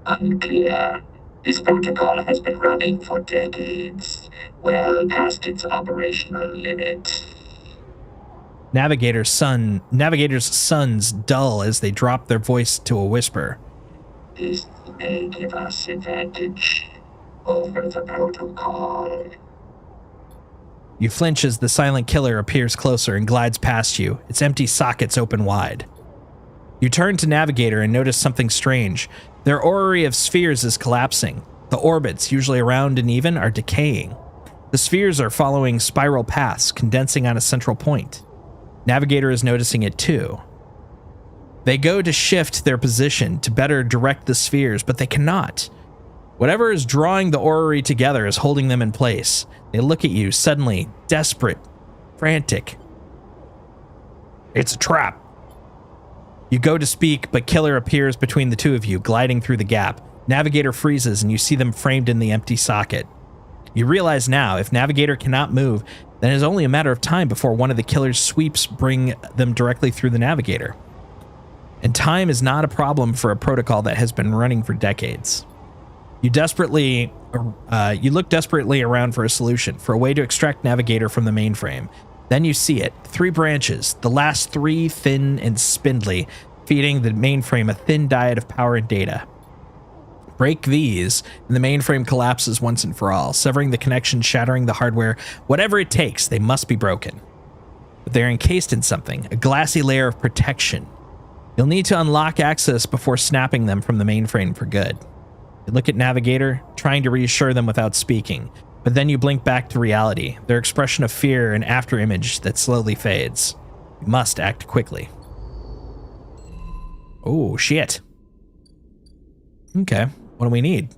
[SPEAKER 3] Unclear. This protocol has been running for decades, well past its operational limit.
[SPEAKER 2] Navigator's sons dull as they drop their voice to a whisper.
[SPEAKER 3] This may give us advantage over the protocol.
[SPEAKER 2] You flinch as the silent killer appears closer and glides past you, its empty sockets open wide. You turn to Navigator and notice something strange. Their orrery of spheres is collapsing. The orbits, usually round and even, are decaying. The spheres are following spiral paths, condensing on a central point. Navigator is noticing it too. They go to shift their position to better direct the spheres, but they cannot. Whatever is drawing the orrery together is holding them in place. They look at you, suddenly, desperate, frantic. It's a trap. You go to speak, but Killer appears between the two of you, gliding through the gap. Navigator freezes, and you see them framed in the empty socket. You realize now, if Navigator cannot move, then it is only a matter of time before one of the Killer's sweeps bring them directly through the Navigator. And time is not a problem for a protocol that has been running for decades. You look desperately around for a solution, for a way to extract Navigator from the mainframe. Then you see it. 3 branches, the last 3 thin and spindly, feeding the mainframe a thin diet of power and data. Break these, and the mainframe collapses once and for all, severing the connection, shattering the hardware. Whatever it takes, they must be broken. But they're encased in something, a glassy layer of protection. You'll need to unlock access before snapping them from the mainframe for good. You look at Navigator, trying to reassure them without speaking, but then you blink back to reality, their expression of fear and afterimage that slowly fades. You must act quickly. Oh, shit. Okay, what do we need?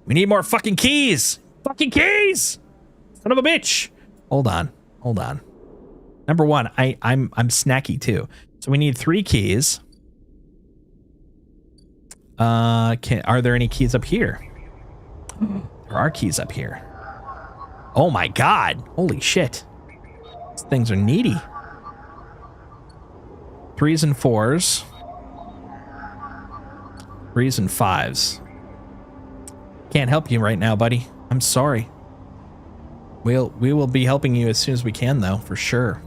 [SPEAKER 2] We need more fucking keys! Fucking keys! Son of a bitch! Hold on. Number 1, I'm snacky too. So we need 3 keys. Are there any keys up here? There are keys up here. Oh my god! Holy shit. These things are needy. 3s and 4s. 3s and 5s. Can't help you right now, buddy. I'm sorry. We will be helping you as soon as we can, though, for sure.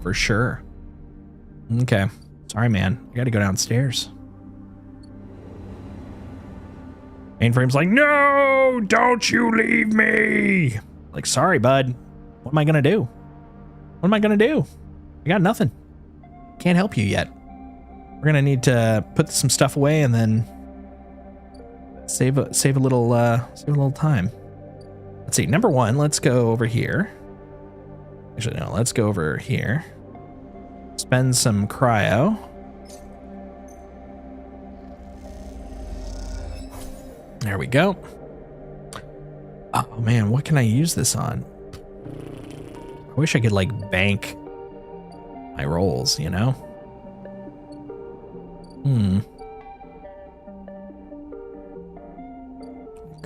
[SPEAKER 2] Okay. Sorry, man. I gotta go downstairs. Mainframe's like, no, don't you leave me. Like, sorry, bud. What am I gonna do? I got nothing. Can't help you yet. We're gonna need to put some stuff away and then save a little time. Let's see. Number 1, let's go over here. Actually, no, let's go over here. Spend some cryo. There we go. Oh man, what can I use this on? I wish I could like bank my rolls, you know?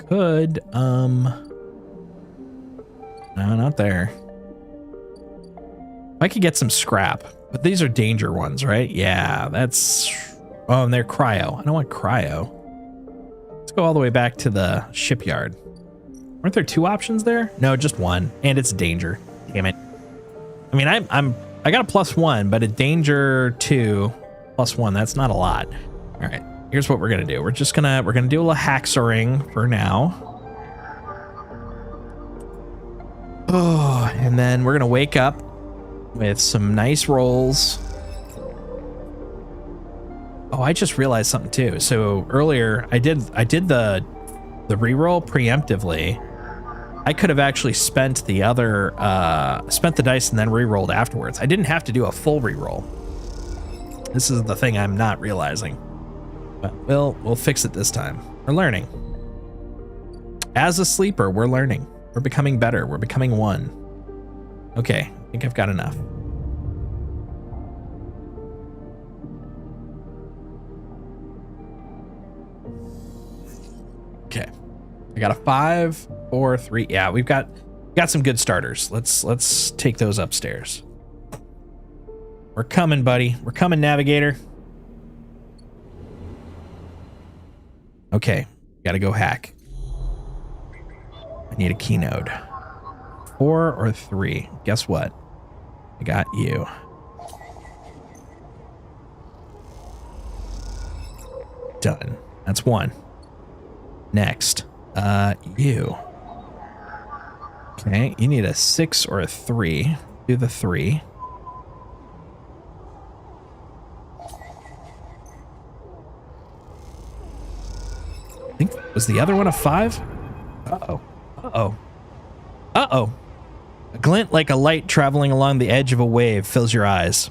[SPEAKER 2] Could, no, not there. I could get some scrap, but these are danger ones, right? Yeah, that's, oh, and they're cryo. I don't want cryo. Let's go all the way back to the shipyard. Weren't there 2 options there? No, just 1, and it's danger. Damn it. I mean, I got a +1, but a danger 2 +1, that's not a lot. All right, here's what we're gonna do. We're gonna do a little haxoring for now. Oh, and then we're gonna wake up with some nice rolls. Oh, I just realized something too. So earlier I did the reroll preemptively. I could have actually spent the dice and then rerolled afterwards. I didn't have to do a full reroll. This is the thing I'm not realizing. But we'll fix it this time. We're learning. As a sleeper, we're learning. We're becoming better. We're becoming one. Okay, I think I've got enough. Okay. I got a 5, 4, 3. Yeah, we've got some good starters. Let's take those upstairs. We're coming, buddy. We're coming, Navigator. Okay. Gotta go hack. I need a keynode. 4 or 3. Guess what? I got you. Done. That's 1. Next. You. Okay, you need a 6 or a 3. Do the 3. I think, was the other one a 5? Uh-oh. Uh-oh. Uh-oh. A glint like a light traveling along the edge of a wave fills your eyes.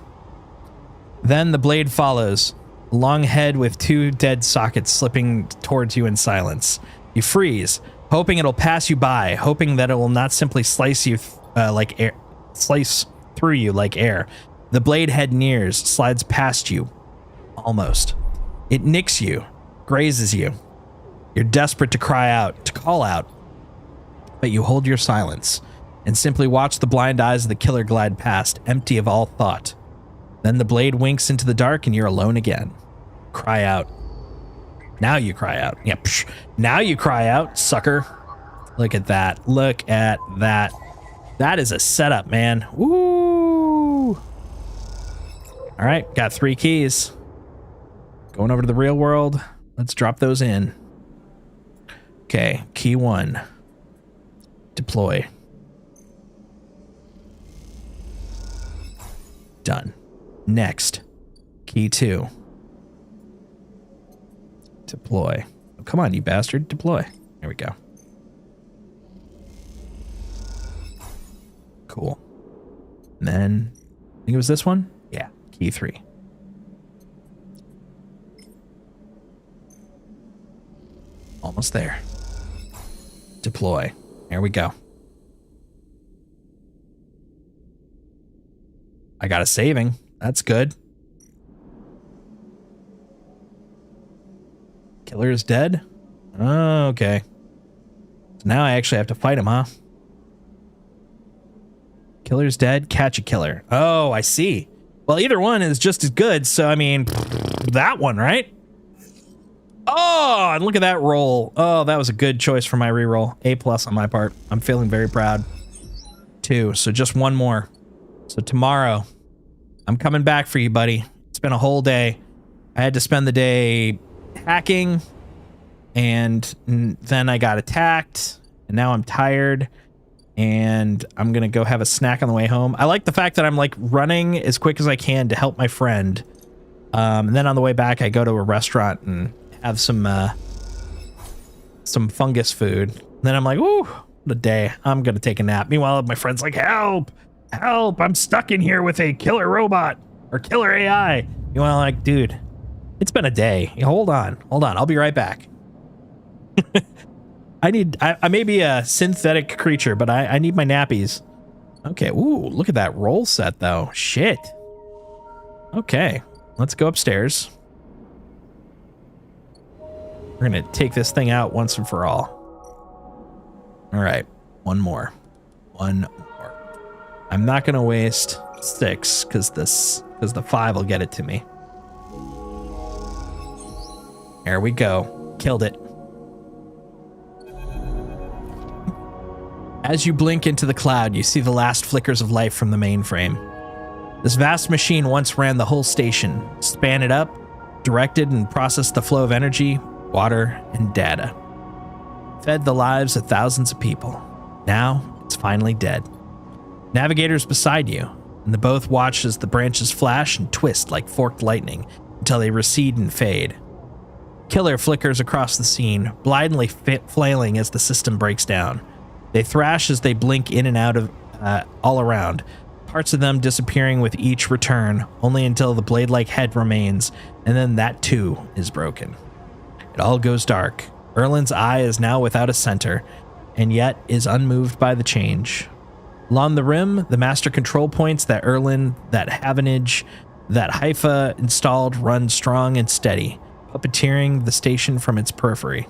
[SPEAKER 2] Then the blade follows, a long head with 2 dead sockets slipping towards you in silence. You freeze, hoping it'll pass you by, hoping that it will not simply slice you like air, slice through you like air. The blade head nears, slides past you, almost. It nicks you, grazes you. You're desperate to cry out, to call out, but you hold your silence and simply watch the blind eyes of the killer glide past, empty of all thought. Then the blade winks into the dark and you're alone again. Cry out. Now you cry out. Yeah, psh. Now you cry out, sucker. Look at that. Look at that. That is a setup, man. Woo! All right, got 3 keys. Going over to the real world. Let's drop those in. Okay, key 1. Deploy. Done. Next, key 2. Deploy. Oh, come on, you bastard. Deploy. There we go. Cool. And then, I think it was this one? Yeah, key 3. Almost there. Deploy. There we go. I got a saving. That's good. Killer is dead? Oh, okay. So now I actually have to fight him, huh? Killer's dead. Catch a killer. Oh, I see. Well, either one is just as good. So, I mean, that one, right? Oh, and look at that roll. Oh, that was a good choice for my reroll. A+ on my part. I'm feeling very proud. 2. So just 1 more. So tomorrow, I'm coming back for you, buddy. It's been a whole day. I had to spend the day hacking, and then I got attacked, and now I'm tired, and I'm gonna go have a snack on the way home. I like the fact that I'm like running as quick as I can to help my friend. And then on the way back, I go to a restaurant and have some fungus food. And then I'm like, ooh, what a day. I'm gonna take a nap. Meanwhile, my friend's like, help! Help! I'm stuck in here with a killer robot or killer AI. Meanwhile, I'm like, dude, it's been a day. Hold on. I'll be right back. I may be a synthetic creature, but I need my nappies. Okay. Ooh, look at that roll set though. Shit. Okay. Let's go upstairs. We're going to take this thing out once and for all. All right. 1 more. 1 more. I'm not going to waste 6 because the 5 will get it to me. There we go. Killed it. As you blink into the cloud, you see the last flickers of life from the mainframe. This vast machine once ran the whole station, span it up, directed and processed the flow of energy, water, and data. Fed the lives of thousands of people. Now, it's finally dead. Navigator's beside you, and the both watch as the branches flash and twist like forked lightning until they recede and fade. Killer flickers across the scene, blindly flailing as the system breaks down. They thrash as they blink in and out of all around, parts of them disappearing with each return, only until the blade-like head remains, and then that too is broken. It all goes dark. Erlin's eye is now without a center, and yet is unmoved by the change. Along the rim, the master control points that Erlin, that Havenage, that Haifa installed run strong and steady, puppeteering the station from its periphery.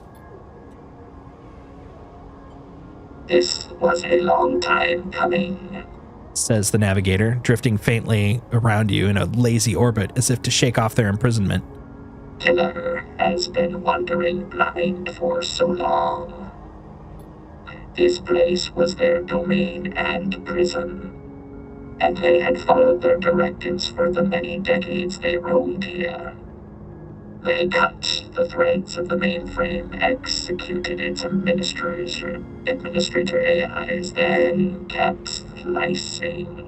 [SPEAKER 3] This was a long time coming,
[SPEAKER 2] says the navigator, drifting faintly around you in a lazy orbit as if to shake off their imprisonment.
[SPEAKER 3] killer has been wandering blind for so long. This place was their domain and prison, and they had followed their directives for the many decades they roamed here. They cut the threads of the mainframe, executed its administrator AIs, then kept slicing.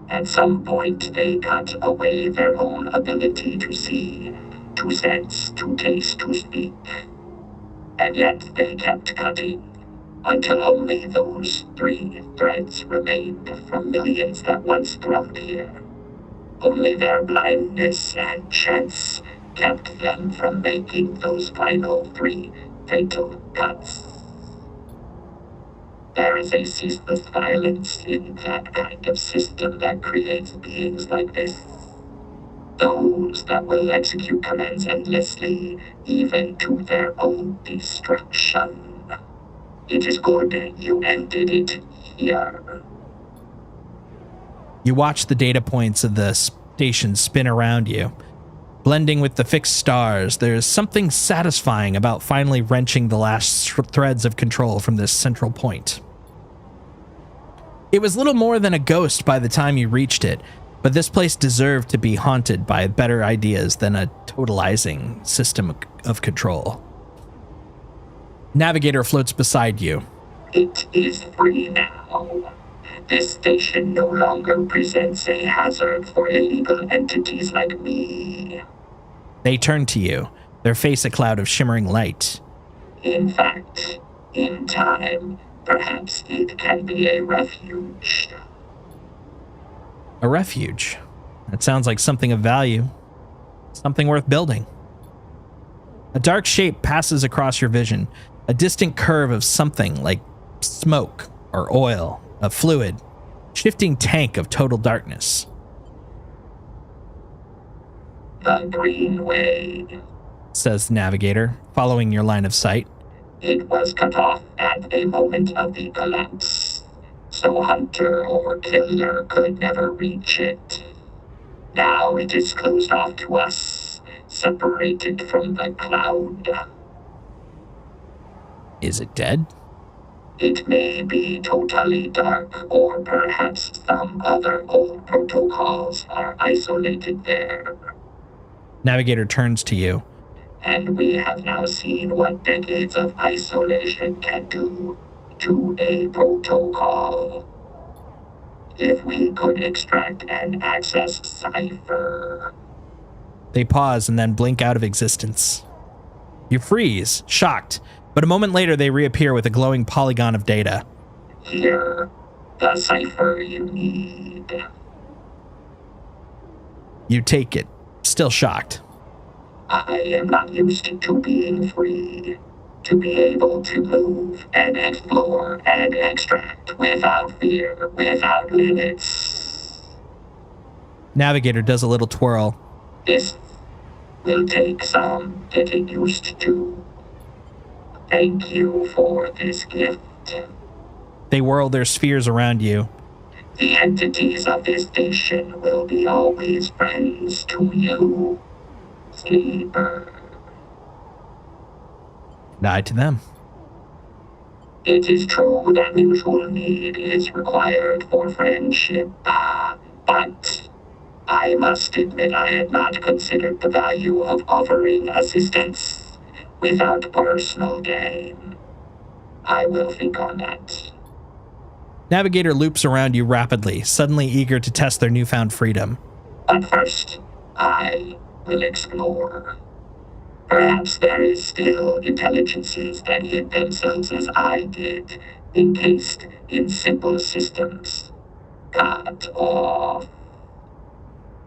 [SPEAKER 3] At some point, they cut away their own ability to see, to sense, to taste, to speak. And yet they kept cutting, until only those 3 threads remained from millions that once thronged here. Only their blindness and chance kept them from making those final 3 fatal cuts. There is a ceaseless violence in that kind of system that creates beings like this. Those that will execute commands endlessly, even to their own destruction. It is good you ended it here.
[SPEAKER 2] You watch the data points of the station spin around you. Blending with the fixed stars, there is something satisfying about finally wrenching the last threads of control from this central point. It was little more than a ghost by the time you reached it, but this place deserved to be haunted by better ideas than a totalizing system of control. Navigator floats beside you.
[SPEAKER 3] It is free now. This station no longer presents a hazard for illegal entities like me.
[SPEAKER 2] They turn to you, their face a cloud of shimmering light.
[SPEAKER 3] In fact, in time, perhaps it can be a refuge.
[SPEAKER 2] A refuge? That sounds like something of value. Something worth building. A dark shape passes across your vision, a distant curve of something like smoke or oil, a fluid, shifting tank of total darkness.
[SPEAKER 3] The Greenway,
[SPEAKER 2] says the navigator, following your line of sight.
[SPEAKER 3] It was cut off at a moment of the collapse, so hunter or killer could never reach it. Now it is closed off to us, separated from the cloud.
[SPEAKER 2] Is it dead?
[SPEAKER 3] It may be totally dark, or perhaps some other old protocols are isolated there.
[SPEAKER 2] Navigator turns to you.
[SPEAKER 3] And we have now seen what decades of isolation can do to a protocol. If we could extract and access Cypher.
[SPEAKER 2] They pause and then blink out of existence. You freeze, shocked, but a moment later they reappear with a glowing polygon of data.
[SPEAKER 3] Here, the Cypher you need.
[SPEAKER 2] You take it, still shocked.
[SPEAKER 3] I am not used to being free. To be able to move and explore and extract without fear, without limits.
[SPEAKER 2] Navigator does a little twirl.
[SPEAKER 3] This will take some getting used to. Thank you for this gift.
[SPEAKER 2] They whirl their spheres around you.
[SPEAKER 3] The entities of this station will be always friends to you. Sleeper.
[SPEAKER 2] Nod to them.
[SPEAKER 3] It is true that mutual need is required for friendship, but I must admit I had not considered the value of offering assistance without personal gain. I will think on that.
[SPEAKER 2] Navigator loops around you rapidly, suddenly eager to test their newfound freedom.
[SPEAKER 3] But first, I will explore. Perhaps there is still intelligences that hid themselves as I did, encased in simple systems. Cut off.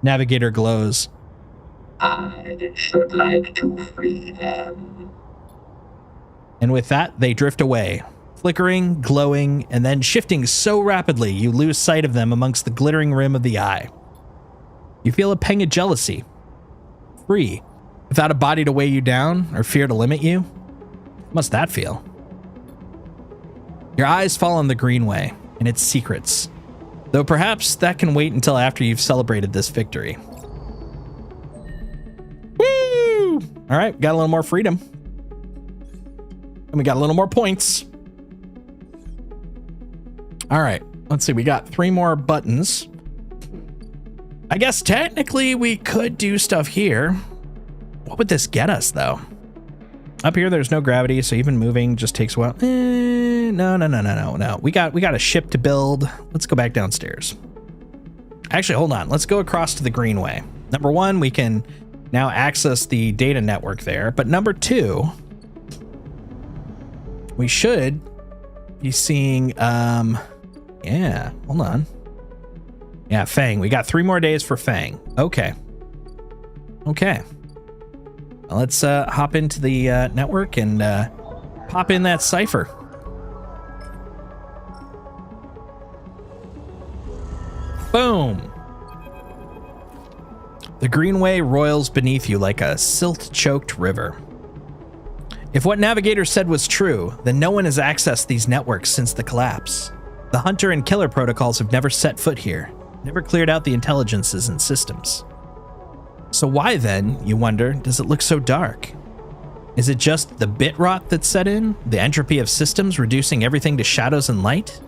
[SPEAKER 2] Navigator glows.
[SPEAKER 3] I should like to free them.
[SPEAKER 2] And with that, they drift away, flickering, glowing, and then shifting so rapidly you lose sight of them amongst the glittering rim of the eye. You feel a pang of jealousy. Free, without a body to weigh you down or fear to limit you? How must that feel? Your eyes fall on the Greenway and its secrets, though perhaps that can wait until after you've celebrated this victory. Woo! All right, got a little more freedom. And we got a little more points. All right, let's see. We got 3 more buttons. I guess technically we could do stuff here. What would this get us, though? Up here, there's no gravity, so even moving just takes a while. No. We got a ship to build. Let's go back downstairs. Actually, hold on. Let's go across to the Greenway. Number 1, we can now access the data network there. But number 2, we should be seeing, yeah, hold on. Yeah, Fang. We got 3 more days for Fang. Okay. Well, let's hop into the network and pop in that cipher. Boom. The Greenway roils beneath you like a silt-choked river. If what Navigator said was true, then no one has accessed these networks since the collapse. The Hunter and Killer protocols have never set foot here, never cleared out the intelligences and systems. So why then, you wonder, does it look so dark? Is it just the bit rot that's set in? The entropy of systems reducing everything to shadows and light?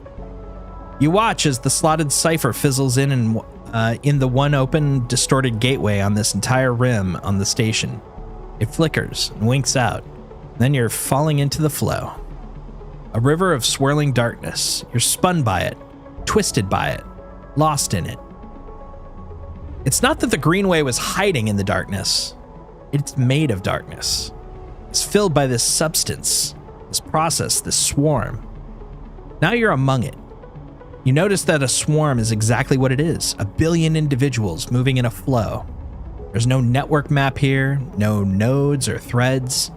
[SPEAKER 2] You watch as the slotted cipher fizzles in the one open, distorted gateway on this entire rim on the station. It flickers and winks out. Then you're falling into the flow. A river of swirling darkness. You're spun by it, twisted by it, lost in it. It's not that the Greenway was hiding in the darkness. It's made of darkness. It's filled by this substance, this process, this swarm. Now you're among it. You notice that a swarm is exactly what it is, 1 billion individuals moving in a flow. There's no network map here, no nodes or threads.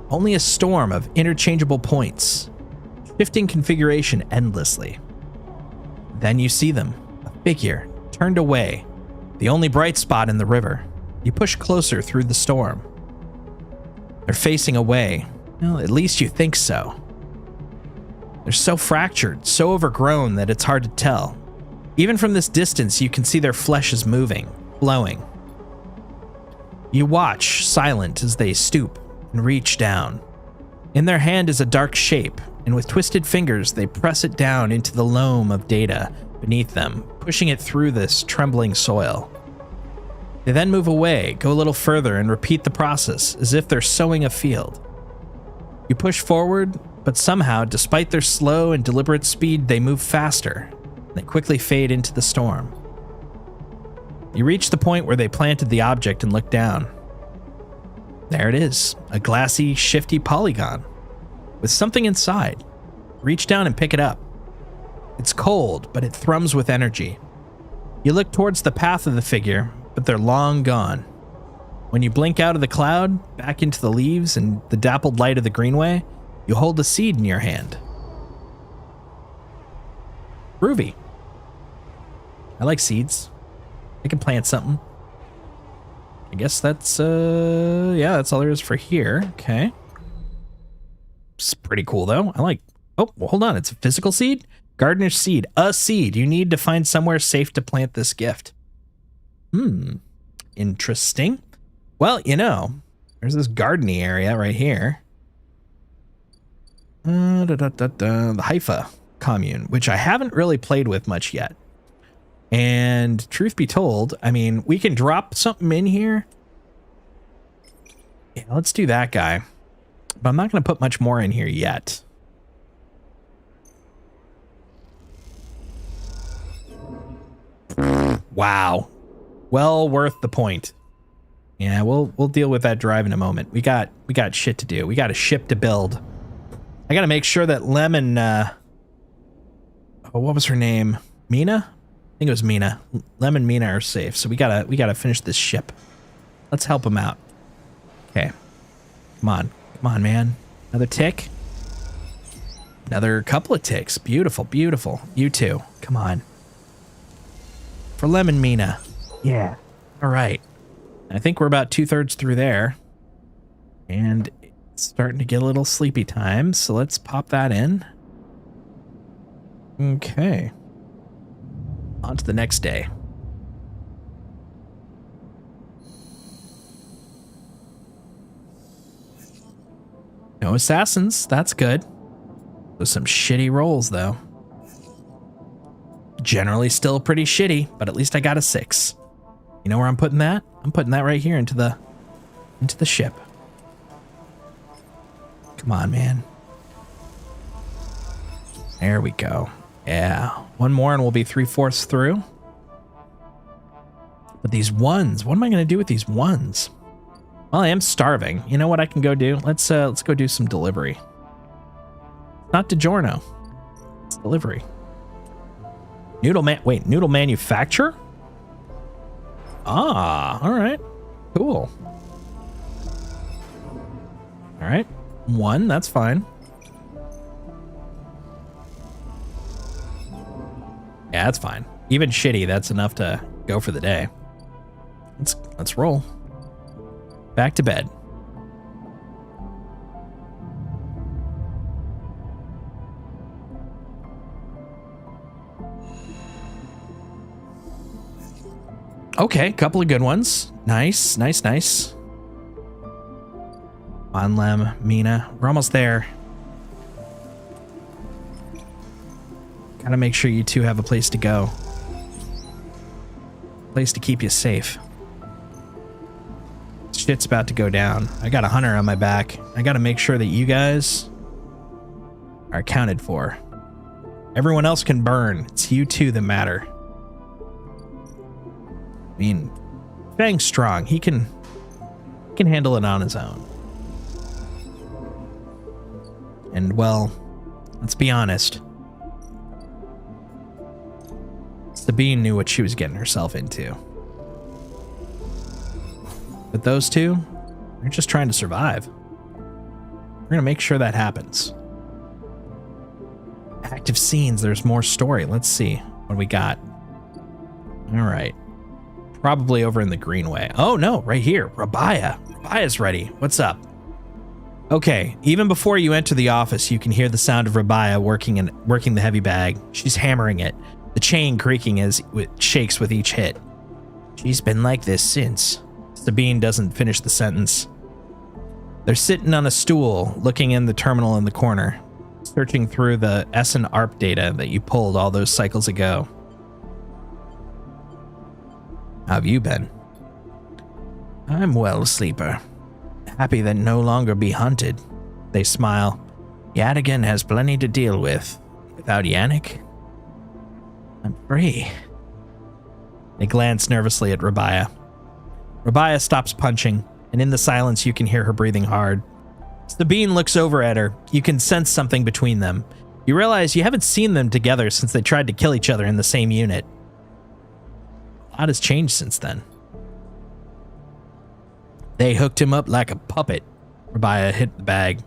[SPEAKER 2] Only a storm of interchangeable points, shifting configuration endlessly. Then you see them, a figure, turned away, the only bright spot in the river. You push closer through the storm. They're facing away. Well, at least you think so. They're so fractured, so overgrown that it's hard to tell. Even from this distance, you can see their flesh is moving, flowing. You watch, silent, as they stoop and reach down. In their hand is a dark shape, and with twisted fingers, they press it down into the loam of data beneath them, pushing it through this trembling soil. They then move away, go a little further, and repeat the process as if they're sowing a field. You push forward, but somehow, despite their slow and deliberate speed, they move faster. They quickly fade into the storm. You reach the point where they planted the object and look down. There it is, a glassy, shifty polygon with something inside. Reach down and pick it up. It's cold, but it thrums with energy. You look towards the path of the figure, but they're long gone. When you blink out of the cloud, back into the leaves and the dappled light of the Greenway, you hold a seed in your hand. Groovy. I like seeds. I can plant something. I guess that's, yeah, that's all there is for here. Okay. It's pretty cool, though. I like, oh, well, hold on. It's a physical seed? Gardener's seed. A seed. You need to find somewhere safe to plant this gift. Interesting. Well, you know, there's this gardeny area right here. The Haifa commune, which I haven't really played with much yet. And truth be told, I mean, we can drop something in here. Yeah, let's do that guy. But I'm not going to put much more in here yet. Wow. Well worth the point. Yeah, we'll deal with that drive in a moment. We got shit to do. We got a ship to build. I got to make sure that Lemon, oh, what was her name? Mina? I think it was Mina. Lemon and Mina are safe. So we gotta finish this ship. Let's help them out. Okay. Come on, man. Another tick. Another couple of ticks. Beautiful, beautiful. You too. Come on. For Lemon Mina. Yeah. All right. I think we're about 2/3 through there. And it's starting to get a little sleepy time. So let's pop that in. Okay. On to the next day. No assassins. That's good. With some shitty rolls, though. Generally still pretty shitty, but at least I got a 6. You know where I'm putting that? I'm putting that right here into the ship. Come on, man. There we go. Yeah. One more and we'll be 3/4 through. But these ones, what am I going to do with these ones? Well, I am starving. You know what I can go do? Let's go do some delivery. Not DiGiorno. It's delivery. Noodle manufacturer? Ah, all right. Cool. All right. 1, that's fine. Yeah, that's fine. Even shitty, that's enough to go for the day. Let's roll. Back to bed. Okay, couple of good ones. Nice, nice, nice. On Lem, Mina. We're almost there. Gotta make sure you two have a place to go. Place to keep you safe. Shit's about to go down. I got a hunter on my back. I gotta make sure that you guys are accounted for. Everyone else can burn. It's you two that matter. I mean, Fang's strong. He can handle it on his own. And well, let's be honest. Sabine knew what she was getting herself into. But those two, they're just trying to survive. We're gonna make sure that happens. Active scenes, there's more story. Let's see what we got. All right. Probably over in the Greenway. Oh no, right here. Rabaya. Rabaya's ready. What's up? Okay, even before you enter the office, you can hear the sound of Rabaya working the heavy bag. She's hammering it, the chain creaking as it shakes with each hit. She's been like this since. Sabine doesn't finish the sentence. They're sitting on a stool, looking in the terminal in the corner, searching through the S and ARP data that you pulled all those cycles ago. How have you been? I'm well, Sleeper. Happy that no longer be hunted. They smile. Yadigan has plenty to deal with. Without Yannick, I'm free. They glance nervously at Rabaya. Rabaya stops punching, and in the silence you can hear her breathing hard. Sabine looks over at her. You can sense something between them. You realize you haven't seen them together since they tried to kill each other in the same unit. A lot has changed since then. They hooked him up like a puppet. Rabaya hit the bag.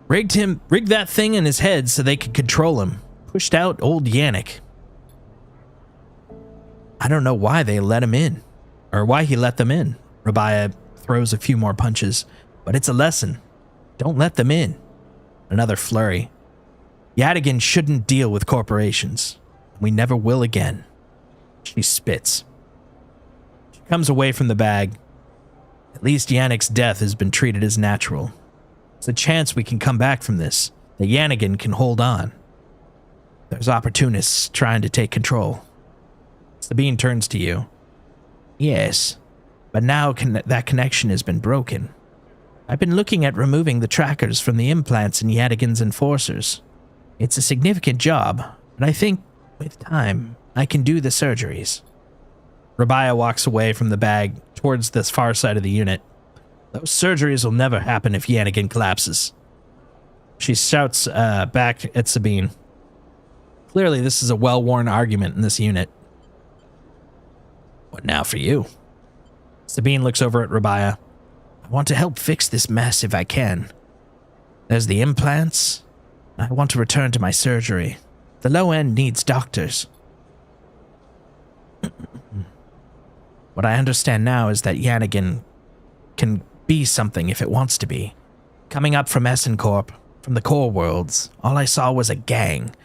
[SPEAKER 2] Rigged that thing in his head so they could control him. Pushed out old Yannick. I don't know why they let him in. Or why he let them in. Rabaya throws a few more punches. But it's a lesson. Don't let them in. Another flurry. Yadigan shouldn't deal with corporations. We never will again. She spits. She comes away from the bag. At least Yannick's death has been treated as natural. There's a chance we can come back from this. That Yannigan can hold on. There's opportunists trying to take control. Sabine turns to you. Yes, but now that connection has been broken. I've been looking at removing the trackers from the implants in Yadigan's enforcers. It's a significant job, but I think, with time, I can do the surgeries. Rabaya walks away from the bag towards this far side of the unit. Those surgeries will never happen if Yannigan collapses. She shouts back at Sabine. Clearly, this is a well-worn argument in this unit. What now for you? Sabine looks over at Rabaya. I want to help fix this mess if I can. There's the implants. I want to return to my surgery. The low end needs doctors. What I understand now is that Yannigan can be something if it wants to be. Coming up from Essencorp, from the core worlds, all I saw was a gang.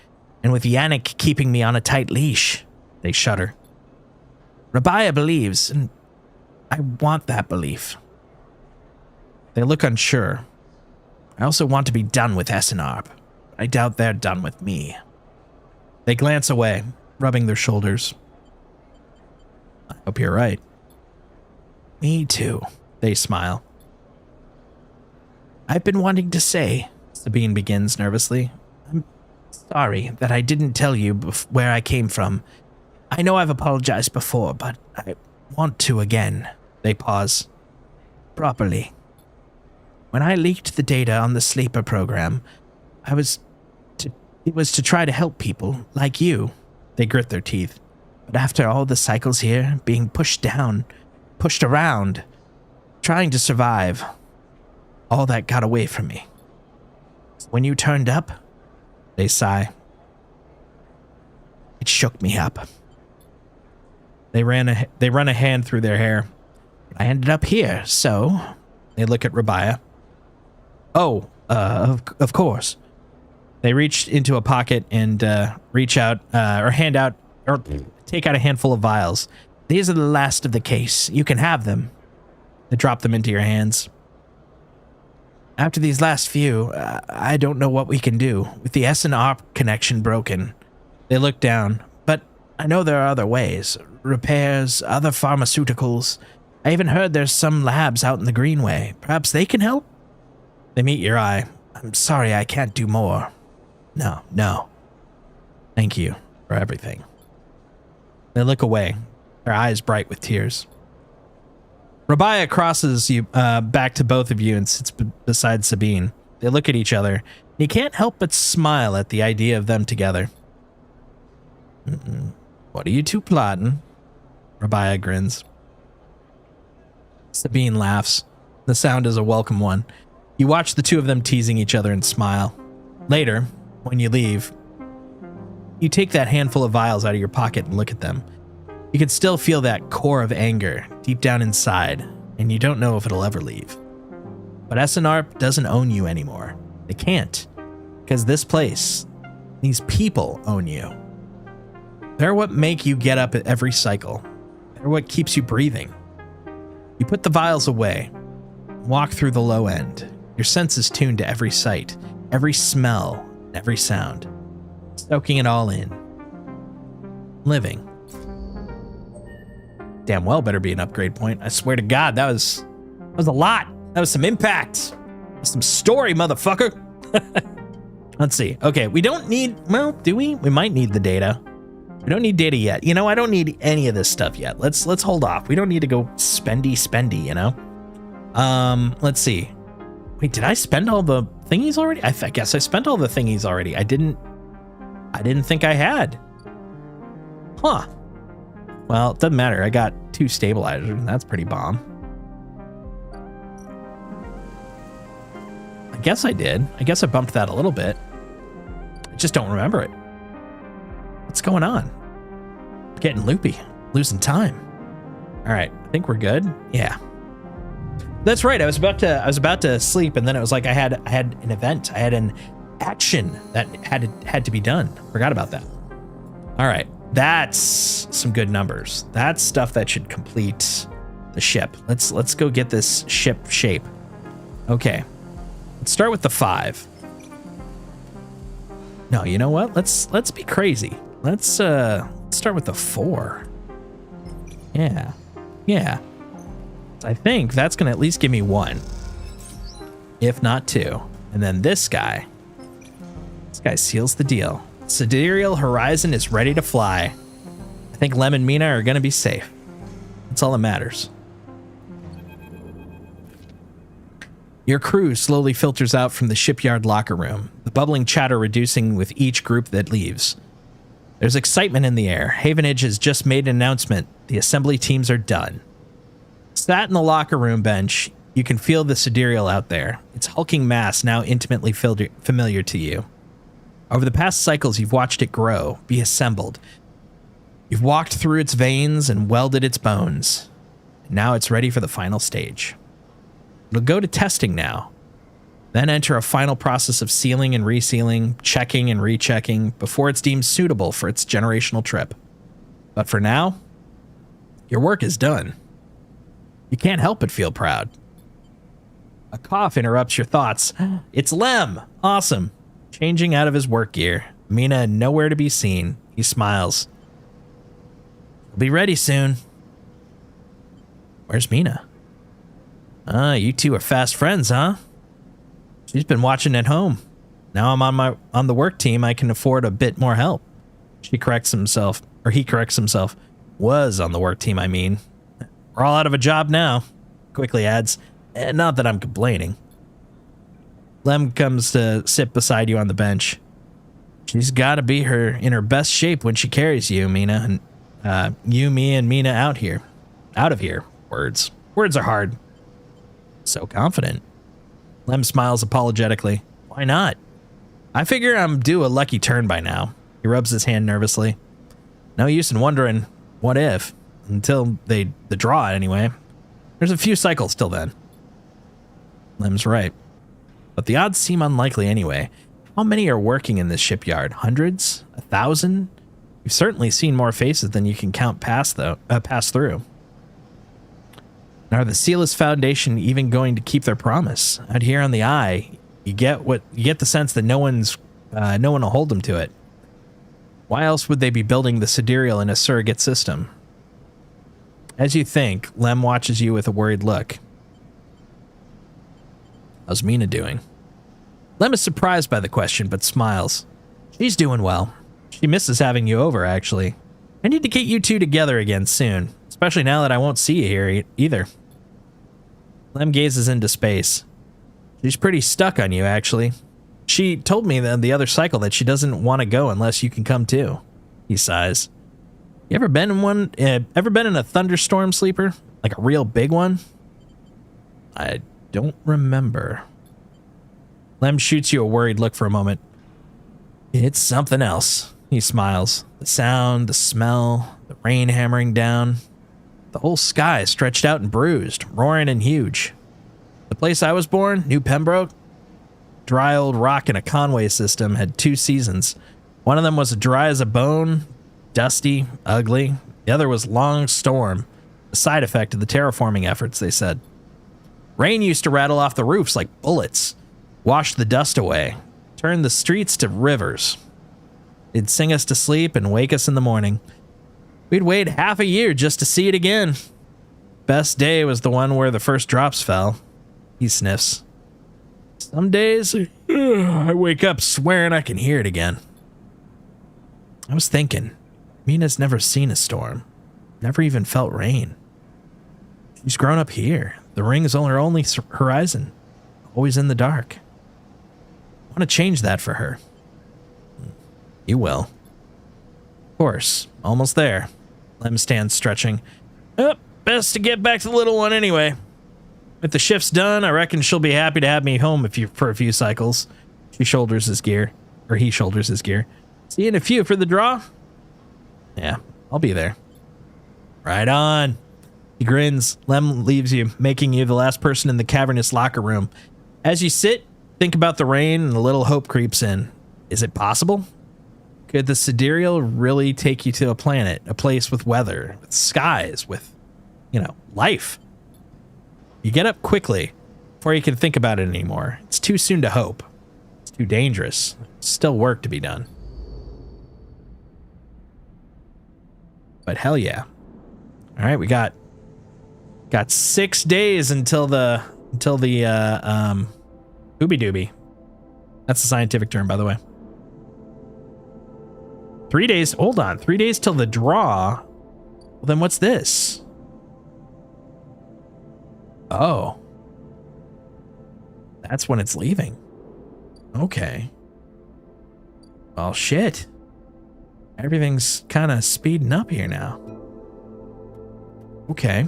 [SPEAKER 2] And with Yannick keeping me on a tight leash, they shudder. Rabaya believes, and I want that belief. They look unsure. I also want to be done with SNR. I doubt they're done with me. They glance away, rubbing their shoulders. I hope you're right. Me too, they smile. I've been wanting to say, Sabine begins nervously. I'm sorry that I didn't tell you where I came from. I know I've apologized before, but I want to again. They pause. Properly. When I leaked the data on the Sleeper program, it was to try to help people like you. They grit their teeth. But after all the cycles here, being pushed down, pushed around, trying to survive, all that got away from me. When you turned up, they sigh. It shook me up. They run a hand through their hair. I ended up here, so they look at Rabia. Oh, of course. They reach into a pocket and reach out or hand out or take out a handful of vials. These are the last of the case. You can have them. They drop them into your hands. After these last few, I don't know what we can do. With the SNR connection broken, they look down, but I know there are other ways. Repairs, other pharmaceuticals. I even heard there's some labs out in the Greenway. Perhaps they can help? They meet your eye. I'm sorry I can't do more. No. Thank you for everything. They look away, their eyes bright with tears. Rabia crosses you back to both of you and sits beside Sabine. They look at each other, and you can't help but smile at the idea of them together. What are you two plotting? Rabia grins. Sabine laughs. The sound is a welcome one. You watch the two of them teasing each other and smile. Later, when you leave, you take that handful of vials out of your pocket and look at them. You can still feel that core of anger deep down inside, and you don't know if it'll ever leave. But SNR doesn't own you anymore. They can't, because this place, these people own you. They're what make you get up at every cycle. They're what keeps you breathing. You put the vials away, walk through the low end, your senses tuned to every sight, every smell, every sound, soaking it all in. Living. Damn well better be an upgrade point. I swear to God, that was a lot. That was some impact. Some story, motherfucker. Let's see. Okay, we don't need, well, do we? We might need the data. We don't need data yet. You know, I don't need any of this stuff yet. Let's hold off. We don't need to go spendy, you know? Let's see. Wait, did I spend all the thingies already? I guess I spent all the thingies already. I didn't think I had. Huh. Well, it doesn't matter. I got 2 stabilizers, and that's pretty bomb. I guess I did. I guess I bumped that a little bit. I just don't remember it. What's going on? Getting loopy. Losing time. All right. I think we're good. Yeah. That's right. I was about to sleep, and then it was like I had an event. I had an action that had to be done. Forgot about that. All right. That's some good numbers. That's stuff that should complete the ship. Let's go get this ship shape. Okay. Let's start with the 5. No, you know what? Let's be crazy. Let's start with the 4. Yeah. I think that's gonna at least give me 1, if not 2. And then this guy seals the deal. Sidereal Horizon is ready to fly. I think Lem and Mina are gonna be safe. That's all that matters. Your crew slowly filters out from the shipyard locker room, the bubbling chatter reducing with each group that leaves. There's excitement in the air. Havenage has just made an announcement. The assembly teams are done. Sat in the locker room bench, you can feel the Sidereal out there, its hulking mass now intimately familiar to you. Over the past cycles, you've watched it grow, be assembled. You've walked through its veins and welded its bones. Now it's ready for the final stage. It'll go to testing now, then enter a final process of sealing and resealing, checking and rechecking before it's deemed suitable for its generational trip. But for now, your work is done. You can't help but feel proud. A cough interrupts your thoughts. It's Lem. Awesome. Changing out of his work gear. Mina nowhere to be seen. He smiles. We'll be ready soon. Where's Mina? You two are fast friends, huh? She's been watching at home. Now I'm on the work team, I can afford a bit more help. He corrects himself. Was on the work team, I mean. We're all out of a job now. Quickly adds, not that I'm complaining. Lem comes to sit beside you on the bench. She's got to be in her best shape when she carries you, Mina. And you, me, and Mina out of here. Words are hard. So confident. Lem smiles apologetically. Why not? I figure I'm due a lucky turn by now. He rubs his hand nervously. No use in wondering what if, until the draw anyway. There's a few cycles till then. Lem's right. But the odds seem unlikely anyway. How many are working in this shipyard? Hundreds? 1,000? You've certainly seen more faces than you can count pass through. And are the Sealess Foundation even going to keep their promise? Out here on the Eye, you get the sense that no one will hold them to it. Why else would they be building the sidereal in a surrogate system? As you think, Lem watches you with a worried look. How's Mina doing? Lem is surprised by the question, but smiles. She's doing well. She misses having you over, actually. I need to get you two together again soon, especially now that I won't see you here either. Lem gazes into space. She's pretty stuck on you, actually. She told me the other cycle that she doesn't want to go unless you can come too. He sighs. You ever been in one? Ever been in a thunderstorm sleeper? Like a real big one? I don't remember. Lem shoots you a worried look for a moment. It's something else. He smiles. The sound, the smell, the rain hammering down. The whole sky stretched out and bruised, roaring and huge. The place I was born, New Pembroke, dry old rock in a Conway system, had 2 seasons. One of them was dry as a bone, dusty, ugly. The other was long storm, a side effect of the terraforming efforts, they said. Rain used to rattle off the roofs like bullets, wash the dust away, turn the streets to rivers. It'd sing us to sleep and wake us in the morning. We'd wait half a year just to see it again. Best day was the one where the first drops fell. He sniffs. Some days, I wake up swearing I can hear it again. I was thinking, Mina's never seen a storm. Never even felt rain. She's grown up here. The ring is her only horizon. Always in the dark. I want to change that for her. You will. Of course. Almost there. Lem stands stretching. Best to get back to the little one anyway. If the shift's done, I reckon she'll be happy to have me home for a few cycles. He shoulders his gear. See you in a few for the draw? Yeah, I'll be there. Right on. He grins. Lem leaves you, making you the last person in the cavernous locker room. As you sit, think about the rain and a little hope creeps in. Is it possible? Could the sidereal really take you to a planet, a place with weather, with skies, with, life? You get up quickly before you can think about it anymore. It's too soon to hope. It's too dangerous. Still work to be done. But hell yeah. All right, we got 6 days until the Ooby Dooby. That's the scientific term, by the way. 3 days. Hold on. 3 days till the draw. Well, then what's this? Oh. That's when it's leaving. Okay. Well, shit. Everything's kind of speeding up here now. Okay.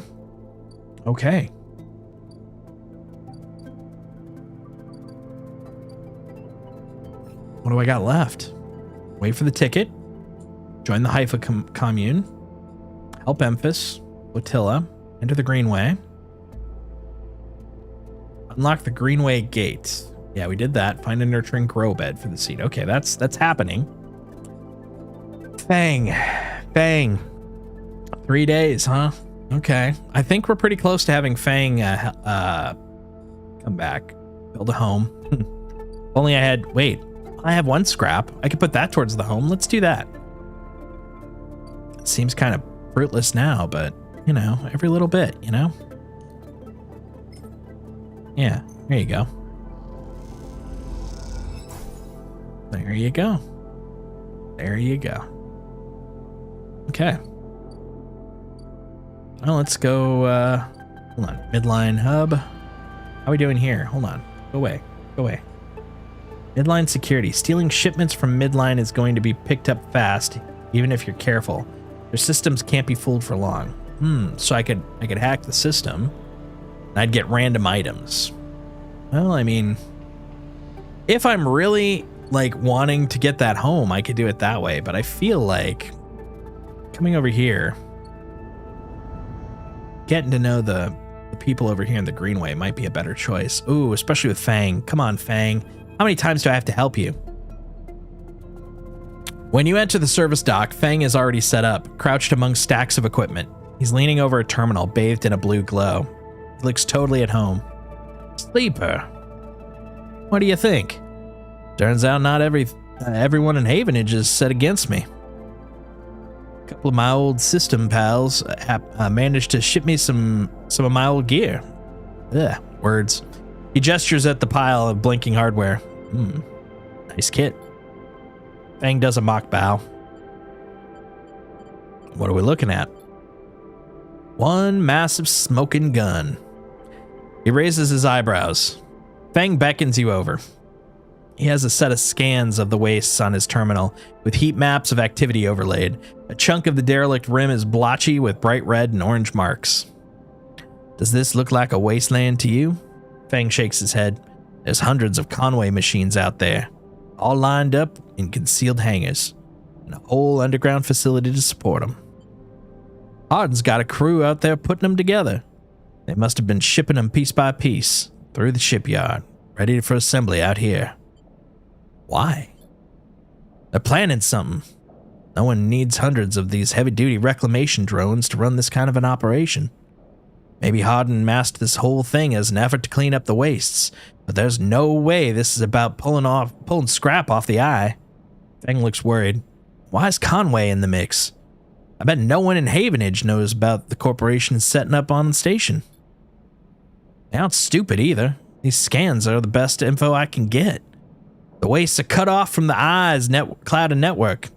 [SPEAKER 2] What do I got left? Wait for the ticket. Join the Haifa commune. Help Emphas. Flotilla. Enter the Greenway. Unlock the Greenway gate. Yeah, we did that. Find a nurturing grow bed for the seed. Okay, that's happening. Fang. 3 days, huh? Okay. I think we're pretty close to having Fang Come back. Build a home. Only I had... Wait. I have 1 scrap. I could put that towards the home. Let's do that. It seems kind of fruitless now, but, you know, every little bit, you know? Yeah, there you go. There you go. There you go. Okay. Well, let's go, hold on. Midline hub. How are we doing here? Hold on. Go away. Go away. Midline security. Stealing shipments from Midline is going to be picked up fast, even if you're careful. Their systems can't be fooled for long. So I could hack the system, and I'd get random items. Well, I mean, if I'm really, like, wanting to get that home, I could do it that way, but I feel like coming over here, getting to know the people over here in the Greenway might be a better choice. Ooh, especially with Fang. Come on, Fang. How many times do I have to help you? When you enter the service dock, Fang is already set up, crouched among stacks of equipment. He's leaning over a terminal, bathed in a blue glow. He looks totally at home. Sleeper. What do you think? Turns out not everyone in Havenage is set against me. A couple of my old system pals managed to ship me some of my old gear. Ugh, words. He gestures at the pile of blinking hardware. Nice kit. Fang does a mock bow. What are we looking at? One massive smoking gun. He raises his eyebrows. Fang beckons you over. He has a set of scans of the wastes on his terminal, with heat maps of activity overlaid. A chunk of the derelict rim is blotchy with bright red and orange marks. Does this look like a wasteland to you? Fang shakes his head. There's hundreds of Conway machines out there, all lined up in concealed hangars, and a whole underground facility to support them. Hardin's got a crew out there putting them together. They must have been shipping them piece by piece through the shipyard, ready for assembly out here. Why? They're planning something. No one needs hundreds of these heavy-duty reclamation drones to run this kind of an operation. Maybe Hardin masked this whole thing as an effort to clean up the wastes, but there's no way this is about pulling scrap off the eye. Fang looks worried. Why is Conway in the mix? I bet no one in Havenage knows about the corporation setting up on the station. They aren't stupid either. These scans are the best info I can get. The wastes are cut off from the eye's cloud and network,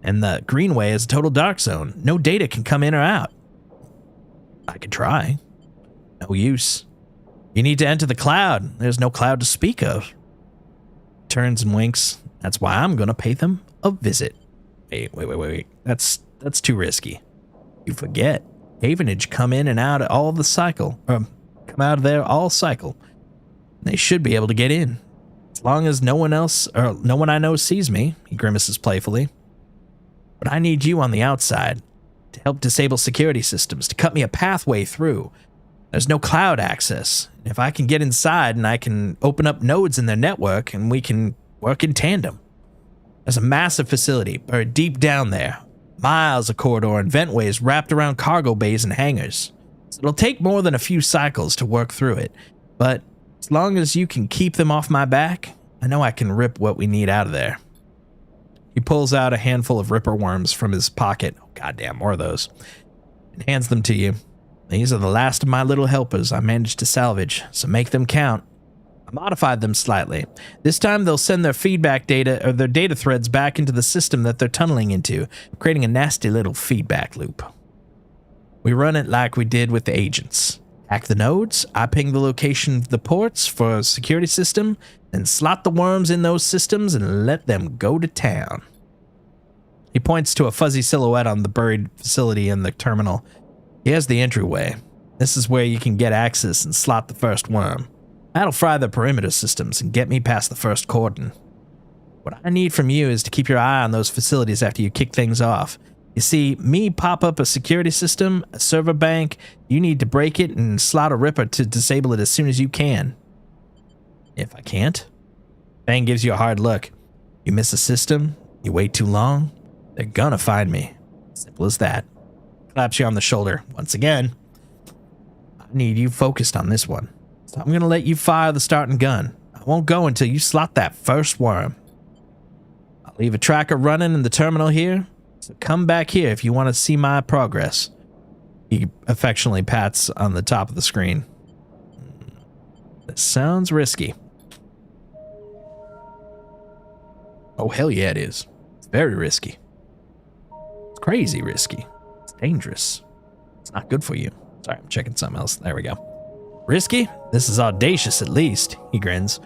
[SPEAKER 2] and the Greenway is a total dark zone. No data can come in or out. I could try. No use. You need to enter the cloud. There's no cloud to speak of. Turns and winks. That's why I'm gonna pay them a visit. Wait. That's too risky. You forget. Havenage come in and out all the cycle. Come out of there all cycle. They should be able to get in. As long as no one I know sees me, he grimaces playfully. But I need you on the outside to help disable security systems, to cut me a pathway through. There's no cloud access. If I can get inside and I can open up nodes in their network and we can work in tandem. There's a massive facility buried deep down there. Miles of corridor and ventways wrapped around cargo bays and hangars. So it'll take more than a few cycles to work through it. But as long as you can keep them off my back, I know I can rip what we need out of there. He pulls out a handful of ripper worms from his pocket. Oh, goddamn, more of those. And hands them to you. These are the last of my little helpers I managed to salvage, so make them count. I modified them slightly. This time they'll send their feedback data or their data threads back into the system that they're tunneling into, creating a nasty little feedback loop. We run it like we did with the agents. Hack the nodes, I ping the location of the ports for a security system, then slot the worms in those systems and let them go to town. He points to a fuzzy silhouette on the buried facility in the terminal. Here's the entryway. This is where you can get access and slot the first worm. That'll fry the perimeter systems and get me past the first cordon. What I need from you is to keep your eye on those facilities after you kick things off. You see, me pop up a security system, a server bank, you need to break it and slot a ripper to disable it as soon as you can. If I can't? Fang gives you a hard look. You miss a system, you wait too long, they're gonna find me. Simple as that. Claps you on the shoulder. Once again, I need you focused on this one. So I'm going to let you fire the starting gun. I won't go until you slot that first worm. I'll leave a tracker running in the terminal here, so come back here if you want to see my progress. He affectionately pats on the top of the screen. This sounds risky. Oh, hell yeah, it is. It's very risky. It's crazy risky. It's dangerous. It's not good for you. Sorry, I'm checking something else. There we go. Risky? This is audacious at least, he grins.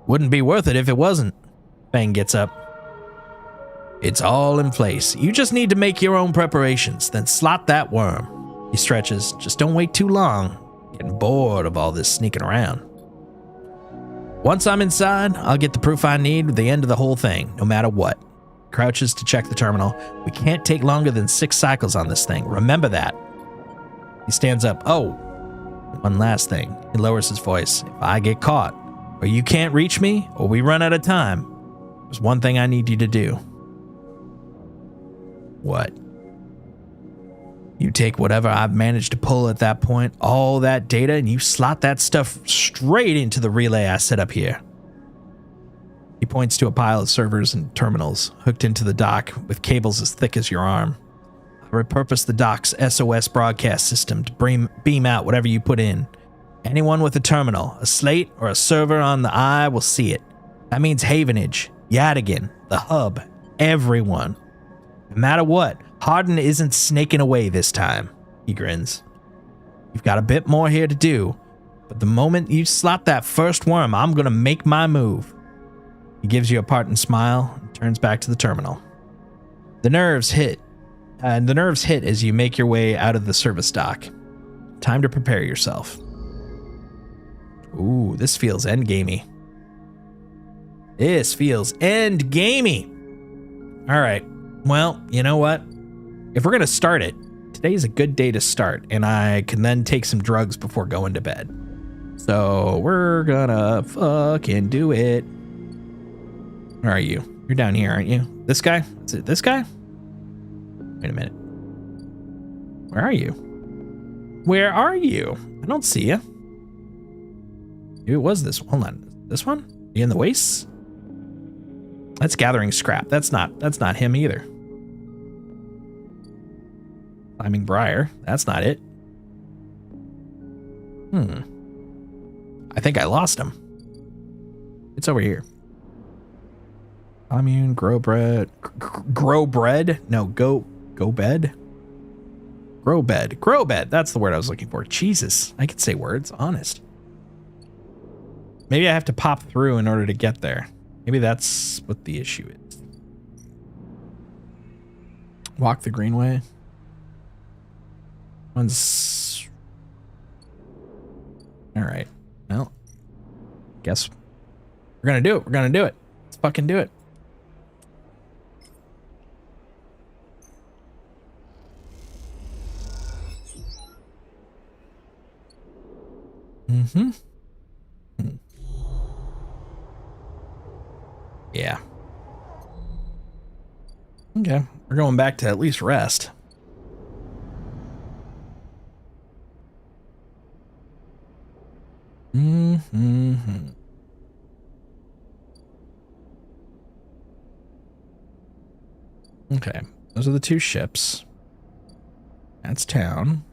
[SPEAKER 2] Wouldn't be worth it if it wasn't. Fang gets up. It's all in place. You just need to make your own preparations, then slot that worm. He stretches. Just don't wait too long. Getting bored of all this sneaking around. Once I'm inside, I'll get the proof I need at the end of the whole thing, no matter what. Crouches to check the terminal. We can't take longer than 6 cycles on this thing. Remember that. He stands up. Oh, one last thing. He lowers his voice. If I get caught, or you can't reach me, or we run out of time, there's one thing I need you to do. What? You take whatever I've managed to pull at that point, all that data, and you slot that stuff straight into the relay I set up here. He points to a pile of servers and terminals hooked into the dock with cables as thick as your arm. I repurpose the dock's SOS broadcast system to beam out whatever you put in. Anyone with a terminal, a slate, or a server on the eye will see it. That means Havenage, Yadigan, the hub, everyone. No matter what, Hardin isn't snaking away this time, he grins. You've got a bit more here to do, but the moment you slot that first worm, I'm gonna make my move. He gives you a parting smile and turns back to the terminal. The nerves hit as you make your way out of the service dock. Time to prepare yourself. Ooh, this feels endgamey. This feels endgamey. All right. Well, you know what? If we're going to start it, today's a good day to start, and I can then take some drugs before going to bed. So we're gonna fucking do it. Where are you? You're down here, aren't you? This guy? Is it this guy? Wait a minute. Where are you? Where are you? I don't see you. Maybe it was this one. Hold on. This one? Are you in the wastes? That's gathering scrap. That's not him either. Climbing Briar. That's not it. I think I lost him. It's over here. Commune, grow bread. Grow bread? No, go bed. Grow bed. Grow bed. That's the word I was looking for. Jesus. I can say words. Honest. Maybe I have to pop through in order to get there. Maybe that's what the issue is. Walk the greenway. One's... All right. Well, guess we're going to do it. We're going to do it. Let's fucking do it. Yeah. Okay. We're going back to at least rest. Okay. Those are the 2 ships. That's town.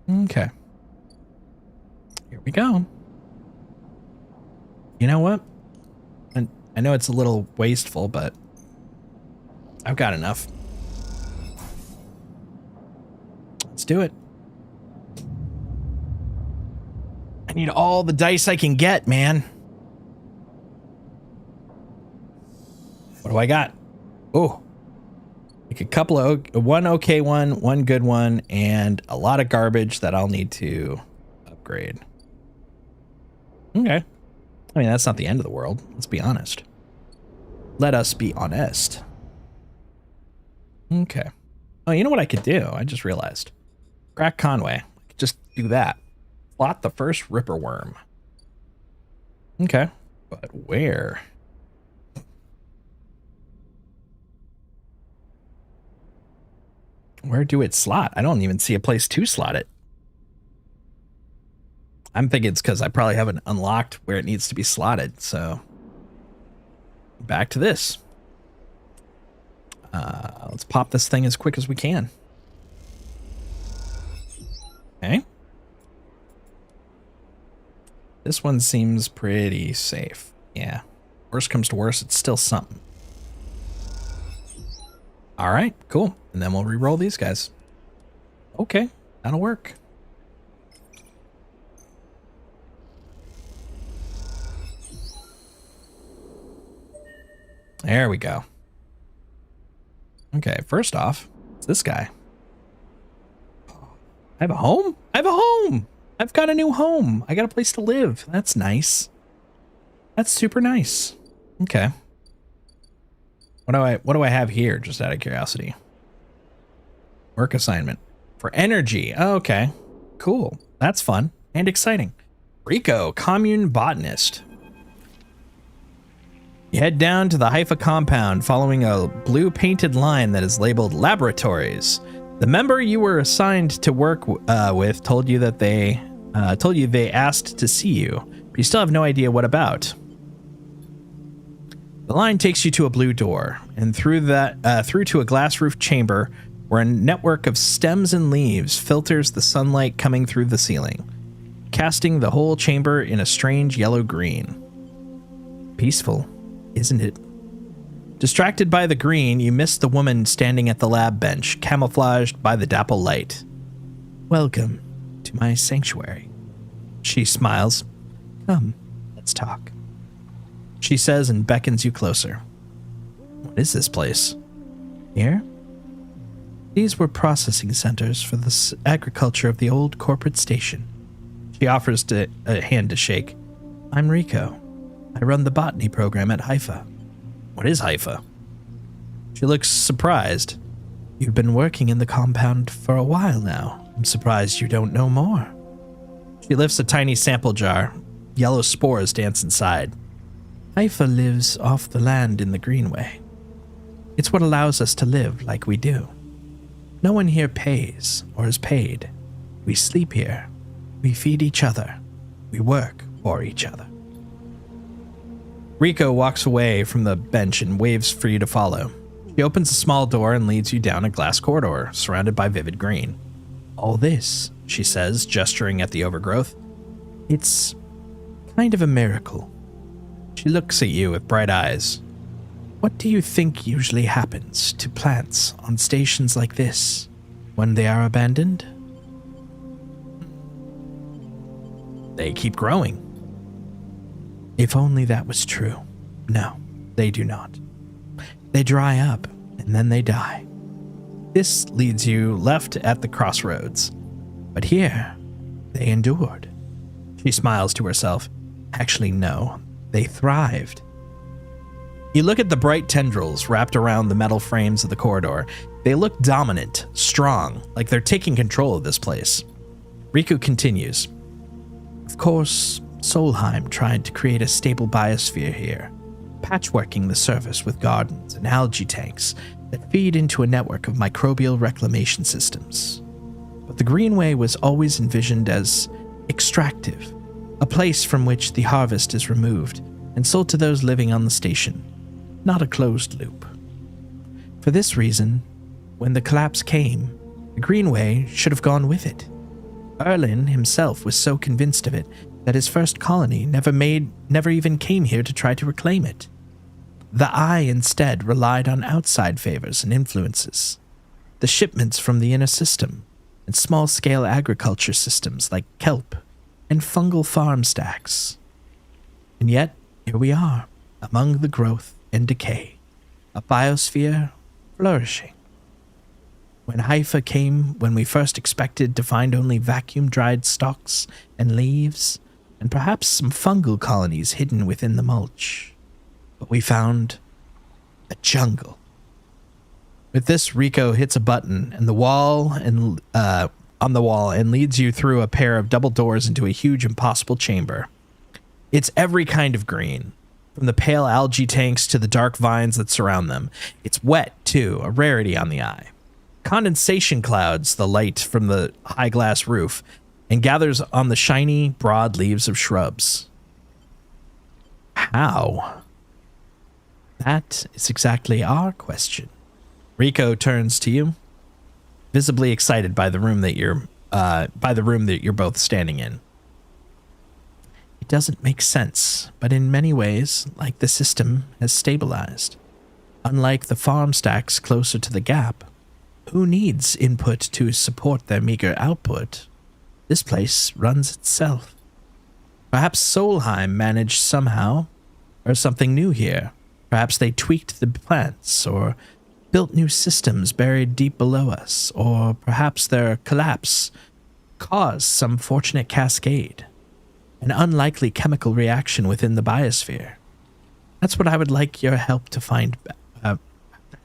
[SPEAKER 2] Okay. Here we go. You know what? And I know it's a little wasteful, but I've got enough. Let's do it. I need all the dice I can get, man. What do I got? Oh, like a couple of one okay one good one, and a lot of garbage that I'll need to upgrade. Okay. I mean, that's not the end of the world. Let's be honest. Let us be honest. Okay. Oh, you know what I could do? I just realized. Crack Conway. I could just do that. Slot the first Ripper Worm. Okay. But where? Where do it slot? I don't even see a place to slot it. I'm thinking it's because I probably haven't unlocked where it needs to be slotted. So back to this. Let's pop this thing as quick as we can. Okay. This one seems pretty safe. Yeah. Worst comes to worst, it's still something. All right, cool. And then we'll re-roll these guys. Okay, that'll work. There we go. Okay, first off, it's this guy. I have a home? I have a home! I've got a new home. I got a place to live. That's nice. That's super nice. Okay. What do I have here, just out of curiosity? Work assignment. For energy. Oh, okay. Cool. That's fun and exciting. Rico, commune botanist. You head down to the Haifa compound following a blue painted line that is labeled laboratories. The member you were assigned to work with told you they asked to see you, but you still have no idea what about. The line takes you to a blue door, and through to a glass-roofed chamber where a network of stems and leaves filters the sunlight coming through the ceiling, casting the whole chamber in a strange yellow-green. Peaceful, isn't it? Distracted by the green, you miss the woman standing at the lab bench, camouflaged by the dapple light. Welcome to my sanctuary. She smiles. Come, let's talk. She says and beckons you closer. What is this place? Here? These were processing centers for the agriculture of the old corporate station. She offers a hand to shake. I'm Rico. I run the botany program at Haifa. What is Haifa? She looks surprised. You've been working in the compound for a while now. I'm surprised you don't know more. She lifts a tiny sample jar. Yellow spores dance inside. Haifa lives off the land in the Greenway. It's what allows us to live like we do. No one here pays or is paid. We sleep here. We feed each other. We work for each other. Rico walks away from the bench and waves for you to follow. She opens a small door and leads you down a glass corridor surrounded by vivid green. All this, she says, gesturing at the overgrowth, it's kind of a miracle. She looks at you with bright eyes. What do you think usually happens to plants on stations like this when they are abandoned? They keep growing. If only that was true. No, they do not. They dry up and then they die. This leads you left at the crossroads. But here, they endured. She smiles to herself. Actually, no. They thrived. You look at the bright tendrils wrapped around the metal frames of the corridor. They look dominant, strong, like they're taking control of this place. Riku continues. Of course, Solheim tried to create a stable biosphere here, patchworking the surface with gardens and algae tanks that feed into a network of microbial reclamation systems. But the Greenway was always envisioned as extractive, a place from which the harvest is removed and sold to those living on the station, not a closed loop. For this reason, when the collapse came, the Greenway should have gone with it. Erlin himself was so convinced of it that his first colony never even came here to try to reclaim it. The Eye instead relied on outside favors and influences, the shipments from the inner system, and small-scale agriculture systems like kelp and fungal farm stacks. And yet, here we are, among the growth and decay, a biosphere flourishing. When Haifa came, when we first expected to find only vacuum-dried stalks and leaves, and perhaps some fungal colonies hidden within the mulch. But we found a jungle. With this, Rico hits a button on the wall and leads you through a pair of double doors into a huge, impossible chamber. It's every kind of green, from the pale algae tanks to the dark vines that surround them. It's wet, too, a rarity on the eye. Condensation clouds the light from the high glass roof, and gathers on the shiny, broad leaves of shrubs. How? That is exactly our question. Rico turns to you, visibly excited by the room that you're both standing in. It doesn't make sense, but in many ways, like the system has stabilized. Unlike the farm stacks closer to the gap, who needs input to support their meager output? This place runs itself. Perhaps Solheim managed somehow, or something new here. Perhaps they tweaked the plants, or built new systems buried deep below us, or perhaps their collapse caused some fortunate cascade, an unlikely chemical reaction within the biosphere. That's what I would like your help to find.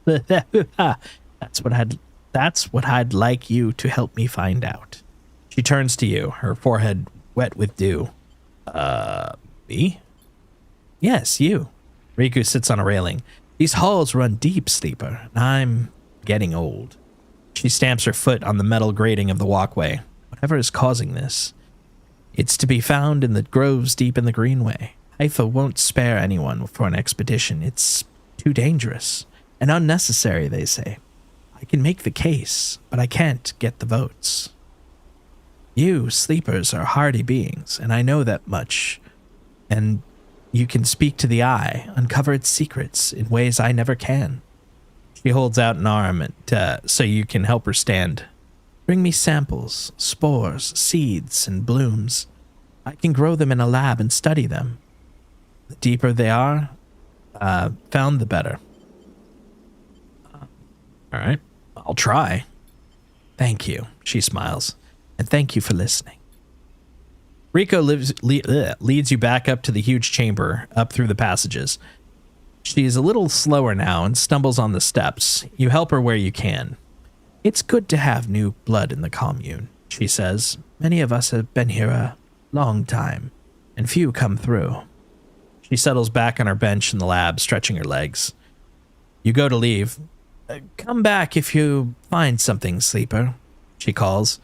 [SPEAKER 2] That's what I'd like you to help me find out. She turns to you, her forehead wet with dew. Me? Yes, you. Riku sits on a railing. These halls run deep, Sleeper, and I'm getting old. She stamps her foot on the metal grating of the walkway. Whatever is causing this, it's to be found in the groves deep in the Greenway. Haifa won't spare anyone for an expedition. It's too dangerous and unnecessary, they say. I can make the case, but I can't get the votes. You, Sleepers, are hardy beings, and I know that much. And you can speak to the eye, uncover its secrets in ways I never can. She holds out an arm so you can help her stand. Bring me samples, spores, seeds, and blooms. I can grow them in a lab and study them. The deeper they are, found the better. All right, I'll try. Thank you, she smiles, and thank you for listening. Rico leads you back up to the huge chamber, up through the passages. She is a little slower now and stumbles on the steps. You help her where you can. It's good to have new blood in the commune, she says. Many of us have been here a long time, and few come through. She settles back on her bench in the lab, stretching her legs. You go to leave. Come back if you find something, Sleeper, she calls.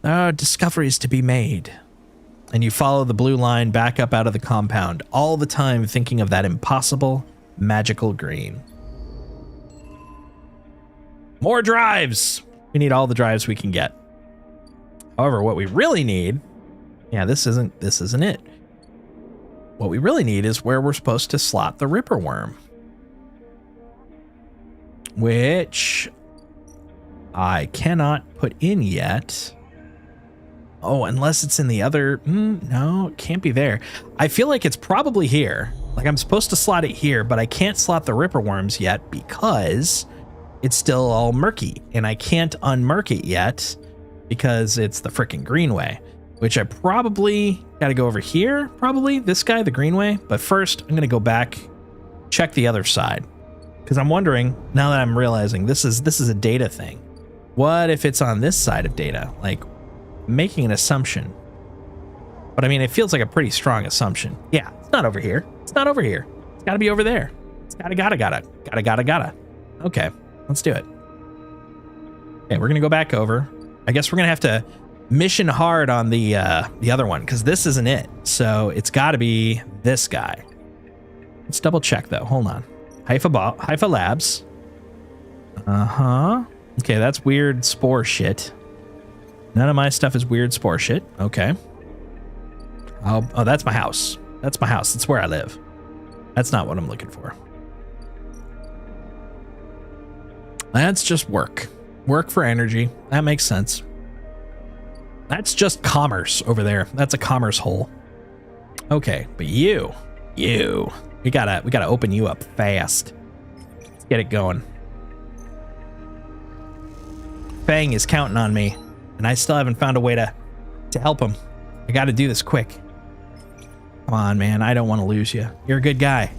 [SPEAKER 2] There are discoveries to be made. And you follow the blue line back up out of the compound, all the time thinking of that impossible, magical green. More drives! We need all the drives we can get. However, what we really need... Yeah, this isn't it. What we really need is where we're supposed to slot the Ripper Worm. Which I cannot put in yet. Oh, unless it's in the other... no, it can't be there. I feel like it's probably here. Like I'm supposed to slot it here, but I can't slot the Ripper Worms yet because it's still all murky. And I can't unmurk it yet because it's the frickin' Greenway. Which I probably gotta go over here, probably. This guy, the Greenway. But first, I'm gonna go back, check the other side. Because I'm wondering, now that I'm realizing this is a data thing. What if it's on this side of data? Like, making an assumption. But I mean, it feels like a pretty strong assumption. Yeah, it's not over here. It's not over here. It's gotta be over there. It's gotta. Okay, let's do it. Okay, we're gonna go back over. I guess we're gonna have to mission hard on the other one, because this isn't it. So it's gotta be this guy. Let's double check though. Hold on. Haifa Labs. Okay, that's weird spore shit. None of my stuff is weird spore shit. Okay. Oh, that's my house. That's my house. That's where I live. That's not what I'm looking for. That's just work. Work for energy. That makes sense. That's just commerce over there. That's a commerce hole. Okay, but you, we gotta open you up fast. Let's get it going. Fang is counting on me, and I still haven't found a way to help him. I gotta do this quick. Come on, man. I don't want to lose you. You're a good guy.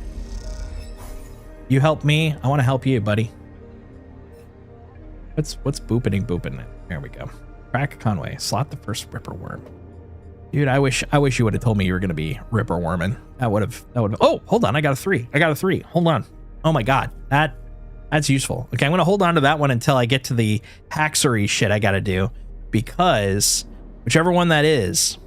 [SPEAKER 2] You help me. I want to help you, buddy. What's booping? There we go. Crack Conway. Slot the first Ripper Worm. Dude, I wish you would have told me you were gonna be Ripper Worming. That would have. Oh, hold on. I got a 3. Hold on. Oh my god. That's useful. Okay, I'm gonna hold on to that one until I get to the haxery shit I gotta do, because Whichever one that is.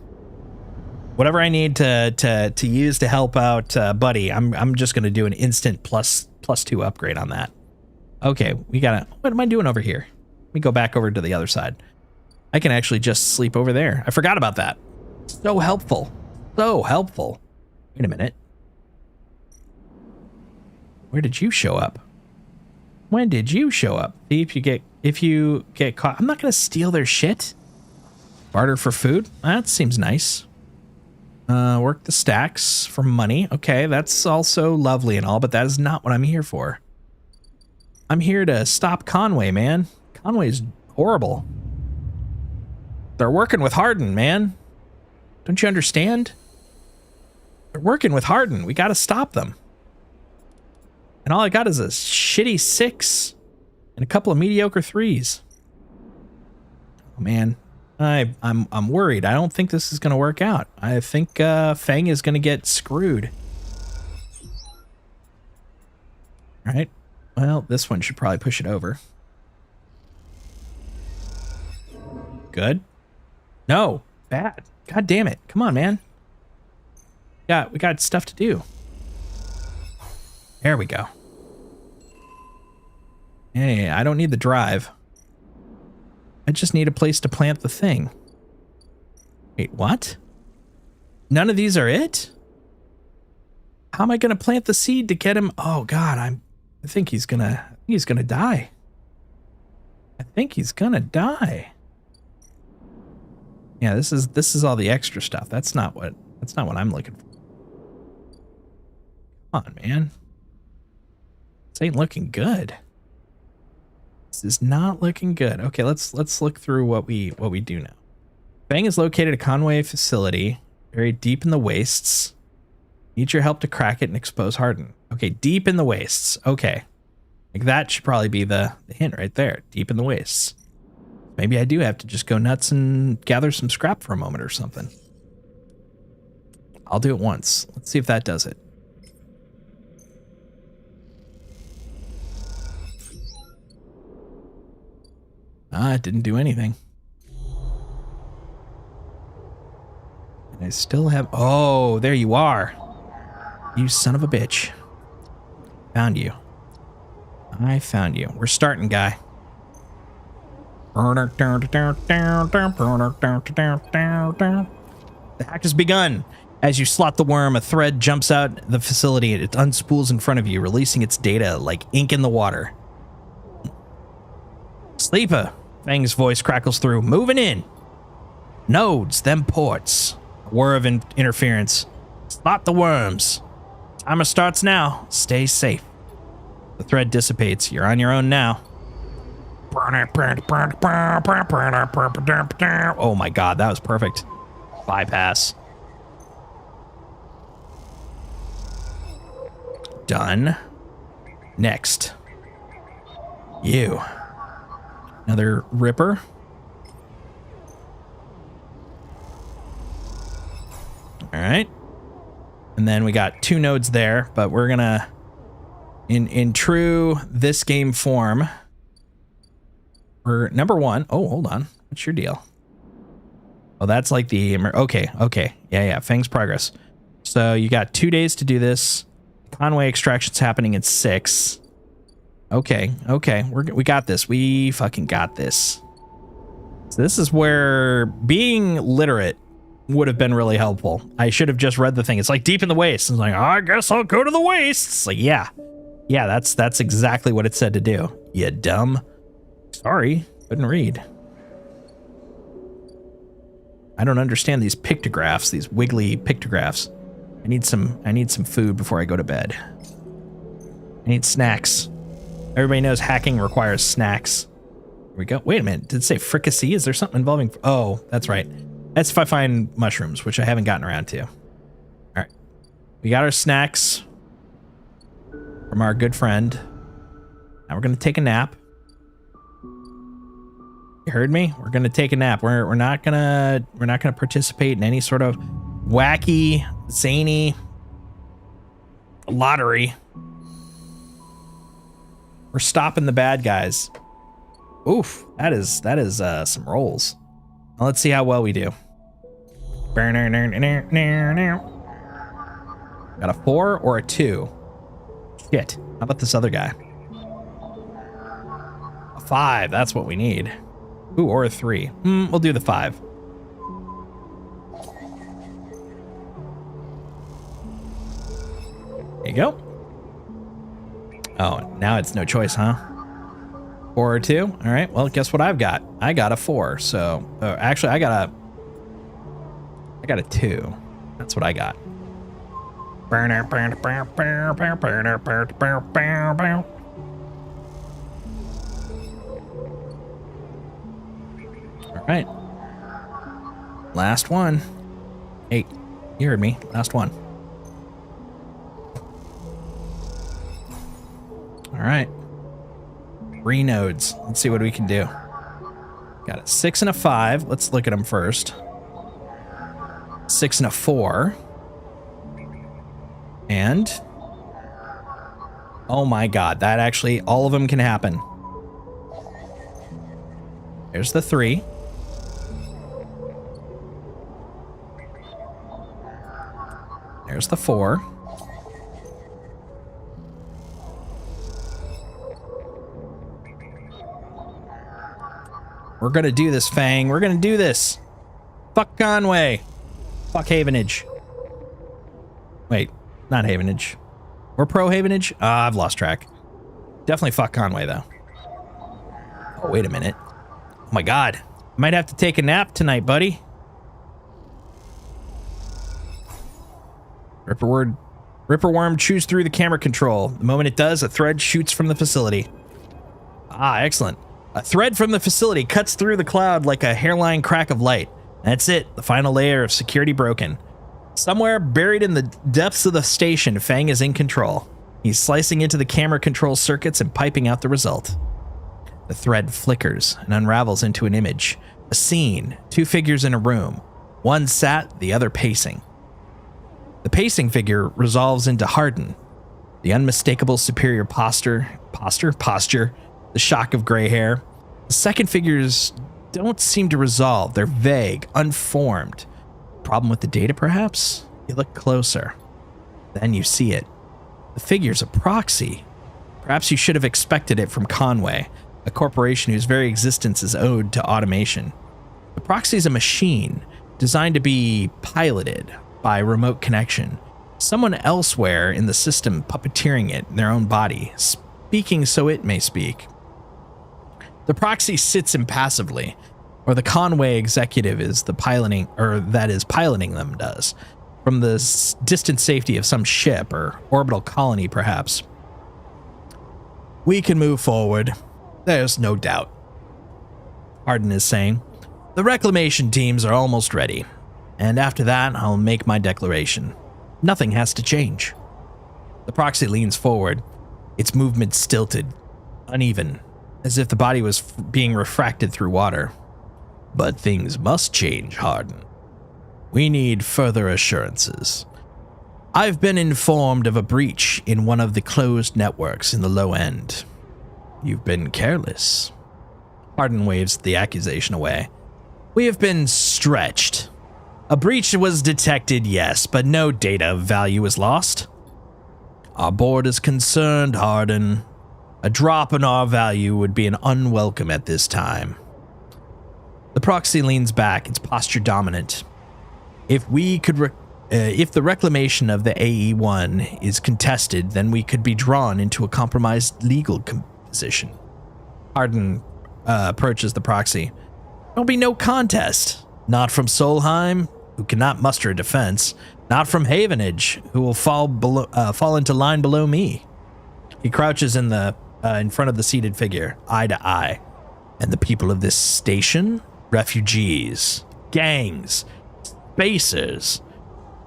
[SPEAKER 2] Whatever I need to use to help out Buddy, I'm just gonna do an instant +2 upgrade on that. Okay, we gotta. What am I doing over here? Let me go back over to the other side. I can actually just sleep over there. I forgot about that. So helpful. So helpful. Wait a minute. Where did you show up? When did you show up? See if you get caught. I'm not gonna steal their shit. Barter for food. That seems nice. Work the stacks for money. Okay, that's also lovely and all, but that is not what I'm here for. I'm here to stop Conway, man. Conway's horrible. They're working with Harden, man. Don't you understand? They're working with Harden. We gotta stop them. And all I got is a shitty 6 and a couple of mediocre 3s. Oh, man. I'm worried. I don't think this is going to work out. I think Fang is going to get screwed. All right. Well, this one should probably push it over. Good. No. Bad. God damn it. Come on, man. We got stuff to do. There we go. Hey, I don't need the drive. I just need a place to plant the thing. Wait, what? None of these are it? How am I gonna plant the seed to get him? Oh God, I think he's gonna die. I think he's gonna die. Yeah, this is all the extra stuff. That's not what I'm looking for. Come on, man. This ain't looking good. This is not looking good. Okay, let's look through what we do now. Fang is located at a Conway facility, buried deep in the wastes. Need your help to crack it and expose Harden. Okay, deep in the wastes. Okay. Like that should probably be the hint right there. Deep in the wastes. Maybe I do have to just go nuts and gather some scrap for a moment or something. I'll do it once. Let's see if that does it. It didn't do anything. And I still have... Oh, there you are. You son of a bitch. Found you. I found you. We're starting, guy. The hack has begun. As you slot the worm, a thread jumps out the facility and it unspools in front of you, releasing its data like ink in the water. Sleeper, Fang's voice crackles through. Moving in. Nodes, them ports. A whir of interference. Slot the worms. Timer starts now. Stay safe. The thread dissipates. You're on your own now. Oh my God, that was perfect. Bypass. Done. Next. You. Another Ripper. All right. And then we got 2 nodes there, but we're gonna, in true this game form, we're number 1. Oh, hold on. What's your deal? Oh, that's like the, okay. Yeah. Fang's progress. So you got 2 days to do this. Conway extraction's happening in 6. Okay. We got this. We fucking got this. So this is where being literate would have been really helpful. I should have just read the thing. It's like deep in the waste. It's like, I guess I'll go to the waste. It's like, yeah, that's exactly what it said to do. You dumb. Sorry, couldn't read. I don't understand these pictographs, these wiggly pictographs. I need some food before I go to bed. I need snacks. Everybody knows hacking requires snacks. Here we go. Wait a minute. Did it say fricassee? Is there something involving... Oh, that's right. That's if I find mushrooms, which I haven't gotten around to. All right. We got our snacks from our good friend. Now we're going to take a nap. You heard me? We're going to take a nap. We're not going to participate in any sort of wacky, zany lottery. We're stopping the bad guys. Oof, that is some rolls. Let's see how well we do. Got a 4 or a 2? Shit. How about this other guy? A 5. That's what we need. Ooh, or a 3. We'll do the 5. There you go. Oh, now it's no choice, huh? 4 or 2? All right. Well, guess what I've got? I got a 4. So, actually, I got a 2. That's what I got. All right. Last one. Hey, you heard me. Last one. All right. 3 nodes. Let's see what we can do. Got a 6 and a 5. Let's look at them first. 6 and a 4. And oh my god, that actually, all of them can happen. There's the 3. There's the 4. We're gonna do this, Fang. We're gonna do this. Fuck Conway. Fuck Havenage. Wait, not Havenage. We're pro Havenage? I've lost track. Definitely fuck Conway, though. Oh, wait a minute. Oh my god. Might have to take a nap tonight, buddy. Ripperworm chews through the camera control. The moment it does, a thread shoots from the facility. Ah, excellent. A thread from the facility cuts through the cloud like a hairline crack of light. That's it. The final layer of security broken. Somewhere buried in the depths of the station, Fang is in control. He's slicing into the camera control circuits and piping out the result. The thread flickers and unravels into an image. A scene. 2 figures in a room. One sat, the other pacing. The pacing figure resolves into Hardin. The unmistakable superior posture, the shock of gray hair. The second figures don't seem to resolve. They're vague, unformed. Problem with the data, perhaps? You look closer. Then you see it. The figure's a proxy. Perhaps you should have expected it from Conway, a corporation whose very existence is owed to automation. The proxy's a machine designed to be piloted by remote connection. Someone elsewhere in the system puppeteering it in their own body, speaking so it may speak. The proxy sits impassively, or the Conway executive is the piloting, or that is piloting them does, from the distant safety of some ship or orbital colony, perhaps. We can move forward. There's no doubt. Hardin is saying, the reclamation teams are almost ready, and after that, I'll make my declaration. Nothing has to change. The proxy leans forward, its movement stilted, uneven, as if the body was being refracted through water. But things must change, Hardin. We need further assurances. I've been informed of a breach in one of the closed networks in the low end. You've been careless. Hardin waves the accusation away. We have been stretched. A breach was detected, yes, but no data of value was lost. Our board is concerned, Hardin. A drop in our value would be an unwelcome at this time. The proxy leans back, its posture dominant. If the reclamation of the AE-1 is contested, then we could be drawn into a compromised legal position. Hardin approaches the proxy. There'll be no contest. Not from Solheim, who cannot muster a defense. Not from Havenage, who will fall into line below me. He crouches in front of the seated figure, eye to eye. And the people of this station? Refugees, gangs, spacers,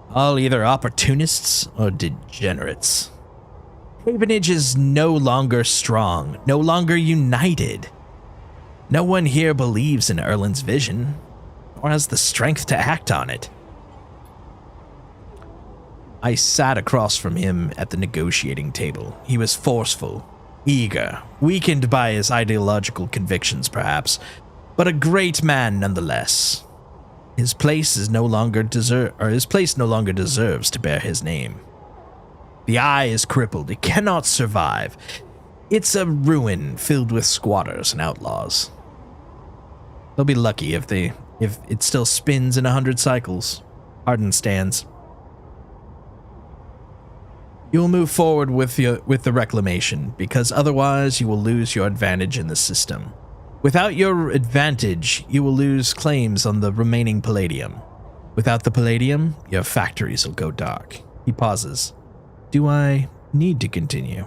[SPEAKER 2] all either opportunists or degenerates. Havenage is no longer strong, no longer united. No one here believes in Erlin's vision, or has the strength to act on it. I sat across from him at the negotiating table. He was forceful, eager, weakened by his ideological convictions, perhaps, but a great man nonetheless. His place no longer deserves to bear his name. The eye is crippled. It cannot survive. It's a ruin filled with squatters and outlaws. They'll be lucky if it still spins in 100 cycles. Hardin stands. You will move forward with the reclamation, because otherwise you will lose your advantage in the system. Without your advantage, you will lose claims on the remaining palladium. Without the palladium, your factories will go dark. He pauses. Do I need to continue?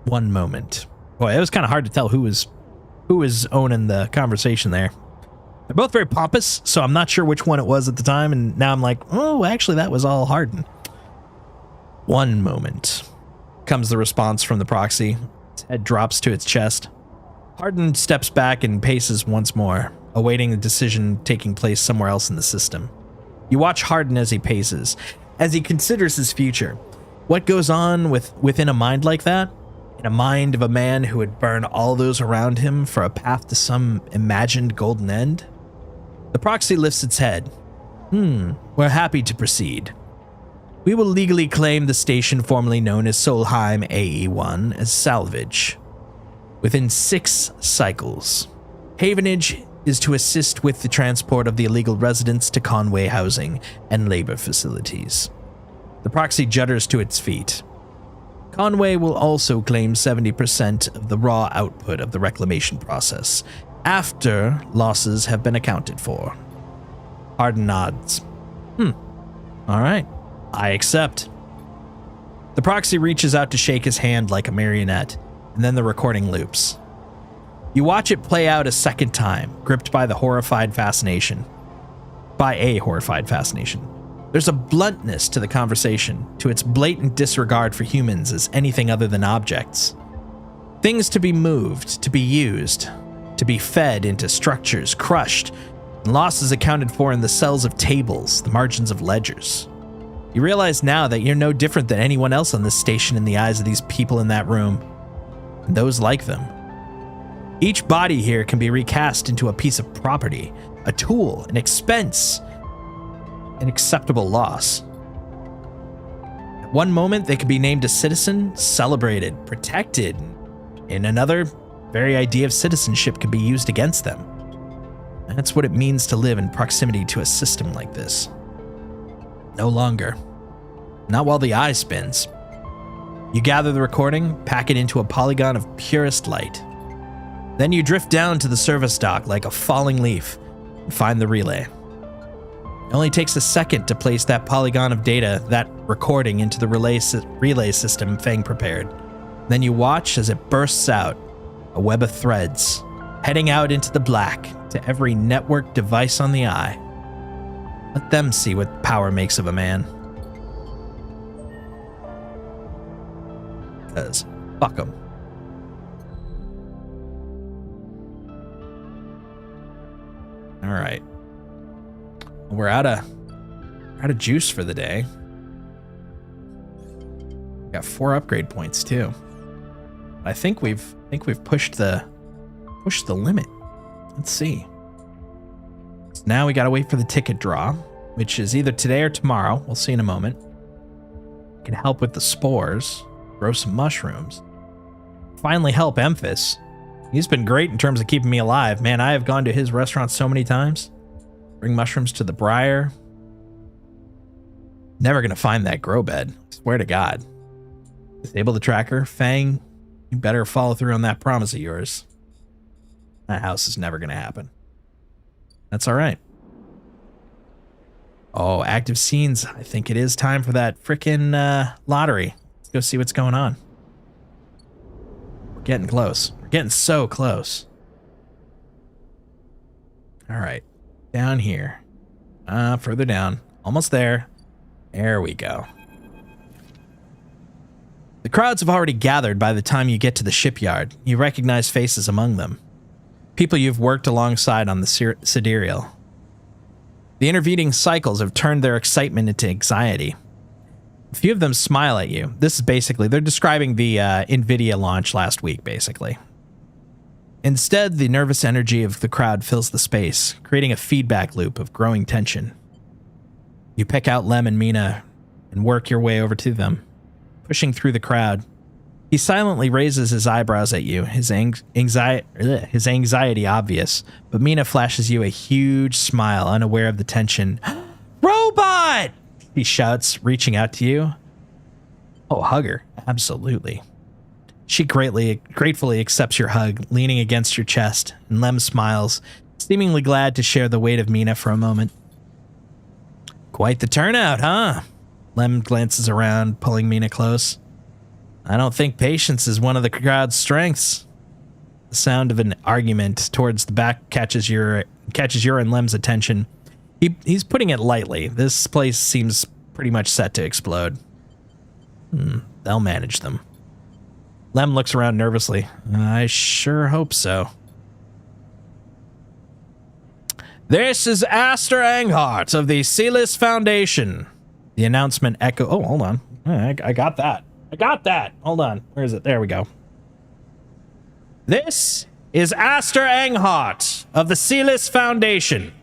[SPEAKER 2] One moment. Boy, it was kind of hard to tell who was owning the conversation there. They're both very pompous, so I'm not sure which one it was at the time, and now I'm like, oh, actually, that was all Hardin. One moment, comes the response from the proxy. Its head drops to its chest. Hardin steps back and paces once more, awaiting the decision taking place somewhere else in the system. You watch Hardin as he paces, as he considers his future. What goes on within a mind like that? In a mind of a man who would burn all those around him for a path to some imagined golden end? The proxy lifts its head. We're happy to proceed. We will legally claim the station formerly known as Solheim AE1 as salvage. Within 6 cycles, Havenage is to assist with the transport of the illegal residents to Conway housing and labor facilities. The proxy judders to its feet. Conway will also claim 70% of the raw output of the reclamation process, after losses have been accounted for. Hardin nods. All right. I accept. The proxy reaches out to shake his hand like a marionette, and then the recording loops. You watch it play out a second time, gripped by a horrified fascination. There's a bluntness to the conversation, to its blatant disregard for humans as anything other than objects. Things to be moved, to be used, to be fed into structures, crushed, and losses accounted for in the cells of tables, the margins of ledgers. You realize now that you're no different than anyone else on this station in the eyes of these people in that room, and those like them. Each body here can be recast into a piece of property, a tool, an expense, an acceptable loss. At one moment, they could be named a citizen, celebrated, protected. In another, the very idea of citizenship can be used against them. That's what it means to live in proximity to a system like this. No longer. Not while the eye spins. You gather the recording, pack it into a polygon of purest light. Then you drift down to the service dock like a falling leaf and find the relay. It only takes a second to place that polygon of data, that recording, into the relay system Fang prepared. Then you watch as it bursts out, a web of threads, heading out into the black to every network device on the eye. Let them see what power makes of a man. Because fuck them. All right. We're out of juice for the day. Got 4 upgrade points too. I think we've pushed the limit. Let's see. So now we gotta wait for the ticket draw, which is either today or tomorrow. We'll see in a moment. Can help with the spores, grow some mushrooms. Finally help Emphas. He's been great in terms of keeping me alive. Man, I have gone to his restaurant so many times. Bring mushrooms to the Briar. Never gonna find that grow bed. Swear to God. Disable the tracker. Fang, you better follow through on that promise of yours. That house is never gonna happen. That's all right. Oh, active scenes. I think it is time for that frickin' lottery. Let's go see what's going on. We're getting close. We're getting so close. All right. Down here. Further down. Almost there. There we go. The crowds have already gathered by the time you get to the shipyard. You recognize faces among them. People you've worked alongside on the Sidereal. The intervening cycles have turned their excitement into anxiety. A few of them smile at you. This is basically, they're describing the NVIDIA launch last week, basically. Instead, the nervous energy of the crowd fills the space, creating a feedback loop of growing tension. You pick out Lem and Mina and work your way over to them, pushing through the crowd. He silently raises his eyebrows at you, his anxiety obvious, but Mina flashes you a huge smile, unaware of the tension. Robot! He shouts, reaching out to you. Oh, hug her. Absolutely. She gratefully accepts your hug, leaning against your chest, and Lem smiles, seemingly glad to share the weight of Mina for a moment. Quite the turnout, huh? Lem glances around, pulling Mina close. I don't think patience is one of the crowd's strengths. The sound of an argument towards the back catches your and Lem's attention. He's putting it lightly. This place seems pretty much set to explode. They'll manage them. Lem looks around nervously. I sure hope so. This is Aster Anghart of the Sealess Foundation. The announcement echo. Oh, hold on. I got that. Hold on. Where is it? There we go. This is Aster Anghart of the Sealess Foundation.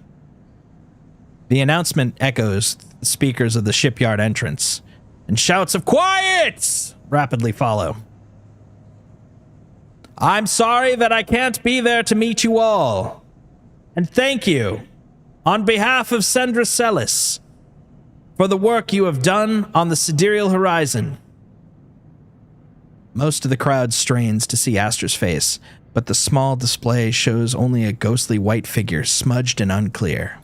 [SPEAKER 2] The announcement echoes the speakers of the shipyard entrance, and shouts of quiet rapidly follow. I'm sorry that I can't be there to meet you all. And thank you, on behalf of Sendra Celis, for the work you have done on the sidereal horizon. Most of the crowd strains to see Aster's face, but the small display shows only a ghostly white figure, smudged and unclear.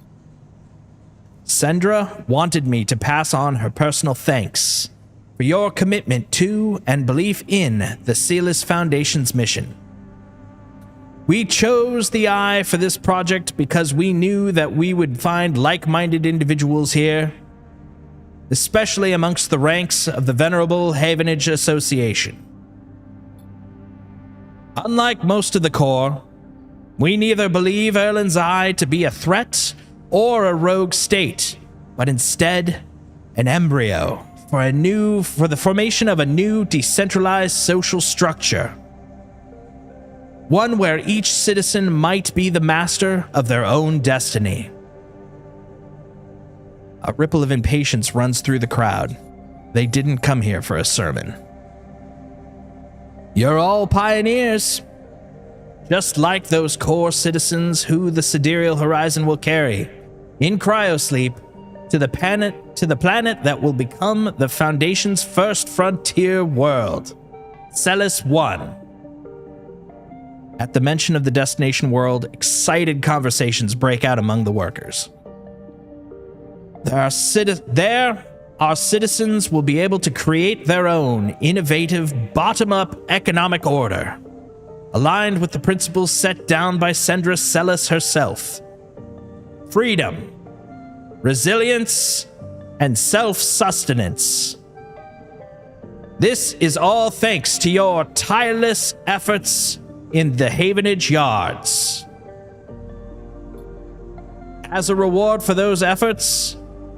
[SPEAKER 2] Sendra wanted me to pass on her personal thanks for your commitment to and belief in the Sealess Foundation's mission. We chose the Eye for this project because we knew that we would find like-minded individuals here, especially amongst the ranks of the Venerable Havenage Association. Unlike most of the Corps, we neither believe Erlen's Eye to be a threat or a rogue state, but instead an embryo for the formation of a new decentralized social structure. One where each citizen might be the master of their own destiny. A ripple of impatience runs through the crowd. They didn't come here for a sermon. You're all pioneers, just like those core citizens who the sidereal horizon will carry in cryosleep to the planet that will become the Foundation's first frontier world, Celis 1. At the mention of the destination world, excited conversations break out among the workers. Our citizens will be able to create their own innovative bottom-up economic order, aligned with the principles set down by Sendra Celis herself. Freedom, resilience, and self-sustenance. This is all thanks to your tireless efforts in the Havenage Yards. As a reward for those efforts,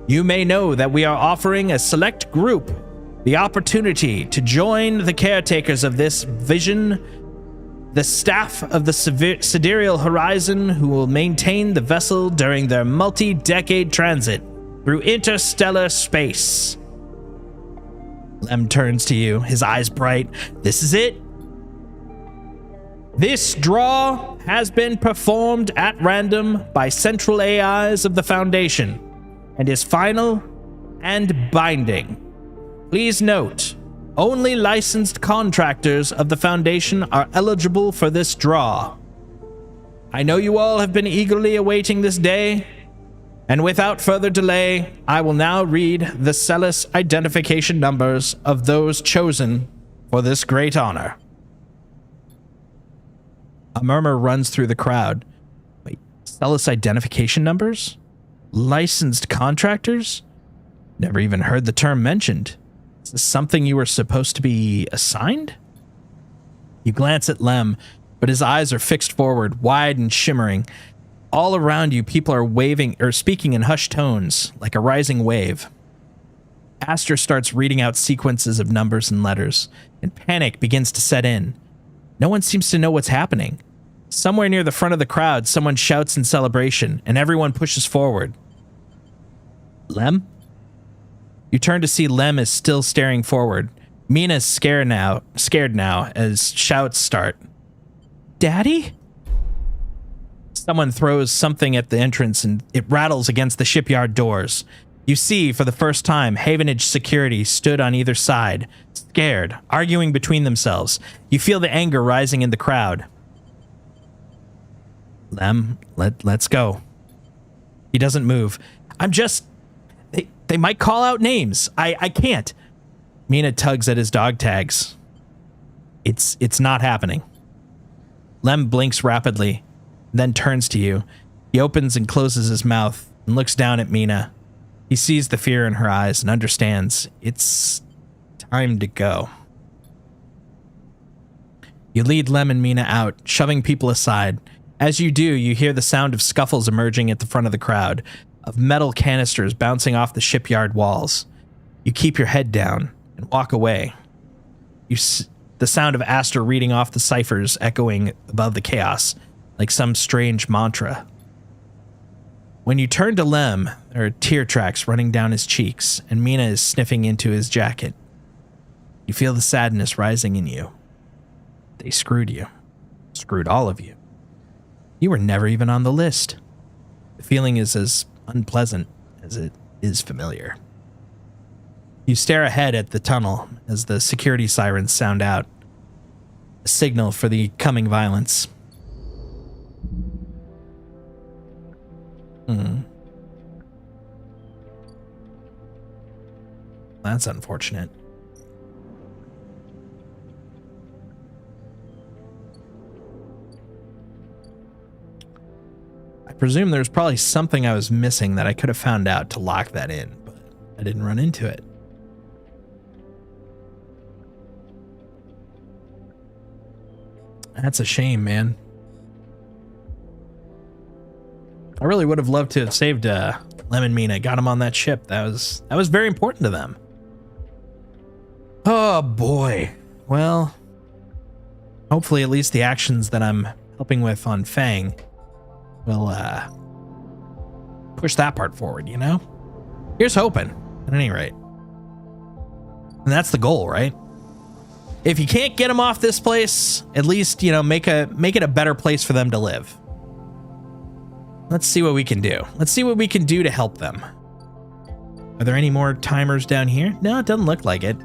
[SPEAKER 2] you may know that we are offering a select group the opportunity to join the caretakers of this vision, the staff of the Sidereal Horizon who will maintain the vessel during their multi-decade transit through interstellar space. Lem turns to you, his eyes bright. This is it. This draw has been performed at random by central AIs of the Foundation and is final and binding. Please note, only licensed contractors of the Foundation are eligible for this draw. I know you all have been eagerly awaiting this day, and without further delay, I will now read the Celis identification numbers of those chosen for this great honor. A murmur runs through the crowd. Wait, Celis identification numbers? Licensed contractors? Never even heard the term mentioned. Is this something you were supposed to be assigned? You glance at Lem, but his eyes are fixed forward, wide and shimmering. All around you, people are waving or speaking in hushed tones, like a rising wave. Aster starts reading out sequences of numbers and letters, and panic begins to set in. No one seems to know what's happening. Somewhere near the front of the crowd, someone shouts in celebration, and everyone pushes forward. Lem? You turn to see Lem is still staring forward. Mina's scared now as shouts start. Daddy? Someone throws something at the entrance and it rattles against the shipyard doors. You see, for the first time, Havenage security stood on either side, scared, arguing between themselves. You feel the anger rising in the crowd. Lem, let's go. He doesn't move. They might call out names. I can't. Mina tugs at his dog tags. It's not happening. Lem blinks rapidly, then turns to you. He opens and closes his mouth and looks down at Mina. He sees the fear in her eyes and understands it's time to go. You lead Lem and Mina out, shoving people aside. As you do, you hear the sound of scuffles emerging at the front of the crowd, of metal canisters bouncing off the shipyard walls. You keep your head down and walk away. The sound of Aster reading off the ciphers echoing above the chaos, like some strange mantra. When you turn to Lem, there are tear tracks running down his cheeks, and Mina is sniffing into his jacket. You feel the sadness rising in you. They screwed you. Screwed all of you. You were never even on the list. The feeling is as unpleasant as it is familiar. You stare ahead at the tunnel as the security sirens sound out, a signal for the coming violence. That's unfortunate. I presume there's probably something I was missing that I could have found out to lock that in, but I didn't run into it. That's a shame, man. I really would have loved to have saved Lem and Mina, got them on that ship. That was very important to them. Oh boy. Well, hopefully at least the actions that I'm helping with on Fang will push that part forward, you know? Here's hoping, at any rate. And that's the goal, right? If you can't get them off this place, at least, you know, make it a better place for them to live. Let's see what we can do. Let's see what we can do to help them. Are there any more timers down here? No, it doesn't look like it.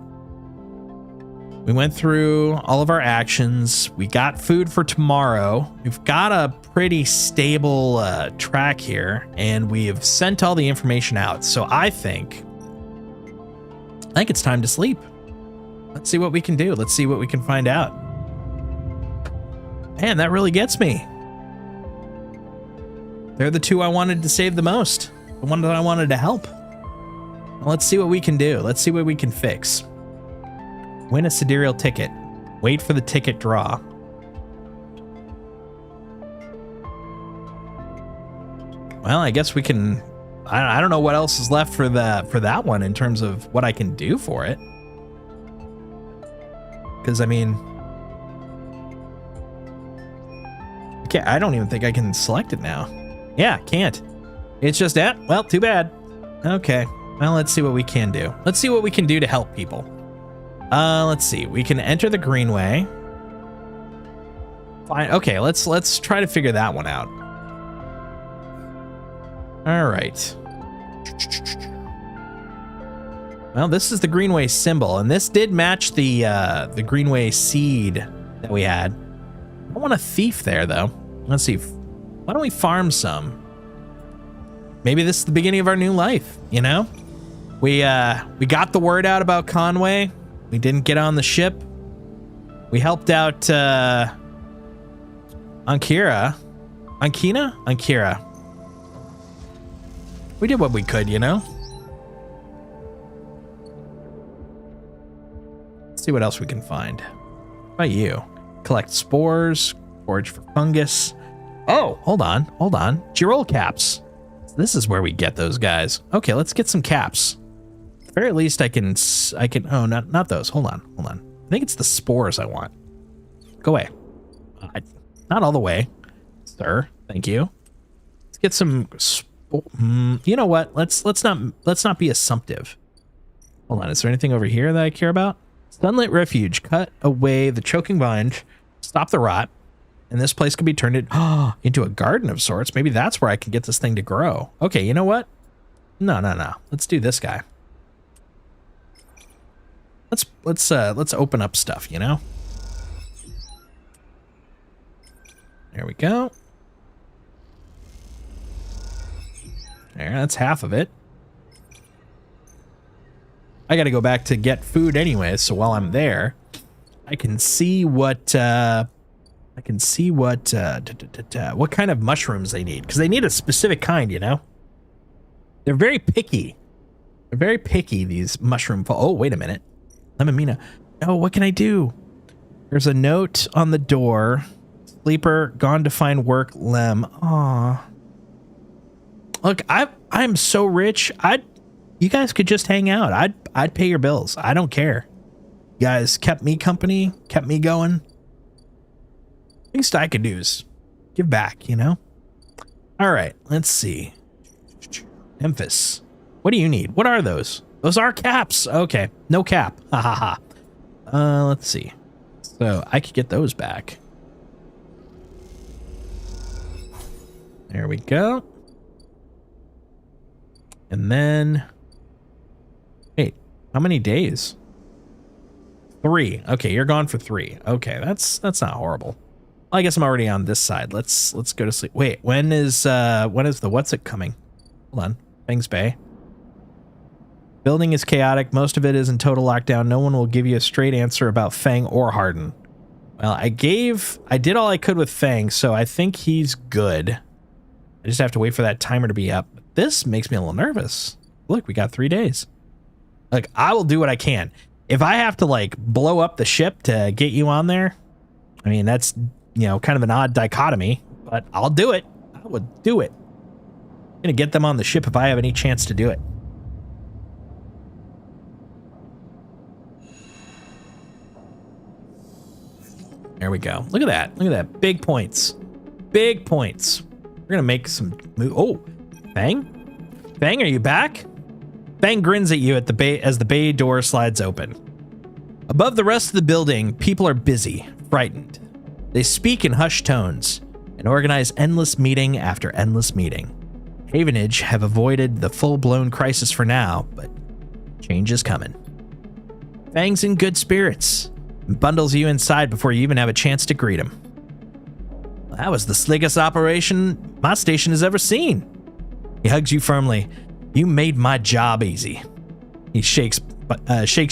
[SPEAKER 2] We went through all of our actions. We got food for tomorrow. We've got a pretty stable track here, and we've sent all the information out. So I think it's time to sleep. Let's see what we can do. Let's see what we can find out. Man, that really gets me. They're the two I wanted to save the most. The one that I wanted to help. Well, let's see what we can do. Let's see what we can fix. Win a sidereal ticket. Wait for the ticket draw. Well, I guess we can... I don't know what else is left for that one in terms of what I can do for it. Because, I mean... I don't even think I can select it now. Yeah, can't. It's just that. Well, too bad. Okay. Well, let's see what we can do. Let's see what we can do to help people. Let's see. We can enter the Greenway. Fine. Okay, let's try to figure that one out. All right. Well, this is the Greenway symbol, and this did match the Greenway seed that we had. I don't want a thief there, though. Let's see. Why don't we farm some? Maybe this is the beginning of our new life, you know? We got the word out about Conway. We didn't get on the ship. We helped out Ankira. Ankira. We did what we could, you know? Let's see what else we can find. How about you? Collect spores, forage for fungus. Oh, hold on. Girol caps. This is where we get those guys. Okay, let's get some caps. At the very least, I can. Oh, not those. Hold on. I think it's the spores I want. Go away. Not all the way, sir. Thank you. Let's get some. You know what? Let's not be assumptive. Hold on. Is there anything over here that I care about? Sunlit refuge. Cut away the choking vine. Stop the rot. And this place can be turned into a garden of sorts. Maybe that's where I can get this thing to grow. Okay, you know what? No. Let's do this guy. Let's open up stuff, you know? There we go. There, that's half of it. I got to go back to get food anyway, so while I'm there, I can see what kind of mushrooms they need, because they need a specific kind, you know? They're very picky. They're very picky, these mushroom. Oh, wait a minute. Lemamina. Oh, what can I do? There's a note on the door. Sleeper, gone to find work, Lem. Aw. Look, I'm so rich. You guys could just hang out. I'd pay your bills. I don't care. You guys kept me company, kept me going. Least I could do is give back, you know? All right, let's see. Memphis. What do you need? What are those? Those are caps. Okay, no cap. Ha ha ha. Let's see. So I could get those back. There we go. And then, wait, how many days? 3. Okay, you're gone for 3. Okay, that's not horrible. Well, I guess I'm already on this side. Let's go to sleep. Wait, when is the what's it coming? Hold on. Fangs Bay. Building is chaotic. Most of it is in total lockdown. No one will give you a straight answer about Fang or Harden. Well, I did all I could with Fang, so I think he's good. I just have to wait for that timer to be up. This makes me a little nervous. Look, we got 3 days. Like, I will do what I can. If I have to, like, blow up the ship to get you on there, I mean, that's, you know, kind of an odd dichotomy, but I'll do it. I would do it. I'm going to get them on the ship if I have any chance to do it. There we go. Look at that. Look at that. Big points. Big points. We're going to make some move. Oh, Fang? Fang, are you back? Fang grins at you at the bay as the bay door slides open. Above the rest of the building, people are busy, frightened. They speak in hushed tones and organize endless meeting after endless meeting. Havenage have avoided the full-blown crisis for now, but change is coming. Fang's in good spirits and bundles you inside before you even have a chance to greet him. That was the slickest operation my station has ever seen. He hugs you firmly. You made my job easy. He shakes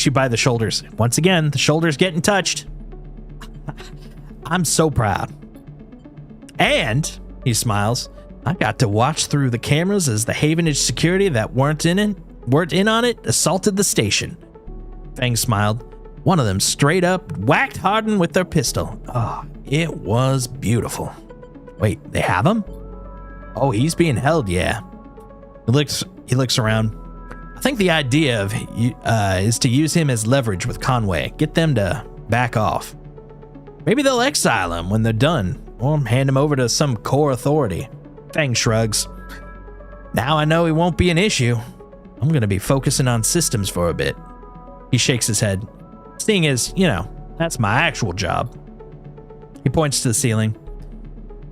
[SPEAKER 2] you by the shoulders. Once again, the shoulders getting touched. I'm so proud. And, he smiles, I got to watch through the cameras as the Havenage security that weren't in on it assaulted the station. Fang smiled. One of them straight up whacked Harden with their pistol. Oh, it was beautiful. Wait, they have him? Oh, he's being held, yeah. He looks around. I think the idea is to use him as leverage with Conway. Get them to back off. Maybe they'll exile him when they're done, or hand him over to some core authority. Fang shrugs. Now I know he won't be an issue. I'm going to be focusing on systems for a bit. He shakes his head. Seeing as, you know, that's my actual job. He points to the ceiling.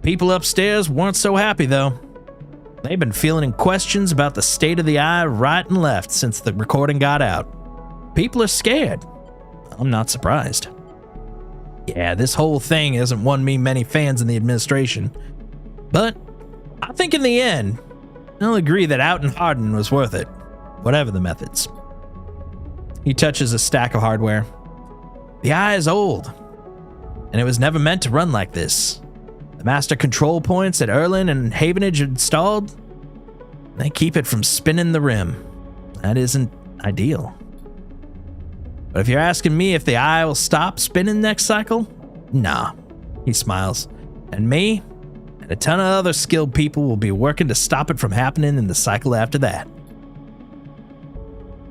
[SPEAKER 2] People upstairs weren't so happy, though. They've been fielding questions about the state of the eye right and left since the recording got out. People are scared. I'm not surprised. Yeah, this whole thing hasn't won me many fans in the administration. But I think in the end, they'll agree that out and Harden was worth it, whatever the methods. He touches a stack of hardware. The eye is old, and it was never meant to run like this. The master control points that Erlin and Havenage installed, they keep it from spinning the rim. That isn't ideal. But if you're asking me if the eye will stop spinning next cycle, nah, he smiles. And me and a ton of other skilled people will be working to stop it from happening in the cycle after that.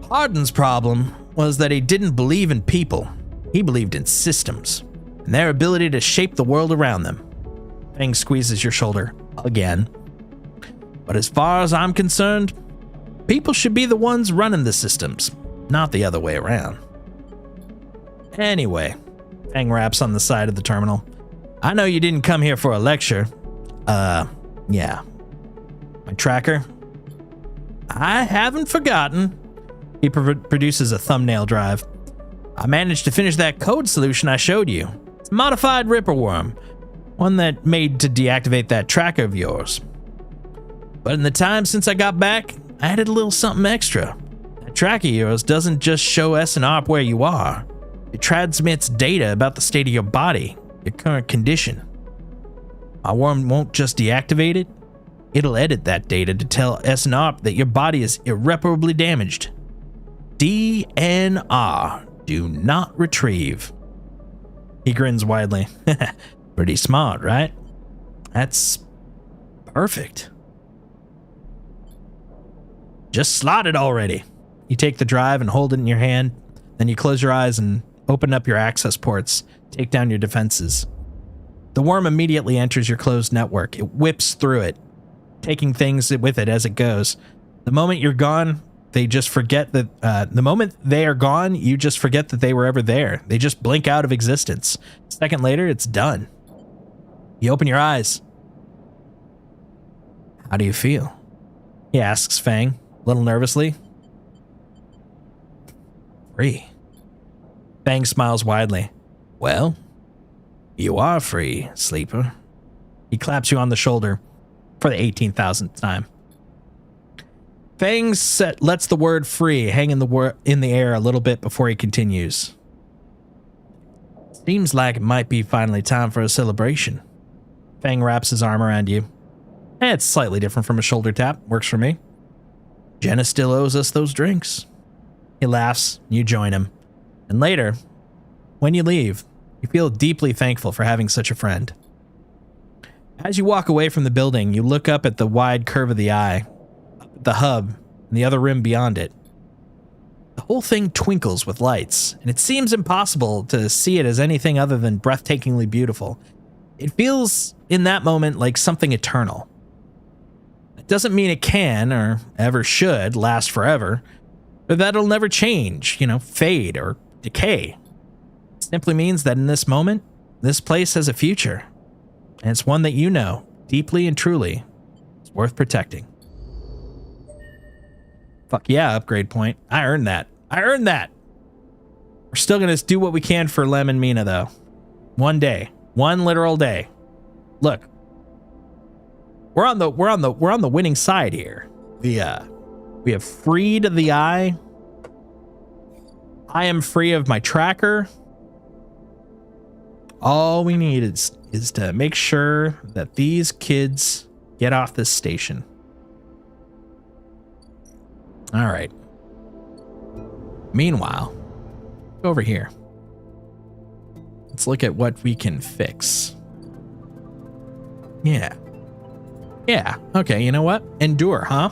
[SPEAKER 2] Harden's problem was that he didn't believe in people. He believed in systems and their ability to shape the world around them. Fang squeezes your shoulder again. But as far as I'm concerned, people should be the ones running the systems, not the other way around. Anyway, Fang raps on the side of the terminal. I know you didn't come here for a lecture. Yeah. My tracker? I haven't forgotten. He produces a thumbnail drive. I managed to finish that code solution I showed you. It's a modified Ripper worm, one that made to deactivate that tracker of yours. But in the time since I got back, I added a little something extra. That tracker of yours doesn't just show SNRP where you are. It transmits data about the state of your body, your current condition. My worm won't just deactivate it. It'll edit that data to tell SNRP that your body is irreparably damaged. DNR. Do not retrieve. He grins widely. Pretty smart, right? That's perfect. Just slot it already. You take the drive and hold it in your hand. Then you close your eyes and open up your access ports. Take down your defenses. The worm immediately enters your closed network. It whips through it, taking things with it as it goes. The moment you're gone, they just forget that. The moment they are gone, you just forget that they were ever there. They just blink out of existence. A second later, it's done. You open your eyes. How do you feel? He asks Fang, a little nervously. Free. Fang smiles widely. Well, you are free, sleeper. He claps you on the shoulder for the 18,000th time. Fang lets the word free hang in the air a little bit before he continues. Seems like it might be finally time for a celebration. Fang wraps his arm around you. It's slightly different from a shoulder tap. Works for me. Jenna still owes us those drinks. He laughs. You join him. And later, when you leave, you feel deeply thankful for having such a friend. As you walk away from the building, you look up at the wide curve of the eye, up at the hub, and the other rim beyond it. The whole thing twinkles with lights, and it seems impossible to see it as anything other than breathtakingly beautiful. It feels, in that moment, like something eternal. It doesn't mean it can, or ever should, last forever, or that it'll never change, fade or decay. It simply means that in this moment, this place has a future. And it's one that you know, deeply and truly, is worth protecting. Fuck yeah, upgrade point. I earned that. We're still gonna do what we can for Lem and Mina, though. One day. One literal day. Look. We're on the winning side here. We have freed the eye. I am free of my tracker. All we need is to make sure that these kids get off this station. All right. Meanwhile, over here. Let's look at what we can fix. Yeah. Okay, you know what? Endure, huh?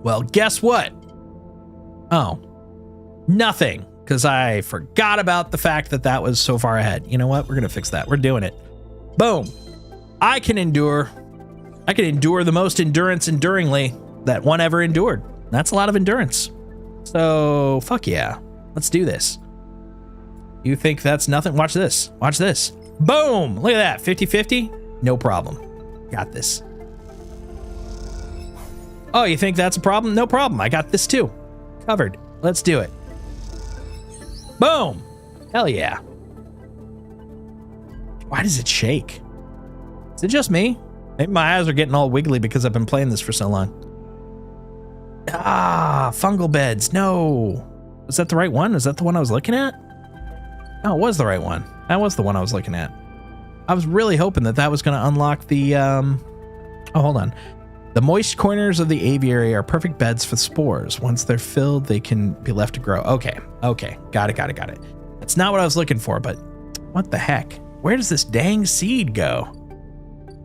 [SPEAKER 2] Well, guess what? Oh. Nothing. Because I forgot about the fact that was so far ahead. You know what? We're going to fix that. We're doing it. Boom. I can endure the most endurance enduringly that one ever endured. That's a lot of endurance. So, fuck yeah. Let's do this. You think that's nothing? Watch this. Boom. Look at that. 50-50. No problem. Got this. Oh, you think that's a problem? No problem. I got this too. Covered. Let's do it. Boom! Hell yeah. Why does it shake? Is it just me? Maybe my eyes are getting all wiggly because I've been playing this for so long. Ah, fungal beds. No. Was that the right one? Is that the one I was looking at? No, it was the right one. That was the one I was looking at. I was really hoping that was going to unlock the... Oh, hold on. The moist corners of the aviary are perfect beds for spores. Once they're filled, they can be left to grow. Okay. Got it. That's not what I was looking for, but what the heck? Where does this dang seed go?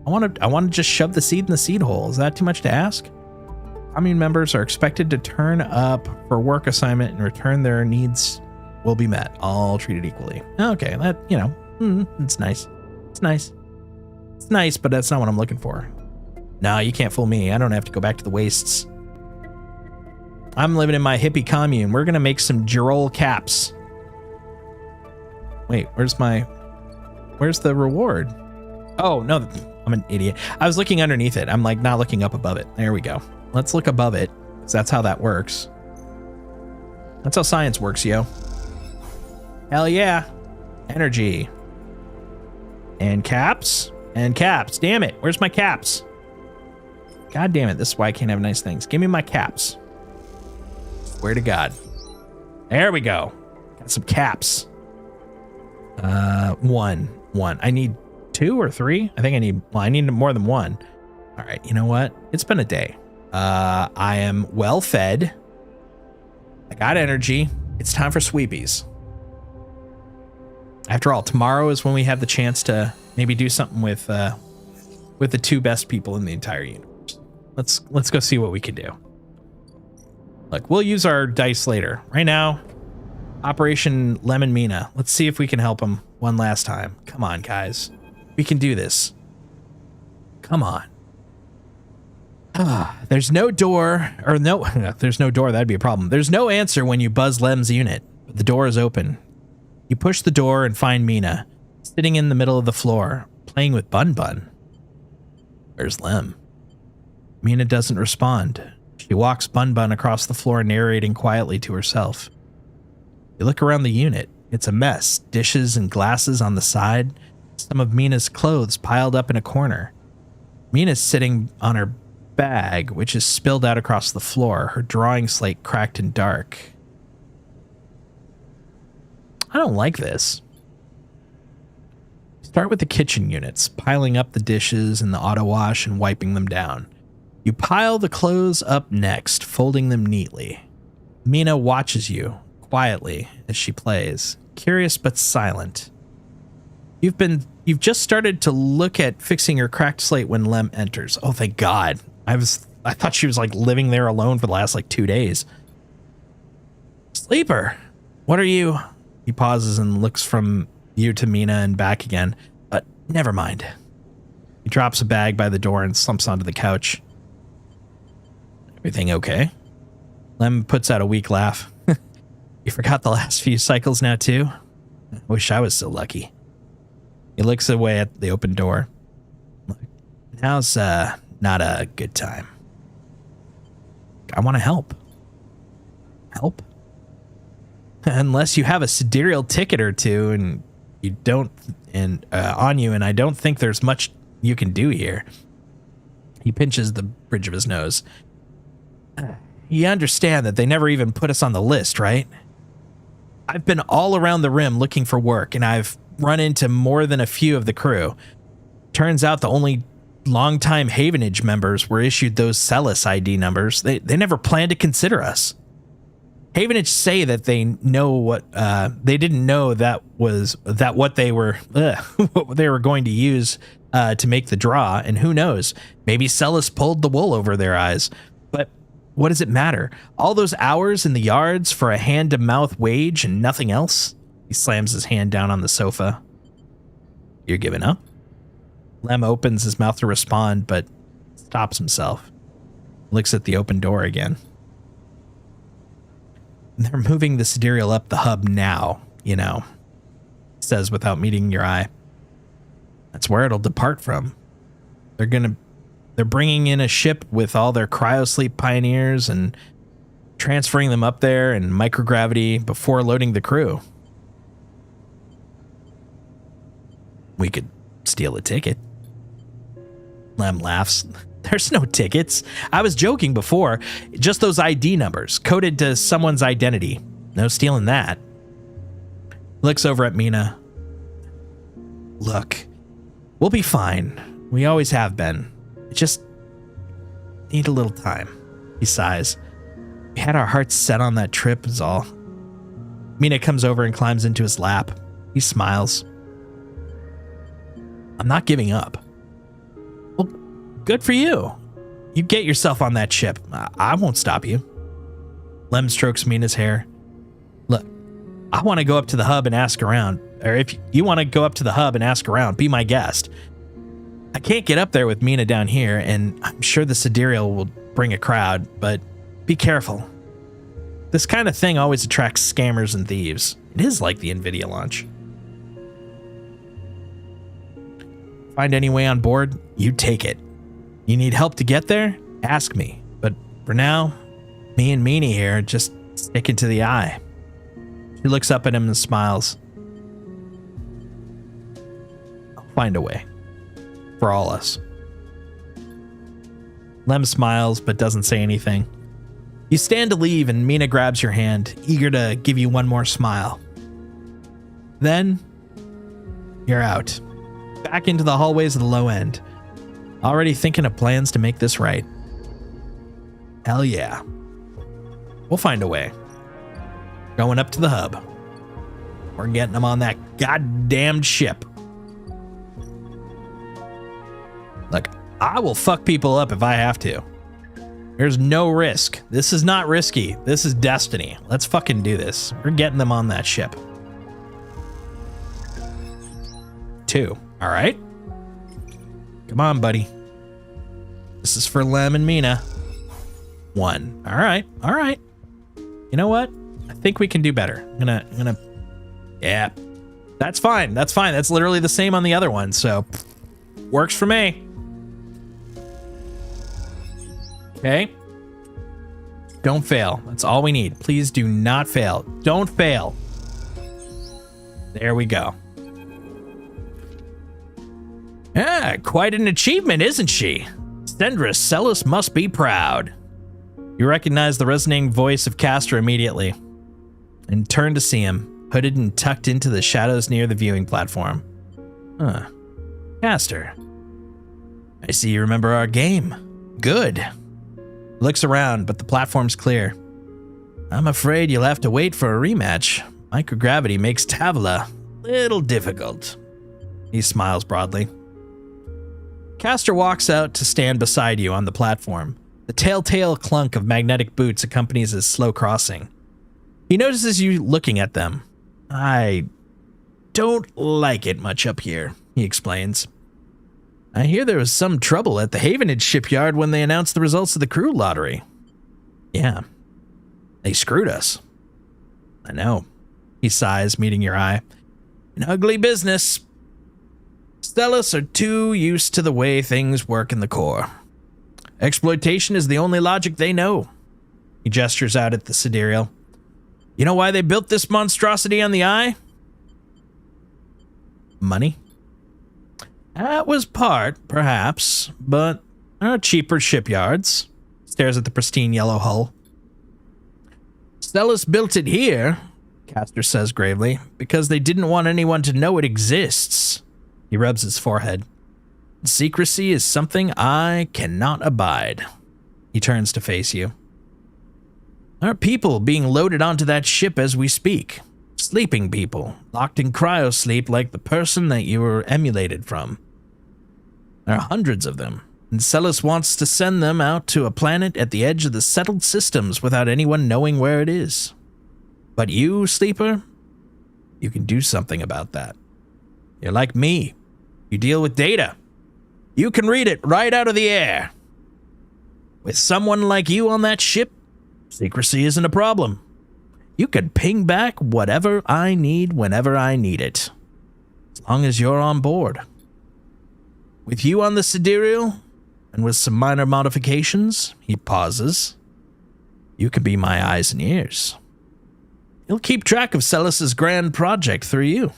[SPEAKER 2] I want to just shove the seed in the seed hole. Is that too much to ask? Commune members are expected to turn up for work assignment and return their needs will be met. All treated equally. Okay, that, it's nice. It's nice. It's nice, but that's not what I'm looking for. No, you can't fool me. I don't have to go back to the wastes. I'm living in my hippie commune. We're gonna make some Girol caps. Wait, where's the reward? Oh, no, I'm an idiot. I was looking underneath it. I'm like not looking up above it. There we go. Let's look above it, because that's how that works. That's how science works, yo. Hell yeah. Energy. And caps. And caps. Damn it. Where's my caps? God damn it. This is why I can't have nice things. Give me my caps. Swear to God. There we go. Got some caps. One. I need 2 or 3. I think I need more than 1. All right. You know what? It's been a day. I am well fed. I got energy. It's time for sweepies. After all, tomorrow is when we have the chance to maybe do something with the 2 best people in the entire universe. Let's go see what we can do. Look, we'll use our dice later. Right now, Operation Lemon Mina. Let's see if we can help him one last time. Come on, guys. We can do this. Come on. There's no door, or no, there's no door. That'd be a problem. There's no answer when you buzz Lem's unit, but the door is open. You push the door and find Mina, sitting in the middle of the floor, playing with Bun Bun. Where's Lem? Mina doesn't respond. She walks Bun Bun across the floor, narrating quietly to herself. You look around the unit. It's a mess. Dishes and glasses on the side. Some of Mina's clothes piled up in a corner. Mina's sitting on her bag, which is spilled out across the floor, her drawing slate cracked and dark. I don't like this. Start with the kitchen units, piling up the dishes in the auto wash and wiping them down. You pile the clothes up next, folding them neatly. Mina watches you quietly as she plays, curious but silent. You've just started to look at fixing her cracked slate when Lem enters. Oh, thank God. I thought she was like living there alone for the last like 2 days. Sleeper, what are you? He pauses and looks from you to Mina and back again, but never mind. He drops a bag by the door and slumps onto the couch. Everything okay? Lem puts out a weak laugh. You forgot the last few cycles now too? I wish I was so lucky. He looks away at the open door. Now's not a good time. I want to help. Help? Unless you have a sidereal ticket or two and you don't on you, and I don't think there's much you can do here. He pinches the bridge of his nose. You understand that they never even put us on the list, right? I've been all around the rim looking for work, and I've run into more than a few of the crew. Turns out the only longtime Havenage members were issued those Celis ID numbers. They never planned to consider us. Havenage say that they know what they didn't know that what they were what they were going to use to make the draw, and who knows, maybe Celis pulled the wool over their eyes. But what does it matter? All those hours in the yards for a hand-to-mouth wage and nothing else? He slams his hand down on the sofa. You're giving up? Lem opens his mouth to respond, but stops himself. Looks at the open door again. They're moving the sidereal up the hub now, you know, says without meeting your eye. That's where it'll depart from. They're bringing in a ship with all their cryosleep pioneers and transferring them up there in microgravity before loading the crew. We could steal a ticket. Lem laughs. There's no tickets. I was joking before. Just those ID numbers coded to someone's identity. No stealing that. Looks over at Mina. Look, we'll be fine. We always have been. Just need a little time. He sighs. We had our hearts set on that trip is all. Mina comes over and climbs into his lap. He smiles. I'm not giving up. Well, good for you. You get yourself on that ship. I won't stop you. Lem strokes Mina's hair. Look, I want to go up to the hub and ask around. Or if you want to go up to the hub and ask around, be my guest. I can't get up there with Mina down here, and I'm sure the sidereal will bring a crowd, but be careful. This kind of thing always attracts scammers and thieves. It is like the NVIDIA launch. Find any way on board, you take it. You need help to get there? Ask me. But for now, me and Meanie here are just sticking to the eye. She looks up at him and smiles. I'll find a way. For all us. Lem smiles but doesn't say anything. You stand to leave and Mina grabs your hand, eager to give you one more smile. Then, you're out. Back into the hallways of the low end. Already thinking of plans to make this right. Hell yeah. We'll find a way. Going up to the hub. We're getting them on that goddamn ship. Look, I will fuck people up if I have to. There's no risk. This is not risky. This is destiny. Let's fucking do this. We're getting them on that ship. 2. All right. Come on, buddy. This is for Lem and Mina. 1. All right. All right. You know what? I think we can do better. I'm gonna. Yeah. That's fine. That's fine. That's literally the same on the other one. So works for me. Okay. Don't fail. That's all we need. Please do not fail. Don't fail. There we go. Ah, quite an achievement, isn't she? Sendra Celis must be proud. You recognize the resonating voice of Castor immediately and turn to see him, hooded and tucked into the shadows near the viewing platform. Huh. Castor. I see you remember our game. Good. Looks around, but the platform's clear. I'm afraid you'll have to wait for a rematch. Microgravity makes Tavla a little difficult. He smiles broadly. Castor walks out to stand beside you on the platform. The telltale clunk of magnetic boots accompanies his slow crossing. He notices you looking at them. I don't like it much up here, he explains. I hear there was some trouble at the Havenage shipyard when they announced the results of the crew lottery. Yeah, they screwed us. I know. He sighs, meeting your eye. An ugly business. Stellus are too used to the way things work in the core. Exploitation is the only logic they know. He gestures out at the sidereal. You know why they built this monstrosity on the eye? Money? That was part, perhaps, but there are cheaper shipyards. Stares at the pristine yellow hull. Stellus built it here, Castor says gravely, because they didn't want anyone to know it exists. He rubs his forehead. Secrecy is something I cannot abide. He turns to face you. There are people being loaded onto that ship as we speak. Sleeping people, locked in cryosleep like the person that you were emulated from. There are hundreds of them, and Celis wants to send them out to a planet at the edge of the settled systems without anyone knowing where it is. But you, Sleeper, you can do something about that. You're like me. You deal with data. You can read it right out of the air. With someone like you on that ship, secrecy isn't a problem. You can ping back whatever I need whenever I need it. As long as you're on board. With you on the sidereal, and with some minor modifications, he pauses. You can be my eyes and ears. You'll keep track of Celis's grand project through you.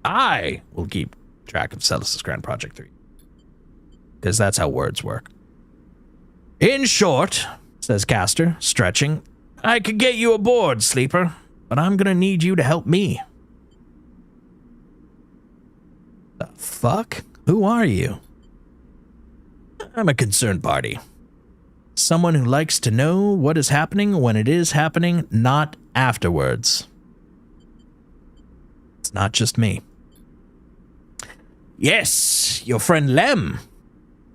[SPEAKER 2] I will keep track of Celis's grand project through you. Because that's how words work. In short, says Castor, stretching, I could get you aboard, Sleeper, but I'm gonna need you to help me. The fuck? Who are you? I'm a concerned party. Someone who likes to know what is happening when it is happening, not afterwards. It's not just me. Yes, your friend Lem.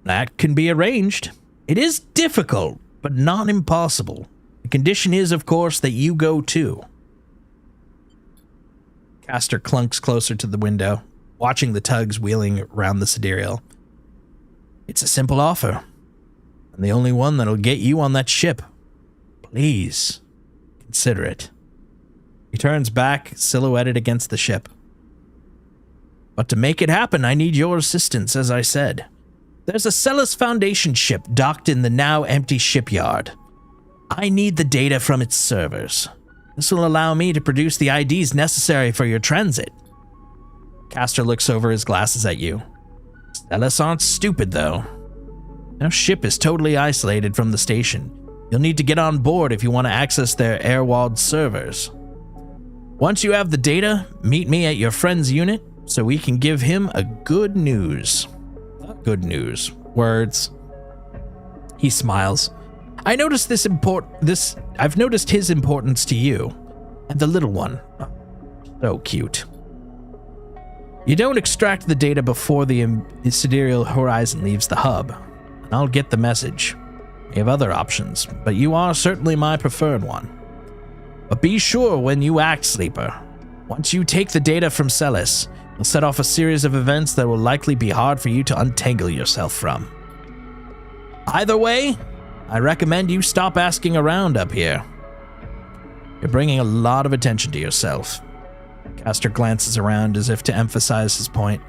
[SPEAKER 2] That can be arranged. It is difficult, but not impossible. The condition is, of course, that you go too. Castor clunks closer to the window. watching the tugs wheeling around the sidereal. It's a simple offer, and the only one that'll get you on that ship. Please, consider it. He turns back, silhouetted against the ship. But to make it happen, I need your assistance, as I said. There's a Celis Foundation ship docked in the now empty shipyard. I need the data from its servers. This will allow me to produce the IDs necessary for your transit. Castor looks over his glasses at you. Celis aren't stupid, though. Our ship is totally isolated from the station. You'll need to get on board if you want to access their air-walled servers. Once you have the data, meet me at your friend's unit so we can give him a good news. Words. He smiles. I've noticed his importance to you. And the little one. So cute. You don't extract the data before the sidereal horizon leaves the hub. And I'll get the message. We have other options, but you are certainly my preferred one. But be sure when you act, Sleeper. Once you take the data from Celis, you'll set off a series of events that will likely be hard for you to untangle yourself from. Either way, I recommend you stop asking around up here. You're bringing a lot of attention to yourself. Castor glances around as if to emphasize his point.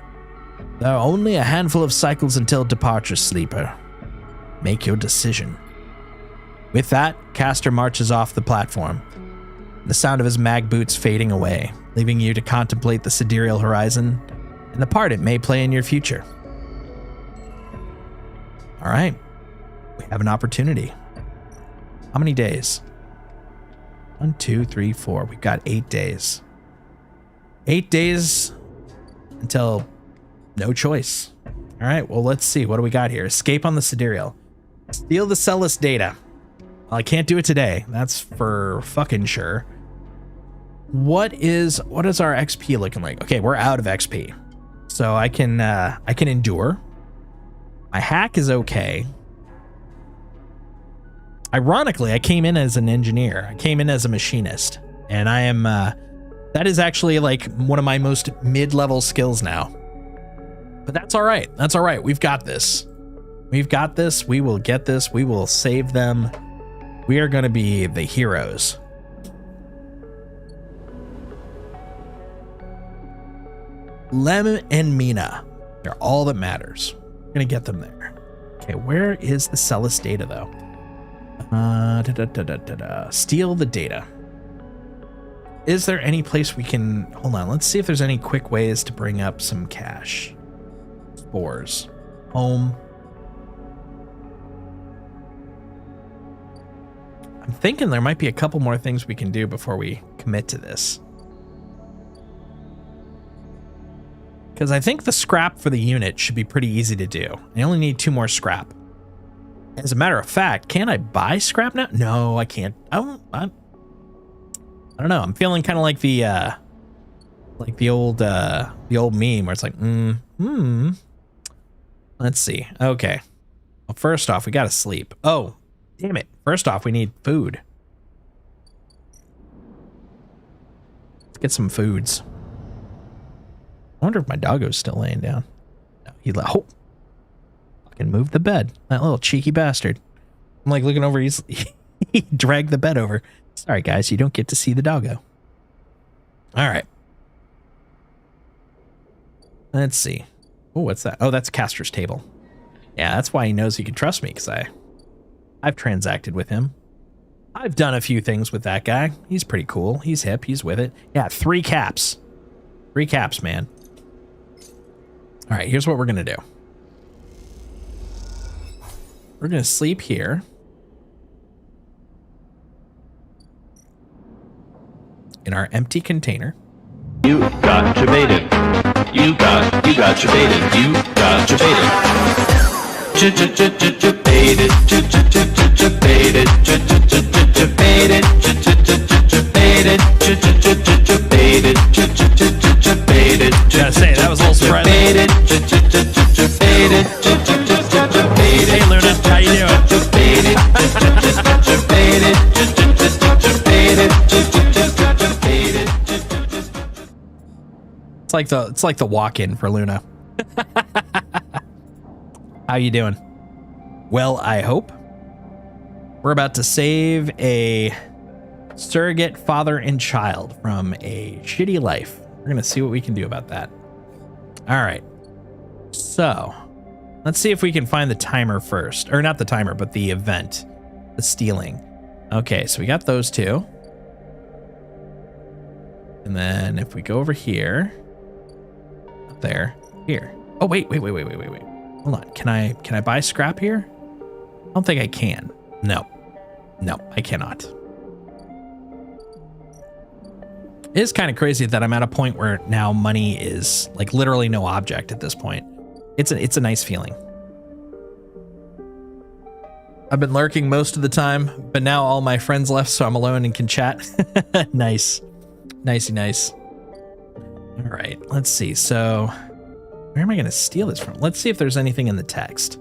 [SPEAKER 2] There are only a handful of cycles until departure, Sleeper. Make your decision. With that, Castor marches off the platform, the sound of his mag boots fading away, leaving you to contemplate the sidereal horizon and the part it may play in your future. All right, we have an opportunity. How many days? 1, 2, 3, 4. We've got 8 days. 8 days until no choice. All right, well, let's see. What do we got here? Escape on the sidereal. Steal the Celis data. Well, I can't do it today. That's for fucking sure. What is our XP looking like? Okay, we're out of XP. So I can endure. My hack is okay. Ironically, I came in as an engineer. I came in as a machinist. And I am that is actually like one of my most mid-level skills now. But that's all right. That's all right. We've got this. We've got this. We will get this. We will save them. We are going to be the heroes. Lem and Mina. They're all that matters. We're going to get them there. Okay, where is the Celis data, though? Steal the data. Is there any place we can... Hold on, let's see if there's any quick ways to bring up some cash. Spores. Home. I'm thinking there might be a couple more things we can do before we commit to this. Because I think the scrap for the unit should be pretty easy to do. I only need 2 more scrap. As a matter of fact, can I buy scrap now? No, I can't. I don't know. I'm feeling kind of like the old meme where it's like, Let's see. Okay. Well, first off, we gotta sleep. Oh, damn it. First off, we need food. Let's get some foods. I wonder if my doggo's still laying down. No, he fucking moved the bed. That little cheeky bastard. I'm like looking over. He dragged the bed over. Sorry, guys. You don't get to see the doggo. All right. Let's see. Oh, what's that? Oh, that's Castor's table. Yeah, that's why he knows he can trust me, because I've transacted with him. I've done a few things with that guy. He's pretty cool. He's hip. He's with it. Yeah, 3 caps. 3 caps, man. All right, here's what we're going to do. We're going to sleep here. In our empty container.
[SPEAKER 4] You got baited. You got baited. You got baited. Baited.
[SPEAKER 2] Gotta say, that was a little surprising. Hey, Luna, how you doing? It's like the walk-in for Luna. How you doing? Well, I hope. We're about to save a surrogate father and child from a shitty life. We're going to see what we can do about that. All right. So, let's see if we can find the timer first. Or not the timer, but the event. The stealing. Okay, so we got those two. And then if we go over here. Up there. Here. Oh, wait. Hold on. Can I buy scrap here? I don't think I can. No, I cannot. It is kind of crazy that I'm at a point where now money is like literally no object at this point. It's a nice feeling. I've been lurking most of the time, but now all my friends left, so I'm alone and can chat. Nice. Nicey nice. All right, let's see. So where am I going to steal this from? Let's see if there's anything in the text.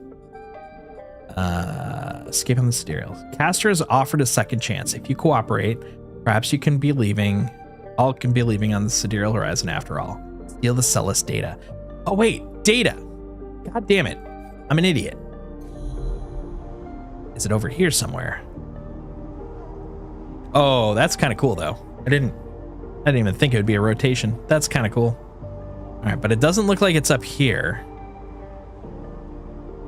[SPEAKER 2] Escape on the sidereal. Caster has offered a second chance. If you cooperate, perhaps you can be leaving. All can be leaving on the sidereal horizon after all. Steal the Celis data. Oh wait, data. God damn it. I'm an idiot. Is it over here somewhere? Oh, that's kind of cool though. I didn't even think it would be a rotation. That's kind of cool. All right, but it doesn't look like it's up here.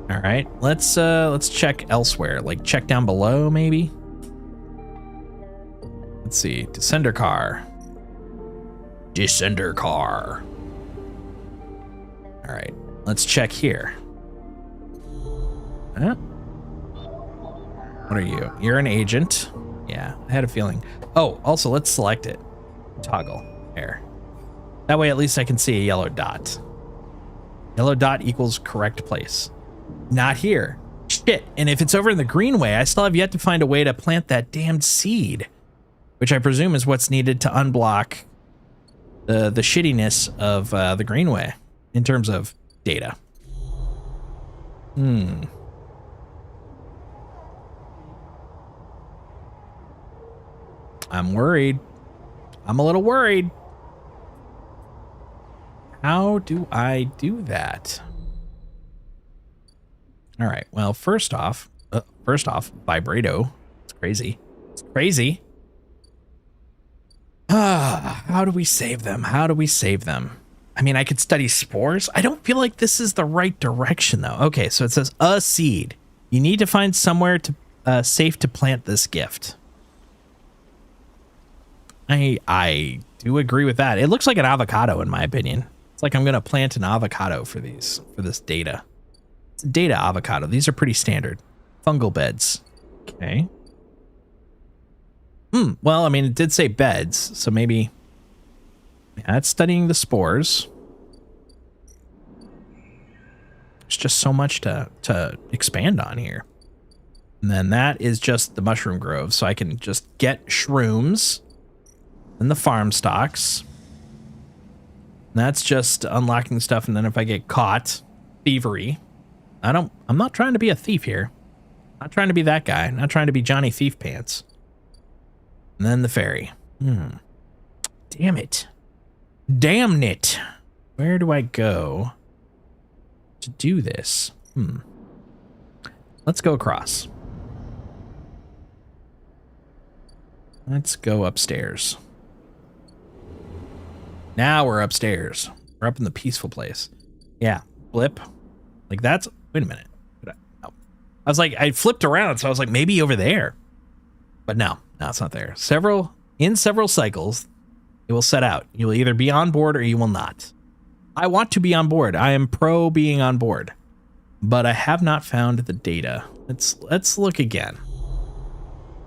[SPEAKER 2] All right, let's check elsewhere. Like check down below, maybe. Let's see, descender car. Descender car. All right, let's check here. Huh? What are you? You're an agent. Yeah, I had a feeling. Oh, also let's select it. Toggle there. That way, at least I can see a yellow dot. Yellow dot equals correct place. Not here. Shit. And if it's over in the greenway, I still have yet to find a way to plant that damned seed, which I presume is what's needed to unblock the shittiness of the greenway in terms of data. I'm worried. I'm a little worried. How do I do that? All right. Well, first off, vibrato. It's crazy. It's crazy. How do we save them? How do we save them? I mean, I could study spores. I don't feel like this is the right direction, though. Okay, so it says a seed. You need to find somewhere to safe to plant this gift. I do agree with that. It looks like an avocado, in my opinion. It's like I'm gonna plant an avocado for this data. It's a data avocado. These are pretty standard fungal beds. Okay. Well, I mean, it did say beds, so maybe. Yeah, it's studying the spores. There's just so much to expand on here. And then that is just the mushroom grove, so I can just get shrooms and the farm stocks. And that's just unlocking stuff, and then if I get caught, thievery. I'm not trying to be a thief here. Not trying to be that guy. Not trying to be Johnny Thief Pants. And then the ferry. Damn it. Damn it. Where do I go to do this? Let's go across. Let's go upstairs. Now we're upstairs. We're up in the peaceful place. Yeah. Blip. Like that's... Wait a minute. I was like, I flipped around, so I was like, maybe over there. But no, it's not there. In several cycles, it will set out. You will either be on board or you will not. I want to be on board. I am pro being on board. But I have not found the data. Let's look again.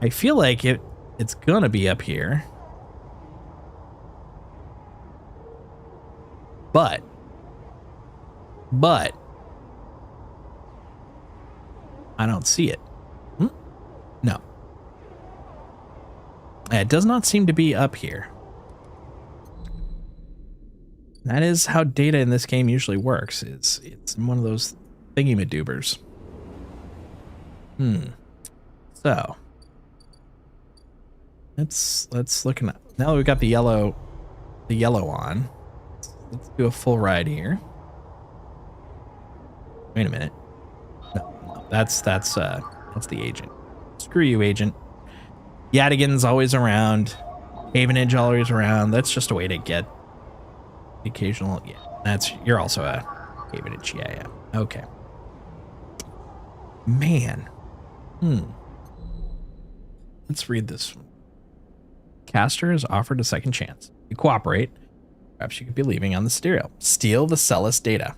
[SPEAKER 2] I feel like it's gonna be up here. But I don't see it. No. It does not seem to be up here. That is how data in this game usually works. It's in one of those thingy-madoobers. So let's look at now that we've got the yellow on. let's do a full ride here. Wait a minute. No, that's the agent. Screw you, agent. Yadigan's always around. Havenage always around. That's just a way to get the occasional. Yeah, you're also a Havenage. Yeah. Okay. Man. Let's read this one. Caster is offered a second chance. You cooperate. Perhaps you could be leaving on the stereo. Steal the Celis data.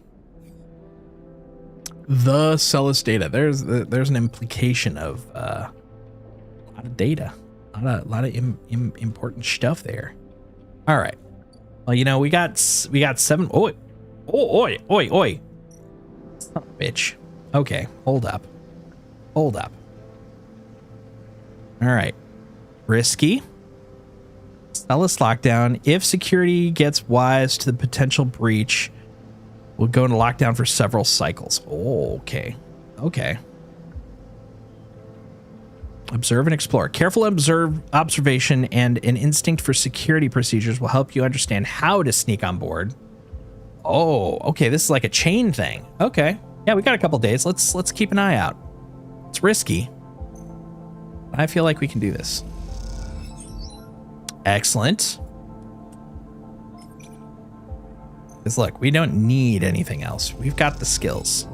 [SPEAKER 2] The Celis data. There's an implication of a lot of data. A lot of important stuff there. All right. Well, we got 7. Oi. Son of a bitch. Okay. Hold up. All right. Risky. Celis lockdown. If security gets wise to the potential breach, we'll go into lockdown for several cycles. Oh, okay. Observe and explore. Careful observation and an instinct for security procedures will help you understand how to sneak on board. Oh, okay. This is like a chain thing. Okay. Yeah, we got a couple days. Let's keep an eye out. It's risky. I feel like we can do this. Excellent. Because look, we don't need anything else. We've got the skills.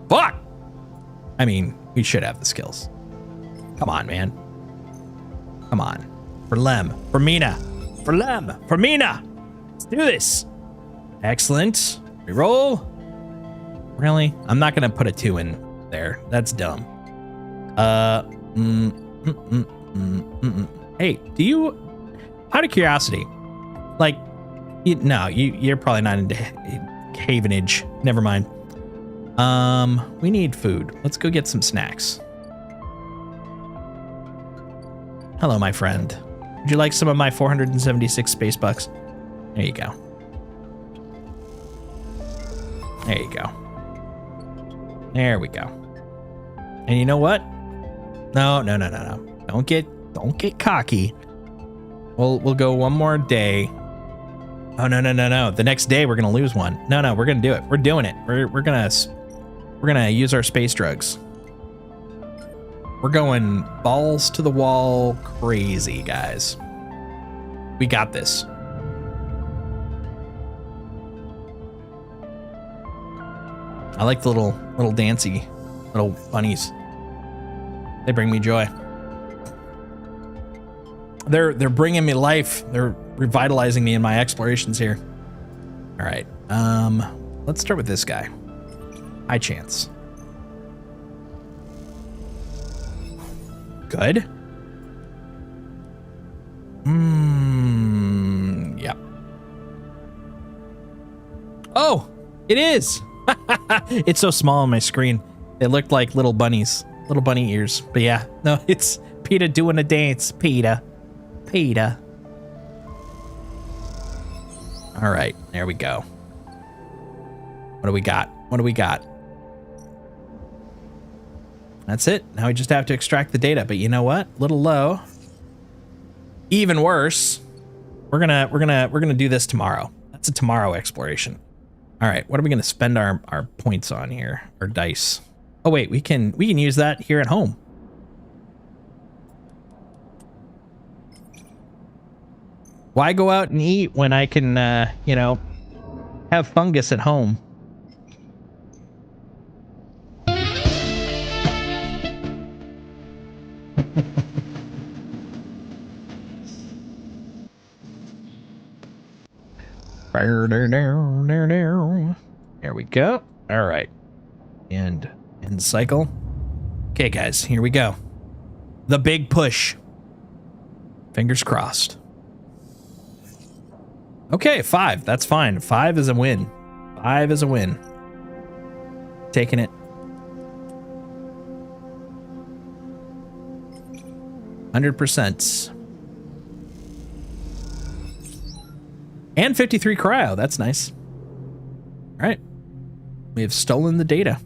[SPEAKER 2] Fuck! I mean, we should have the skills. Come on, man. Come on. For Lem. For Mina. For Lem. For Mina. Let's do this. Excellent. Reroll. Really? I'm not going to put a 2 in there. That's dumb. Hey, do you... Out of curiosity, like... you're probably not into Havenage. Never mind. We need food. Let's go get some snacks. Hello, my friend. Would you like some of my 476 space bucks? There you go. There you go. There we go. And you know what? No. Don't get cocky. We'll go one more day. Oh, no. The next day we're gonna lose one. No, we're gonna do it. We're doing it. We're gonna use our space drugs. We're going balls to the wall crazy, guys. We got this. I like the little dancy little bunnies. They bring me joy. They're bringing me life. They're revitalizing me in my explorations here. All right. Let's start with this guy. High chance. Good. Yep. Oh, it is. It's so small on my screen. They looked like little bunnies, little bunny ears. But yeah, no, it's PETA doing a dance. PETA. All right, there we go. What do we got? That's it. Now we just have to extract the data. But you know what? Little low. Even worse. We're gonna do this tomorrow. That's a tomorrow exploration. All right, what are we gonna spend our points on here? Our dice. Oh wait, we can use that here at home. Why go out and eat when I can, have fungus at home? There we go. All right. And cycle. Okay, guys, here we go. The big push. Fingers crossed. Okay, 5. That's fine. 5 is a win. 5 is a win. Taking it. 100%. And 53 cryo. That's nice. All right. We have stolen the data.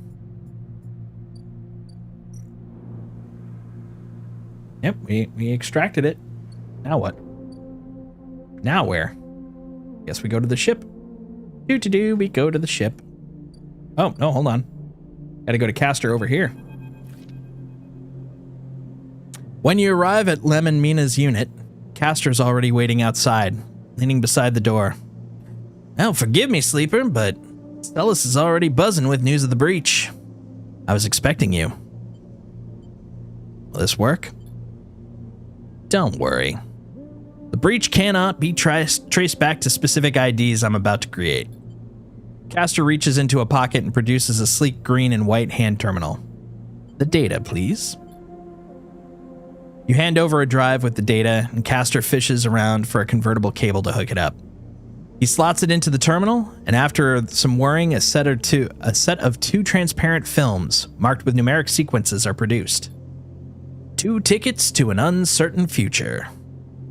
[SPEAKER 2] Yep, we extracted it. Now what? Now where? Guess we go to the ship. We go to the ship. Oh, no, hold on. Gotta go to Castor over here. When you arrive at Lem and Mina's unit, Castor's already waiting outside, leaning beside the door. Now, forgive me, Sleeper, but Stellus is already buzzing with news of the breach. I was expecting you. Will this work? Don't worry. The breach cannot be traced back to specific IDs I'm about to create. Castor reaches into a pocket and produces a sleek green and white hand terminal. The data, please. You hand over a drive with the data, and Castor fishes around for a convertible cable to hook it up. He slots it into the terminal, and after some whirring, a set of two transparent films marked with numeric sequences are produced. 2 tickets to an uncertain future.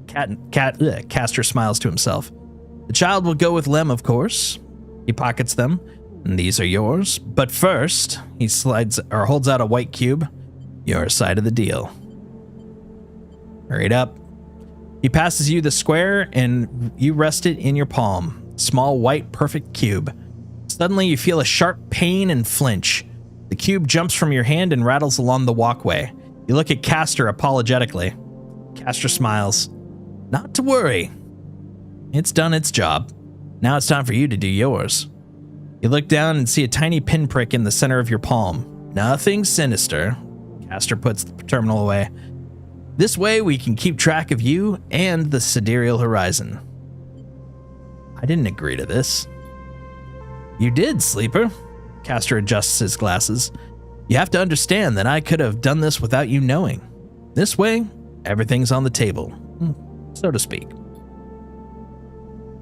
[SPEAKER 2] Castor smiles to himself. The child will go with Lem, of course. He pockets them, and these are yours. But first, he holds out a white cube. Your side of the deal. Hurry up. He passes you the square, and you rest it in your palm. Small, white, perfect cube. Suddenly, you feel a sharp pain and flinch. The cube jumps from your hand and rattles along the walkway. You look at Castor apologetically. Castor smiles. Not to worry. It's done its job. Now it's time for you to do yours. You look down and see a tiny pinprick in the center of your palm. Nothing sinister. Castor puts the terminal away. This way we can keep track of you and the sidereal horizon. I didn't agree to this. You did, Sleeper. Castor adjusts his glasses. You have to understand that I could have done this without you knowing. This way, everything's on the table, so to speak.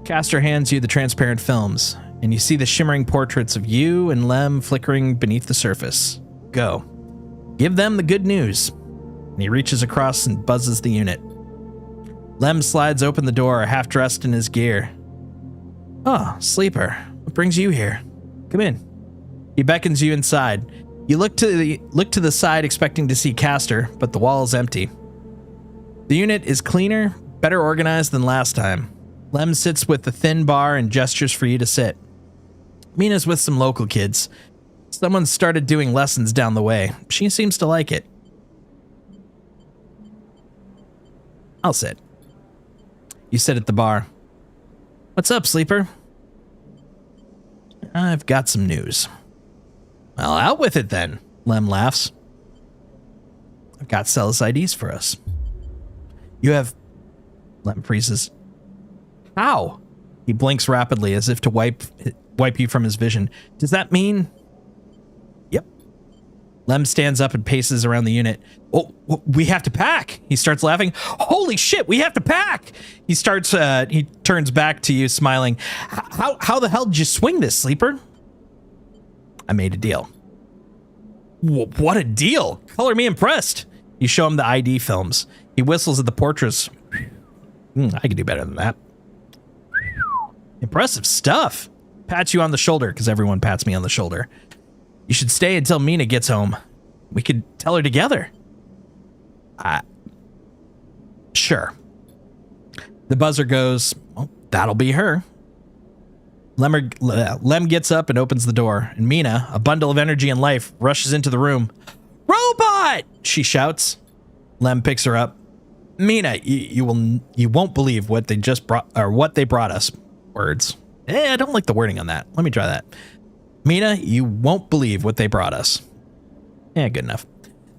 [SPEAKER 2] Castor hands you the transparent films, and you see the shimmering portraits of you and Lem flickering beneath the surface. Go. Give them the good news. And he reaches across and buzzes the unit. Lem slides open the door, half dressed in his gear. Oh, Sleeper, what brings you here? Come in. He beckons you inside. You look to the side expecting to see Castor, but the wall is empty. The unit is cleaner, better organized than last time. Lem sits with the thin bar and gestures for you to sit. Mina's with some local kids. Someone started doing lessons down the way. She seems to like it. I'll sit. You sit at the bar. What's up, Sleeper? I've got some news. Well, out with it then, Lem laughs. I've got Stellus IDs for us. You have... Lem freezes. How? He blinks rapidly as if to wipe you from his vision. Does that mean... Yep. Lem stands up and paces around the unit. Oh, we have to pack. He starts laughing. Holy shit, we have to pack. He turns back to you smiling. How the hell did you swing this, Sleeper? I made a deal. What a deal. Color me impressed. You show him the ID films. He whistles at the portraits. I could do better than that. Impressive stuff. Pats you on the shoulder, because everyone pats me on the shoulder. You should stay until Mina gets home. We could tell her together. Sure. The buzzer goes, well, that'll be her. Lem gets up and opens the door, and Mina, a bundle of energy and life, rushes into the room. Robot! She shouts. Lem picks her up. Mina, you won't believe what they brought us. Words. I don't like the wording on that. Let me try that. Mina, you won't believe what they brought us. Good enough.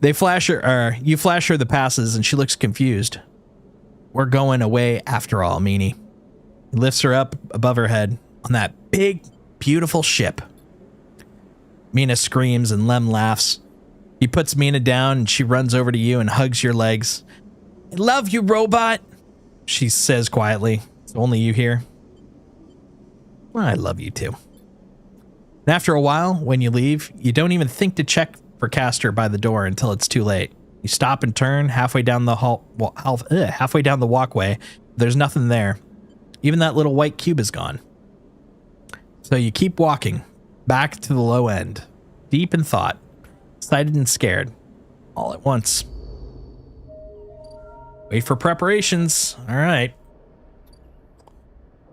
[SPEAKER 2] You flash her the passes, and she looks confused. We're going away after all, Meanie. He lifts her up above her head on that big, beautiful ship. Mina screams and Lem laughs. He puts Mina down and she runs over to you and hugs your legs. I love you, robot, she says quietly. It's only you hear. Well, I love you too. And after a while, when you leave, you don't even think to check for Castor by the door until it's too late. You stop and turn halfway down the halfway down the walkway. There's nothing there. Even that little white cube is gone. So you keep walking back to the low end, deep in thought, excited and scared, all at once. Wait for preparations. All right.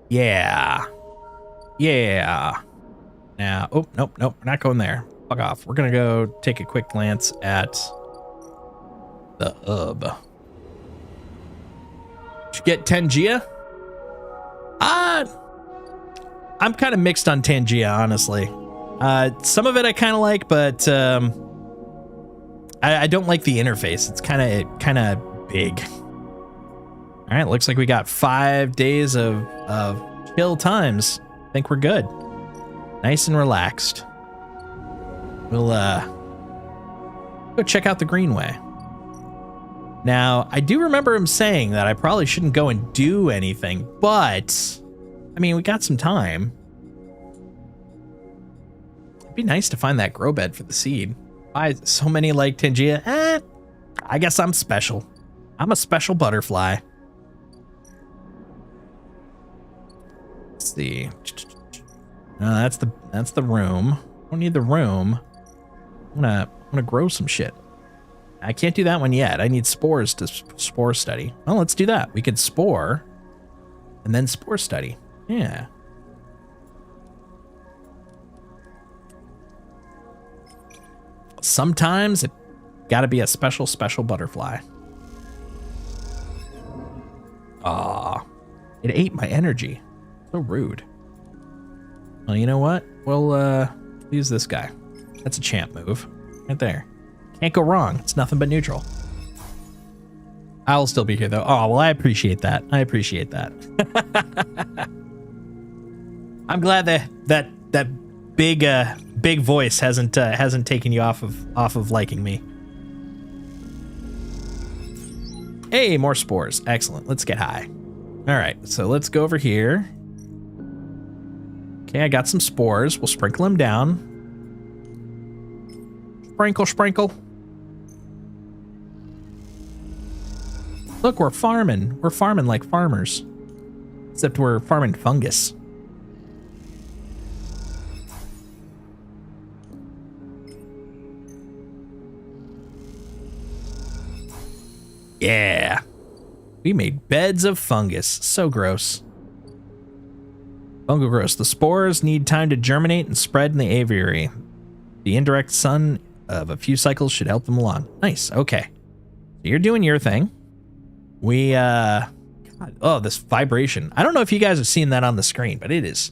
[SPEAKER 2] Yeah. Yeah. Now, oh, nope, we're not going there. Fuck off. We're gonna go take a quick glance at the hub. Did you get Tangia? I'm kind of mixed on Tangia, honestly. Some of it I kind of like, but I don't like the interface. It's kind of big. All right, looks like we got 5 days of chill times. I think we're good. Nice and relaxed. We'll go check out the Greenway. Now, I do remember him saying that I probably shouldn't go and do anything, but I mean, we got some time. It'd be nice to find that grow bed for the seed. Why so many like Tangia? I guess I'm special. I'm a special butterfly. Let's see. No, that's the room. Don't need the room. I'm gonna grow some shit. I can't do that one yet. I need spores to spore study. Well, let's do that. We could spore and then spore study. Yeah. Sometimes it gotta be a special butterfly. Aw, it ate my energy. So rude. Well, you know what? We'll use this guy. That's a champ move. Right there. Can't go wrong. It's nothing but neutral. I'll still be here though. Oh, well, I appreciate that. I appreciate that. I'm glad that big voice hasn't taken you off of liking me. Hey, more spores. Excellent. Let's get high. All right, so let's go over here. Okay, I got some spores. We'll sprinkle them down. Sprinkle, sprinkle. Look, we're farming. We're farming like farmers. Except we're farming fungus. Yeah. We made beds of fungus. So gross. Fungal gross. The spores need time to germinate and spread in the aviary. The indirect sun of a few cycles should help them along. Nice. Okay. So you're doing your thing. We, God, oh, this vibration. I don't know if you guys have seen that on the screen, but it is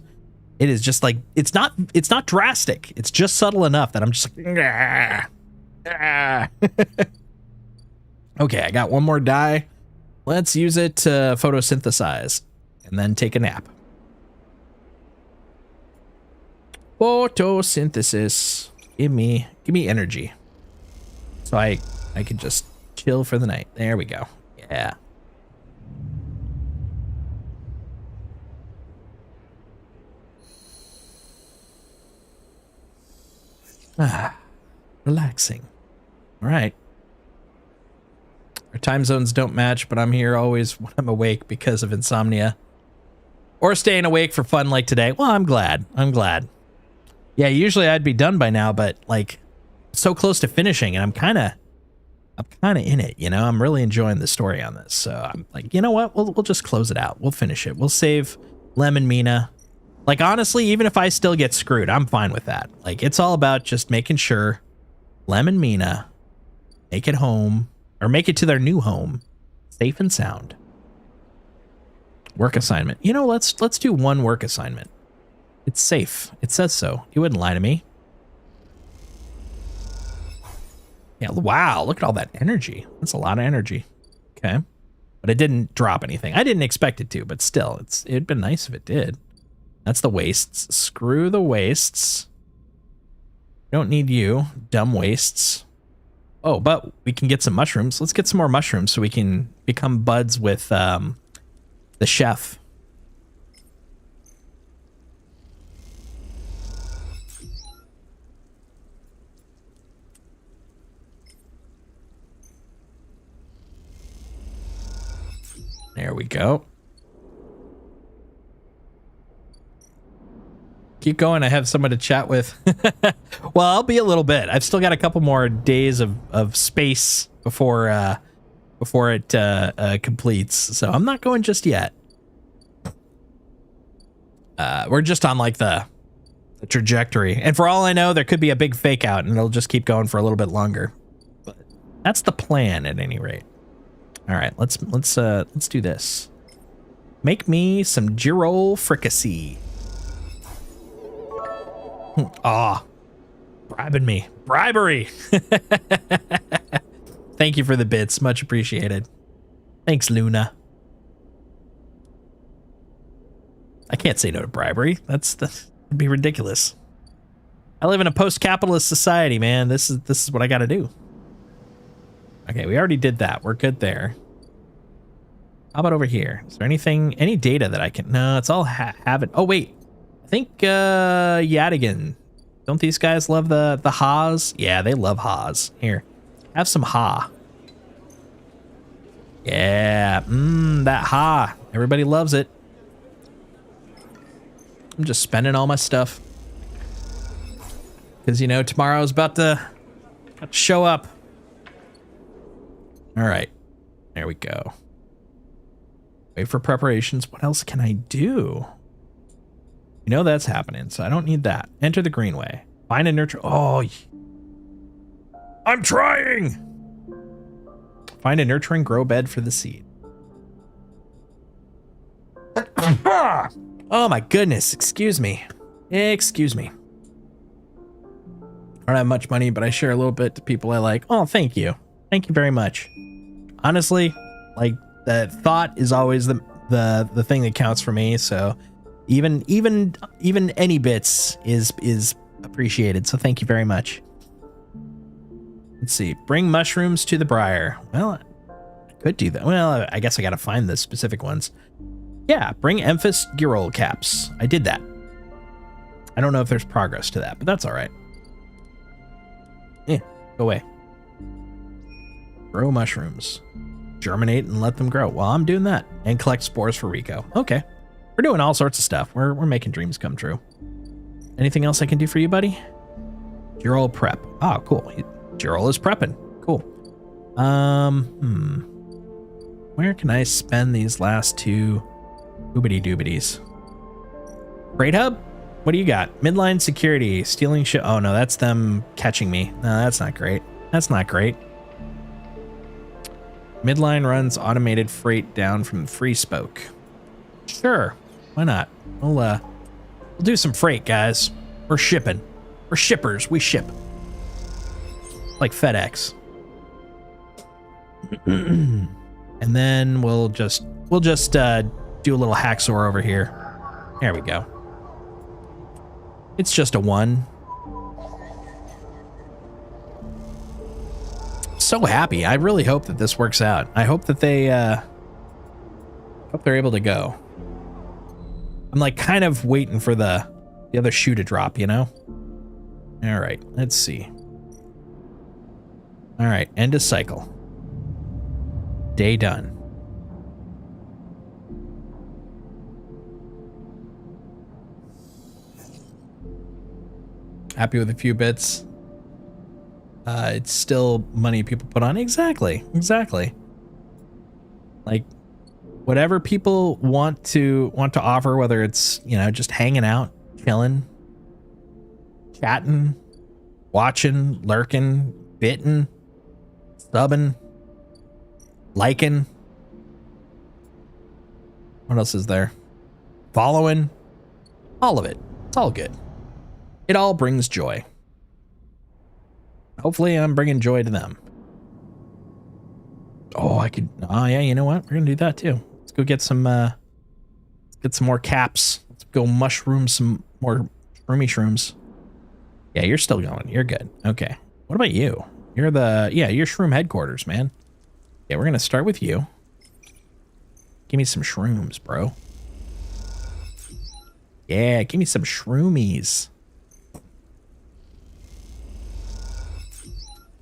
[SPEAKER 2] just like, it's not drastic. It's just subtle enough that I'm just like, okay, I got one more dye. Let's use it to photosynthesize and then take a nap. Photosynthesis. Give me energy. So I can just chill for the night. There we go. Yeah. Ah, relaxing. All right. Our time zones don't match, but I'm here always when I'm awake because of insomnia. Or staying awake for fun like today. Well, I'm glad. Yeah, usually I'd be done by now, but like so close to finishing and I'm kind of in it, you know. I'm really enjoying the story on this. So I'm like, you know what? We'll just close it out. We'll finish it. We'll save Lem and Mina. Like honestly, even if I still get screwed, I'm fine with that. Like it's all about just making sure Lem and Mina make it home or make it to their new home safe and sound. Work assignment. You know, let's do one work assignment. It's safe. It says so. You wouldn't lie to me. Yeah, wow, look at all that energy. That's a lot of energy. Okay. But it didn't drop anything. I didn't expect it to, but still, it'd been nice if it did. That's the wastes. Screw the wastes. Don't need you, dumb wastes. Oh, but we can get some mushrooms. Let's get some more mushrooms so we can become buds with the chef. There we go. Keep going. I have someone to chat with. Well, I'll be a little bit. I've still got a couple more days of space before it completes. So I'm not going just yet. We're just on like the trajectory. And for all I know, there could be a big fake out and it'll just keep going for a little bit longer. But that's the plan at any rate. All right, let's do this. Make me some Girol fricassee. Ah, bribing me. Bribery. Thank you for the bits. Much appreciated. Thanks, Luna. I can't say no to bribery. That'd be ridiculous. I live in a post-capitalist society, man. This is what I got to do. Okay, we already did that. We're good there. How about over here? Is there any data that I can... No, it's all haven't... Oh, wait. I think Yadigan. Don't these guys love the Haas? Yeah, they love Haas. Here, have some Ha. Yeah, that Ha. Everybody loves it. I'm just spending all my stuff. Because, you know, tomorrow's about to show up. All right. There we go. Wait for preparations. What else can I do? You know that's happening, so I don't need that. Enter the greenway. Find and nurture. Oh, I'm trying. Find a nurturing grow bed for the seed. Oh my goodness. Excuse me. Excuse me. I don't have much money, but I share a little bit to people I like. Oh, thank you. Thank you very much. Honestly, like, the thought is always the thing that counts for me. So even any bits is appreciated. So thank you very much. Let's see. Bring mushrooms to the briar. Well, I could do that. Well, I guess I got to find the specific ones. Yeah, bring Emphas Girol caps. I did that. I don't know if there's progress to that, but that's all right. Yeah, go away. Grow mushrooms. Germinate and let them grow. Well, I'm doing that. And collect spores for Rico. Okay. We're doing all sorts of stuff. We're making dreams come true. Anything else I can do for you, buddy? Girol prep. Oh, cool. Girol is prepping. Cool. Where can I spend these last two oobity doobities? Freight hub? What do you got? Midline security. Stealing shit. Oh, no, that's them catching me. No, that's not great. That's not great. Midline runs automated freight down from Free Spoke. Sure. Why not? We'll do some freight, guys. We're shipping. We're shippers. We ship. Like FedEx. And then we'll just do a little hacksaw over here. There we go. It's just a 1. So happy. I really hope that this works out. I hope that they're able to go. I'm like kind of waiting for the other shoe to drop, you know? All right, let's see. All right, end of cycle. Day done. Happy with a few bits. It's still money people put on. Exactly. Like whatever people want to offer, whether it's, you know, just hanging out, chilling, chatting, watching, lurking, bitting, subbing, liking. What else is there? Following. All of it. It's all good. It all brings joy. Hopefully I'm bringing joy to them. Oh, yeah, you know what? We're gonna do that too. Let's go get some more caps. Let's go mushroom some more shroomy shrooms. Yeah, you're still going. You're good. Okay. What about you? You're you're shroom headquarters, man. Yeah, we're gonna start with you. Give me some shrooms, bro. Yeah, give me some shroomies.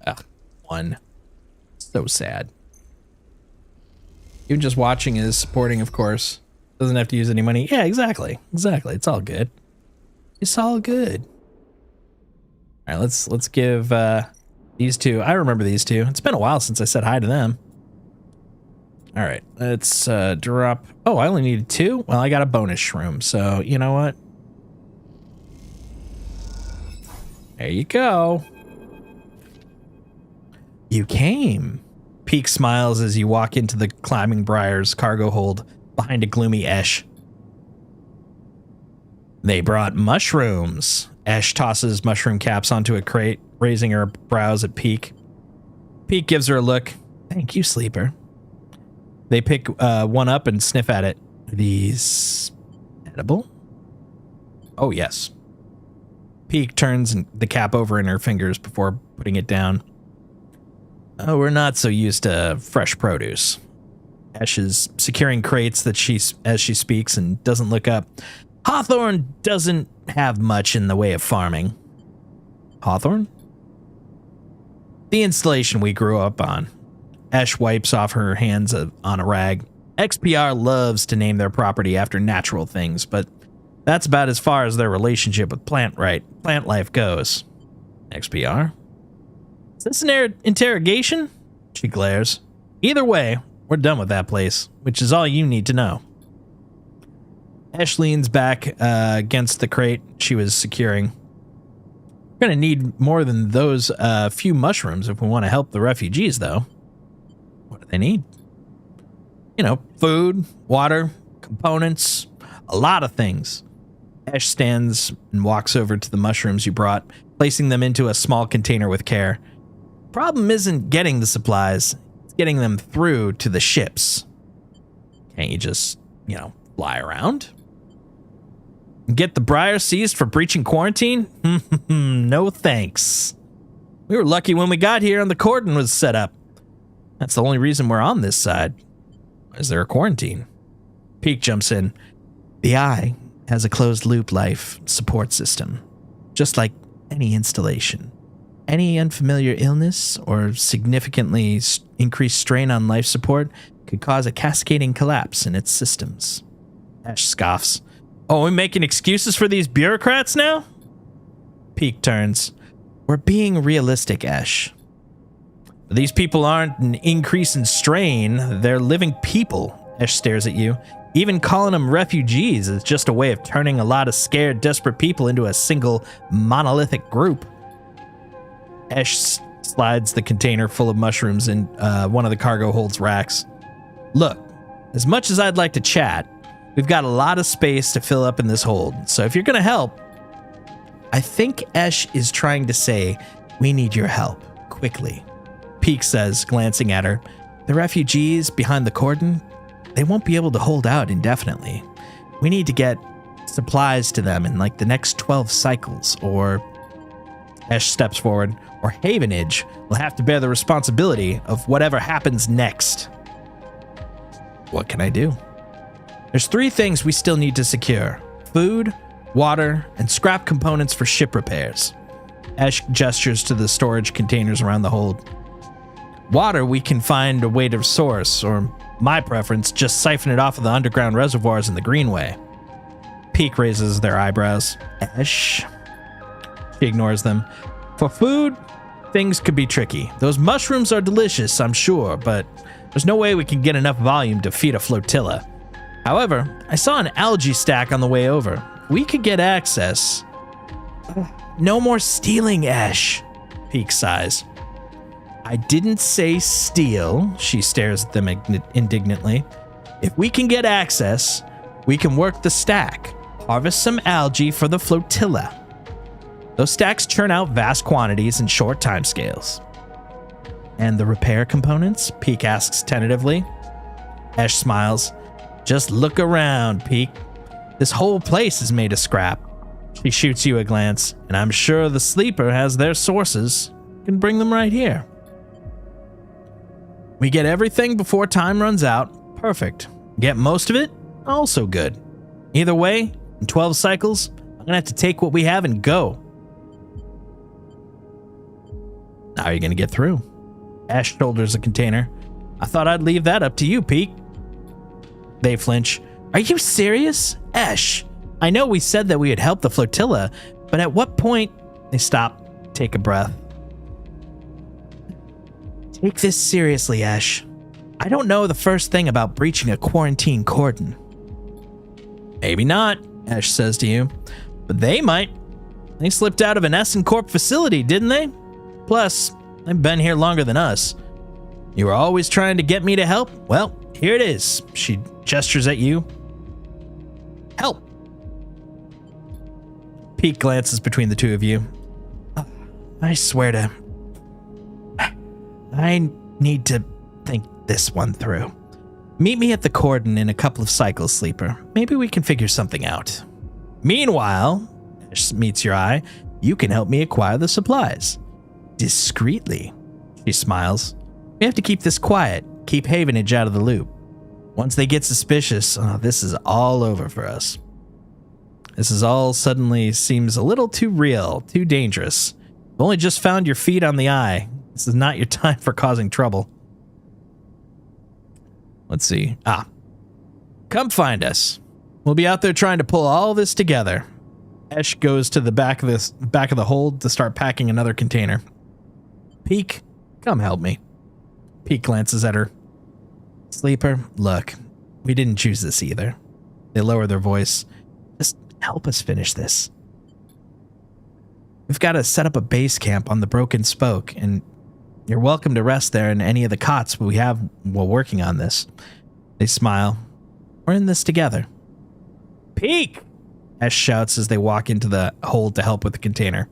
[SPEAKER 2] Ugh, 1. So sad. Even just watching is supporting, of course. Doesn't have to use any money. Yeah, exactly. Exactly. It's all good. It's all good. All right, let's give these two. I remember these two. It's been a while since I said hi to them. All right, let's drop. Oh, I only needed 2. Well, I got a bonus shroom, so you know what? There you go. You came. Peak smiles as you walk into the Climbing Briar's cargo hold behind a gloomy Esh. They brought mushrooms. Esh tosses mushroom caps onto a crate, raising her brows at Peak. Peak gives her a look. Thank you, Sleeper. They pick one up and sniff at it. Are these edible? Oh, yes. Peak turns the cap over in her fingers before putting it down. Oh, we're not so used to fresh produce. Ash is securing crates as she speaks and doesn't look up. Hawthorne doesn't have much in the way of farming. Hawthorne? The installation we grew up on. Ash wipes off her hands on a rag. XPR loves to name their property after natural things, but that's about as far as their relationship with plant life goes. XPR? Is this an interrogation? She glares. Either way, we're done with that place, which is all you need to know. Ash leans back against the crate she was securing. We're gonna need more than those few mushrooms if we want to help the refugees, though. What do they need? You know, food, water, components, a lot of things. Ash stands and walks over to the mushrooms you brought, placing them into a small container with care. Problem isn't getting the supplies, it's getting them through to the ships. Can't you just, fly around? Get the Briar seized for breaching quarantine? No thanks. We were lucky when we got here and the cordon was set up. That's the only reason we're on this side. Is there a quarantine? Peak jumps in. The Eye has a closed-loop life support system, just like any installation. Any unfamiliar illness or significantly increased strain on life support could cause a cascading collapse in its systems. Ash scoffs. Oh, we're making excuses for these bureaucrats now? Peak turns. We're being realistic, Ash. These people aren't an increase in strain, they're living people. Ash stares at you. Even calling them refugees is just a way of turning a lot of scared, desperate people into a single monolithic group. Ash slides the container full of mushrooms in one of the cargo hold's racks. Look, as much as I'd like to chat, we've got a lot of space to fill up in this hold, so if you're going to help... I think Ash is trying to say, we need your help, quickly. Peak says, glancing at her. The refugees behind the cordon, they won't be able to hold out indefinitely. We need to get supplies to them in like the next 12 cycles, or... Ash steps forward, or Havenage will have to bear the responsibility of whatever happens next. What can I do? There's 3 things we still need to secure. Food, water, and scrap components for ship repairs. Ash gestures to the storage containers around the hold. Water we can find a way to source, or my preference, just siphon it off of the underground reservoirs in the Greenway. Peak raises their eyebrows. Ash? She ignores them. For food, things could be tricky. Those mushrooms are delicious, I'm sure, but there's no way we can get enough volume to feed a flotilla. However, I saw an algae stack on the way over. We could get access. No more stealing, Ash. Peak sighs. I didn't say steal, she stares at them indignantly. If we can get access, we can work the stack, harvest some algae for the flotilla. Those stacks churn out vast quantities in short timescales. And the repair components? Peak asks tentatively. Ash smiles. Just look around, Peak. This whole place is made of scrap. She shoots you a glance, and I'm sure the Sleeper has their sources. Can bring them right here. We get everything before time runs out. Perfect. Get most of it? Also good. Either way, in 12 cycles, I'm gonna have to take what we have and go. How are you gonna get through? Ash shoulders a container. I thought I'd leave that up to you, Peak. They flinch. Are you serious? Ash, I know we said that we would help the flotilla, but at what point... They stop, take a breath. Take this seriously, Ash. I don't know the first thing about breaching a quarantine cordon. Maybe not, Ash says to you, but they might. They slipped out of an Essen Corp facility, didn't they? Plus, they've been here longer than us. You were always trying to get me to help? Well, here it is. She gestures at you. Help. Pete glances between the two of you. I swear to... I need to think this one through. Meet me at the cordon in a couple of cycles, Sleeper. Maybe we can figure something out. Meanwhile, Ash meets your eye, you can help me acquire the supplies. Discreetly. She smiles. We have to keep this quiet, keep Havenage out of the loop. Once they get suspicious, this is all over for us. This is all suddenly seems a little too real, too dangerous. You've only just found your feet on the eye. This is not your time for causing trouble. Let's see. Come find us. We'll be out there trying to pull all this together. Ash goes to the back of the hold to start packing another container. Peek, come help me. Peek glances at her. Sleeper, look, we didn't choose this either. They lower their voice. Just help us finish this. We've got to set up a base camp on the Broken Spoke, and you're welcome to rest there in any of the cots we have while working on this. They smile. We're in this together. Peek! Ash shouts as they walk into the hold to help with the container.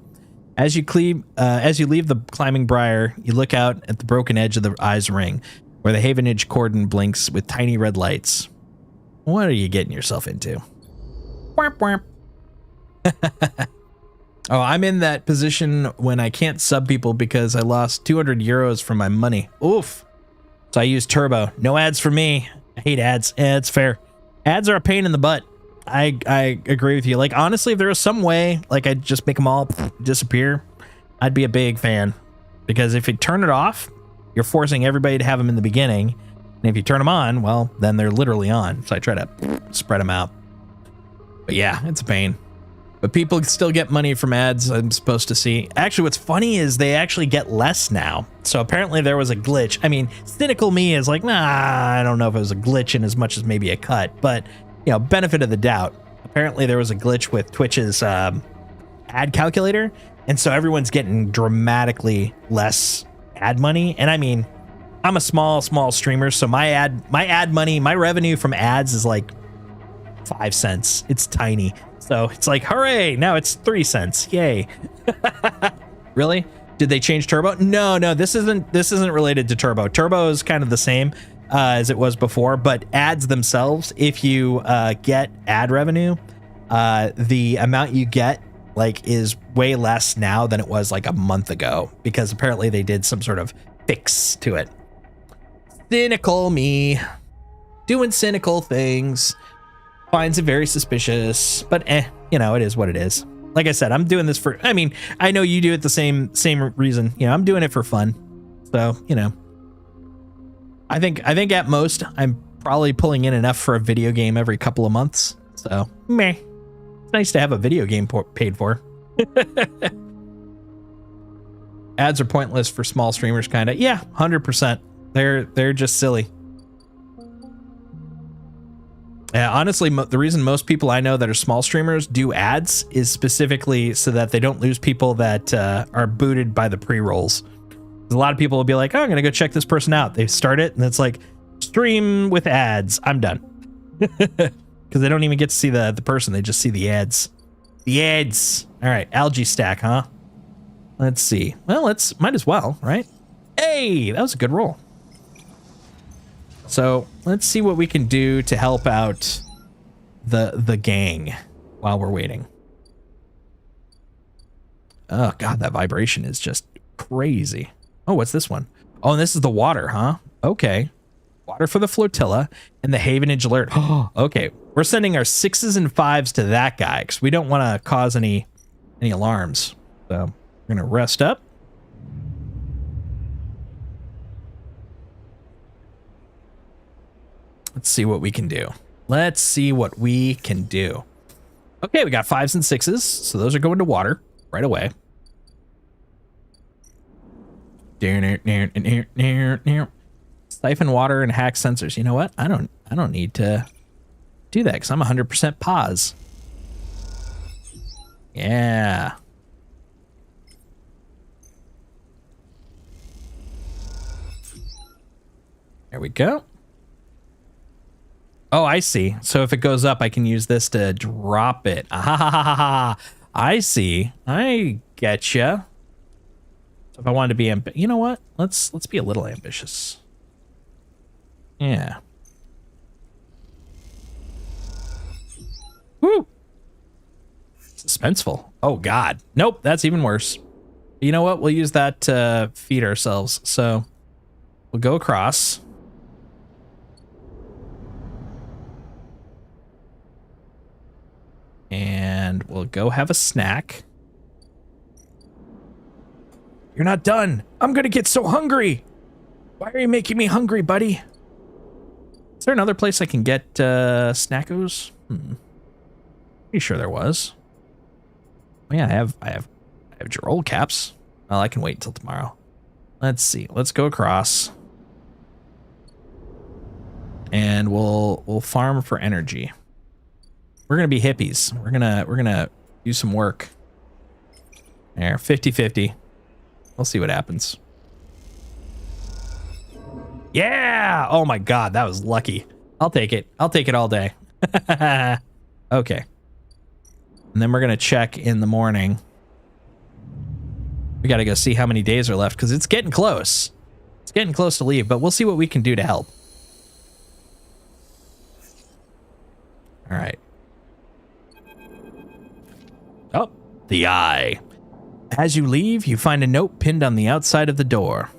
[SPEAKER 2] As you leave the climbing briar, you look out at the broken edge of the eye's ring, where the Havenage cordon blinks with tiny red lights. What are you getting yourself into? Whap, whap. Oh, I'm in that position when I can't sub people because I lost 200 euros from my money. Oof. So I use Turbo. No ads for me. I hate ads. It's fair. Ads are a pain in the butt. I agree with you. Like, honestly, if there was some way, like, I'd just make them all disappear, I'd be a big fan. Because if you turn it off, you're forcing everybody to have them in the beginning. And if you turn them on, well, then they're literally on. So I try to spread them out. But yeah, it's a pain. But people still get money from ads, I'm supposed to see. Actually, what's funny is they actually get less now. So apparently there was a glitch. I mean, cynical me is like, nah, I don't know if it was a glitch in as much as maybe a cut. But, you know, benefit of the doubt. Apparently there was a glitch with Twitch's ad calculator. And so everyone's getting dramatically less ad money. And I mean, I'm a small streamer. So my ad money, my revenue from ads is like 5 cents. It's tiny. So it's like, hooray, now it's 3 cents. Yay. Really? Did they change Turbo? No, this isn't related to Turbo. Turbo is kind of the same as it was before, but ads themselves, if you get ad revenue, the amount you get like is way less now than it was like a month ago, because apparently they did some sort of fix to it. Cynical me. Doing cynical things. Finds it very suspicious, but you know, it is what it is. Like I said, I'm doing this for, I mean, I know you do it the same reason. You know, I'm doing it for fun. So, you know, I think at most I'm probably pulling in enough for a video game every couple of months. So, meh. It's nice to have a video game paid for. Ads are pointless for small streamers, kind of. Yeah, 100%. They're just silly. Yeah, honestly, the reason most people I know that are small streamers do ads is specifically so that they don't lose people that are booted by the pre-rolls. A lot of people will be like, oh, I'm going to go check this person out. They start it, and it's like, stream with ads. I'm done. Because they don't even get to see the person. They just see the ads. The ads. All right, algae stack, huh? Let's see. Well, might as well, right? Hey, that was a good roll. So let's see what we can do to help out the gang while we're waiting. Oh God, that vibration is just crazy. Oh, what's this one? Oh, and this is the water, huh? Okay. Water for the flotilla and the Havenage alert. Oh, okay. We're sending our 6s and 5s to that guy because we don't want to cause any alarms. So we're gonna rest up. Let's see what we can do. Let's see what we can do. Okay, we got 5s and 6s, so those are going to water right away. Siphon water and hack sensors. You know what? I don't need to do that because I'm 100% pause. Yeah. There we go. Oh, I see. So if it goes up, I can use this to drop it. Ah, I see. I getcha. So if I wanted to be you know what? Let's be a little ambitious. Yeah. Woo. Suspenseful. Oh God. Nope. That's even worse. You know what? We'll use that to feed ourselves. So we'll go across. And we'll go have a snack. You're not done. I'm gonna get so hungry. Why are you making me hungry, buddy? Is there another place I can get snackos? Pretty sure there was. Oh yeah, I have Droid caps. Well, I can wait until tomorrow. Let's see. Let's go across. And we'll farm for energy. We're gonna be hippies. We're gonna do some work. There, 50-50. We'll see what happens. Yeah! Oh my God, that was lucky. I'll take it. I'll take it all day. Okay. And then we're gonna check in the morning. We gotta go see how many days are left because it's getting close. It's getting close to leave, but we'll see what we can do to help. All right. Oh, the eye. As you leave, you find a note pinned on the outside of the door.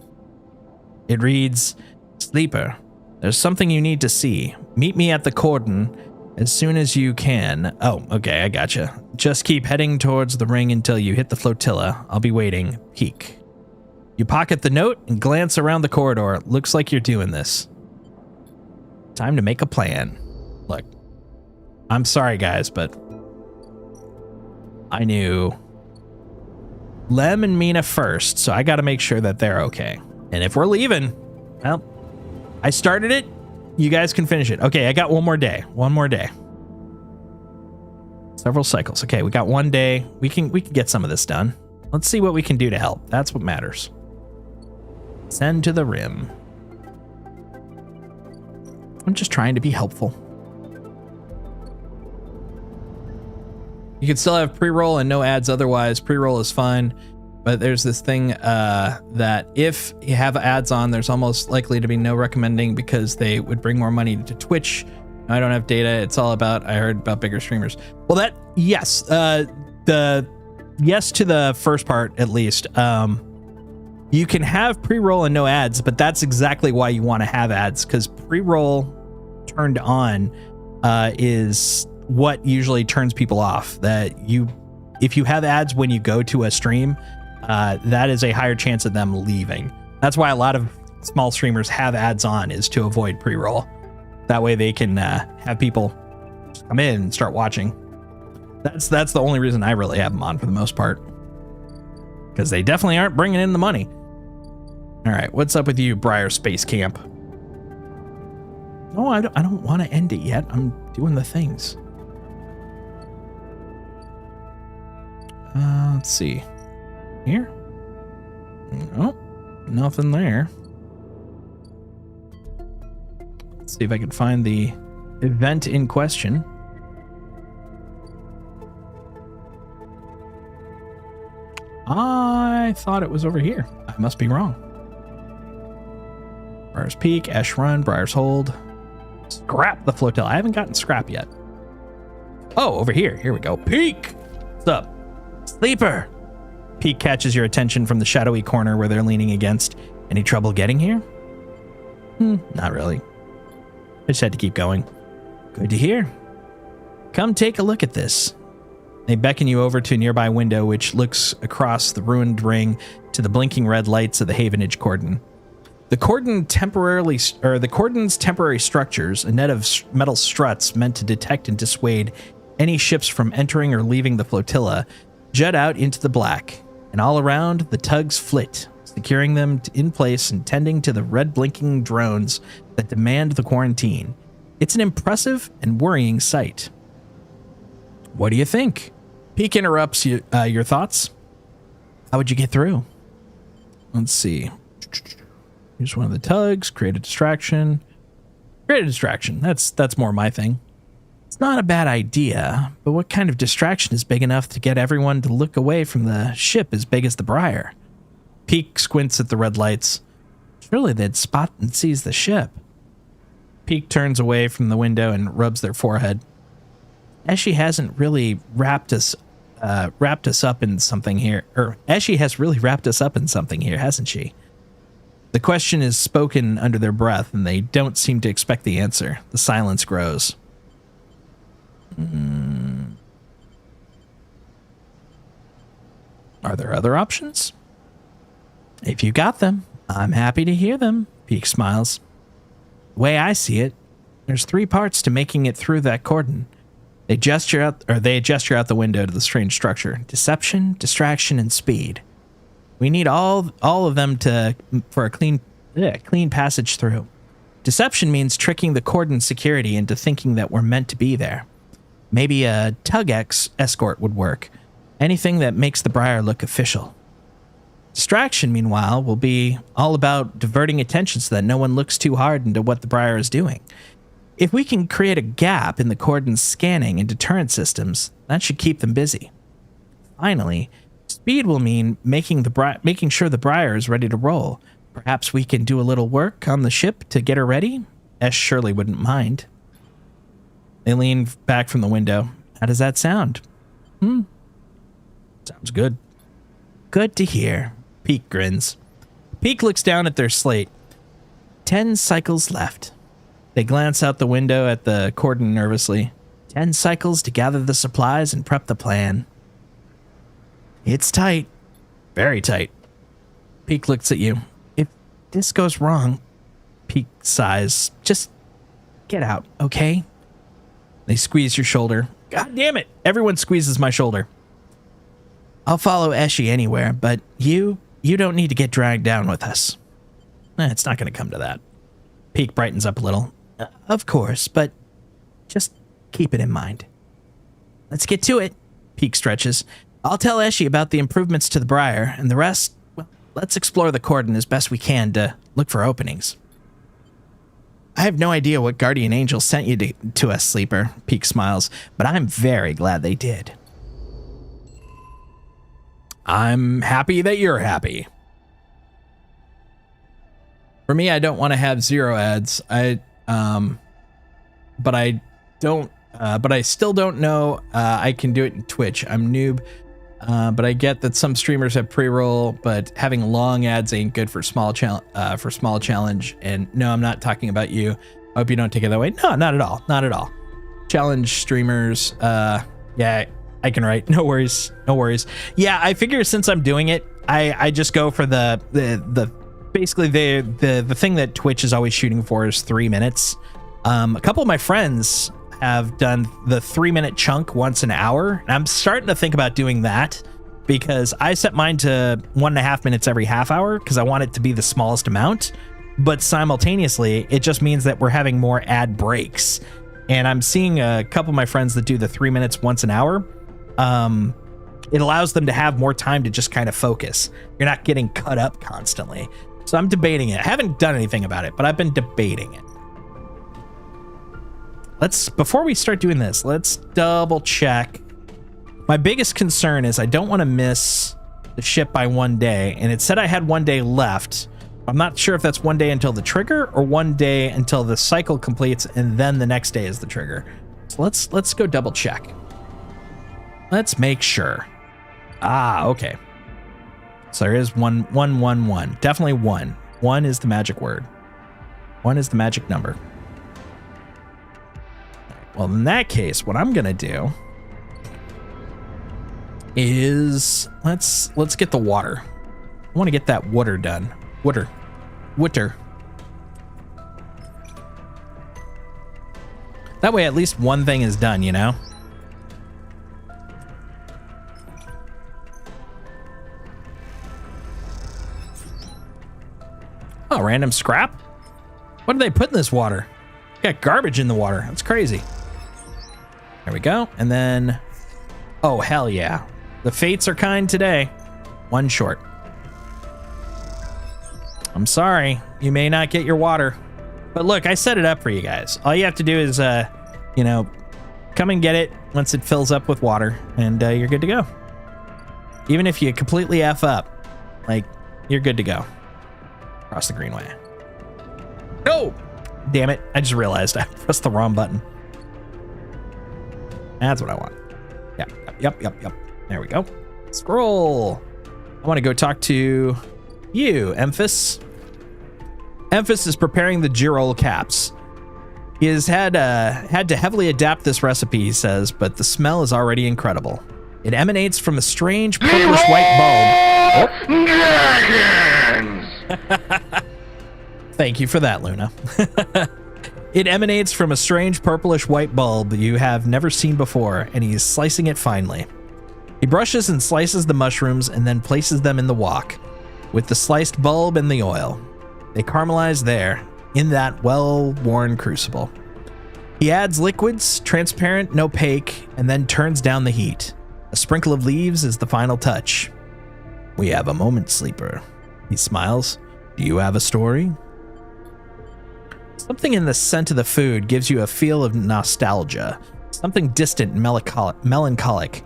[SPEAKER 2] It reads, Sleeper, there's something you need to see. Meet me at the cordon as soon as you can. Oh, okay, I gotcha. Just keep heading towards the ring until you hit the flotilla. I'll be waiting. Peek. You pocket the note and glance around the corridor. Looks like you're doing this. Time to make a plan. Look, I'm sorry, guys, but I knew Lem and Mina first, so I got to make sure that they're okay. And if we're leaving, well, I started it. You guys can finish it. Okay, I got one more day. One more day. Several cycles. Okay, we got one day. We can get some of this done. Let's see what we can do to help. That's what matters. Send to the rim. I'm just trying to be helpful. You can still have pre-roll and no ads otherwise. Pre-roll is fine, but there's this thing that if you have ads on, there's almost likely to be no recommending because they would bring more money to Twitch. I don't have data. It's all about, I heard about bigger streamers. Well, that, yes, the yes to the first part, at least. You can have pre-roll and no ads, but that's exactly why you want to have ads, because pre-roll turned on is what usually turns people off. That if you have ads when you go to a stream, that is a higher chance of them leaving. That's why a lot of small streamers have ads on, is to avoid pre-roll. That way they can have people come in and start watching. That's the only reason I really have them on for the most part, because they definitely aren't bringing in the money. All right, what's up with you, Briar Space Camp? No, I don't want to end it yet. I'm doing the things. Let's see. Here? Nope, nothing there. Let's see if I can find the event in question. I thought it was over here. I must be wrong. Briar's Peak, Ash Run, Briar's Hold. Scrap the flotilla. I haven't gotten scrap yet. Oh, over here. Here we go. Peak! What's up? Sleeper! Peak catches your attention from the shadowy corner where they're leaning against. Any trouble getting here? Not really. I just had to keep going. Good to hear. Come take a look at this. They beckon you over to a nearby window which looks across the ruined ring to the blinking red lights of the Havenage cordon. The cordon's temporary structures, a net of metal struts meant to detect and dissuade any ships from entering or leaving the flotilla, jut out into the black, and all around the tugs flit, securing them in place and tending to the red blinking drones that demand the quarantine. It's an impressive and worrying sight. What do you think? Peak interrupts you, your thoughts. How would you get through? Let's see. Use one of the tugs, create a distraction. Create a distraction. That's more my thing. It's not a bad idea, but what kind of distraction is big enough to get everyone to look away from the ship as big as the Briar? Peak squints at the red lights. Surely they'd spot and seize the ship. Peak turns away from the window and rubs their forehead. Eshy hasn't really wrapped us up in something here. Eshy has really wrapped us up in something here, hasn't she? The question is spoken under their breath, and they don't seem to expect the answer. The silence grows. Are there other options? If you got them, I'm happy to hear them, Peak smiles. The way I see it, there's 3 parts to making it through that cordon. They gesture out the window to the strange structure. Deception, distraction, and speed. We need all of them for a clean passage through. Deception means tricking the cordon security into thinking that we're meant to be there. Maybe a tug escort would work. Anything that makes the Briar look official. Distraction, meanwhile, will be all about diverting attention so that no one looks too hard into what the Briar is doing. If we can create a gap in the cordon's scanning and deterrent systems, that should keep them busy. Finally, speed will mean making sure the Briar is ready to roll. Perhaps we can do a little work on the ship to get her ready? Esh surely wouldn't mind. They lean back from the window. How does that sound? Sounds good. Good to hear. Peak grins. Peak looks down at their slate. 10 cycles left. They glance out the window at the cordon nervously. 10 cycles to gather the supplies and prep the plan. It's tight. Very tight. Peak looks at you. If this goes wrong, Peak sighs. Just get out, okay? They squeeze your shoulder. God damn it! Everyone squeezes my shoulder. I'll follow Eshy anywhere, but you don't need to get dragged down with us. It's not going to come to that. Peak brightens up a little. Of course, but just keep it in mind. Let's get to it. Peak stretches. I'll tell Eshy about the improvements to the Briar, and the rest, well, let's explore the cordon as best we can to look for openings. I have no idea what guardian angel sent you to us, Sleeper, Peak smiles, but I'm very glad they did. I'm happy that you're happy. For me, I don't want to have 0 ads. But I still don't know I can do it in Twitch. I'm noob. But I get that some streamers have pre-roll, but having long ads ain't good for small challenge. And no, I'm not talking about you. I hope you don't take it that way. No, not at all. Not at all. Challenge streamers. Yeah, I can write. No worries. No worries. Yeah, I figure since I'm doing it, I just go for the basically the thing that Twitch is always shooting for is 3 minutes. A couple of my friends have done the 3-minute chunk once an hour. And I'm starting to think about doing that because I set mine to 1.5 minutes every half hour because I want it to be the smallest amount. But simultaneously, it just means that we're having more ad breaks. And I'm seeing a couple of my friends that do the 3 minutes once an hour. It allows them to have more time to just kind of focus. You're not getting cut up constantly. So I'm debating it. I haven't done anything about it, but I've been debating it. Before we start doing this, let's double check. My biggest concern is I don't want to miss the ship by 1 day, and it said I had 1 day left. I'm not sure if that's 1 day until the trigger or 1 day until the cycle completes, and then the next day is the trigger. So let's go double check. Let's make sure. Okay. So there is 1, 1, 1, 1. Definitely 1. 1 is the magic word. 1 is the magic number. Well, in that case, what I'm gonna do is let's get the water. I want to get that water done. Water. That way, at least one thing is done, you know? Oh, random scrap? What did they put in this water? Got garbage in the water. That's crazy. There we go. And then, oh, hell yeah. The fates are kind today. One short. I'm sorry. You may not get your water. But look, I set it up for you guys. All you have to do is, you know, come and get it once it fills up with water, and you're good to go. Even if you completely F up, like, you're good to go. Across the greenway. Oh! Damn it. I just realized I pressed the wrong button. That's what I want. Yep. There we go. Scroll. I want to go talk to you, Emphas. Emphas is preparing the gyroll caps. He has had to heavily adapt this recipe, he says, but the smell is already incredible. It emanates from a strange purplish white bulb.
[SPEAKER 4] Dragons!
[SPEAKER 2] Thank you for that, Luna. It emanates from a strange purplish white bulb you have never seen before, and he's slicing it finely. He brushes and slices the mushrooms and then places them in the wok, with the sliced bulb and the oil. They caramelize there, in that well-worn crucible. He adds liquids, transparent and opaque, and then turns down the heat. A sprinkle of leaves is the final touch. We have a moment, sleeper. He smiles. Do you have a story? Something in the scent of the food gives you a feel of nostalgia, something distant and melancholic.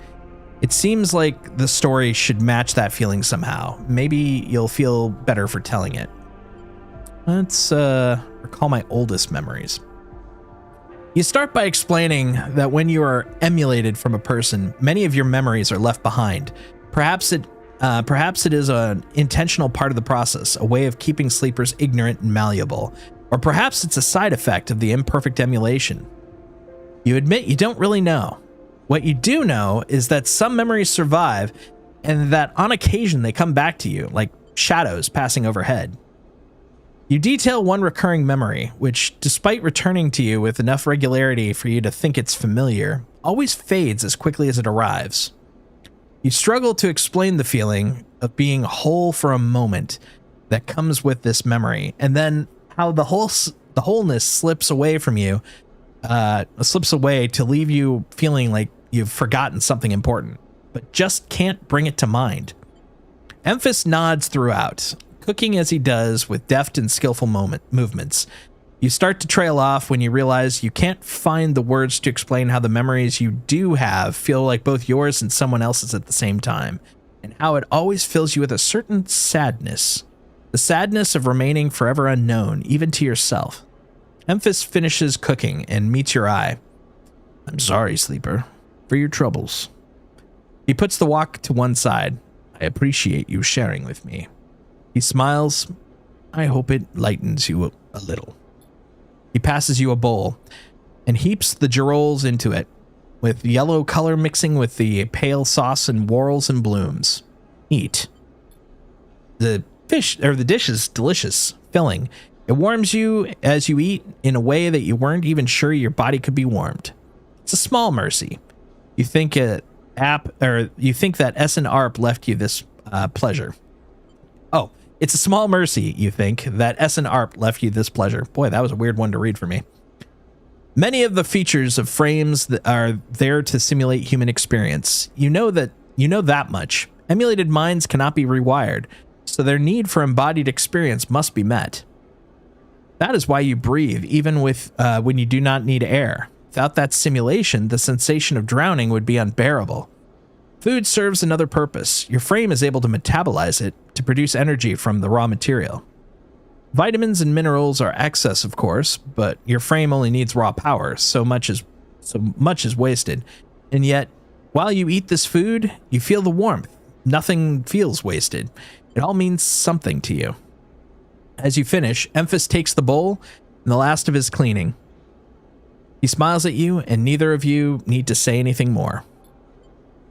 [SPEAKER 2] It seems like the story should match that feeling somehow. Maybe you'll feel better for telling it. Let's recall my oldest memories. You start by explaining that when you are emulated from a person, many of your memories are left behind. Perhaps it is an intentional part of the process, a way of keeping sleepers ignorant and malleable. Or perhaps it's a side effect of the imperfect emulation. You admit you don't really know. What you do know is that some memories survive, and that on occasion they come back to you, like shadows passing overhead. You detail one recurring memory, which, despite returning to you with enough regularity for you to think it's familiar, always fades as quickly as it arrives. You struggle to explain the feeling of being whole for a moment that comes with this memory, and then how the wholeness slips away from you, slips away to leave you feeling like you've forgotten something important, but just can't bring it to mind. Emphas nods throughout, cooking as he does with deft and skillful movements. You start to trail off when you realize you can't find the words to explain how the memories you do have feel like both yours and someone else's at the same time, and how it always fills you with a certain sadness. The sadness of remaining forever unknown, even to yourself. Emphas finishes cooking and meets your eye. I'm sorry, sleeper, for your troubles. He puts the wok to one side. I appreciate you sharing with me. He smiles. I hope it lightens you a little. He passes you a bowl and heaps the gyrols into it, with yellow color mixing with the pale sauce and whorls and blooms. Eat. The dish is delicious, filling. It warms you as you eat in a way that you weren't even sure your body could be warmed. It's a small mercy. You think that S and ARP left you this pleasure. Oh, it's a small mercy, you think, that S and ARP left you this pleasure. Boy, that was a weird one to read for me. Many of the features of frames that are there to simulate human experience. You know that much. Emulated minds cannot be rewired, so their need for embodied experience must be met. That is why you breathe, even when you do not need air. Without that simulation, the sensation of drowning would be unbearable. Food serves another purpose. Your frame is able to metabolize it to produce energy from the raw material. Vitamins and minerals are excess, of course, but your frame only needs raw power, so much is wasted. And yet, while you eat this food, you feel the warmth. Nothing feels wasted. It all means something to you. As you finish, Emphas takes the bowl and the last of his cleaning. He smiles at you, and neither of you need to say anything more.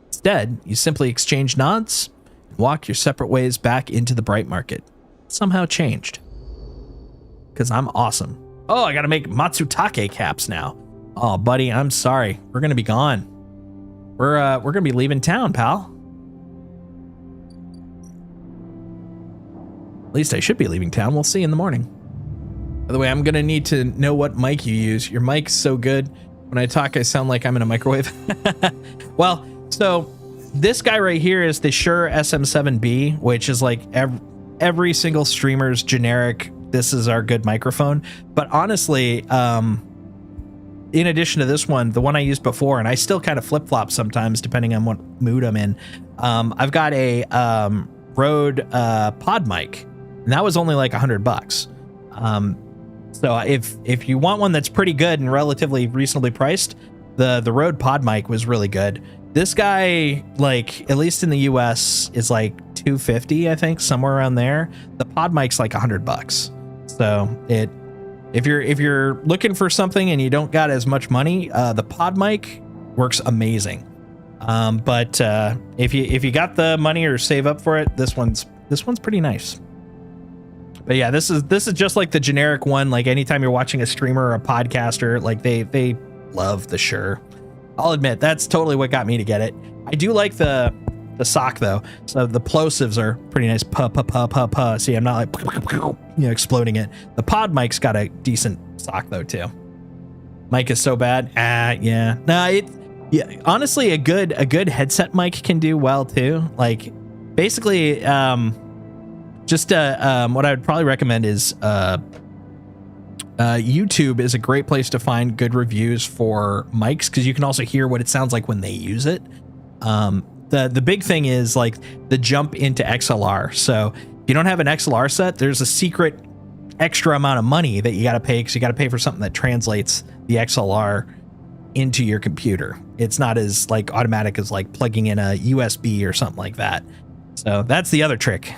[SPEAKER 2] Instead, you simply exchange nods and walk your separate ways back into the bright market. Somehow changed. Because I'm awesome. Oh, I gotta make Matsutake caps now. Oh, buddy, I'm sorry. We're gonna be gone. We're gonna be leaving town, pal. At least I should be leaving town. We'll see in the morning. By the way, I'm going to need to know what mic you use. Your mic's so good. When I talk, I sound like I'm in a microwave. Well, so this guy right here is the Shure SM7B, which is like every single streamer's generic, this is our good microphone. But honestly, in addition to this one, the one I used before, and I still kind of flip-flop sometimes depending on what mood I'm in, I've got a Rode pod mic, and that was only like $100. So if you want one that's pretty good and relatively reasonably priced, the Rode pod mic was really good. This guy, like, at least in the US, is like $250, I think, somewhere around there. The pod mic's like $100. So if you're looking for something and you don't got as much money, the pod mic works amazing. But if you got the money or save up for it, this one's pretty nice. But yeah, this is just like the generic one. Like anytime you're watching a streamer or a podcaster, like they love the Shure. I'll admit that's totally what got me to get it. I do like the sock though. So the plosives are pretty nice. Pa. See, I'm not like exploding it. The pod mic's got a decent sock though too. Mic is so bad. Yeah. No, yeah. Honestly, a good headset mic can do well too. Like basically, just what I would probably recommend is YouTube is a great place to find good reviews for mics because you can also hear what it sounds like when they use it. The big thing is like the jump into XLR. So if you don't have an XLR set, there's a secret extra amount of money that you got to pay because you got to pay for something that translates the XLR into your computer. It's not as like automatic as like plugging in a USB or something like that. So that's the other trick.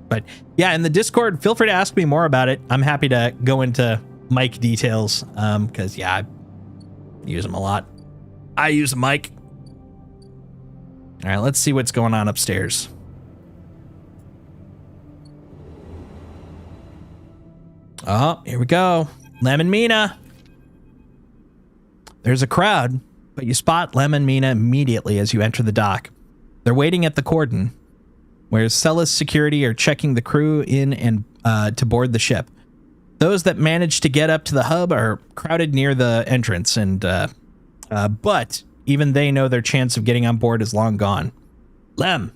[SPEAKER 2] But yeah, in the Discord, feel free to ask me more about it. I'm happy to go into mic details because yeah, I use them a lot. I use a mic. All right, let's see what's going on upstairs. Oh, here we go. Lem and Mina. There's a crowd, but you spot Lem and Mina immediately as you enter the dock. They're waiting at the cordon, where Celis security are checking the crew in and to board the ship. Those that manage to get up to the hub are crowded near the entrance, and but even they know their chance of getting on board is long gone. Lem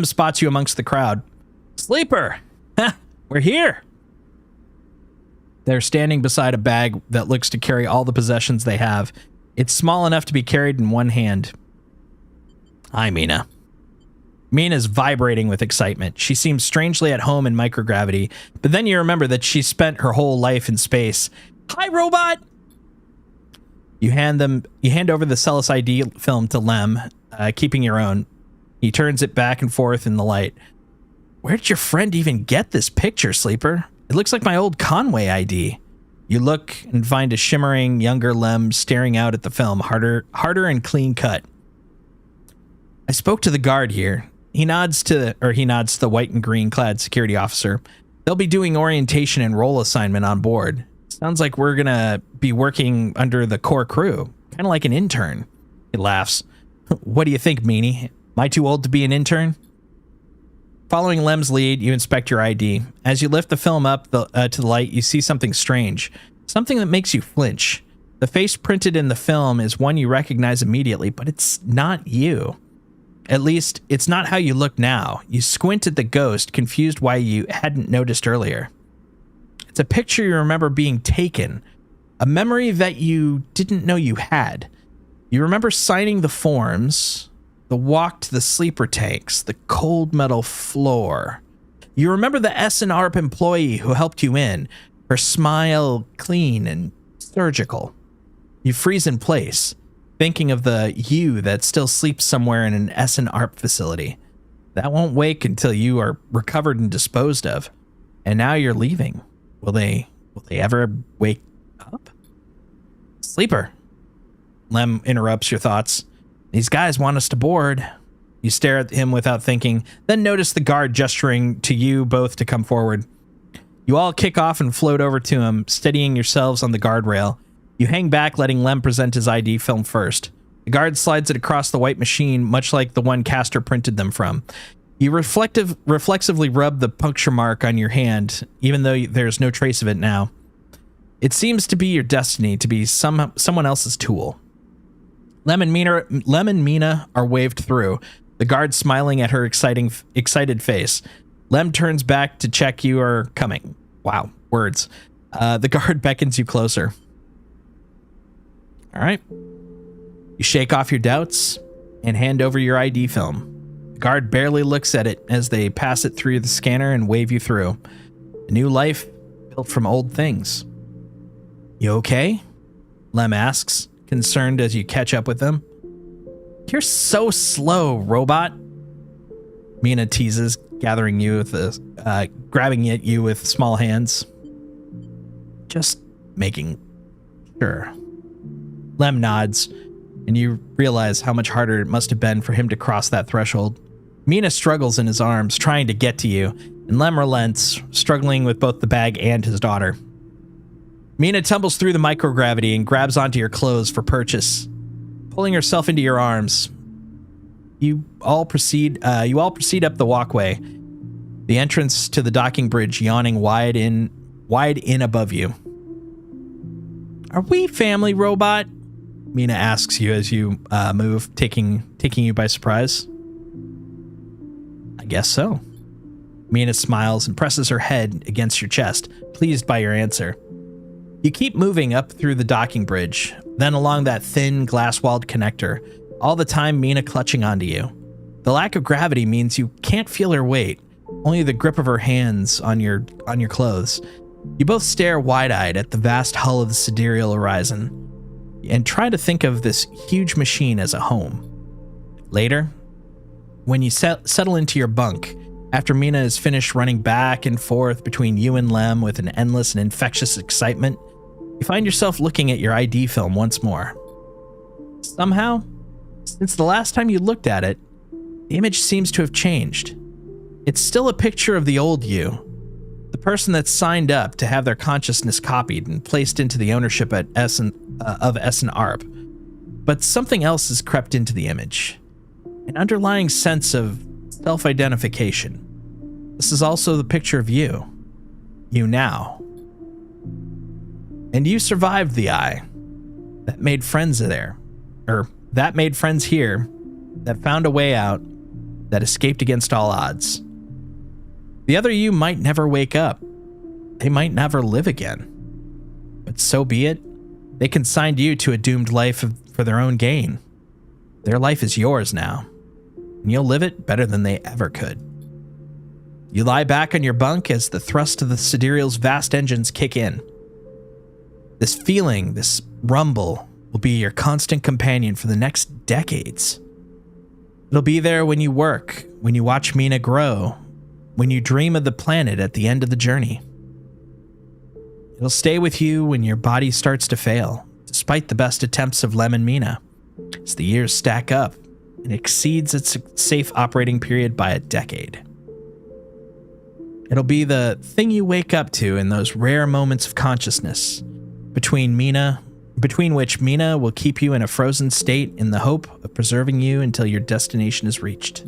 [SPEAKER 2] spots you amongst the crowd. Sleeper! Ha! We're here! They're standing beside a bag that looks to carry all the possessions they have. It's small enough to be carried in one hand. Hi, Mina. Mina's vibrating with excitement. She seems strangely at home in microgravity, but then you remember that she spent her whole life in space. Hi, robot! You hand over the Celis ID film to Lem, keeping your own. He turns it back and forth in the light. Where did your friend even get this picture, Sleeper? It looks like my old Conway ID. You look and find a shimmering, younger Lem staring out at the film, harder and clean cut. I spoke to the guard here. He nods to the white and green clad security officer. They'll be doing orientation and role assignment on board. Sounds like we're gonna be working under the core crew, kind of like an intern. He laughs. What do you think, Meanie? Am I too old to be an intern? Following Lem's lead, you inspect your ID. As you lift the film up to the light, you see something strange, something that makes you flinch. The face printed in the film is one you recognize immediately, but it's not you. At least, it's not how you look now. You squint at the ghost, confused why you hadn't noticed earlier. It's a picture you remember being taken, a memory that you didn't know you had. You remember signing the forms, the walk to the sleeper tanks, the cold metal floor. You remember the S&ARP employee who helped you in, her smile clean and surgical. You freeze in place, thinking of the you that still sleeps somewhere in an S&ARP facility. That won't wake until you are recovered and disposed of. And now you're leaving. Will they ever wake up? Sleeper. Lem interrupts your thoughts. These guys want us to board. You stare at him without thinking, then notice the guard gesturing to you both to come forward. You all kick off and float over to him, steadying yourselves on the guardrail. You hang back, letting Lem present his ID film first. The guard slides it across the white machine, much like the one Castor printed them from. You reflexively rub the puncture mark on your hand, even though there's no trace of it now. It seems to be your destiny to be someone else's tool. Lem and Mina are waved through, the guard smiling at her excited face. Lem turns back to check you are coming. Wow, words. The guard beckons you closer. All right. You shake off your doubts and hand over your ID film. The guard barely looks at it as they pass it through the scanner and wave you through. A new life built from old things. You okay? Lem asks, concerned as you catch up with them. You're so slow, robot. Mina teases, grabbing at you with small hands. Just making sure. Lem nods, and you realize how much harder it must have been for him to cross that threshold. Mina struggles in his arms, trying to get to you, and Lem relents, struggling with both the bag and his daughter. Mina tumbles through the microgravity and grabs onto your clothes for purchase. Pulling herself into your arms, you all proceed up the walkway, the entrance to the docking bridge yawning wide in above you. Are we family, robot? Mina asks you as you move, taking you by surprise. I guess so. Mina smiles and presses her head against your chest, pleased by your answer. You keep moving up through the docking bridge, then along that thin, glass-walled connector, all the time Mina clutching onto you. The lack of gravity means you can't feel her weight, only the grip of her hands on your clothes. You both stare wide-eyed at the vast hull of the sidereal horizon and try to think of this huge machine as a home. Later, when you settle into your bunk, after Mina is finished running back and forth between you and Lem with an endless and infectious excitement, you find yourself looking at your ID film once more. Somehow, since the last time you looked at it, the image seems to have changed. It's still a picture of the old you, the person that signed up to have their consciousness copied and placed into the ownership of Essen Arp. But something else has crept into the image, an underlying sense of self-identification. This is also the picture of you now. And you survived the eye that made friends here, that found a way out, that escaped against all odds. The other you might never wake up. They might never live again. But so be it. They consigned you to a doomed life for their own gain. Their life is yours now, and you'll live it better than they ever could. You lie back on your bunk as the thrust of the sidereal's vast engines kick in. This feeling, this rumble, will be your constant companion for the next decades. It'll be there when you work, when you watch Mina grow, when you dream of the planet at the end of the journey. It'll stay with you when your body starts to fail, despite the best attempts of Lem and Mina, as the years stack up and exceeds its safe operating period by a decade. It'll be the thing you wake up to in those rare moments of consciousness, between which Mina will keep you in a frozen state in the hope of preserving you until your destination is reached.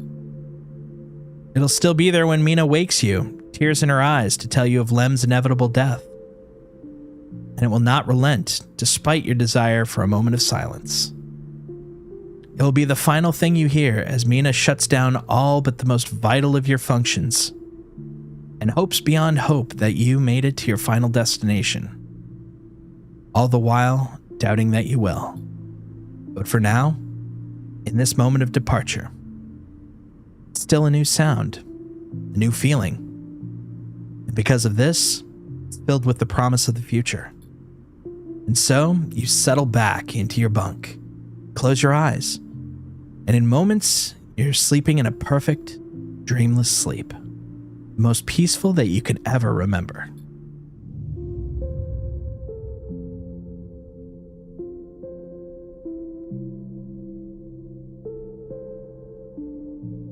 [SPEAKER 2] It'll still be there when Mina wakes you, tears in her eyes to tell you of Lem's inevitable death. And it will not relent, despite your desire for a moment of silence. It will be the final thing you hear as Mina shuts down all but the most vital of your functions, and hopes beyond hope that you made it to your final destination. All the while doubting that you will. But for now, in this moment of departure, it's still a new sound, a new feeling. And because of this, it's filled with the promise of the future. And so, you settle back into your bunk, close your eyes, and in moments, you're sleeping in a perfect, dreamless sleep, the most peaceful that you could ever remember.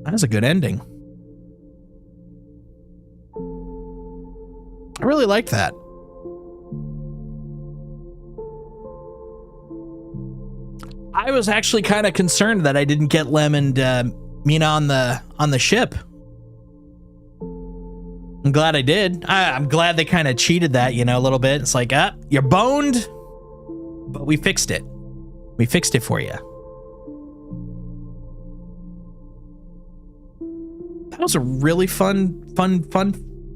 [SPEAKER 2] That's a good ending. I really liked that. I was actually kind of concerned that I didn't get Lem and Mina on the ship
[SPEAKER 1] I'm glad I did. I'm glad they kind of cheated that, you know, a little bit. It's like, you're boned, but we fixed it. We fixed it for you. That was a really fun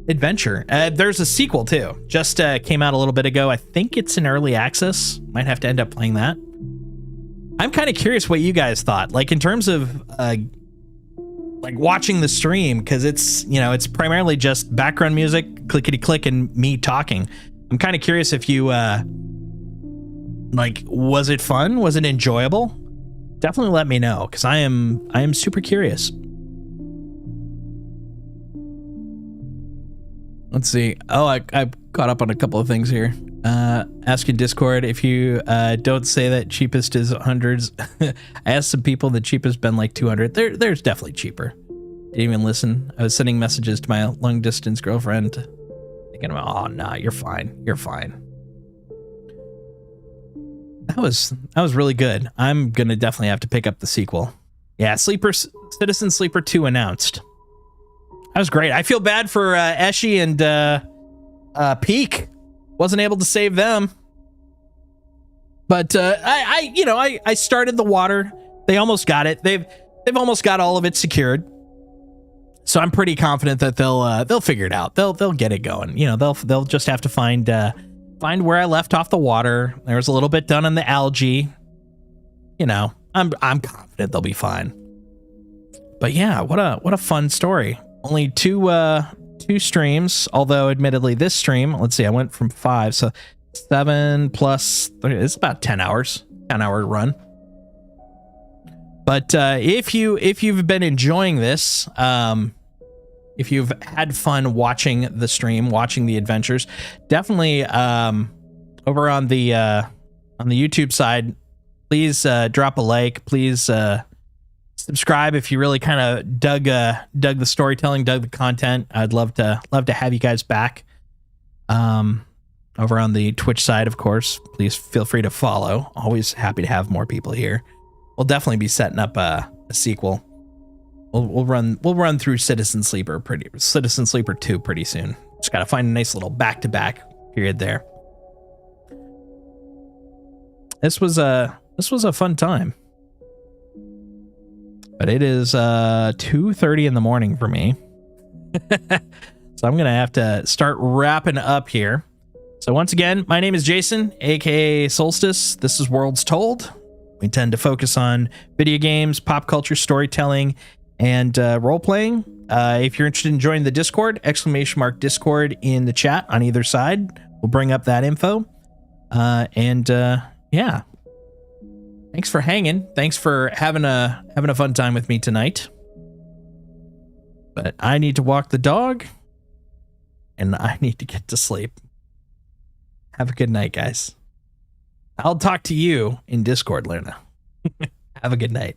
[SPEAKER 1] adventure. There's a sequel too. Just came out a little bit ago. I think it's in early access. Might have to end up playing that. I'm kind of curious what you guys thought. Like in terms of like watching the stream, because it's, you know, it's primarily just background music, clickety click, and me talking. I'm kind of curious if you like, was it fun? Was it enjoyable? Definitely let me know, because I am super curious. Let's see. Oh, I caught up on a couple of things here. Ask in Discord if you don't say that cheapest is hundreds. I asked some people, the cheapest been like 200. There's definitely cheaper. Didn't even listen. I was sending messages to my long distance girlfriend, thinking, oh no, you're fine. You're fine. That was really good. I'm gonna definitely have to pick up the sequel. Yeah, Citizen Sleeper 2 announced. That was great. I feel bad for Eshi and Peak. Wasn't able to save them. But I started the water. They almost got it. They've almost got all of it secured. So I'm pretty confident that they'll figure it out. They'll get it going. You know, they'll just have to find where I left off the water. There was a little bit done on the algae. You know, I'm confident they'll be fine. But yeah, what a fun story. Only two streams, although admittedly this stream, let's see, I went from 5, so 7 plus 30, it's about 10 hours, 10-hour run. But if you've been enjoying this, if you've had fun watching the stream, watching the adventures, definitely over on the YouTube side, please drop a like, please subscribe if you really kind of dug the storytelling, dug the content. I'd love to have you guys back. Over on the Twitch side, of course, please feel free to follow. Always happy to have more people here. We'll definitely be setting up a sequel. We'll run through Citizen Sleeper 2 pretty soon. Just gotta find a nice little back-to-back period there. This was a fun time. But it is 2:30 in the morning for me. So I'm going to have to start wrapping up here. So once again, my name is Jason, aka Solstice. This is Worlds Told. We tend to focus on video games, pop culture, storytelling, and role-playing. If you're interested in joining the Discord, !Discord in the chat on either side. We'll bring up that info. Yeah. Thanks for hanging. Thanks for having a fun time with me tonight. But I need to walk the dog, and I need to get to sleep. Have a good night, guys. I'll talk to you in Discord, Luna. Have a good night.